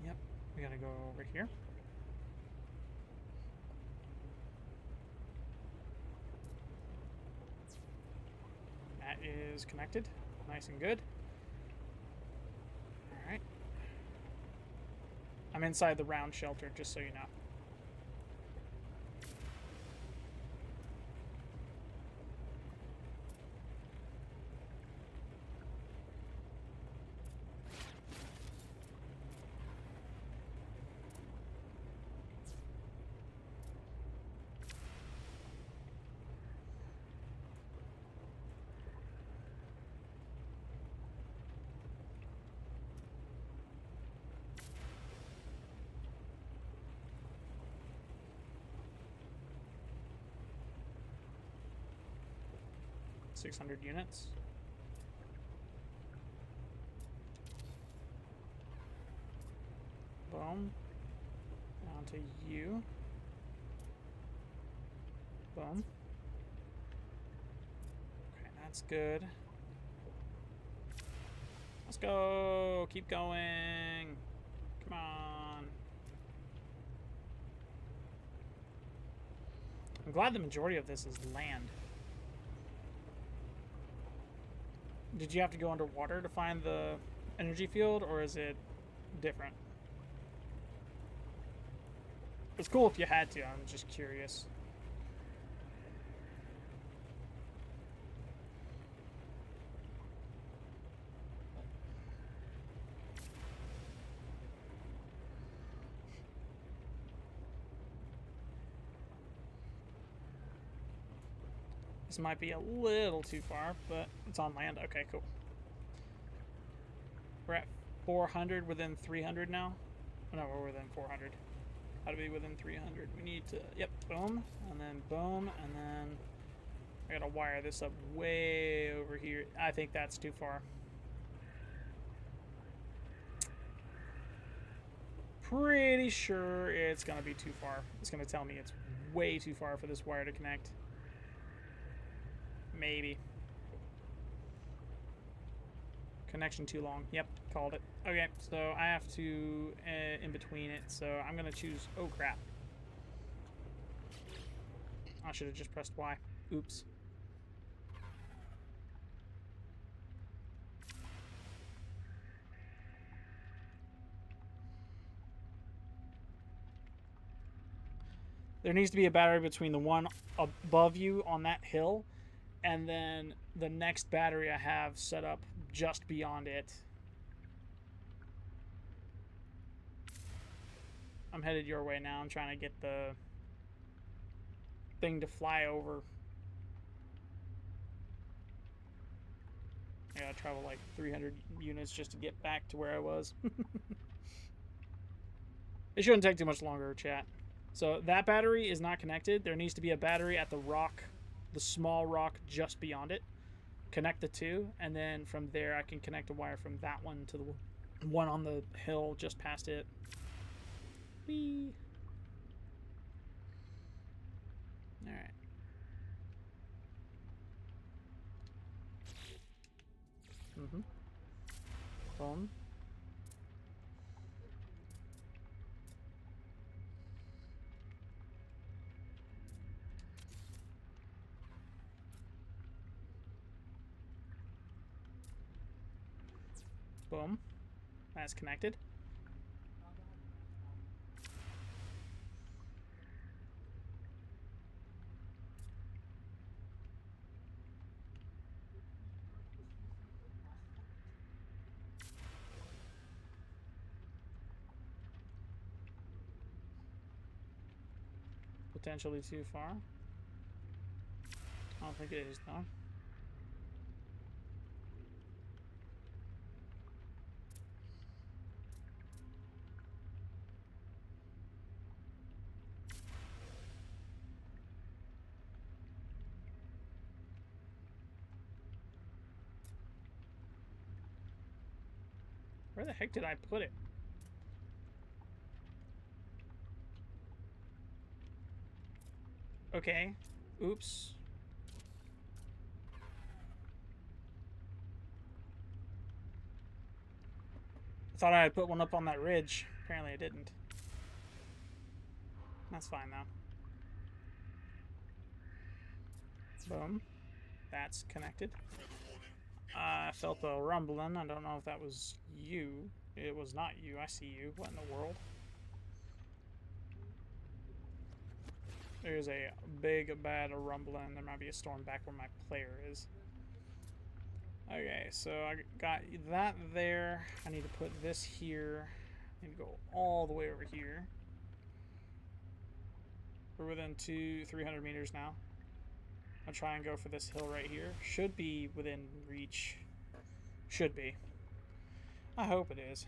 Yep, we gotta go over here. That is connected, nice and good. Alright. I'm inside the round shelter, just so you know. $600 units. Boom. Down to you. Boom. Okay, that's good. Let's go. Keep going. Come on. I'm glad the majority of this is land. Did you have to go underwater to find the energy field, or is it different? It's cool if you had to, I'm just curious. This might be a little too far, but it's on land. Okay, cool. We're at 400 within 300 now. No, we're within 400. How to be within 300? We need to, yep, boom, and then boom, and then I gotta wire this up way over here. I think that's too far. Pretty sure it's gonna be too far. It's gonna tell me it's way too far for this wire to connect. Maybe. connection too long. Yep, called it. Okay, so I have to in between it. So I'm gonna choose. Oh crap! I should have just pressed Y. Oops. There needs to be a battery between the one above you on that hill and then the next battery I have set up just beyond it. I'm headed your way now. I'm trying to get the thing to fly over. I gotta travel like 300 units just to get back to where I was. It shouldn't take too much longer, chat. So that battery is not connected. There needs to be a battery at the rock, the small rock just beyond it. Connect the two, and then from there I can connect a wire from that one to the one on the hill just past it. Whee! Alright. Boom. Boom. That's connected. Potentially too far. I don't think it is, though. Where the heck did I put it? Okay. Oops. I thought I had put one up on that ridge. Apparently I didn't. That's fine, though. Boom. That's connected. I felt a rumbling. I don't know if that was you. It was not you. I see you. What in the world? There's a big, bad rumbling. There might be a storm back where my player is. Okay, so I got that there. I need to put this here. I need to go all the way over here. We're within 300 meters now. I'll try and go for this hill right here. Should be within reach. Should be. I hope it is.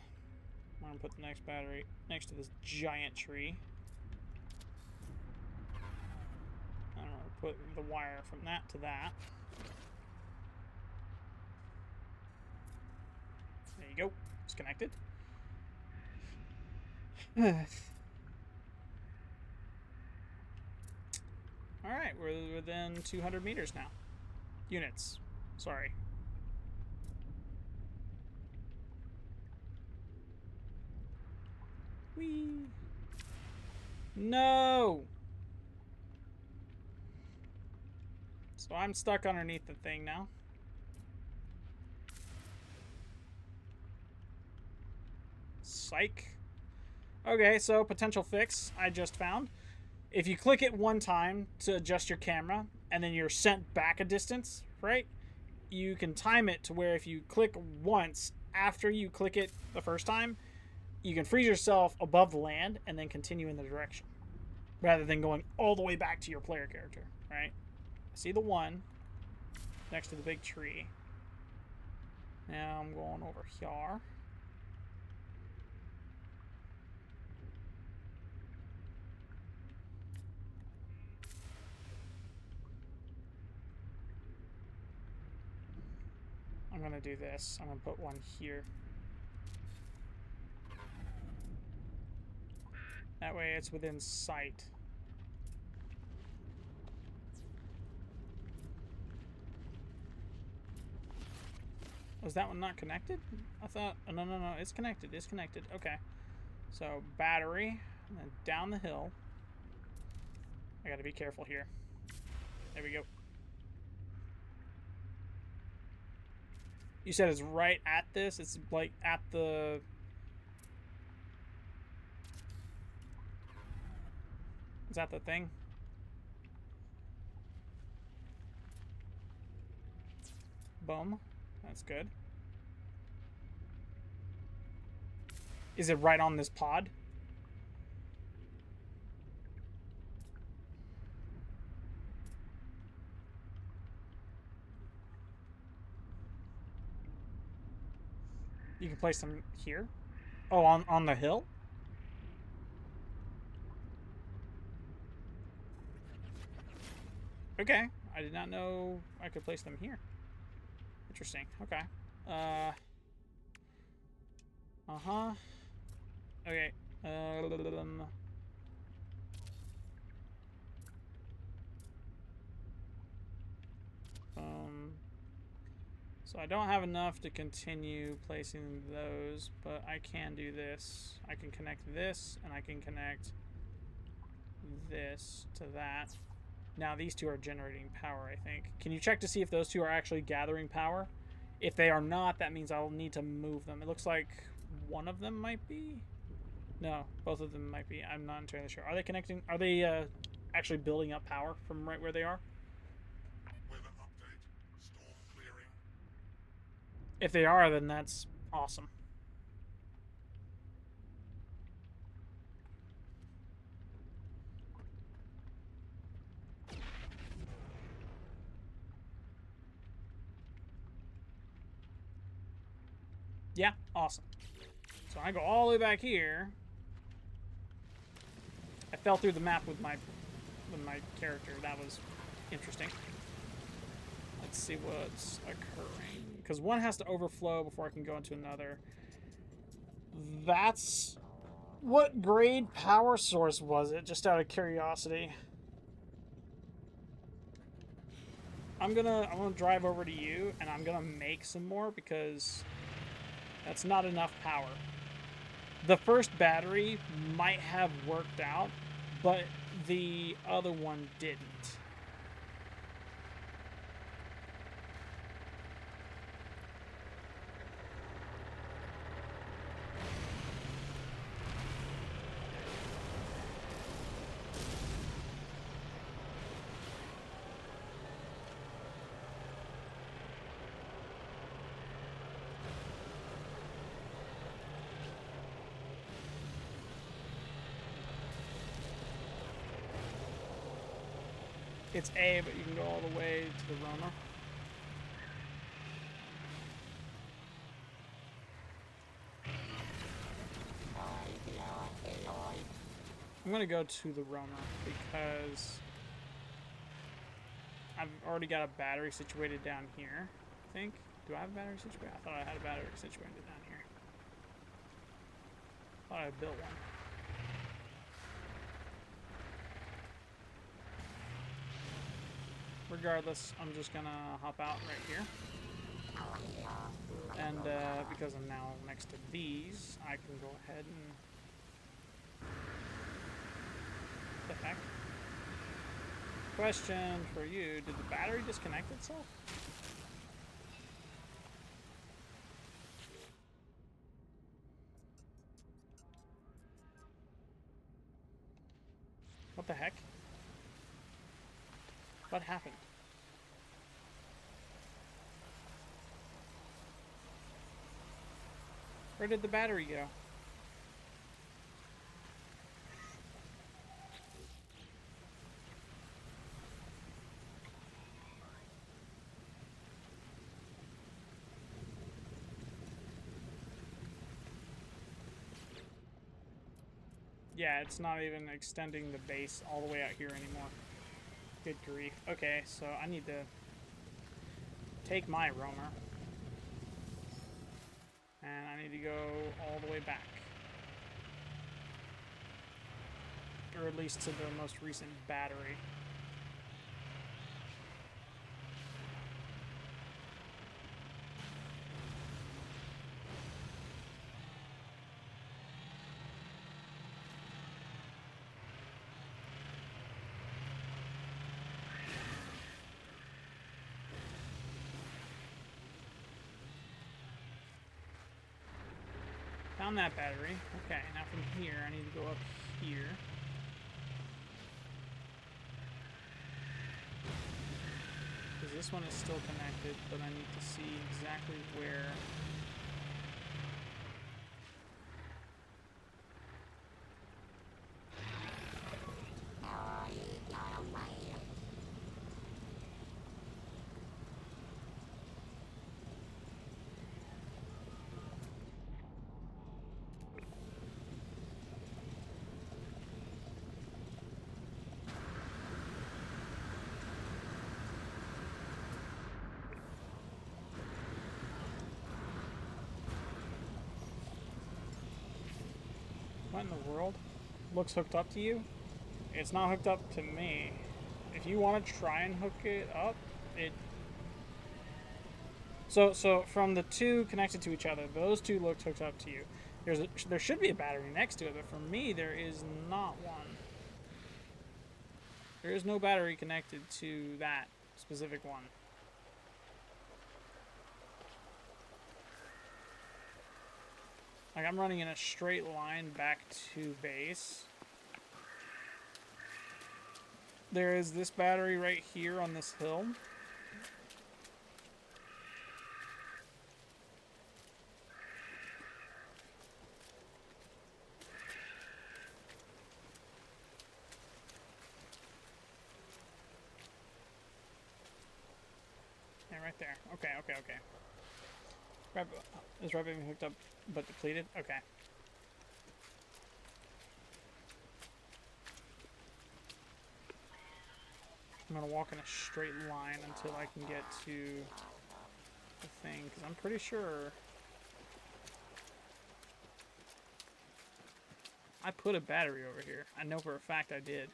I'm going to put the next battery next to this giant tree. I'm going to put the wire from that to that. There you go. It's connected. Alright, we're within 200 meters now. Units. Sorry. Whee! No! So I'm stuck underneath the thing now. Psych. Okay, so potential fix I just found. If you click it one time to adjust your camera, and then you're sent back a distance, right? You can time it to where if you click once after you click it the first time, you can freeze yourself above the land and then continue in the direction, rather than going all the way back to your player character, right? I see the one next to the big tree. Now I'm going over here. I'm going to do this. I'm going to put one here. That way it's within sight. Was that one not connected? I thought... Oh, no, no, no. It's connected. It's connected. Okay. So, battery. And then down the hill. I gotta be careful here. There we go. You said it's right at this? It's like at the... Is that the thing? Boom. That's good. Is it right on this pod? You can place them here? Oh, on the hill? Okay. I did not know I could place them here. Interesting. Okay. Uh-huh. Okay. So I don't have enough to continue placing those, but I can do this. I can connect this, and I can connect this to that. Now these two are generating power, I think. Can you check to see if those two are actually gathering power? If they are not, that means I'll need to move them. It looks like one of them might be. No, both of them might be. I'm not entirely sure. Are they connecting? Are they actually building up power from right where they are? Weather update. Storm clearing. If they are, then that's awesome. Yeah, awesome. So I go all the way back here. I fell through the map with my character. That was interesting. Let's see what's occurring. Because one has to overflow before I can go into another. That's... What grade power source was it? Just out of curiosity. I'm gonna drive over to you, and I'm gonna make some more because that's not enough power. The first battery might have worked out, but the other one didn't. It's A, but you can go all the way to the Roma. I'm gonna go to the Roma because I've already got a battery situated down here, I think. Do I have a battery situated? I thought I had a battery situated down here. I thought I built one. Regardless, I'm just gonna hop out right here. And because I'm now next to these, I can go ahead and... What the heck? Question for you, did the battery disconnect itself? What the heck? What happened? Where did the battery go? Yeah, it's not even extending the base all the way out here anymore. Good grief. Okay, so I need to take my roamer. And I need to go all the way back. Or at least to the most recent battery. found that battery. Okay, now from here, I need to go up here. Because this one is still connected, but I need to see exactly where. What in the world? Looks hooked up to you? It's not hooked up to me. If you want to try and hook it up, it... So from the two connected to each other, those two looked hooked up to you. There should be a battery next to it, but for me, there is not one. There is no battery connected to that specific one. Like, I'm running in a straight line back to base. There is this battery right here on this hill. Yeah, right there. Okay. Is right being hooked up but depleted? Okay. I'm gonna walk in a straight line until I can get to the thing, because I'm pretty sure I put a battery over here. I know for a fact I did.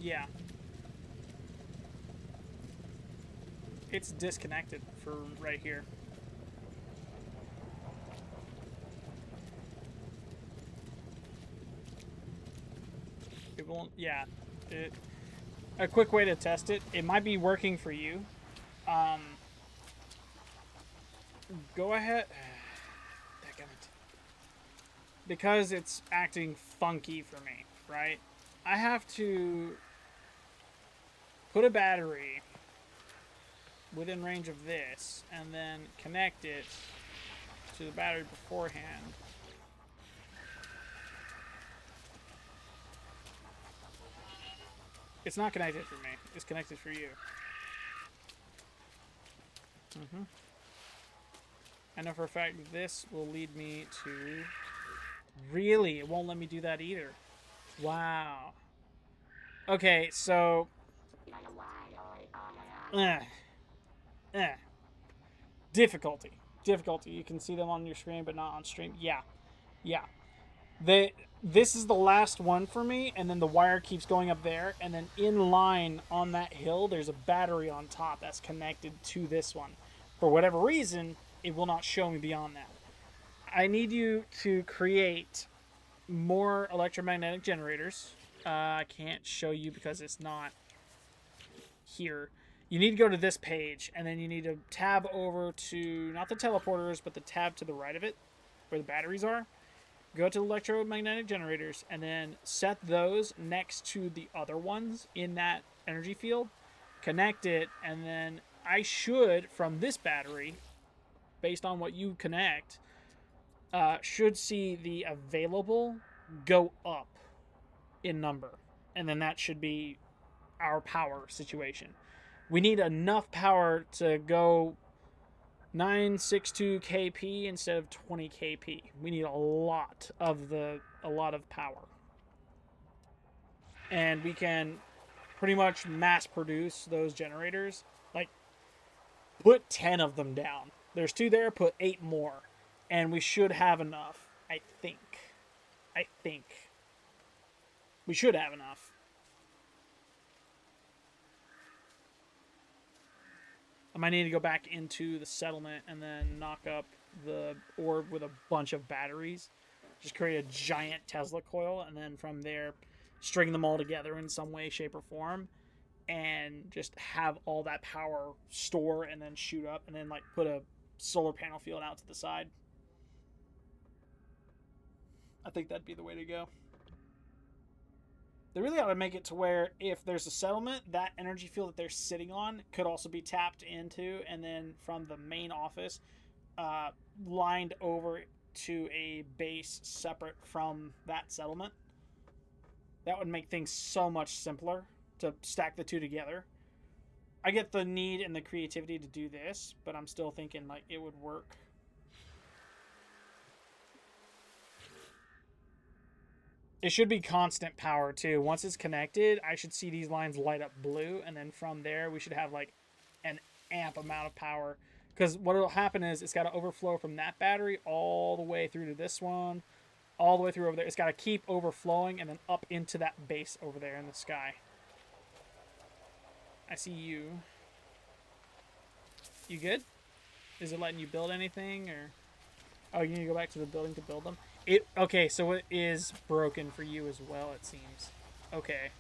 Yeah. It's disconnected for right here. It won't, yeah. A quick way to test it, it might be working for you. Go ahead. Dadgummit. Because it's acting funky for me, right? I have to put a battery within range of this and then connect it to the battery beforehand. It's not connected for me. It's connected for you. I know for a fact this will lead me to... Really? It won't let me do that either. Wow. Okay, so... Difficulty. You can see them on your screen, but not on stream. Yeah. This is the last one for me, and then the wire keeps going up there, and then in line on that hill, there's a battery on top that's connected to this one. For whatever reason, it will not show me beyond that. I need you to create more electromagnetic generators. I can't show you because it's not here. You need to go to this page, and then you need to tab over to, not the teleporters, but the tab to the right of it, where the batteries are. Go to electromagnetic generators, and then set those next to the other ones in that energy field. Connect it, and then I should, from this battery, based on what you connect, should see the available go up in number. And then that should be our power situation. We need enough power to go 962 kp instead of 20 kp. We need a lot of power. And we can pretty much mass produce those generators. Like, put 10 of them down. There's 2 there, put 8 more. And we should have enough, I think. We should have enough. I might need to go back into the settlement and then knock up the orb with a bunch of batteries. Just create a giant Tesla coil, and then from there, string them all together in some way, shape, or form, and just have all that power store and then shoot up, and then like put a solar panel field out to the side. I think that'd be the way to go. They really ought to make it to where if there's a settlement, that energy field that they're sitting on could also be tapped into, and then from the main office, lined over to a base separate from that settlement. That would make things so much simpler to stack the two together. I get the need and the creativity to do this, but I'm still thinking like it would work. It should be constant power too. Once it's connected, I should see these lines light up blue, and then from there we should have like an amp amount of power. Because what will happen is it's got to overflow from that battery all the way through to this one, all the way through over there. It's got to keep overflowing and then up into that base over there in the sky. I see you. You good? Is it letting you build anything, or? Oh, you need to go back to the building to build them? Okay, so it is broken for you as well, it seems. Okay.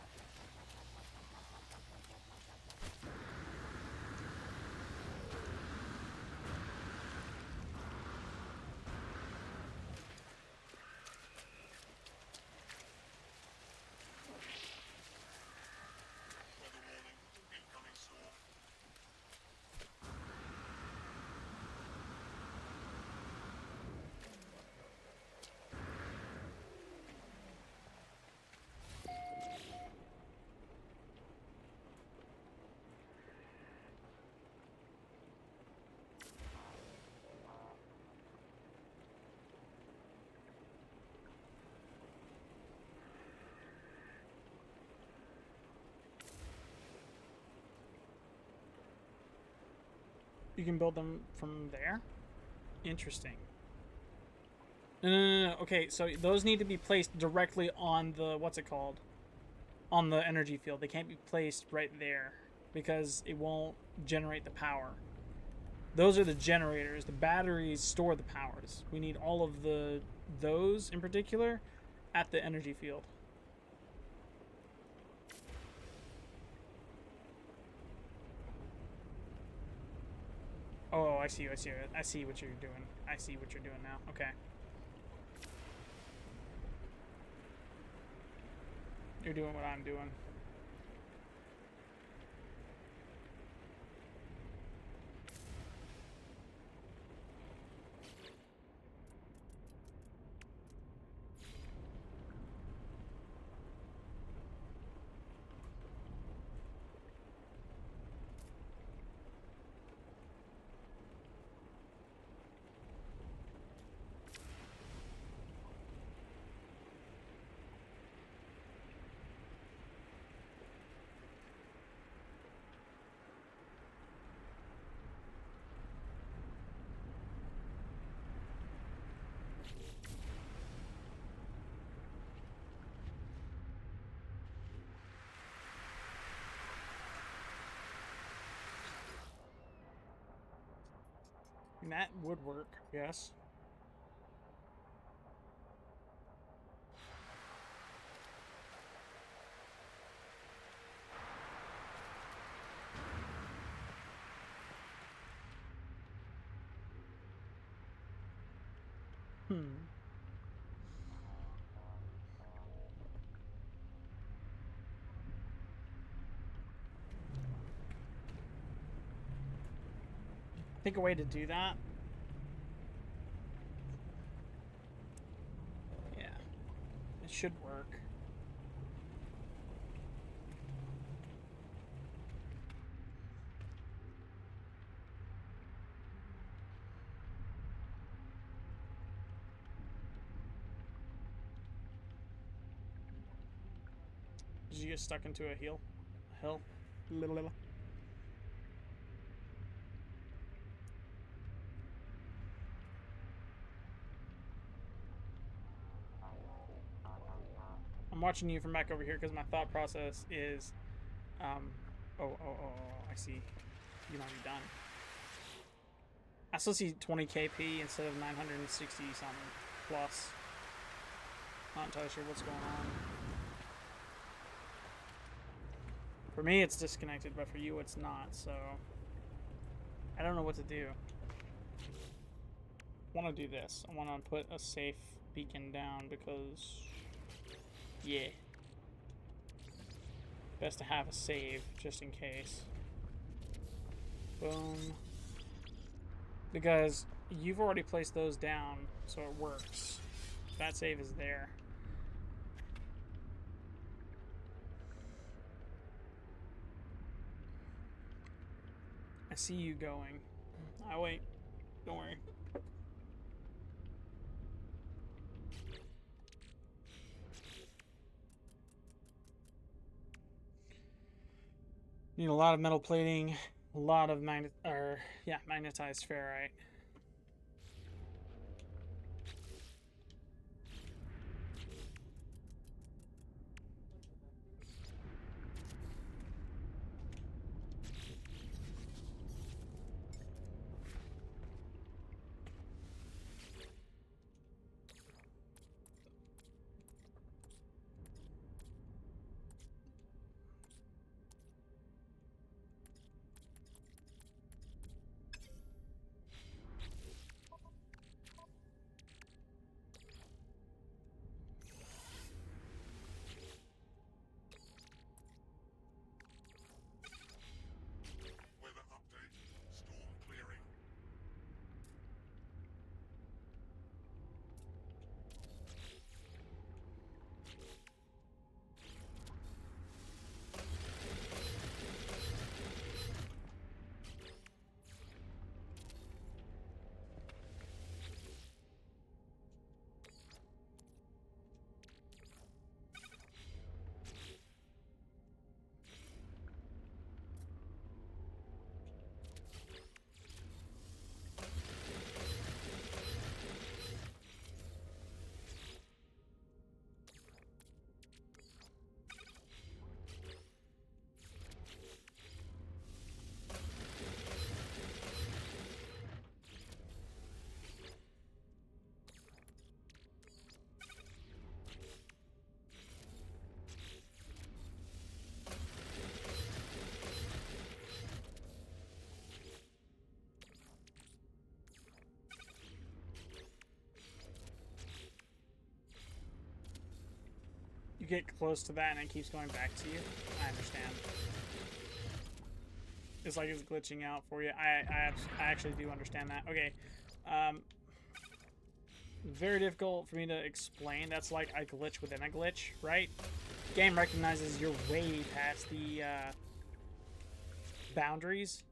Weather warning. Incoming storm. You can build them from there? Interesting. No. Okay, so those need to be placed directly on the, what's it called? On the energy field. They can't be placed right there because it won't generate the power. Those are the generators. The batteries store the powers. We need all of those in particular at the energy field. Oh, I see what you're doing. I see what you're doing now. Okay. You're doing what I'm doing. That would work, yes. I think a way to do that. Yeah, it should work. Did you get stuck into a hill? Little. I'm watching you from back over here because my thought process is, oh, I see. You might be done. I still see 20 kp instead of 960 something plus. Not entirely sure what's going on. For me, it's disconnected, but for you, it's not. So I don't know what to do. I want to do this. I want to put a safe beacon down because, yeah, best to have a save just in case. Boom. Because you've already placed those down, so it works. That save is there. I see you going. Oh, wait. Don't worry. Need a lot of metal plating, a lot of magnetized ferrite. Weather update. Storm clearing. You get close to that and it keeps going back to you. I understand. It's like it's glitching out for you. I actually do understand that. Okay. Very difficult for me to explain. That's like a glitch within a glitch, right? Game recognizes you're way past the boundaries,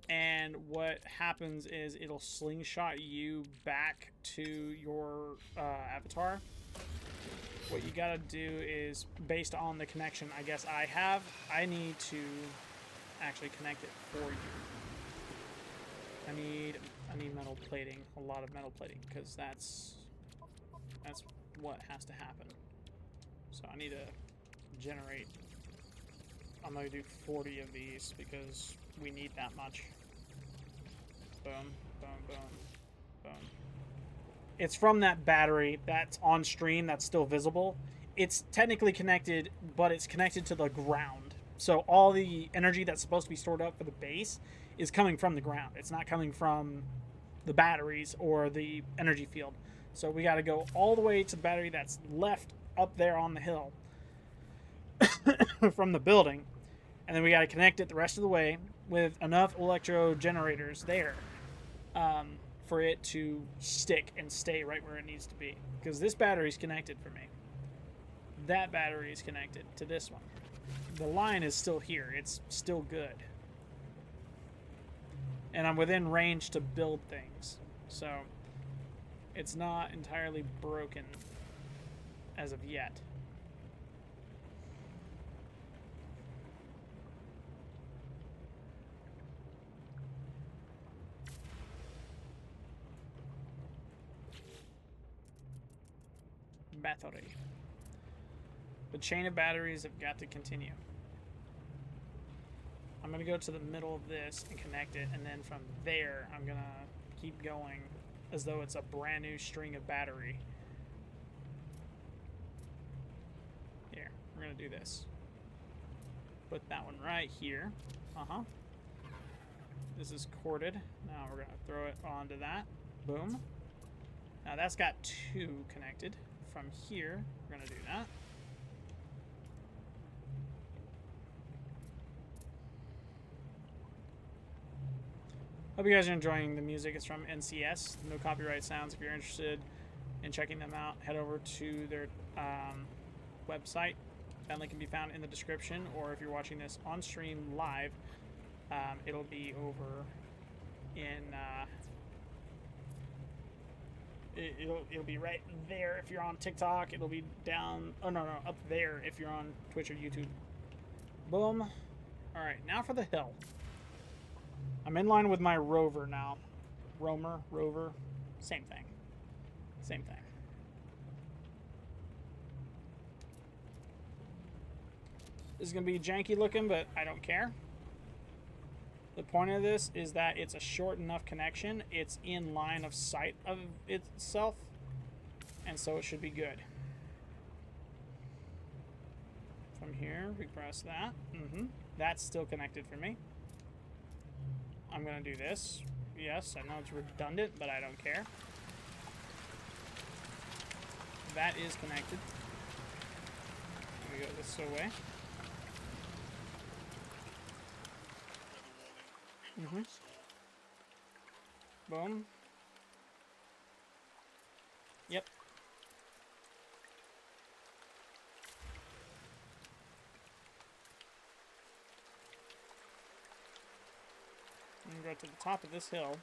and what happens is it'll slingshot you back to your avatar. What you gotta do is, based on the connection I guess I have, I need to actually connect it for you. I need metal plating, a lot of metal plating, because that's what has to happen. So I need to generate. I'm gonna do 40 of these because we need that much. Boom, boom, boom, boom. It's from that battery that's on stream that's still visible. It's technically connected, but it's connected to the ground. So all the energy that's supposed to be stored up for the base is coming from the ground. It's not coming from the batteries or the energy field. So we got to go all the way to the battery that's left up there on the hill from the building. And then we got to connect it the rest of the way with enough electro generators there for it to stick and stay right where it needs to be. Because this battery is connected for me. That battery is connected to this one. The line is still here. It's still good. And I'm within range to build things. So it's not entirely broken as of yet. Battery. The chain of batteries have got to continue. I'm going to go to the middle of this and connect it, and then from there I'm going to keep going as though it's a brand new string of battery. Here, we're gonna do this. Put that one right here. This is corded. Now we're gonna throw it onto that. Boom. Now that's got 2 connected. From here, we're gonna do that. Hope you guys are enjoying the music. It's from NCS, No Copyright Sounds. If you're interested in checking them out, head over to their website. That link can be found in the description, or if you're watching this on stream live, it'll be over in it'll be right there if you're on TikTok. It'll be down, oh no, up there if you're on Twitch or YouTube. Boom. All right, now for the hill. I'm in line with my rover now. Rover, same thing. Same thing. This is going to be janky looking, but I don't care. The point of this is that it's a short enough connection. It's in line of sight of itself, and so it should be good. From here, we press that. That's still connected for me. I'm going to do this. Yes, I know it's redundant, but I don't care. That is connected. Let me go this way. Boom. Yep. I'm going to go to the top of this hill.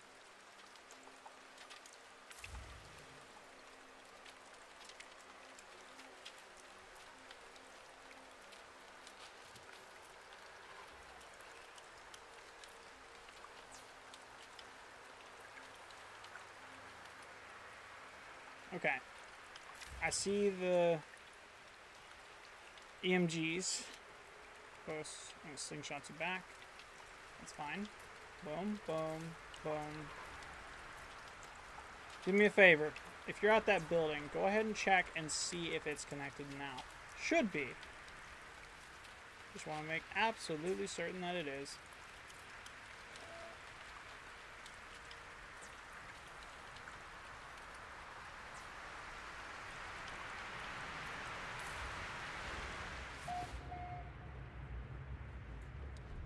Okay. I see the EMGs. Close. I'm going to slingshot you back. That's fine. Boom, boom, boom. Do me a favor. If you're at that building, go ahead and check and see if it's connected now. Should be. Just want to make absolutely certain that it is.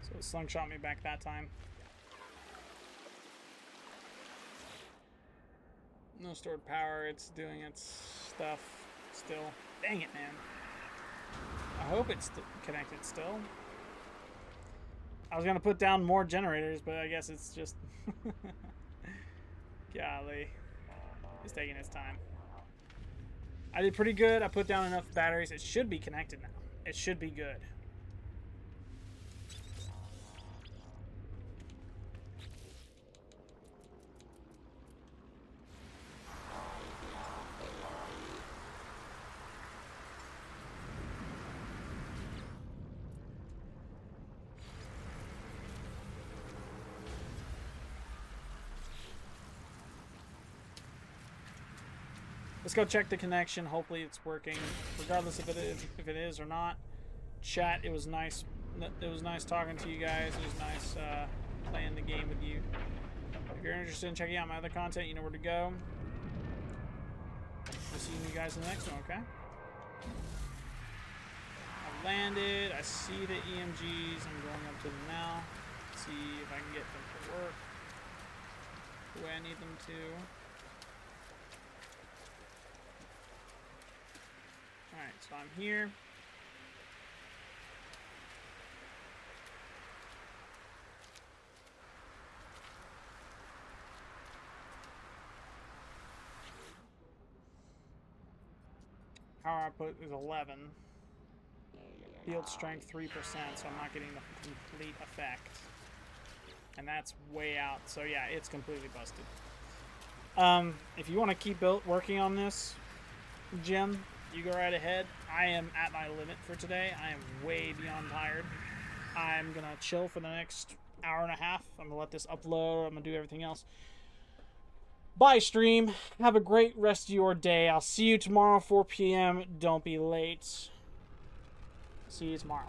So it slingshot me back that time. No stored power, it's doing its stuff still. Dang it, man. I hope it's connected still. I was gonna put down more generators, but I guess it's just... Golly. It's taking its time. I did pretty good. I put down enough batteries. It should be connected now. It should be good. Let's go check the connection. Hopefully it's working, regardless if it is or not. Chat, it was nice. It was nice talking to you guys. It was nice playing the game with you. If you're interested in checking out my other content, you know where to go. I'll see you guys in the next one. Okay. I've landed. I see the EMGs. I'm going up to them now. See if I can get them to work the way I need them to. Alright, so I'm here. Power output is 11. Field strength 3%, so I'm not getting the complete effect. And that's way out, so yeah, it's completely busted. If you want to keep working on this, Jim, you go right ahead. I am at my limit for today. I am way beyond tired. I'm going to chill for the next hour and a half. I'm going to let this upload. I'm going to do everything else. Bye, stream. Have a great rest of your day. I'll see you tomorrow, 4 p.m. Don't be late. See you tomorrow.